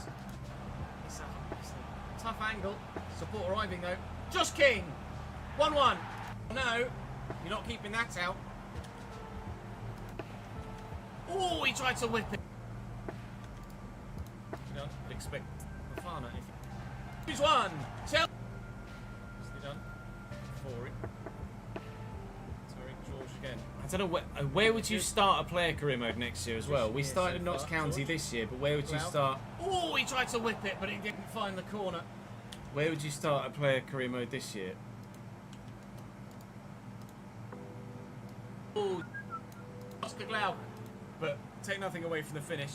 It's a tough angle. Support arriving though. Josh King! 1-1. No, you're not keeping that out. Oh, he tried to whip it. You know, I'd expect Fafana if who's won? Chelsea. Done. For it. Sorry, George again. I don't know where would you start a player career mode next year as well? We year started so Notts far, County George. this year, but where would you Well, start? Oh, he tried to whip it, but he didn't find the corner. Where would you start a player career mode this year? Oh, Oscar Glau. But take nothing away from the finish.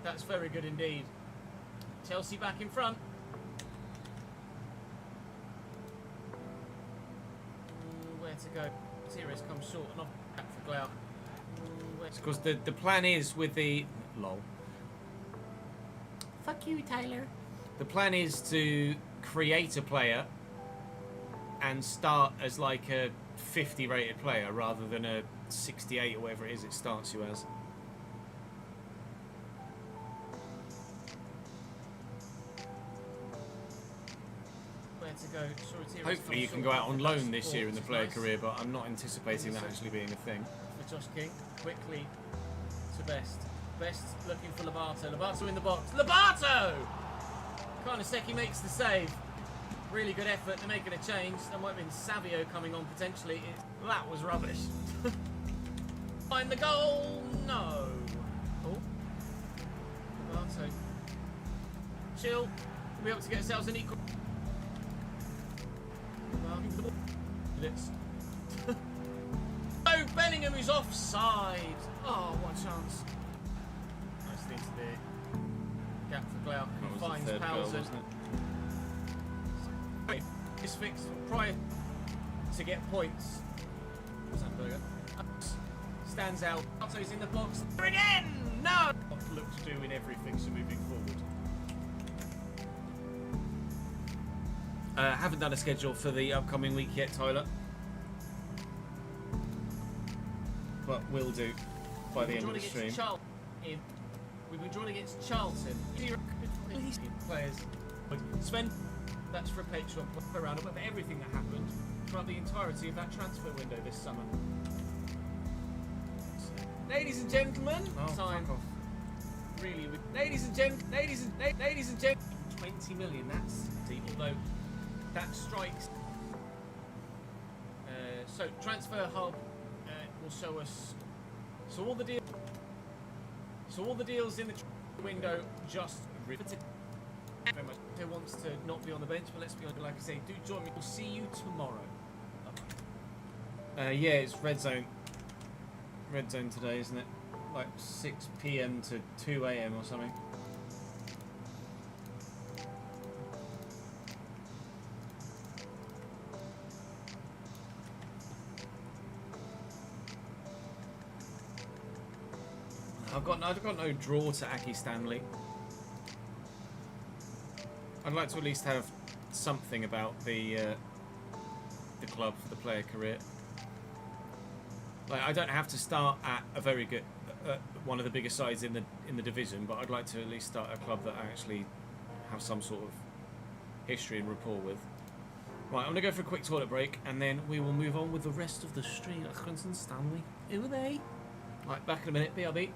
That's very good indeed. Chelsea back in front. Where to go? Tires comes short and off back for Glau. Because the plan is with the... Lol. Fuck you, Tyler. The plan is to create a player and start as like a 50 rated player rather than a 68 or whatever it is it starts you as. Where to go? Shoretire Hopefully you comes can short go out on for loan this year in the support, player which is career, but I'm not anticipating that actually being a thing. nice. For Josh King, quickly to Best. Best looking for Lobato. Lobato in the box. Lobato! Karnaseki makes the save. Really good effort. They're making a change. There might have been Savio coming on potentially. That was rubbish. Find the goal. No. Oh. So chill. We'll be able to get ourselves an equal. Oh, Bellingham is offside. Oh, what a chance. Nicely into the gap for Glauc, who finds Powson. Is fixed prior to get points. Sandberger stands out. Alto's in the box again. No. Look to do in every fixture moving forward. Haven't done a schedule for the upcoming week yet, Tyler. But will do by the end of the stream. We've been drawn against Charlton. Players. Sven, that's for a Patreon round up of everything that happened throughout the entirety of that transfer window this summer. Ladies and gentlemen, time. Really, ladies and gentlemen, 20 million. That's deep, although that strikes. So transfer hub will show us. So all the deals in the window just riveted. Very much. Who wants to not be on the bench? But let's be honest. Like I say, do join me. We'll see you tomorrow. Yeah, it's red zone. Red zone today, isn't it? Like 6 PM to 2 AM or something. I've got no draw to Aki Stanley. I'd like to at least have something about the club for the player career. Like, I don't have to start at a very good one of the biggest sides in the division, but I'd like to at least start a club that I actually have some sort of history and rapport with. Right, I'm gonna go for a quick toilet break, and then we will move on with the rest of the stream. Hutchinson, Stanley, who are they? Right, back in a minute. BRB.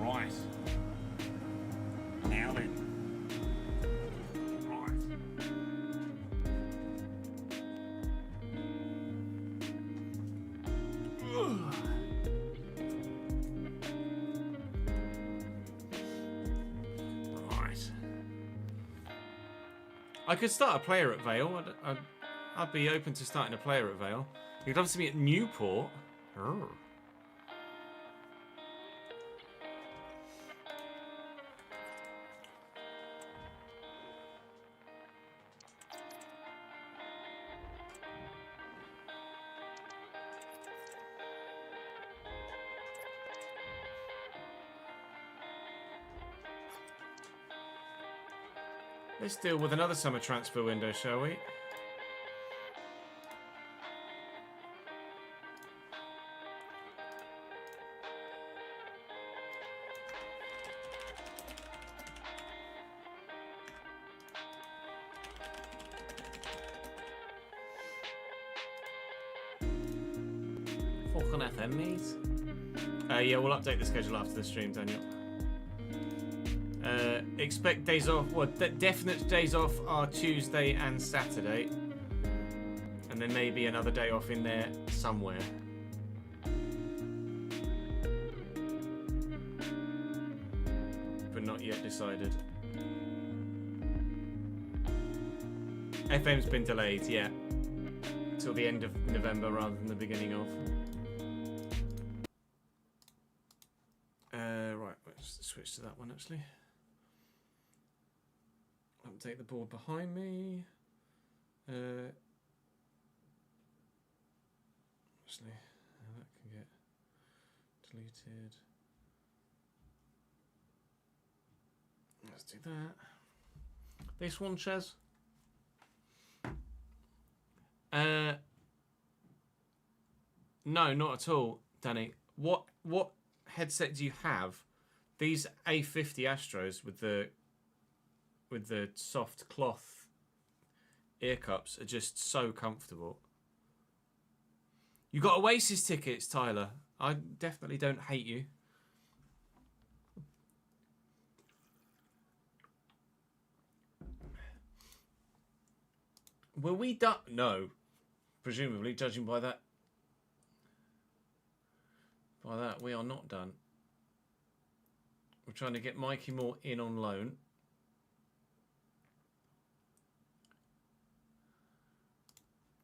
Right. Now then. Right. Right. I could start a player at Vale. I'd be open to starting a player at Vale. You'd love to see me at Newport. Oh. Let's deal with another summer transfer window, shall we? Fuck on FM, mate. Yeah, we'll update the schedule after the stream, Daniel. Expect days off. Well, definite days off are Tuesday and Saturday. And then maybe another day off in there somewhere. But not yet decided. FM's been delayed, yeah. Till the end of November rather than the beginning of. Right, let's switch to that one actually. Update the board behind me. Actually, that can get deleted. Let's do that. This one, Chez. No, not at all, Danny. What headset do you have? These A50 Astros with the soft cloth ear cups are just so comfortable. You got Oasis tickets, Tyler. I definitely don't hate you. Were we done? No. Presumably, judging by that. By that, we are not done. We're trying to get Mikey Moore in on loan.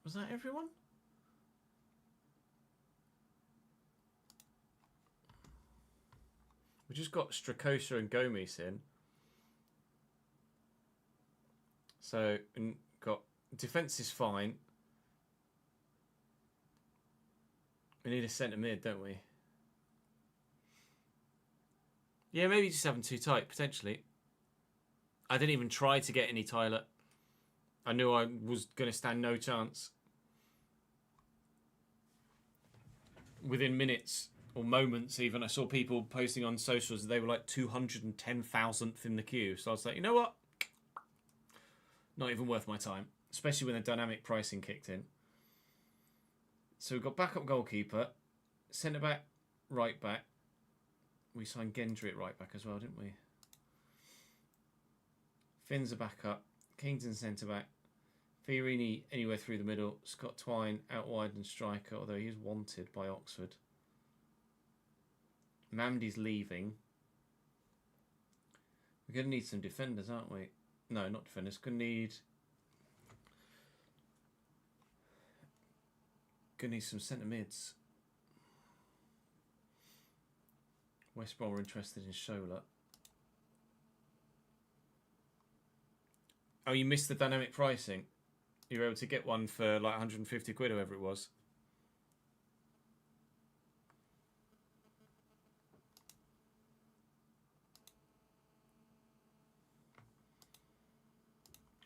Was that everyone? We just got Strakosa and Gomes in. So, and got defense is fine. We need a centre mid, don't we? Yeah, maybe just have them too tight, potentially. I didn't even try to get any Tyler. I knew I was going to stand no chance. Within minutes, or moments even, I saw people posting on socials that they were like 210,000th in the queue. So I was like, you know what? Not even worth my time. Especially when the dynamic pricing kicked in. So we've got backup goalkeeper, centre back, right back. We signed Gendry at right back as well, didn't we? Finn's a backup. Kington centre back. Fiorini anywhere through the middle. Scott Twine out wide and striker, although he's wanted by Oxford. Mamdi's leaving. We're going to need some defenders, aren't we? No, not defenders. Going to need some centre mids. West Brom are interested in Shola. Oh, you missed the dynamic pricing. You were able to get one for like 150 quid or whatever it was.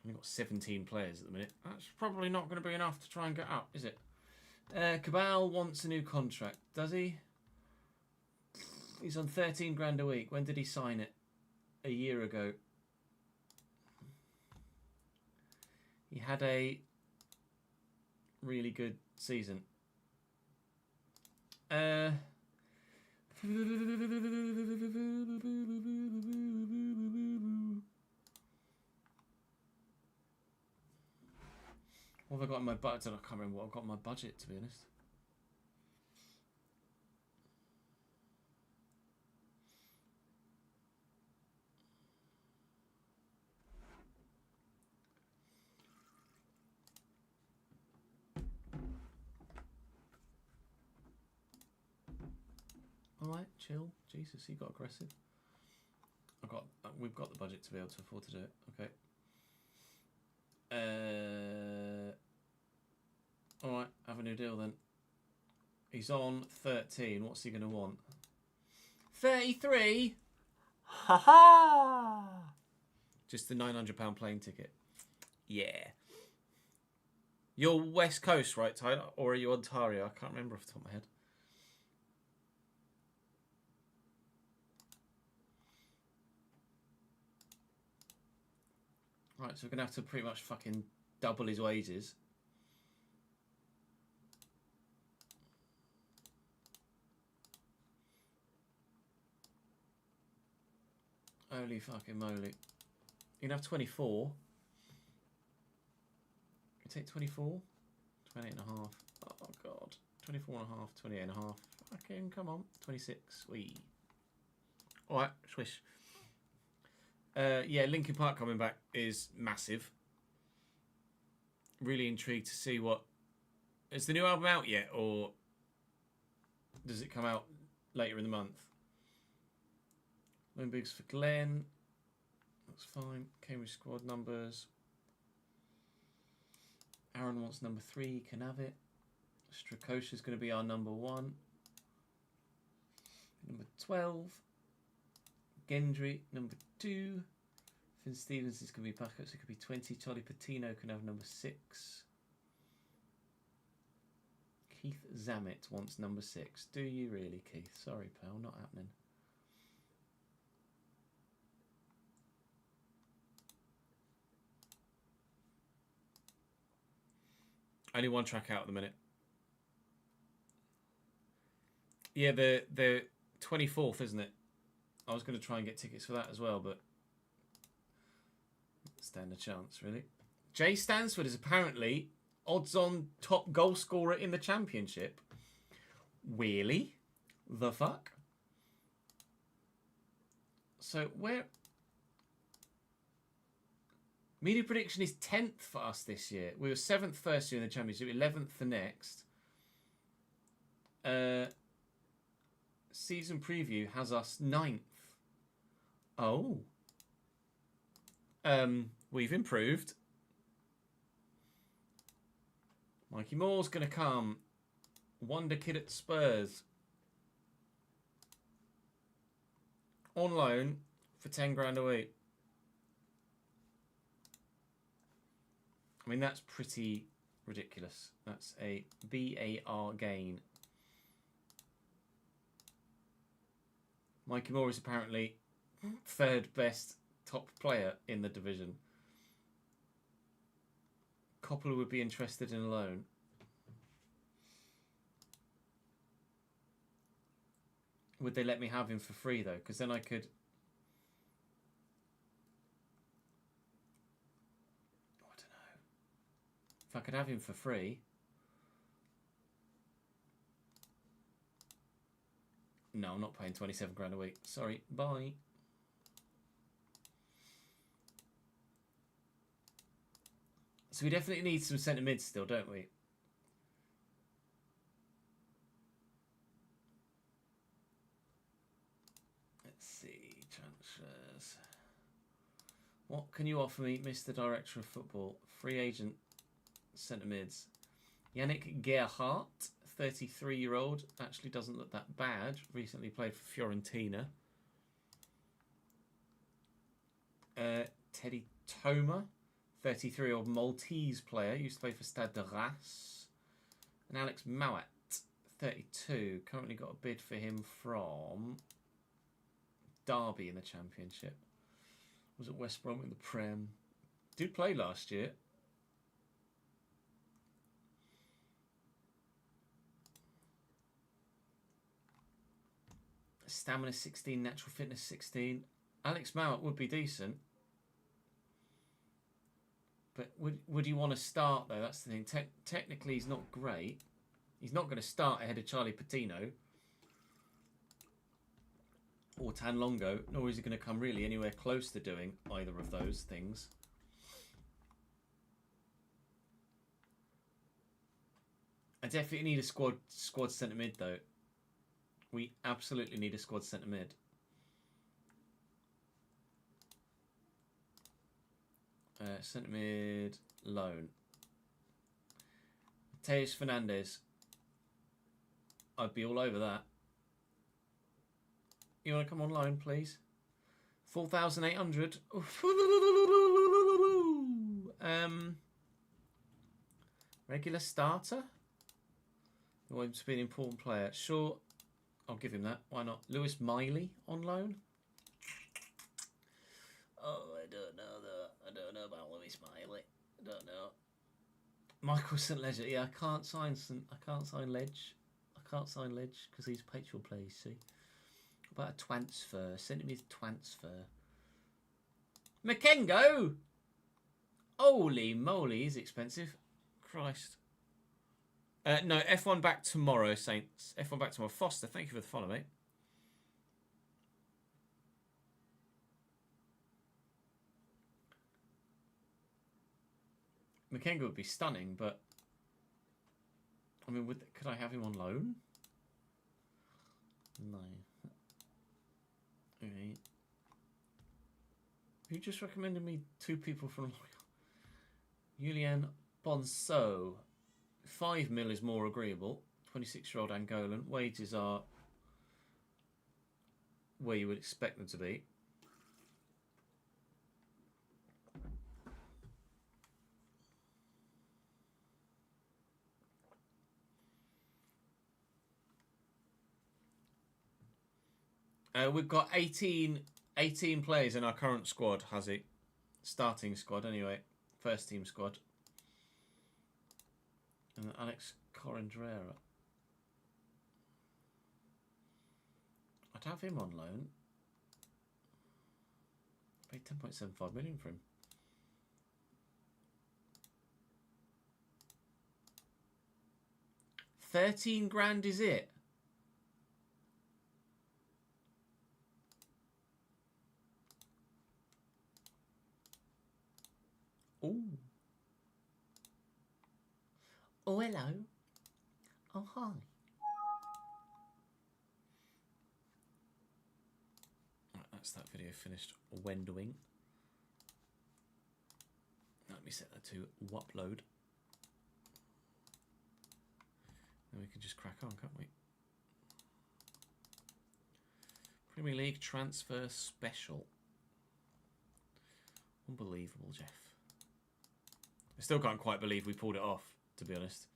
We've got 17 players at the minute. That's probably not going to be enough to try and get up, is it? Cabal wants a new contract, does he? He's on 13 grand a week. When did he sign it? A year ago. He had a really good season. What have I got in my budget? I can't remember what I've got in my budget, to be honest. Alright, chill. Jesus, he got aggressive. We've got the budget to be able to afford to do it. Okay. Alright, have a new deal then. He's on 13. What's he going to want? 33? Ha ha! Just the £900 plane ticket. Yeah. You're West Coast, right, Tyler? Or are you Ontario? I can't remember off the top of my head. Right, so we're going to have to pretty much fucking double his wages. Holy fucking moly. You can have 24. You take 24? 28 and a half. Oh, God. 24 and a half, 28 and a half. Fucking, come on. 26. Wee. Alright, swish. Yeah, Linkin Park coming back is massive. Really intrigued to see what... Is the new album out yet, or does it come out later in the month? Limbigs for Glenn. That's fine. Cambridge squad numbers. Aaron wants number 3. Can have it. Strakosha's going to be our number 1. Number 12. Gendry, number 2. Finn Stevens is going to be back up, so it could be 20. Charlie Patino can have number 6. Keith Zammit wants number 6. Do you really, Keith? Sorry, pal, not happening. Only one track out at the minute. Yeah, the 24th, isn't it? I was going to try and get tickets for that as well, but stand a chance, really. Jay Stansford is apparently odds-on top goal scorer in the championship. Really? The fuck? So where... Media prediction is 10th for us this year. We were 7th first year in the championship, 11th the next. Season preview has us 9th. Oh. We've improved. Mikey Moore's going to come. Wonder Kid at Spurs. On loan for 10 grand a week. I mean, that's pretty ridiculous. That's a BAR gain. Mikey Moore is apparently 3rd best top player in the division. Coppola would be interested in a loan. Would they let me have him for free, though? Because then I could... I don't know. I could have him for free. No, I'm not paying 27 grand a week. Sorry, bye. So we definitely need some centre mids still, don't we? Let's see, transfers. What can you offer me, Mr. Director of Football? Free agent centre mids. Yannick Gerhardt, 33-year-old, actually doesn't look that bad. Recently played for Fiorentina. Teddy Toma, 33-year-old Maltese player, used to play for Stade de Reims. And Alex Mowat, 32, currently got a bid for him from Derby in the Championship. Was at West Brom in the Prem. Did play last year. Stamina 16, natural fitness 16. Alex Mowat would be decent. But would you want to start, though? That's the thing. Technically, he's not great. He's not going to start ahead of Charlie Patino or Tan Longo, nor is he going to come really anywhere close to doing either of those things. I definitely need a squad centre mid, though. We absolutely need a squad centre mid. Centre mid loan. Mateus Fernandez. I'd be all over that. You want to come on loan, please? 4,800. Regular starter? You want him to be an important player? Sure, I'll give him that. Why not? Lewis Miley on loan? Oh, I don't know though. I don't know about Lewis Miley. I don't know. Michael St. Ledger. Yeah, I can't sign Ledge. I can't sign Ledge because he's a Patreon player, you see. What about a transfer? Send me a transfer. Makengo! Holy moly, he's expensive. Christ. No, F1 back tomorrow, Saints. F1 back tomorrow. Foster, thank you for the follow, mate. Makengo would be stunning, but I mean, could I have him on loan? No. Okay. Who just recommended me two people from Julian Bonso. 5 mil is more agreeable. 26-year-old Angolan. Wages are where you would expect them to be. We've got 18 players in our current squad, Hazy. Starting squad, anyway. First team squad. And Alex Corendrera. I'd have him on loan. Paid 10.75 million for him. £13,000 is it? Ooh. Oh, hello. Oh, hi. Right, that's that video finished windowing. Let me set that to upload. Then we can just crack on, can't we? Premier League transfer special. Unbelievable, Jeff. I still can't quite believe we pulled it off, to be honest.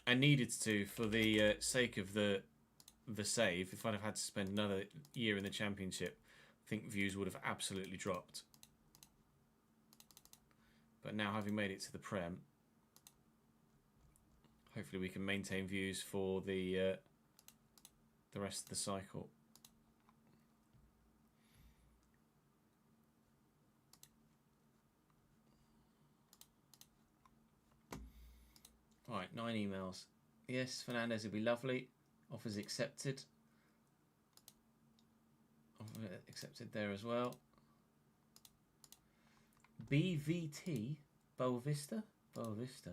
I needed to, for the sake of the save. If I'd have had to spend another year in the Championship, I think views would have absolutely dropped. But now, having made it to the Prem, hopefully we can maintain views for the rest of the cycle. Right, 9 emails. Yes, Fernandez would be lovely. Offers accepted. Offer accepted there as well. BVT? Boa Vista? Boa Vista.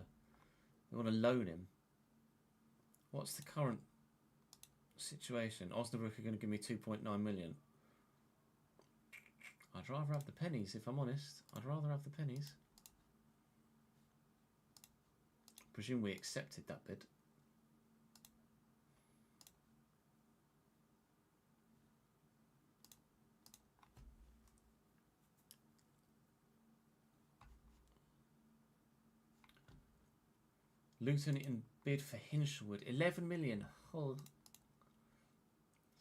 We want to loan him. What's the current situation? Osnabrück are going to give me 2.9 million. I'd rather have the pennies, if I'm honest. I'd rather have the pennies. Presume we accepted that bid. Luton in bid for Hinshelwood. 11 million. Oh.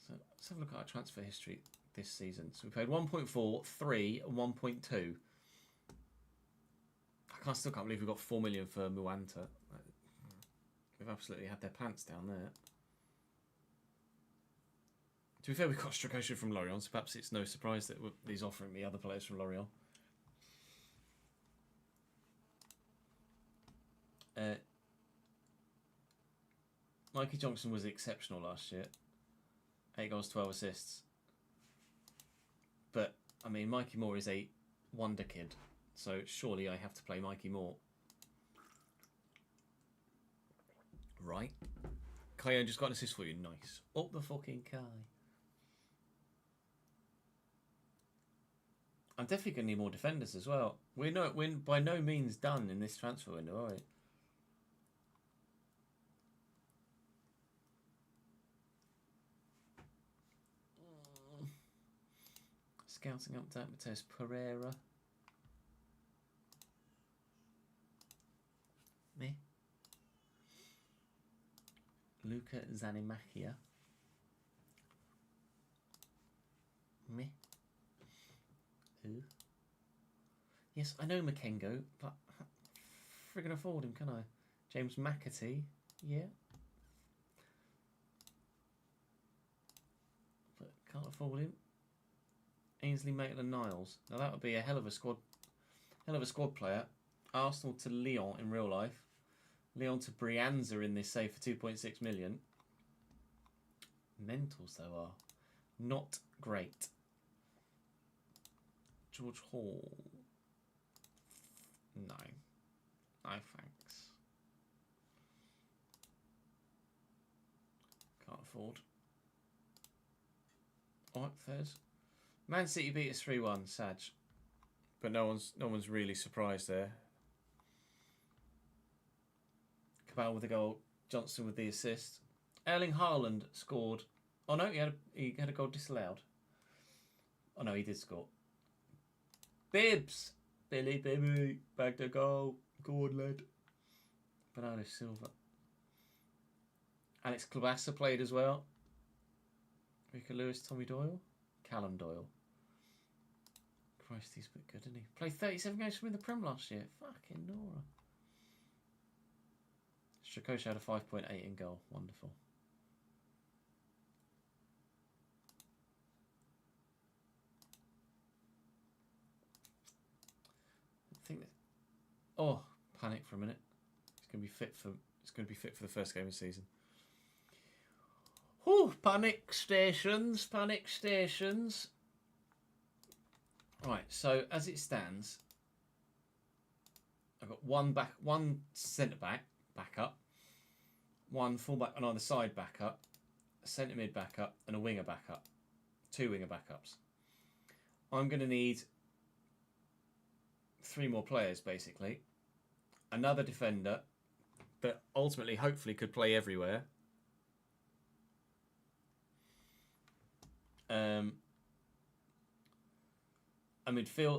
So let's have a look at our transfer history this season. So we paid 1.4, 3, and 1.2. Still can't believe we got 4 million for Muanta. We've absolutely had their pants down there. To be fair, we got Strakosha from Lorient, so perhaps it's no surprise that he's offering me other players from Lorient. Mikey Johnson was exceptional last year. 8 goals, 12 assists. But, I mean, Mikey Moore is a wonder kid. So surely I have to play Mikey Moore. Right. Kayon just got an assist for you. Nice. Up the fucking Kai. I'm definitely going to need more defenders as well. We're by no means done in this transfer window, are we? Scouting update, Mateus Pereira. Me. Luca Zanimacchia. Me. Who? Yes, I know Makengo, but I friggin' afford him, can I? James McAtee. Yeah. But can't afford him. Ainsley Maitland-Niles. Now that would be a hell of a squad player. Arsenal to Lyon in real life. Lyon to Brianza in this save for 2.6 million. Mentals though are not great. George Hall. No. No thanks. Can't afford. Alright, Fez. Man City beat us 3-1, Sag. But no one's really surprised there. Cabal with the goal, Johnson with the assist. Erling Haaland scored. Oh no, he had a goal disallowed. Oh no, he did score. Bibbs! Billy Bibby, back to goal. Good lad. Bernardo Silva. Alex Klobasa played as well. Rico Lewis, Tommy Doyle. Callum Doyle. Christ, he's a bit good, isn't he? Played 37 games from in the Prem last year. Fucking Nora. Strakosha had a 5.8 in goal. Wonderful. I think that... Oh, panic for a minute. It's going to be fit for the first game of the season. Whew, panic stations. Right, so as it stands, I've got one centre back up, one full back on either side backup, a centre mid backup, and a winger backup. 2 winger backups. I'm going to need 3 more players basically. Another defender that ultimately, hopefully, could play everywhere.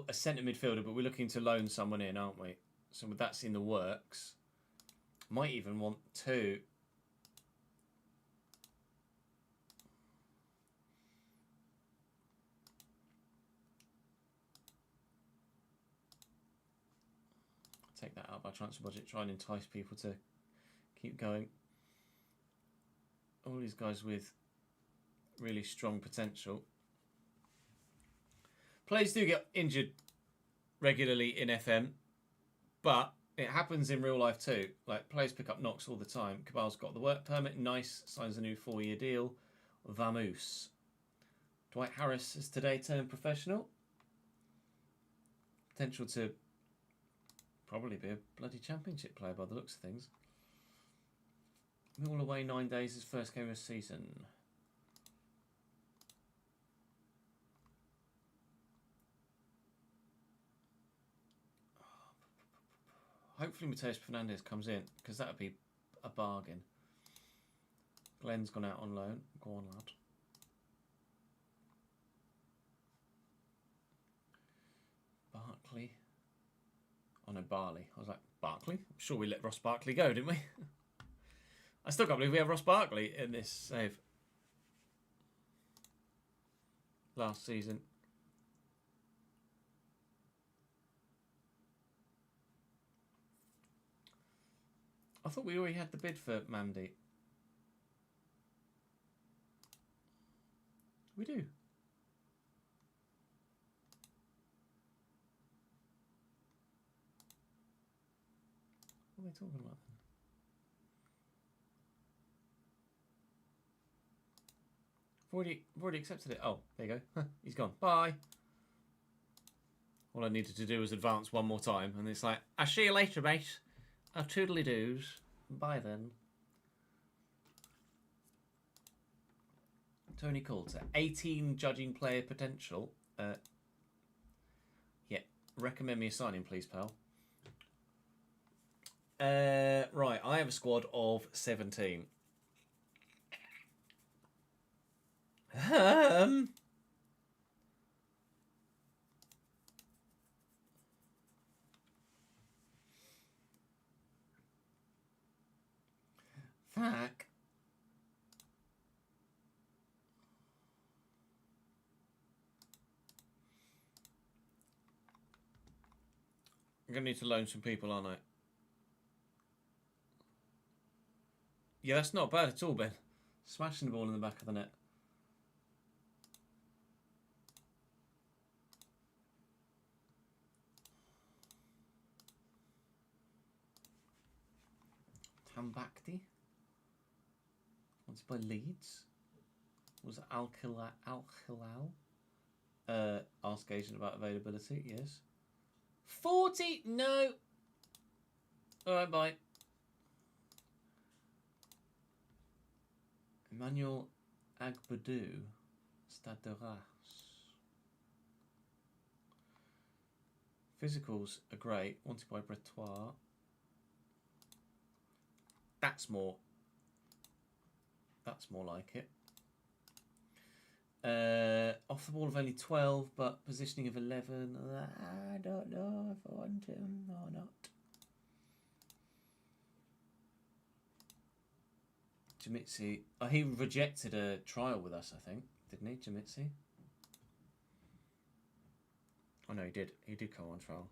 A centre midfielder, but we're looking to loan someone in, aren't we? So that's in the works. Might even want 2. Take that out of our transfer budget, try and entice people to keep going. All these guys with really strong potential. Players do get injured regularly in FM, but It happens in real life too. Like, players pick up knocks all the time. Cabal's got the work permit. Nice. Signs a new 4-year deal. Vamoose. Dwight Harris has today turned professional. Potential to probably be a bloody championship player by the looks of things. All away 9 days, his first game of the season. Hopefully Mateus Fernandez comes in, because that would be a bargain. Glenn's gone out on loan. Go on, lad. Barkley. Oh no, Barley. I was like, Barkley? I'm sure we let Ross Barkley go, didn't we? I still can't believe we have Ross Barkley in this save. Last season. I thought we already had the bid for Mandy. We do. What are they talking about then? I've already accepted it. Oh, there you go. He's gone. Bye. All I needed to do was advance one more time, and it's like, I'll see you later, mate. I'll toodly doos. Bye then. Tony Coulter, 18 judging player potential. Yeah, recommend me a signing, please, pal. Right, I have a squad of 17. Fuck. I'm going to need to loan some people, aren't I? Yeah, that's not bad at all, Ben. Smashing the ball in the back of the net. Tambakti. Wanted by Leeds. Was Al-Hilal? Ask agent about availability, yes. 40? No. Alright, bye. Emmanuel Agbadou. Stade de Reims. Physicals are great. Wanted by Bretois. That's more like it. Off the ball of only 12, but positioning of 11. I don't know if I want him or not. Jamitsi. Oh, he rejected a trial with us, I think. Didn't he, Jamitsi? Oh, no, he did. He did come on trial.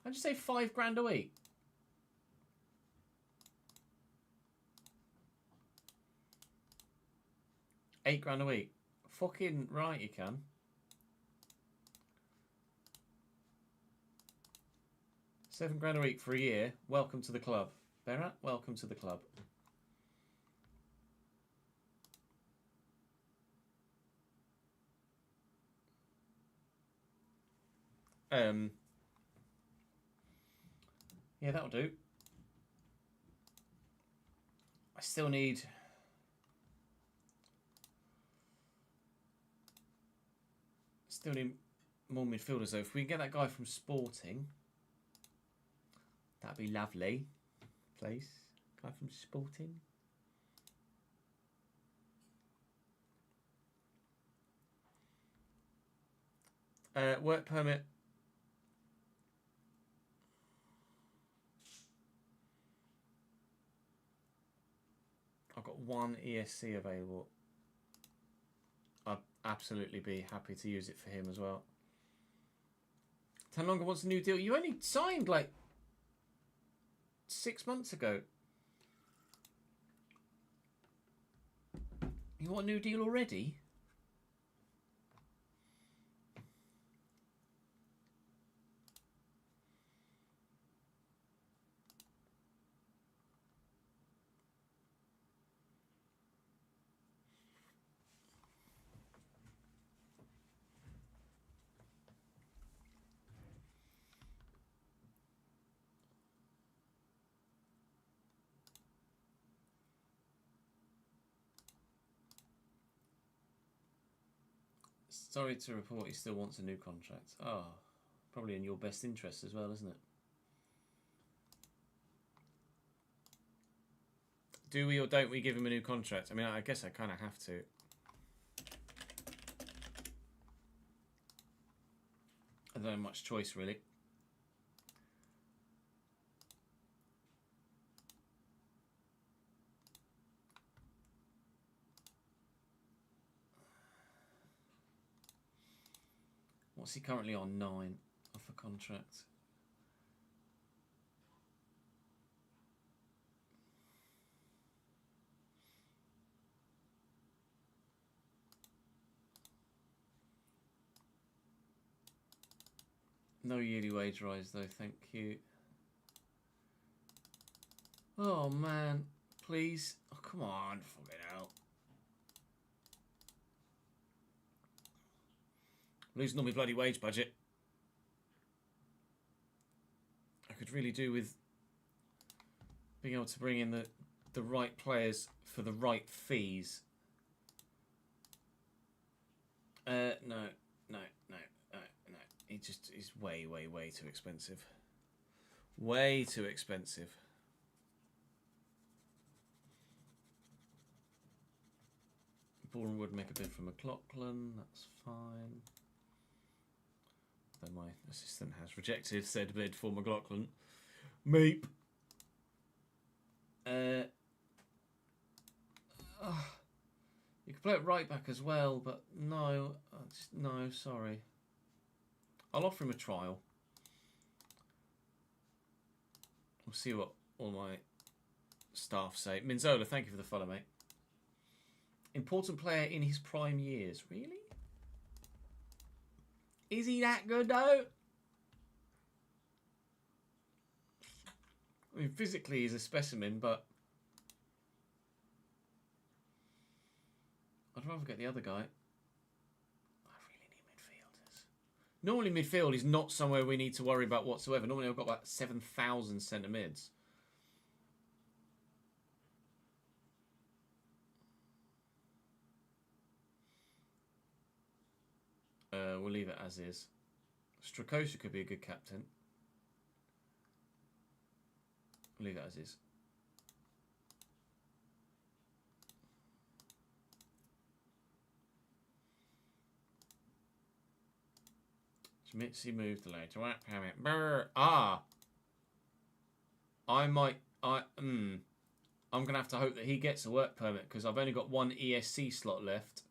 I'd just say £5 a week. £8 a week. Fucking right, you can. £7 a week for a year. Welcome to the club. Berat, welcome to the club. Yeah, that'll do. I still need more midfielders though. If we can get that guy from Sporting, that'd be lovely. Please. Guy from Sporting. Work permit. I've got one ESC available. I'd absolutely be happy to use it for him as well. Tanlonga wants a new deal. You only signed like 6 months ago. You want a new deal already? Sorry to report he still wants a new contract. Oh, probably in your best interest as well, isn't it? Do we or don't we give him a new contract? I mean, I guess I kind of have to. I don't have much choice, really. What's he currently on? 9 off a contract. No yearly wage rise though, thank you. Oh man, please. Oh, come on, fucking hell. Losing all my bloody wage budget. I could really do with being able to bring in the right players for the right fees. No. He just is way too expensive. Way too expensive. Bourne would make a bid for McLaughlin, that's fine. Though my assistant has rejected said bid for McLaughlin. Meep. You could play it right back as well, but no. No, sorry. I'll offer him a trial. We'll see what all my staff say. Minzola, thank you for the follow, mate. Important player in his prime years. Really? Is he that good, though? I mean, physically he's a specimen, but I'd rather get the other guy. I really need midfielders. Normally midfield is not somewhere we need to worry about whatsoever. Normally I've got about 7,000 centre mids. We'll leave it as is. Strakosha could be a good captain. We'll leave it as is. Mitzi moved later. I'm gonna have to hope that he gets a work permit because I've only got one ESC slot left.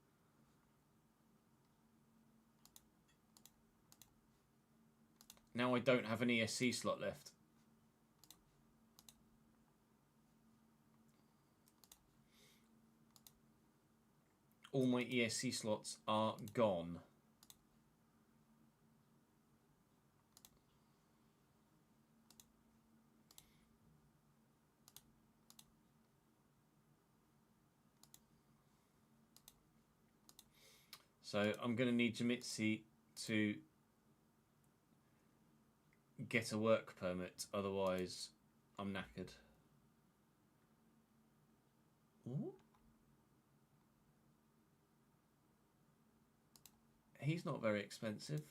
Now I don't have an ESC slot left. All my ESC slots are gone. So I'm going to need Jamitsi to get a work permit, otherwise I'm knackered. Ooh. He's not very expensive.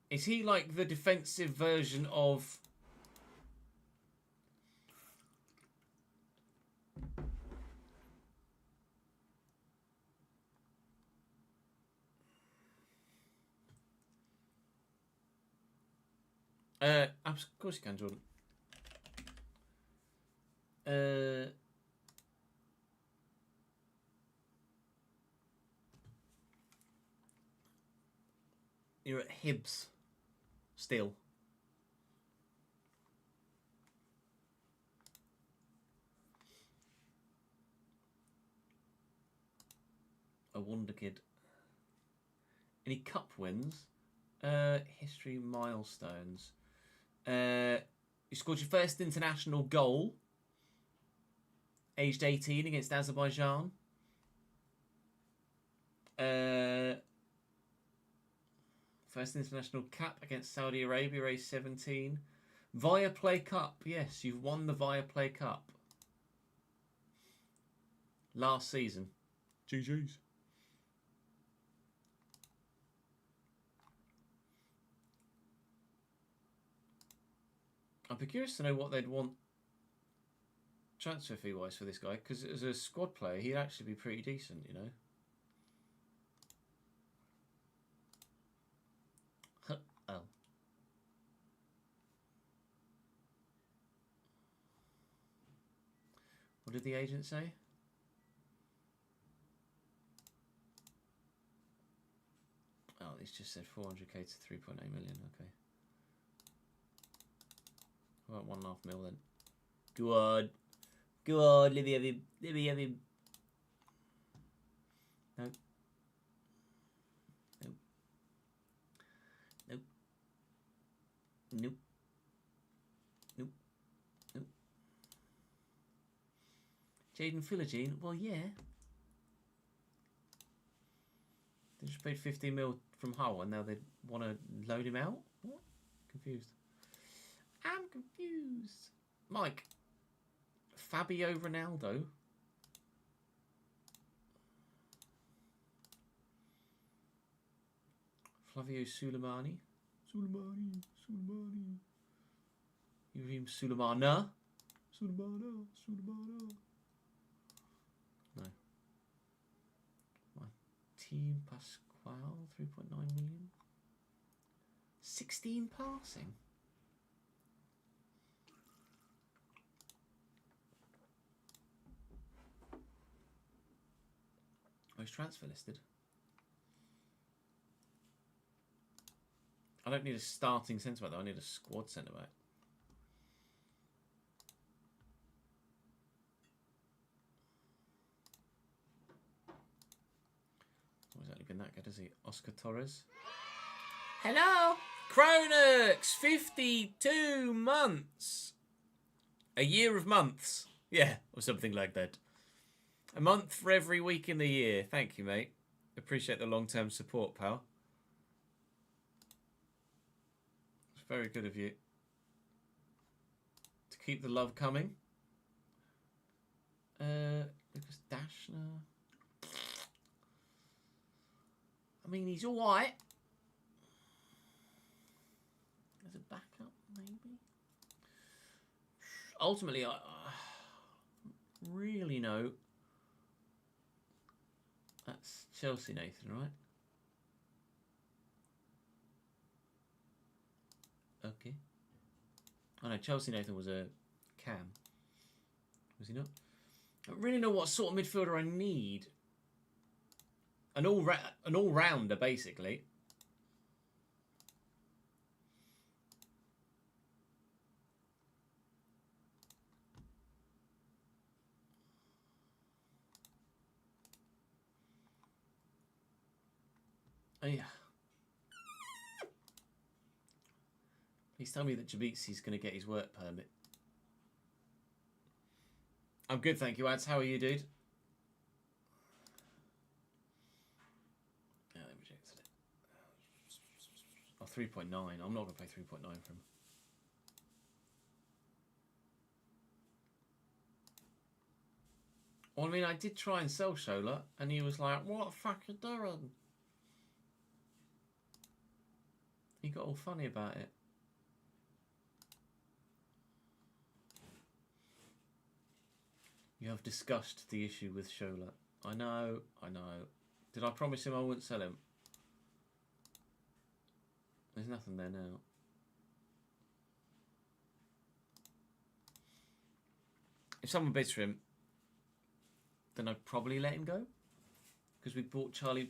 Is he like the defensive version of... Of course you can, Jordan. You're at Hibs still. A wonder kid. Any cup wins? History milestones. You scored your first international goal, aged 18 against Azerbaijan. First international cap against Saudi Arabia, race 17. Viaplay Cup. Yes, you've won the Viaplay Cup. Last season. GG's. I'd be curious to know what they'd want transfer fee wise for this guy, because as a squad player, he'd actually be pretty decent, you know. Oh. What did the agent say? Oh, he's just said 400k to 3.8 million. Okay. About 1.5 mil then. Go on. Go on, let me have him. Let me have him. No. Nope. Nope. Nope. Nope. Nope. Jaden Philogene? Well, yeah. They just paid 15 mil from Hull and now they want to load him out? What? Confused. I'm confused. Mike. Fabio Ronaldo. Flavio Suleimani. Suleimani. Ibrahim Suleimana. Suleimana. No. Team Pasquale, 3.9 million. 16 passing. Oh, he's transfer listed. I don't need a starting centre back though, I need a squad centre back. Oh, he's only been that good, has he? Oscar Torres. Hello! Cronux! 52 months! A year of months. Yeah, or something like that. A month for every week in the year. Thank you, mate. Appreciate the long-term support, pal. It's very good of you to keep the love coming. Lucas Dashner. I mean, he's all right. As a backup, maybe. Ultimately, I really know. That's Chelsea Nathan, right? Okay. Oh no, Chelsea Nathan was a cam. Was he not? I don't really know what sort of midfielder I need. An all-rounder, basically. Oh yeah. Please tell me that Jabitsi's going to get his work permit. I'm good, thank you, Ads. How are you, dude? Yeah, they rejected it. Oh, 3.9. I'm not going to pay 3.9 for him. Well, I mean, I did try and sell Shola, and he was like, what the fuck are you doing? He got all funny about it. You have discussed the issue with Shola. I know. Did I promise him I wouldn't sell him? There's nothing there now. If someone bids for him, then I'd probably let him go. Because we bought Charlie...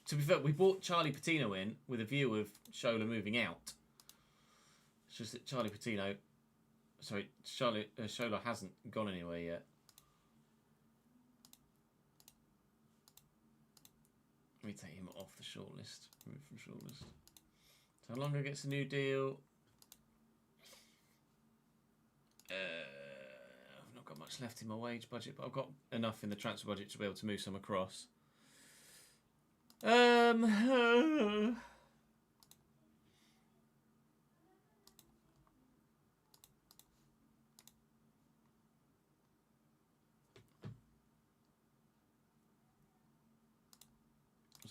To be fair, we bought Charlie Patino in with a view of Shola moving out. It's just that Shola hasn't gone anywhere yet. Let me take him off the shortlist. Remove from shortlist. So Longo gets a new deal. I've not got much left in my wage budget, but I've got enough in the transfer budget to be able to move some across. Was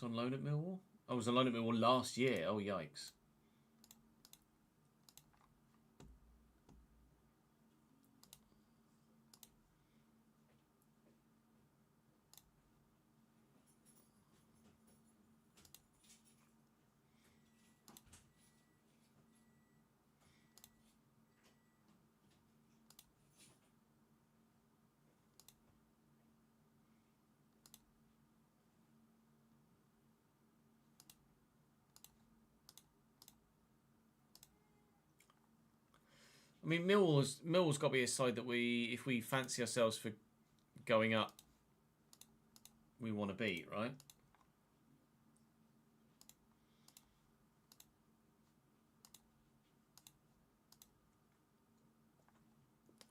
on loan at Millwall? I was on loan at Millwall last year. Oh, yikes. I mean, Millwall's got to be a side that if we fancy ourselves for going up, we want to beat, right?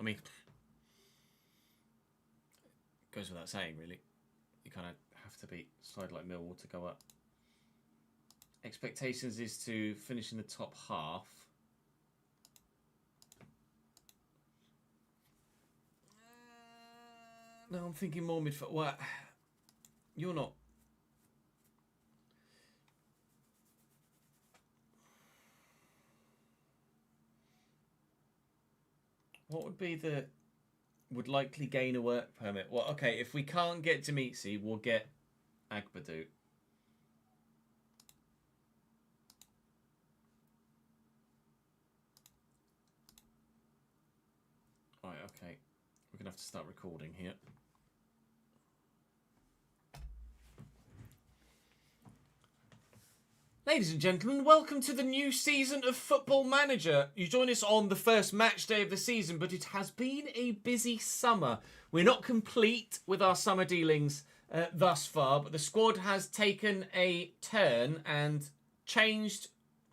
I mean, goes without saying, really. You kind of have to beat a side like Millwall to go up. Expectations is to finish in the top half. No, I'm thinking more midfield. Well, you're not. What would be the... Would likely gain a work permit? Well, okay, if we can't get Dimitri, we'll get Agbadou. Right, okay. We're going to have to start recording here. Ladies and gentlemen, welcome to the new season of Football Manager. You join us on the first match day of the season, but it has been a busy summer. We're not complete with our summer dealings thus far, but the squad has taken a turn and changed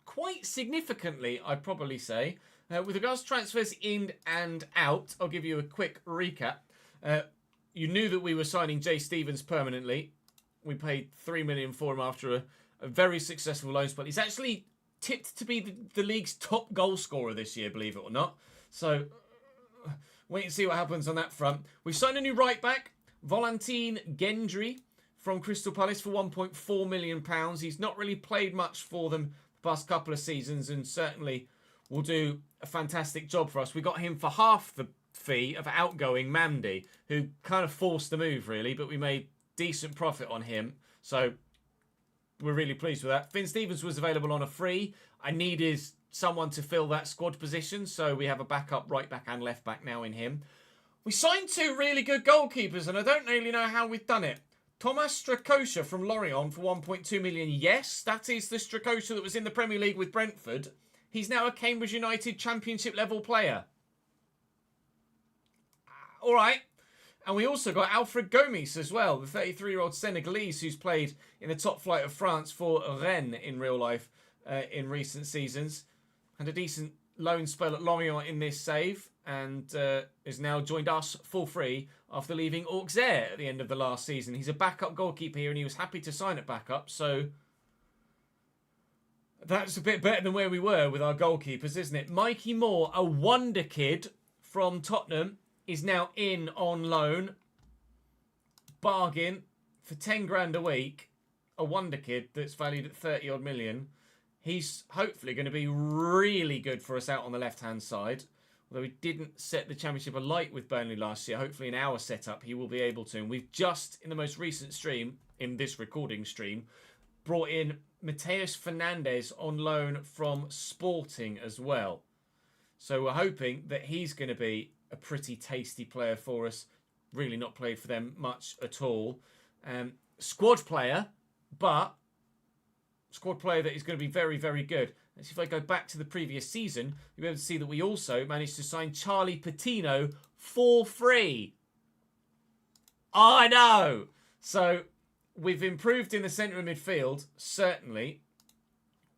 quite significantly, I'd probably say. With regards to transfers in and out, I'll give you a quick recap. You knew that we were signing Jay Stevens permanently. We paid $3 million for him after a very successful loan spell. He's actually tipped to be the league's top goal scorer this year, believe it or not. So, wait and see what happens on that front. We've signed a new right back, Valentin Gendry, from Crystal Palace for £1.4 million. He's not really played much for them the past couple of seasons and certainly will do a fantastic job for us. We got him for half the fee of outgoing Mandy, who kind of forced the move, really, but we made decent profit on him. So, we're really pleased with that. Finn Stevens was available on a free. I needed someone to fill that squad position, so we have a backup right back and left back now in him. We signed two really good goalkeepers, and I don't really know how we've done it. Thomas Strakosha from Lorient for 1.2 million. Yes, that is the Strakosha that was in the Premier League with Brentford. He's now a Cambridge United Championship level player. All right. And we also got Alfred Gomis as well, the 33-year-old Senegalese who's played in the top flight of France for Rennes in real life in recent seasons. Had a decent loan spell at Lorient in this save and has now joined us for free after leaving Auxerre at the end of the last season. He's a backup goalkeeper here and he was happy to sign at backup, so that's a bit better than where we were with our goalkeepers, isn't it? Mikey Moore, a wonder kid from Tottenham, is now in on loan. Bargain for 10 grand a week. A wonder kid that's valued at 30 odd million. He's hopefully going to be really good for us out on the left-hand side. Although he didn't set the championship alight with Burnley last year. Hopefully in our setup he will be able to. And we've just, in the most recent stream, in this recording stream, brought in Mateus Fernandes on loan from Sporting as well. So we're hoping that he's going to be a pretty tasty player for us. Really not played for them much at all. Squad player, but squad player that is going to be very, very good. Let's see if I go back to the previous season, you'll be able to see that we also managed to sign Charlie Patino for free. I know! So, we've improved in the centre of midfield, certainly.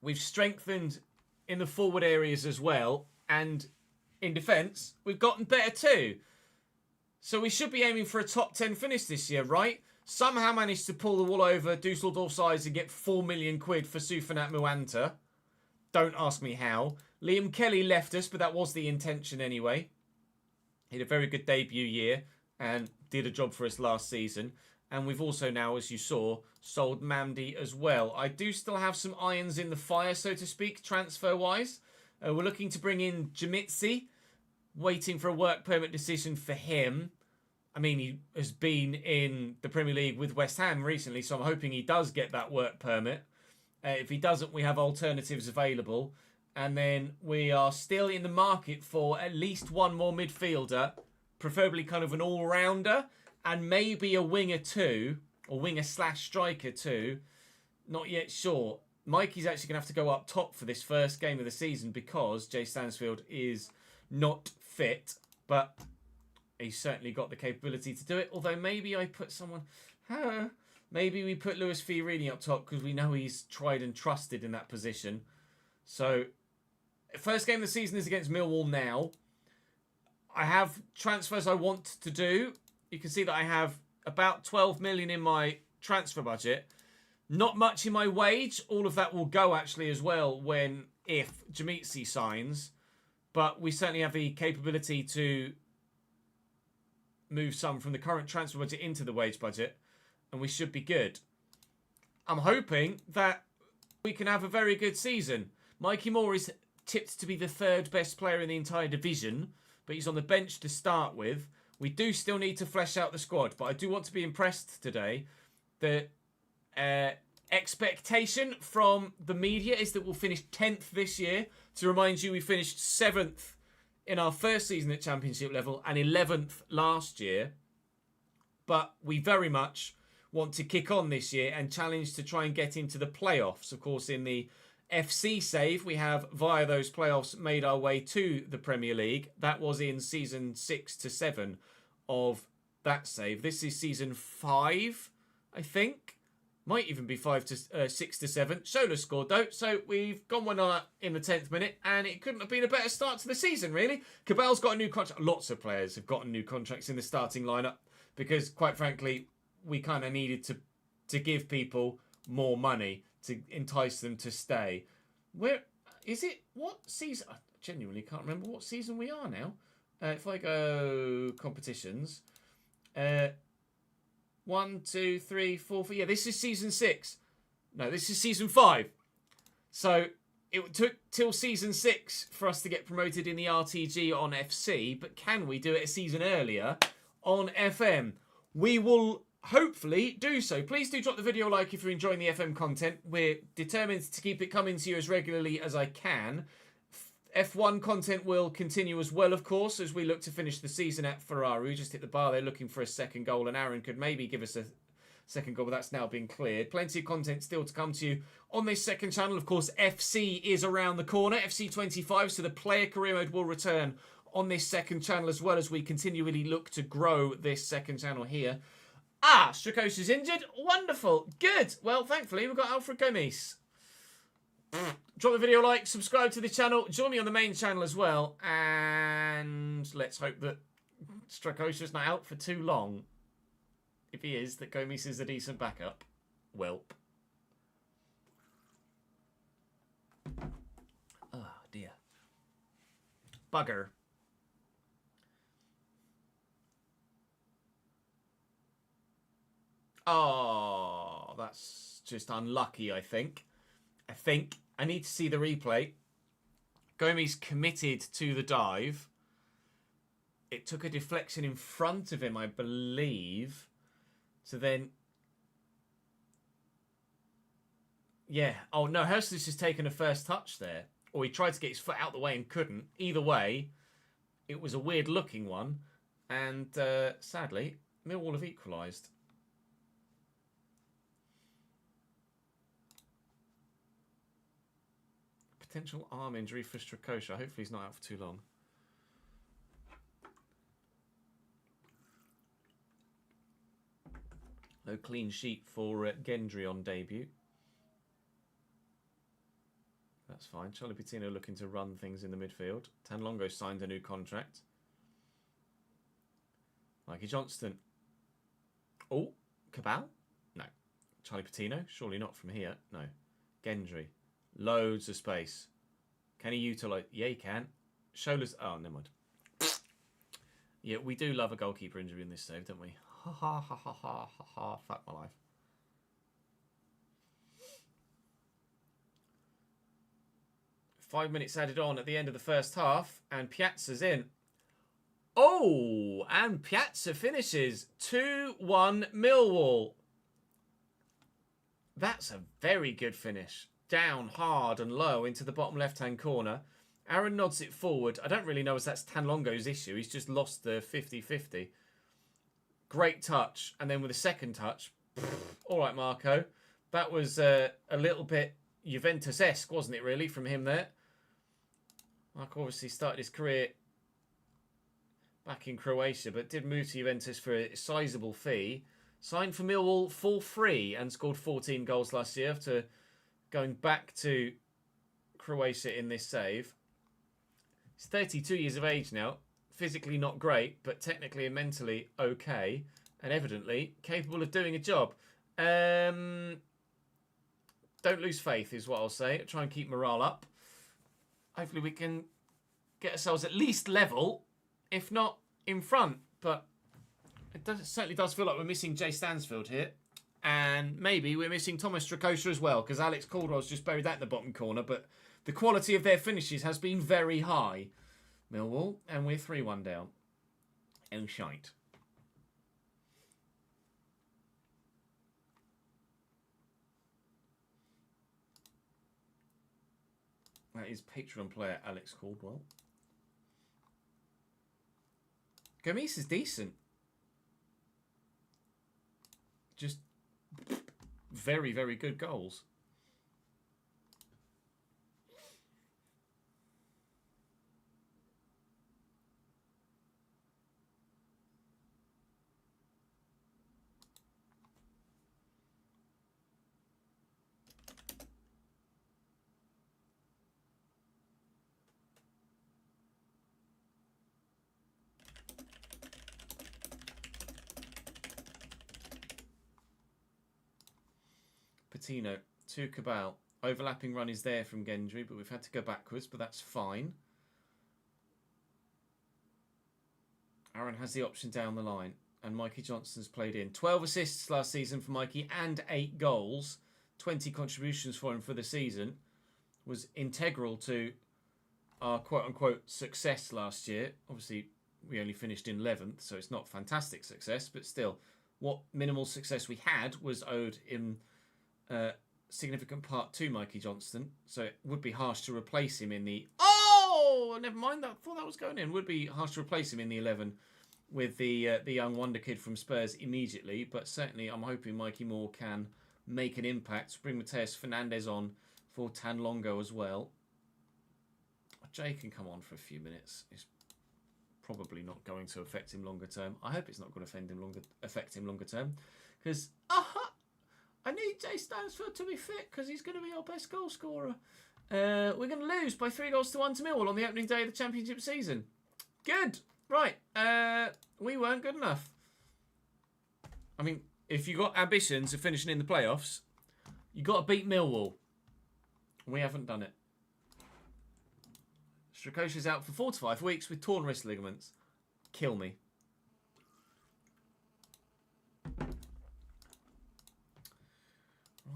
We've strengthened in the forward areas as well, and in defence, we've gotten better too. So we should be aiming for a top 10 finish this year, right? somehow managed to pull the wool over Dusseldorf's eyes and get 4 million quid for Sufanat Muanta. Don't ask me how. Liam Kelly left us, but that was the intention anyway. He had a very good debut year and did a job for us last season. And we've also now, as you saw, sold Mamdi as well. I do still have some irons in the fire, so to speak, transfer-wise. We're looking to bring in Jamitsi, waiting for a work permit decision for him. I mean, he has been in the Premier League with West Ham recently, so I'm hoping he does get that work permit. If he doesn't, we have alternatives available. And then we are still in the market for at least one more midfielder, preferably kind of an all-rounder, and maybe a winger too, or winger/striker too. Not yet sure. Mikey's actually going to have to go up top for this first game of the season because Jay Stansfield is not fit, but he's certainly got the capability to do it. Although maybe I put someone... Maybe we put Luis Fiorini up top because we know he's tried and trusted in that position. So, first game of the season is against Millwall now. I have transfers I want to do. You can see that I have about 12 million in my transfer budget. Not much in my wage. All of that will go actually as well if Jamitsi signs. But we certainly have the capability to move some from the current transfer budget into the wage budget. And we should be good. I'm hoping that we can have a very good season. Mikey Moore is tipped to be the third best player in the entire division. But he's on the bench to start with. We do still need to flesh out the squad. But I do want to be impressed today. The expectation from the media is that we'll finish 10th this year. To remind you, we finished 7th in our first season at Championship level and 11th last year. But we very much want to kick on this year and challenge to try and get into the playoffs. Of course, in the FC save, we have, via those playoffs, made our way to the Premier League. That was in season 6 to 7 of that save. This is season 5, I think. Might even be 6 to 7. Shola scored, though, so we've gone 1-0 in the 10th minute, and it couldn't have been a better start to the season, really. Cabal's got a new contract. Lots of players have gotten new contracts in the starting lineup because, quite frankly, we kind of needed to give people more money to entice them to stay. Where is it? What season? I genuinely can't remember what season we are now. If I go competitions, 1, 2, 3, 4, 5. Yeah, this is season 6. No, this is season 5. So it took till season 6 for us to get promoted in the RTG on FC. But can we do it a season earlier on FM? We will hopefully do so. Please do drop the video a like if you're enjoying the FM content. We're determined to keep it coming to you as regularly as I can. F1 content will continue as well, of course, as we look to finish the season at Ferrari. Just hit the bar there looking for a second goal, and Aaron could maybe give us a second goal, but that's now been cleared. Plenty of content still to come to you on this second channel. Of course, FC is around the corner, FC 25, so the player career mode will return on this second channel as well as we continually look to grow this second channel here. Strakos is injured. Wonderful. Good. Well, thankfully, we've got Alfred Gomes. Drop the video a like, subscribe to the channel, join me on the main channel as well, and let's hope that Strakos is not out for too long. If he is, that Gomes is a decent backup. Welp. Oh, dear. Bugger. Oh, that's just unlucky, I think. I need to see the replay. Gomes committed to the dive. It took a deflection in front of him, I believe. So then... Yeah. Oh, no, Hurst's just taken a first touch there. Or he tried to get his foot out the way and couldn't. Either way, it was a weird-looking one. And, sadly, Millwall have equalised. Potential arm injury for Strakosha. Hopefully he's not out for too long. No clean sheet for Gendry on debut. That's fine. Charlie Patino looking to run things in the midfield. Tanlongo signed a new contract. Mikey Johnston. Oh, Cabal? No. Charlie Patino? Surely not from here. No. Gendry. Loads of space. Can he utilise... Yeah, he can. Shola's... Oh, never mind. Yeah, we do love a goalkeeper injury in this save, don't we? Ha ha ha ha ha ha ha. Fuck my life. Five minutes added on at the end of the first half, and Piazza's in. Oh, and Piazza finishes 2-1 Millwall. That's a very good finish. Down hard and low into the bottom left-hand corner. Aaron nods it forward. I don't really know if that's Tanlongo's issue. He's just lost the 50-50. Great touch. And then with a second touch. All right, Marco. That was a little bit Juventus-esque, wasn't it, really, from him there? Marco obviously started his career back in Croatia, but did move to Juventus for a sizable fee. Signed for Millwall for free and scored 14 goals last year after going back to Croatia in this save. He's 32 years of age now. Physically not great, but technically and mentally okay. And evidently capable of doing a job. Don't lose faith is what I'll say. Try and keep morale up. Hopefully we can get ourselves at least level, if not in front. But it certainly does feel like we're missing Jay Stansfield here. And maybe we're missing Thomas Strakosha as well, because Alex Caldwell's just buried that in the bottom corner. But the quality of their finishes has been very high. Millwall, and we're 3-1 down. Oh, shite. That is Patreon player Alex Caldwell. Gomes is decent. Just very, very good goals. Patino to Cabal. Overlapping run is there from Gendry, but we've had to go backwards, but that's fine. Aaron has the option down the line, and Mikey Johnston's played in. 12 assists last season for Mikey and 8 goals. 20 contributions for him for the season. Was integral to our quote-unquote success last year. Obviously, we only finished in 11th, so it's not fantastic success, but still, what minimal success we had was owed in significant part to Mikey Johnston, so it would be harsh to replace him in the... Oh, never mind, I thought that was going in. Would be harsh to replace him in the 11 with the young wonder kid from Spurs immediately, but certainly I'm hoping Mikey Moore can make an impact. Bring Mateus Fernandez on for Tanlongo as well. Jay can come on for a few minutes. It's probably not going to affect him longer term. I hope it's not going to affect him longer term, because I need Jay Stansfield to be fit because he's going to be our best goal scorer. We're going to lose by 3-1 to Millwall on the opening day of the Championship season. Good. Right. We weren't good enough. I mean, if you got ambitions of finishing in the playoffs, you got to beat Millwall. We haven't done it. Strakosha's out for 4 to 5 weeks with torn wrist ligaments. Kill me.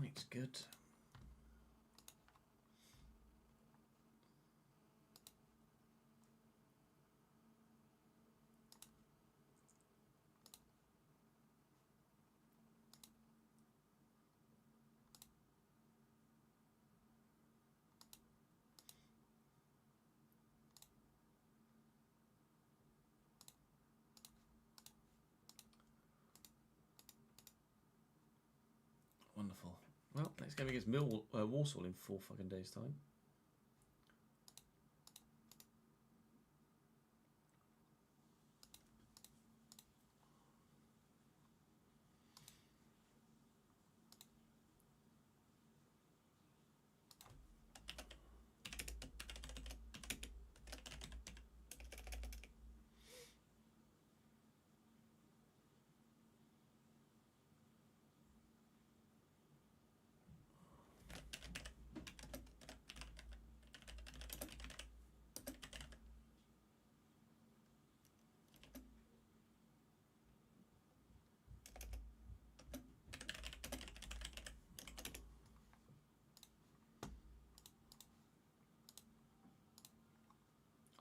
Right, good. Wonderful. Well, next game against Walsall in 4 fucking days' time.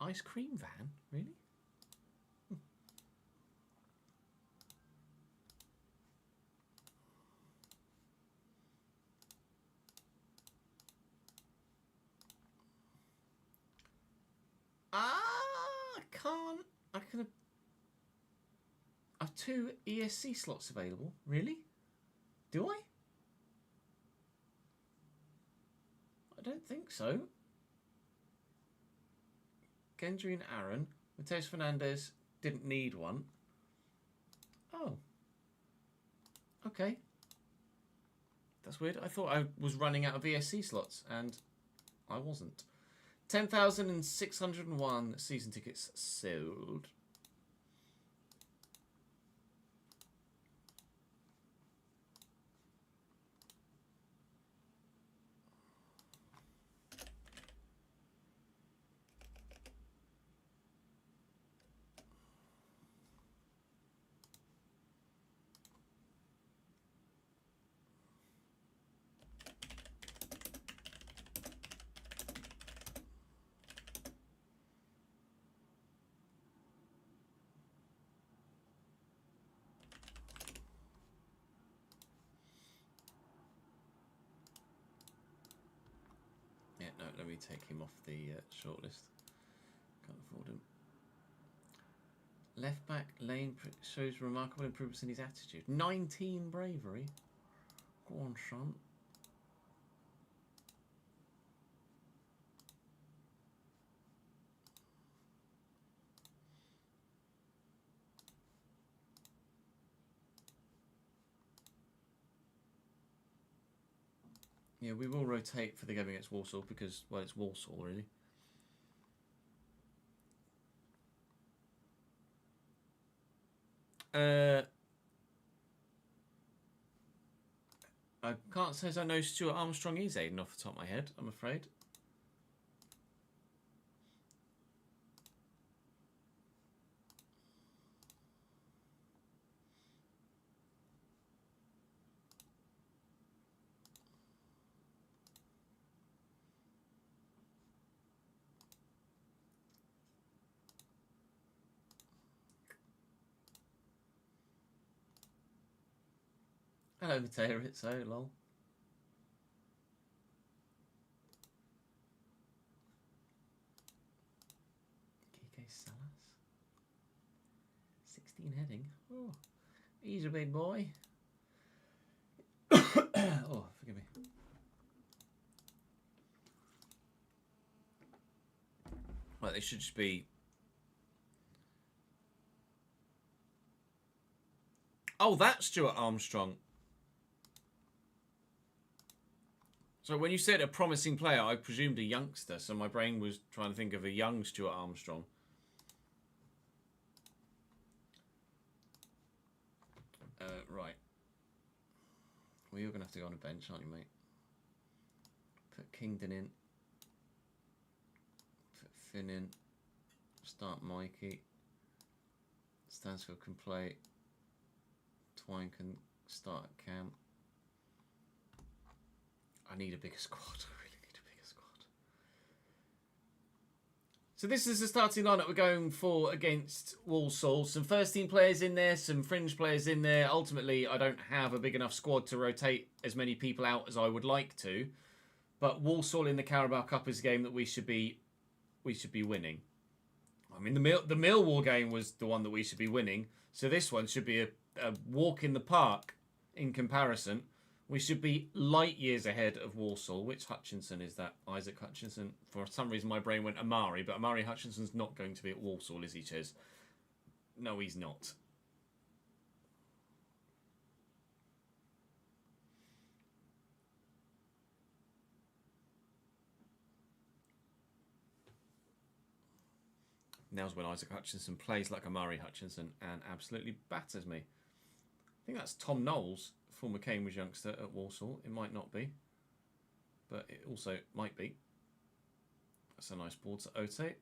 ice cream van? Really? I can't. I can have 2 ESC slots available. Really? Do I? I don't think so. Gendry and Aaron. Mateus Fernandez didn't need one. Oh. Okay. That's weird. I thought I was running out of ESC slots, and I wasn't. 10,601 season tickets sold. No, let me take him off the shortlist. Can't afford him. Left back Lane shows remarkable improvements in his attitude. 19 bravery. Go on, son. Yeah, we will rotate for the game against Walsall because, well, it's Walsall, really. I can't say as I know Stuart Armstrong is Aiden off the top of my head, I'm afraid. Hello, Mateo Rizzo, lol. Kike Salas. 16 heading. Oh, he's a big boy. Oh, forgive me. Right, they should just be... Oh, that's Stuart Armstrong. So when you said a promising player, I presumed a youngster, so my brain was trying to think of a young Stuart Armstrong. Right. Well, you're going to have to go on a bench, aren't you, mate? Put Kingdon in. Put Finn in. Start Mikey. Stansfield can play. Twine can start at camp. I need a bigger squad. I really need a bigger squad. So this is the starting lineup we're going for against Walsall. Some first team players in there, some fringe players in there. Ultimately, I don't have a big enough squad to rotate as many people out as I would like to. But Walsall in the Carabao Cup is a game that we should be winning. I mean, the Millwall game was the one that we should be winning. So this one should be a walk in the park in comparison. We should be light years ahead of Walsall. Which Hutchinson is that? Isaac Hutchinson. For some reason, my brain went Amari, but Amari Hutchinson's not going to be at Walsall, is he, Ches? No, he's not. Now's when Isaac Hutchinson plays like Amari Hutchinson and absolutely batters me. I think that's Tom Knowles, former Cambridge youngster at Walsall. It might not be, but it also might be. That's a nice ball to Ote.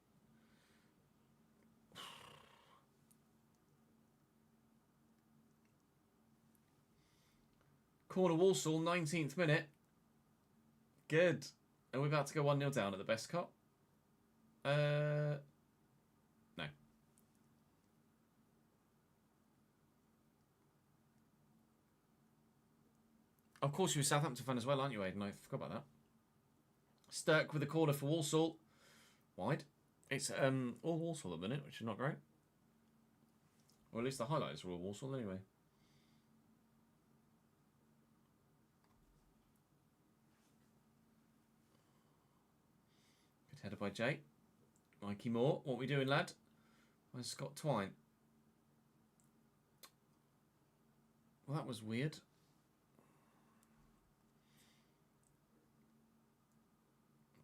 Corner Walsall, 19th minute. Good. And we're about to go 1-0 down at the Best Cop. Of course, you're a Southampton fan as well, aren't you, Aidan? I forgot about that. Stirk with a corner for Walsall. Wide. It's all Walsall at the minute, which is not great. Or at least the highlights are all Walsall anyway. Good header by Jay. Mikey Moore. What we doing, lad? Where's Scott Twine? Well, that was weird.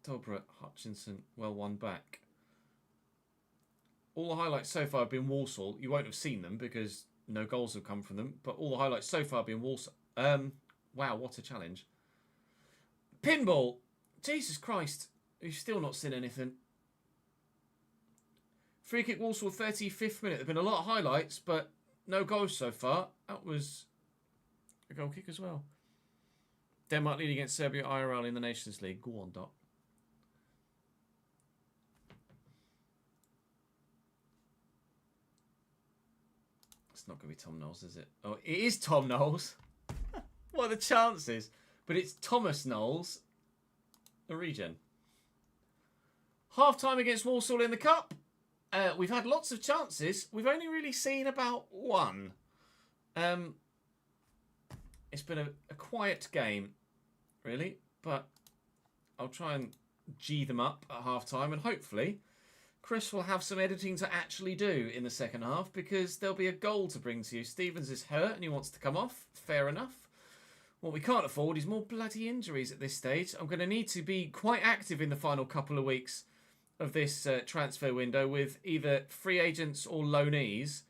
Dobra, Hutchinson, well won back. All the highlights so far have been Walsall. You won't have seen them because no goals have come from them. But all the highlights so far have been Walsall. Wow, what a challenge. Pinball. Jesus Christ. We've still not seen anything. Free kick Walsall, 35th minute. There have been a lot of highlights, but no goals so far. That was a goal kick as well. Denmark leading against Serbia IRL in the Nations League. Go on, Doc. It's not going to be Tom Knowles, is it? Oh, it is Tom Knowles. What are the chances? But it's Thomas Knowles, the regen. Half time against Walsall in the Cup. We've had lots of chances. We've only really seen about one. It's been a quiet game, really. But I'll try and G them up at half time. And hopefully Chris will have some editing to actually do in the second half because there'll be a goal to bring to you. Stevens is hurt and he wants to come off. Fair enough. What we can't afford is more bloody injuries at this stage. I'm going to need to be quite active in the final couple of weeks of this transfer window with either free agents or loanees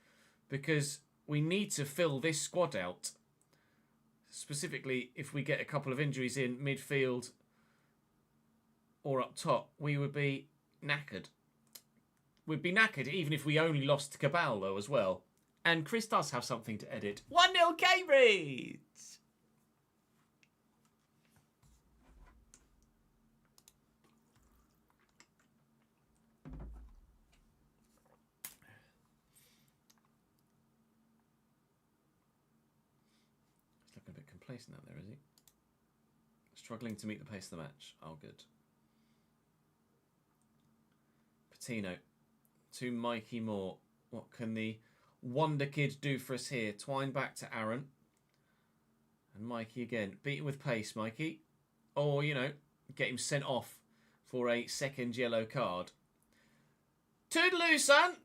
because we need to fill this squad out. Specifically, if we get a couple of injuries in midfield or up top, we would be knackered. We'd be knackered even if we only lost to Cabal, though, as well. And Chris does have something to edit. 1-0 Cambridge! He's looking a bit complacent out there, is he? Struggling to meet the pace of the match. Oh, good. Patino to Mikey Moore. What can the Wonder Kid do for us here? Twine back to Aaron. And Mikey again. Beaten with pace, Mikey. Or, you know, get him sent off for a second yellow card. Toodaloo, son!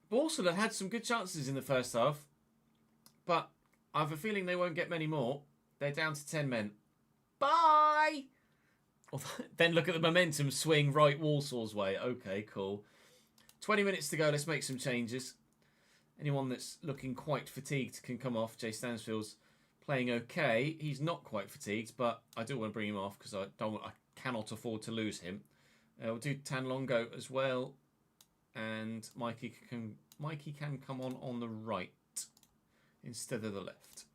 Walsall have had some good chances in the first half. But I have a feeling they won't get many more. They're down to 10 men. Bye! Then look at the momentum swing right Walsall's way. Okay, cool. 20 minutes to go. Let's make some changes. Anyone that's looking quite fatigued can come off. Jay Stansfield's playing okay. He's not quite fatigued, but I do want to bring him off because I cannot afford to lose him. We'll do Tanlongo as well. And Mikey can come on the right instead of the left.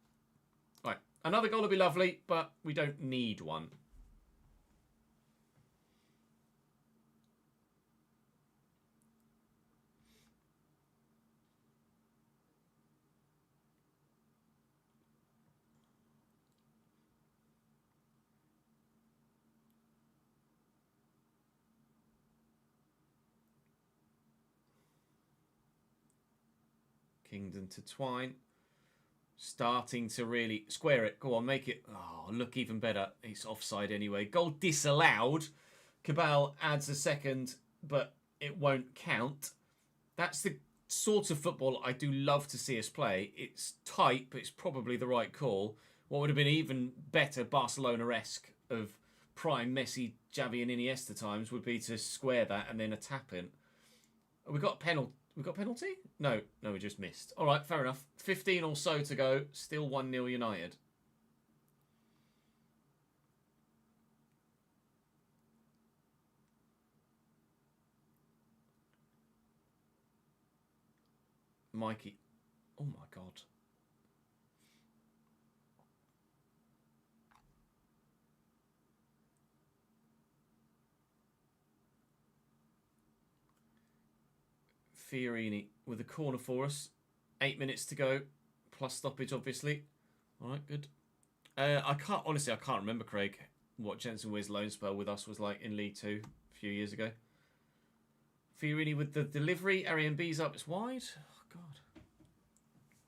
Right. Another goal would be lovely, but we don't need one. Kingdon to Twine. Starting to really square it. Go on, make it. Oh, look even better. It's offside anyway. Goal disallowed. Cabal adds a second, but it won't count. That's the sort of football I do love to see us play. It's tight, but it's probably the right call. What would have been even better Barcelona-esque of prime Messi, Xavi and Iniesta times would be to square that and then a tap in. We got a penalty. We got a penalty? No, we just missed. All right, fair enough. 15 or so to go. Still 1-0 United. Mikey. Oh, my God. Fiorini with a corner for us. 8 minutes to go. Plus stoppage, obviously. All right, good. I can't remember, Craig, what Jensen Weir's loan spell with us was like in League 2 a few years ago. Fiorini with the delivery. Arian B's up. It's wide. Oh, God.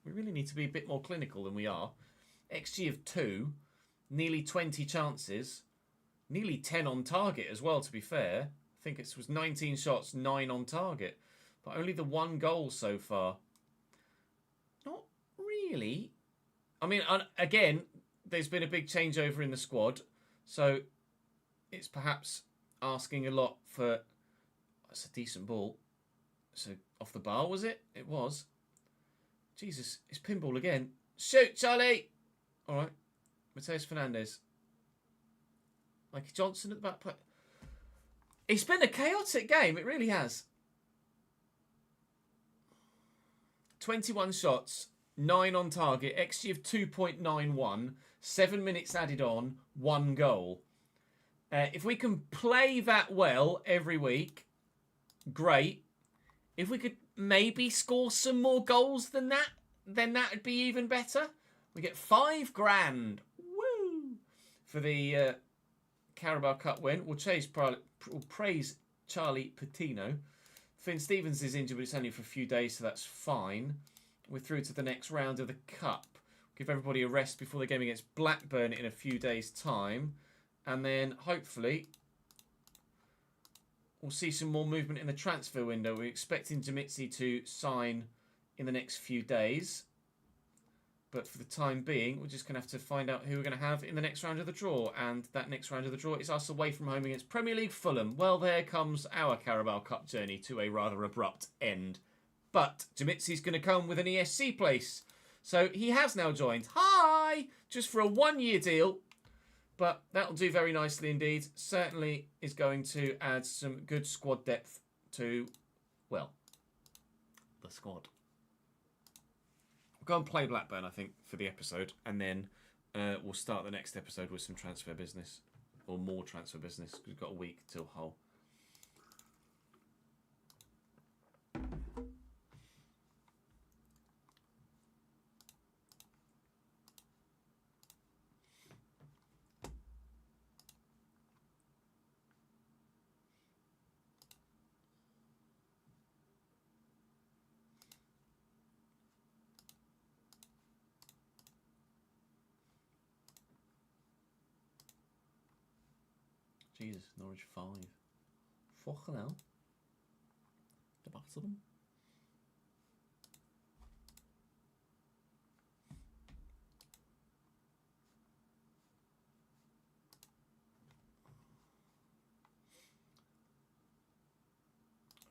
We really need to be a bit more clinical than we are. XG of 2. Nearly 20 chances. Nearly 10 on target as well, to be fair. I think it was 19 shots, 9 on target. But only the 1 goal so far. Not really. I mean, again, there's been a big changeover in the squad. So it's perhaps asking a lot for... That's a decent ball. So off the bar, was it? It was. Jesus, it's pinball again. Shoot, Charlie! All right. Mateus Fernandez. Mikey Johnson at the back play. It's been a chaotic game. It really has. 21 shots, 9 on target, XG of 2.91, 7 minutes added on, 1 goal. If we can play that well every week, great. If we could maybe score some more goals than that, then that would be even better. We get $5,000. Woo! For the Carabao Cup win. We'll praise Charlie Patino. Finn Stevens is injured, but it's only for a few days, so that's fine. We're through to the next round of the Cup. Give everybody a rest before the game against Blackburn in a few days' time. And then, hopefully, we'll see some more movement in the transfer window. We're expecting Dimitri to sign in the next few days. But for the time being, we're just going to have to find out who we're going to have in the next round of the draw. And that next round of the draw is us away from home against Premier League Fulham. Well, there comes our Carabao Cup journey to a rather abrupt end. But Dimitri's going to come with an ESC place. So he has now joined. Hi! Just for a 1-year deal. But that'll do very nicely indeed. Certainly is going to add some good squad depth to, well, the squad. We'll go and play Blackburn, I think, for the episode. And then we'll start the next episode with some transfer business. Or more transfer business. Because we've got a week till Hull. Jesus, Norwich 5. Fucking hell. The back of them.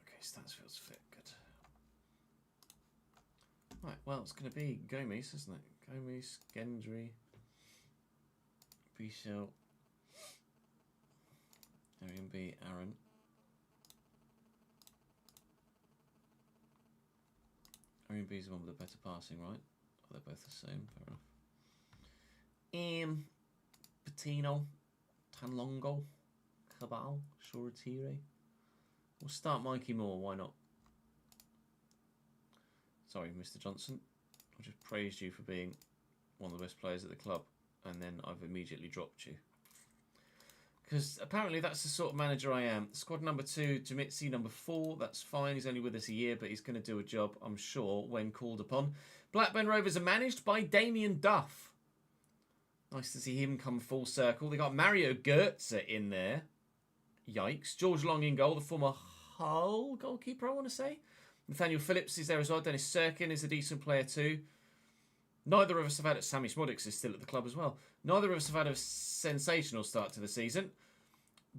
Okay, Stansfield's fit. Good. Right, well, it's going to be Gomes, isn't it? Gomes, Gendry, Bichel. Arian B, Aaron. Arian B is the one with the better passing, right? Oh, they're both the same, fair enough. Patino, Tanlongo, Cabal, Shoretire. We'll start Mikey Moore, why not? Sorry, Mr. Johnson. I just praised you for being one of the best players at the club, and then I've immediately dropped you. Because apparently that's the sort of manager I am. Squad number 2, Dimitri number 4. That's fine. He's only with us a year, but he's going to do a job, I'm sure, when called upon. Blackburn Rovers are managed by Damien Duff. Nice to see him come full circle. They got Mario Goetze in there. Yikes. George Long in goal, the former Hull goalkeeper, I want to say. Nathaniel Phillips is there as well. Dennis Sirkin is a decent player too. Neither of us have had it. Sammy Smodix is still at the club as well. Neither of us have had a sensational start to the season.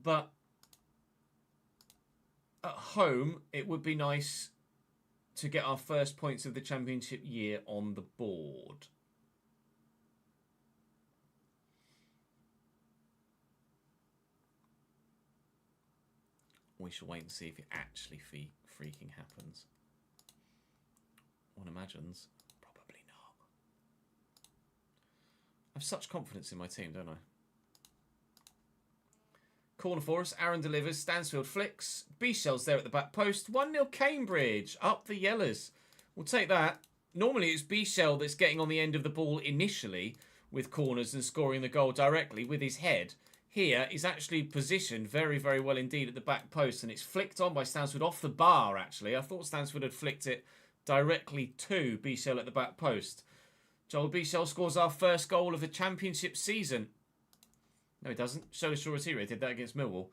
But at home, it would be nice to get our first points of the championship year on the board. We shall wait and see if it actually freaking happens. One imagines. I have such confidence in my team, don't I? Corner for us. Aaron delivers. Stansfield flicks. Bichel's there at the back post. 1-0 Cambridge. Up the Yellers. We'll take that. Normally it's Bichel that's getting on the end of the ball initially. with corners and scoring the goal directly with his head. Here, he's actually positioned very, very well indeed at the back post, and it's flicked on by Stansford off the bar, actually. I thought Stansford had flicked it directly to Bichel at the back post. Joel Bichel scores our first goal of the championship season. No, he doesn't. Shola Shoretire did that against Millwall.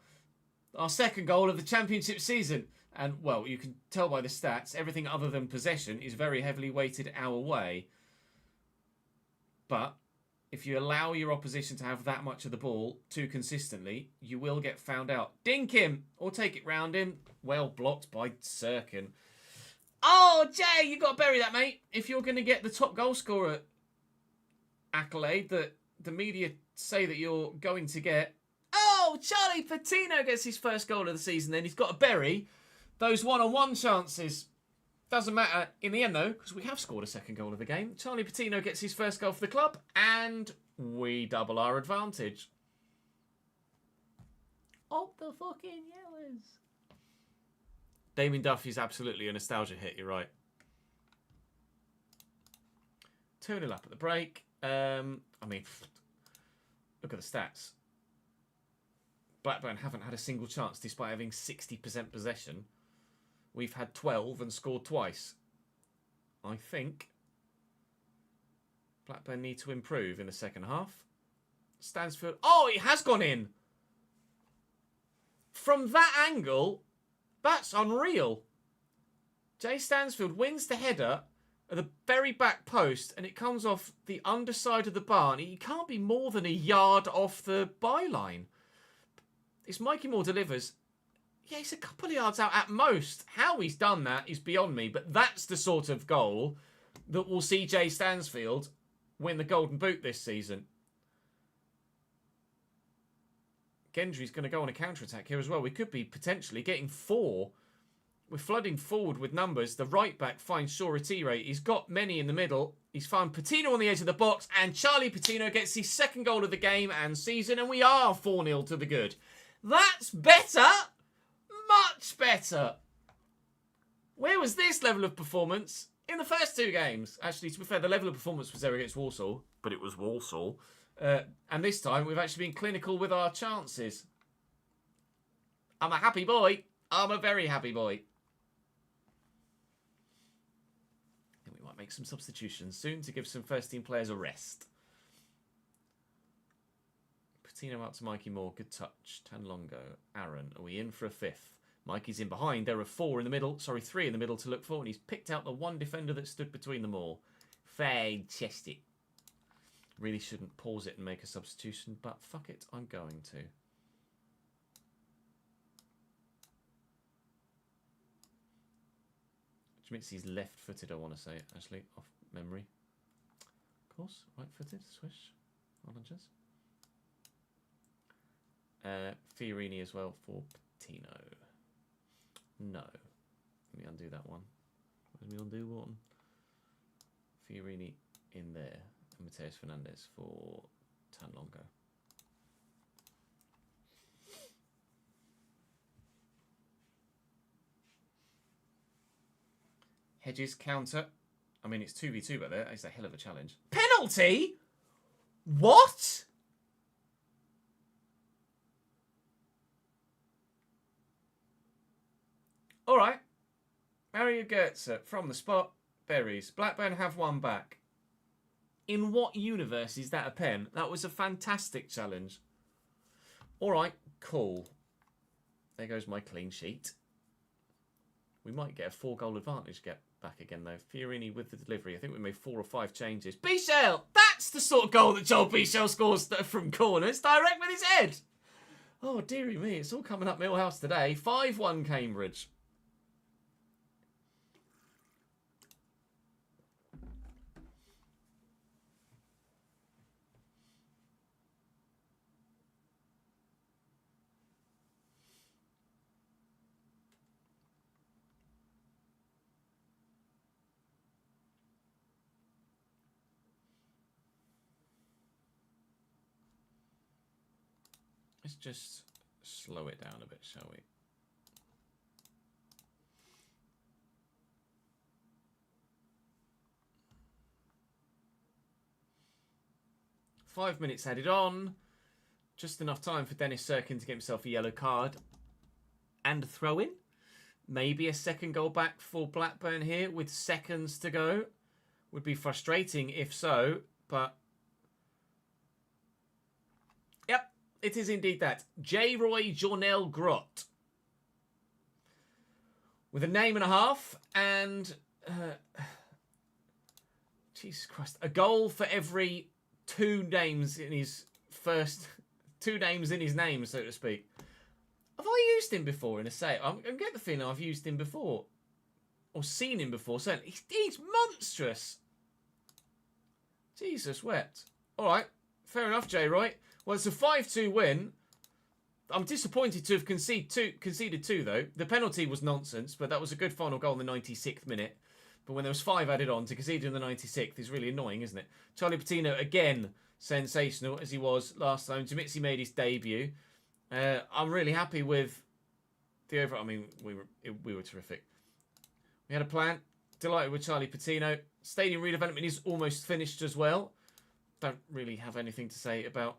Our second goal of the championship season. And, well, you can tell by the stats, everything other than possession is very heavily weighted our way. But if you allow your opposition to have that much of the ball too consistently, you will get found out. Dink him! Or take it round him. Well blocked by Sirkin. Oh, Jay, you got to bury that, mate. If you're going to get the top goal scorer accolade that the media say that you're going to get. Oh, Charlie Patino gets his first goal of the season then. He's got to bury those one-on-one chances. Doesn't matter in the end, though, because we have scored a second goal of the game. Charlie Patino gets his first goal for the club, and we double our advantage. Oh, the fucking yellows. Damien Duffy's absolutely a nostalgia hit, you're right. 2-0 up at the break. I mean, look at the stats. Blackburn haven't had a single chance despite having 60% possession. We've had 12 and scored twice. I think Blackburn need to improve in the second half. Stansford. Oh, it has gone in. From that angle, that's unreal. Jay Stansfield wins the header at the very back post, and it comes off the underside of the bar. And he can't be more than a yard off the byline. It's Mikey Moore delivers. Yeah, he's a couple of yards out at most. How he's done that is beyond me, but that's the sort of goal that will see Jay Stansfield win the Golden Boot this season. Gendry's going to go on a counter-attack here as well. We could be potentially getting 4. We're flooding forward with numbers. The right back finds Shoretire. He's got many in the middle. He's found Patino on the edge of the box, and Charlie Patino gets his second goal of the game and season, and we are 4-0 to the good. That's better! Much better! Where was this level of performance? In the first 2 games. Actually, to be fair, the level of performance was there against Walsall, but it was Walsall. And this time, we've actually been clinical with our chances. I'm a happy boy. I'm a very happy boy. I think we might make some substitutions soon to give some first-team players a rest. Patino out to Mikey Moore. Good touch. Tanlongo. Aaron. Are we in for a 5th? Mikey's in behind. There are 4 in the middle. Sorry, 3 in the middle to look for. And he's picked out the one defender that stood between them all. Fantastic. Really shouldn't pause it and make a substitution, but fuck it, I'm going to. Schmitzy's left-footed, I want to say, actually, off memory. Of course, right-footed, swish. Well done, Jess. Fiorini as well for Patino. No. Let me undo that one. Let me undo one. Fiorini in there. And Mateus Fernandez for Tanlongo. Hedges counter. I mean, it's 2v2 back there. It's a hell of a challenge. Penalty? What? All right. Mario Goetze from the spot. Berries. Blackburn have one back. In what universe is that a pen? That was a fantastic challenge. All right, cool. There goes my clean sheet. We might get a 4-goal advantage get back again, though. Fiorini with the delivery. I think we made 4 or 5 changes. Bichel! That's the sort of goal that Joel Bichel scores from corners, direct with his head. Oh, dearie me, it's all coming up Millhouse today. 5-1 Cambridge. Let's just slow it down a bit, shall we? 5 minutes added on. Just enough time for Dennis Serkin to get himself a yellow card and a throw-in. Maybe a second goal back for Blackburn here with seconds to go. Would be frustrating if so, but... Yep, it is indeed that. J. Roy Jornell Grot. With a name and a half and... Jesus Christ. A goal for every two names in his first... 2 names in his name, so to speak. Have I used him before in a save? I get the feeling I've used him before. Or seen him before. So he's monstrous. Jesus wept. Alright. Fair enough, J. Roy. Well, it's a 5-2 win. I'm disappointed to have conceded two, though. The penalty was nonsense, but that was a good final goal in the 96th minute. But when there was 5 added on, to concede in the 96th is really annoying, isn't it? Charlie Patino, again, sensational, as he was last time. Dimitri made his debut. I'm really happy with the overall. I mean, we were terrific. We had a plan. Delighted with Charlie Patino. Stadium redevelopment is almost finished as well. Don't really have anything to say about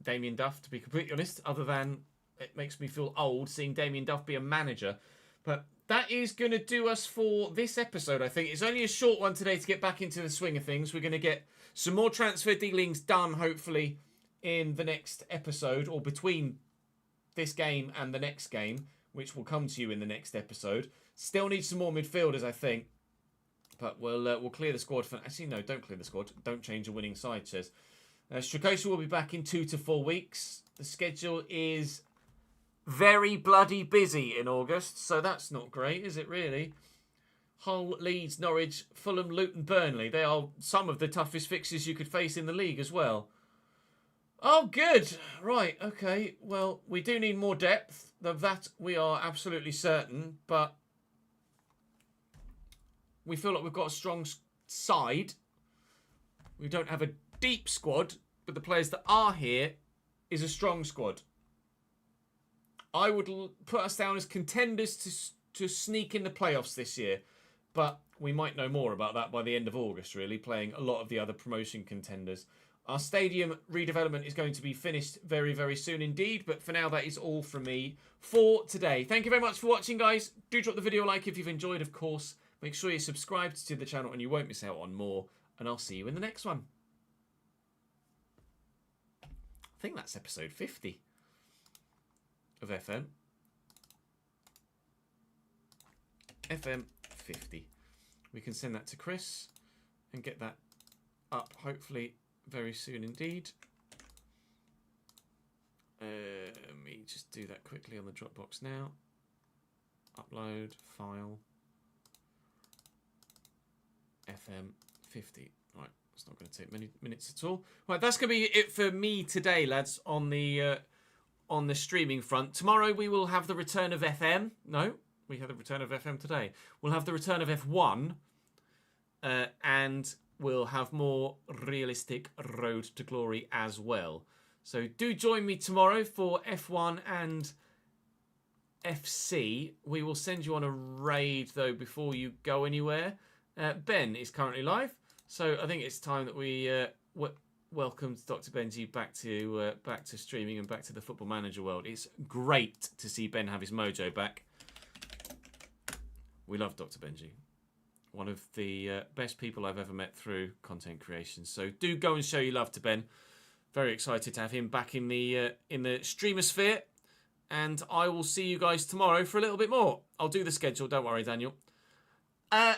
Damien Duff, to be completely honest, other than it makes me feel old seeing Damien Duff be a manager. But that is going to do us for this episode, I think. It's only a short one today to get back into the swing of things. We're going to get some more transfer dealings done, hopefully, in the next episode, or between this game and the next game, which will come to you in the next episode. Still need some more midfielders, I think. But we'll clear the squad for... Actually, no, don't clear the squad. Don't change a winning side, says. Strakosha will be back in 2 to 4 weeks. The schedule is very bloody busy in August, so that's not great, is it really? Hull, Leeds, Norwich, Fulham, Luton, Burnley. They are some of the toughest fixtures you could face in the league as well. Oh, good. Right, okay. Well, we do need more depth. Of that we are absolutely certain, but we feel like we've got a strong side. We don't have a deep squad, but the players that are here is a strong squad. I would put us down as contenders to sneak in the playoffs this year, but we might know more about that by the end of August, really, playing a lot of the other promotion contenders. Our stadium redevelopment is going to be finished very, very soon indeed, but for now, that is all from me for today. Thank you very much for watching, guys. Do drop the video a like if you've enjoyed, of course. Make sure you're subscribed to the channel and you won't miss out on more, and I'll see you in the next one. I think that's episode 50 of FM. FM 50. We can send that to Chris and get that up, hopefully, very soon indeed. Let me just do that quickly on the Dropbox now. Upload, file. FM 50. Right, it's not going to take many minutes at all. Right, that's going to be it for me today, lads, on the streaming front. Tomorrow we will have the return of FM. No, we have the return of FM today. We'll have the return of F1, and we'll have more realistic Road to Glory as well. So do join me tomorrow for F1 and FC. We will send you on a raid, though, before you go anywhere. Ben is currently live, so I think it's time that we welcomed Dr. Benji back to streaming and back to the Football Manager world. It's great to see Ben have his mojo back. We love Dr. Benji. One of the best people I've ever met through content creation. So do go and show your love to Ben. Very excited to have him back in the streamer sphere. And I will see you guys tomorrow for a little bit more. I'll do the schedule. Don't worry, Daniel. Bye.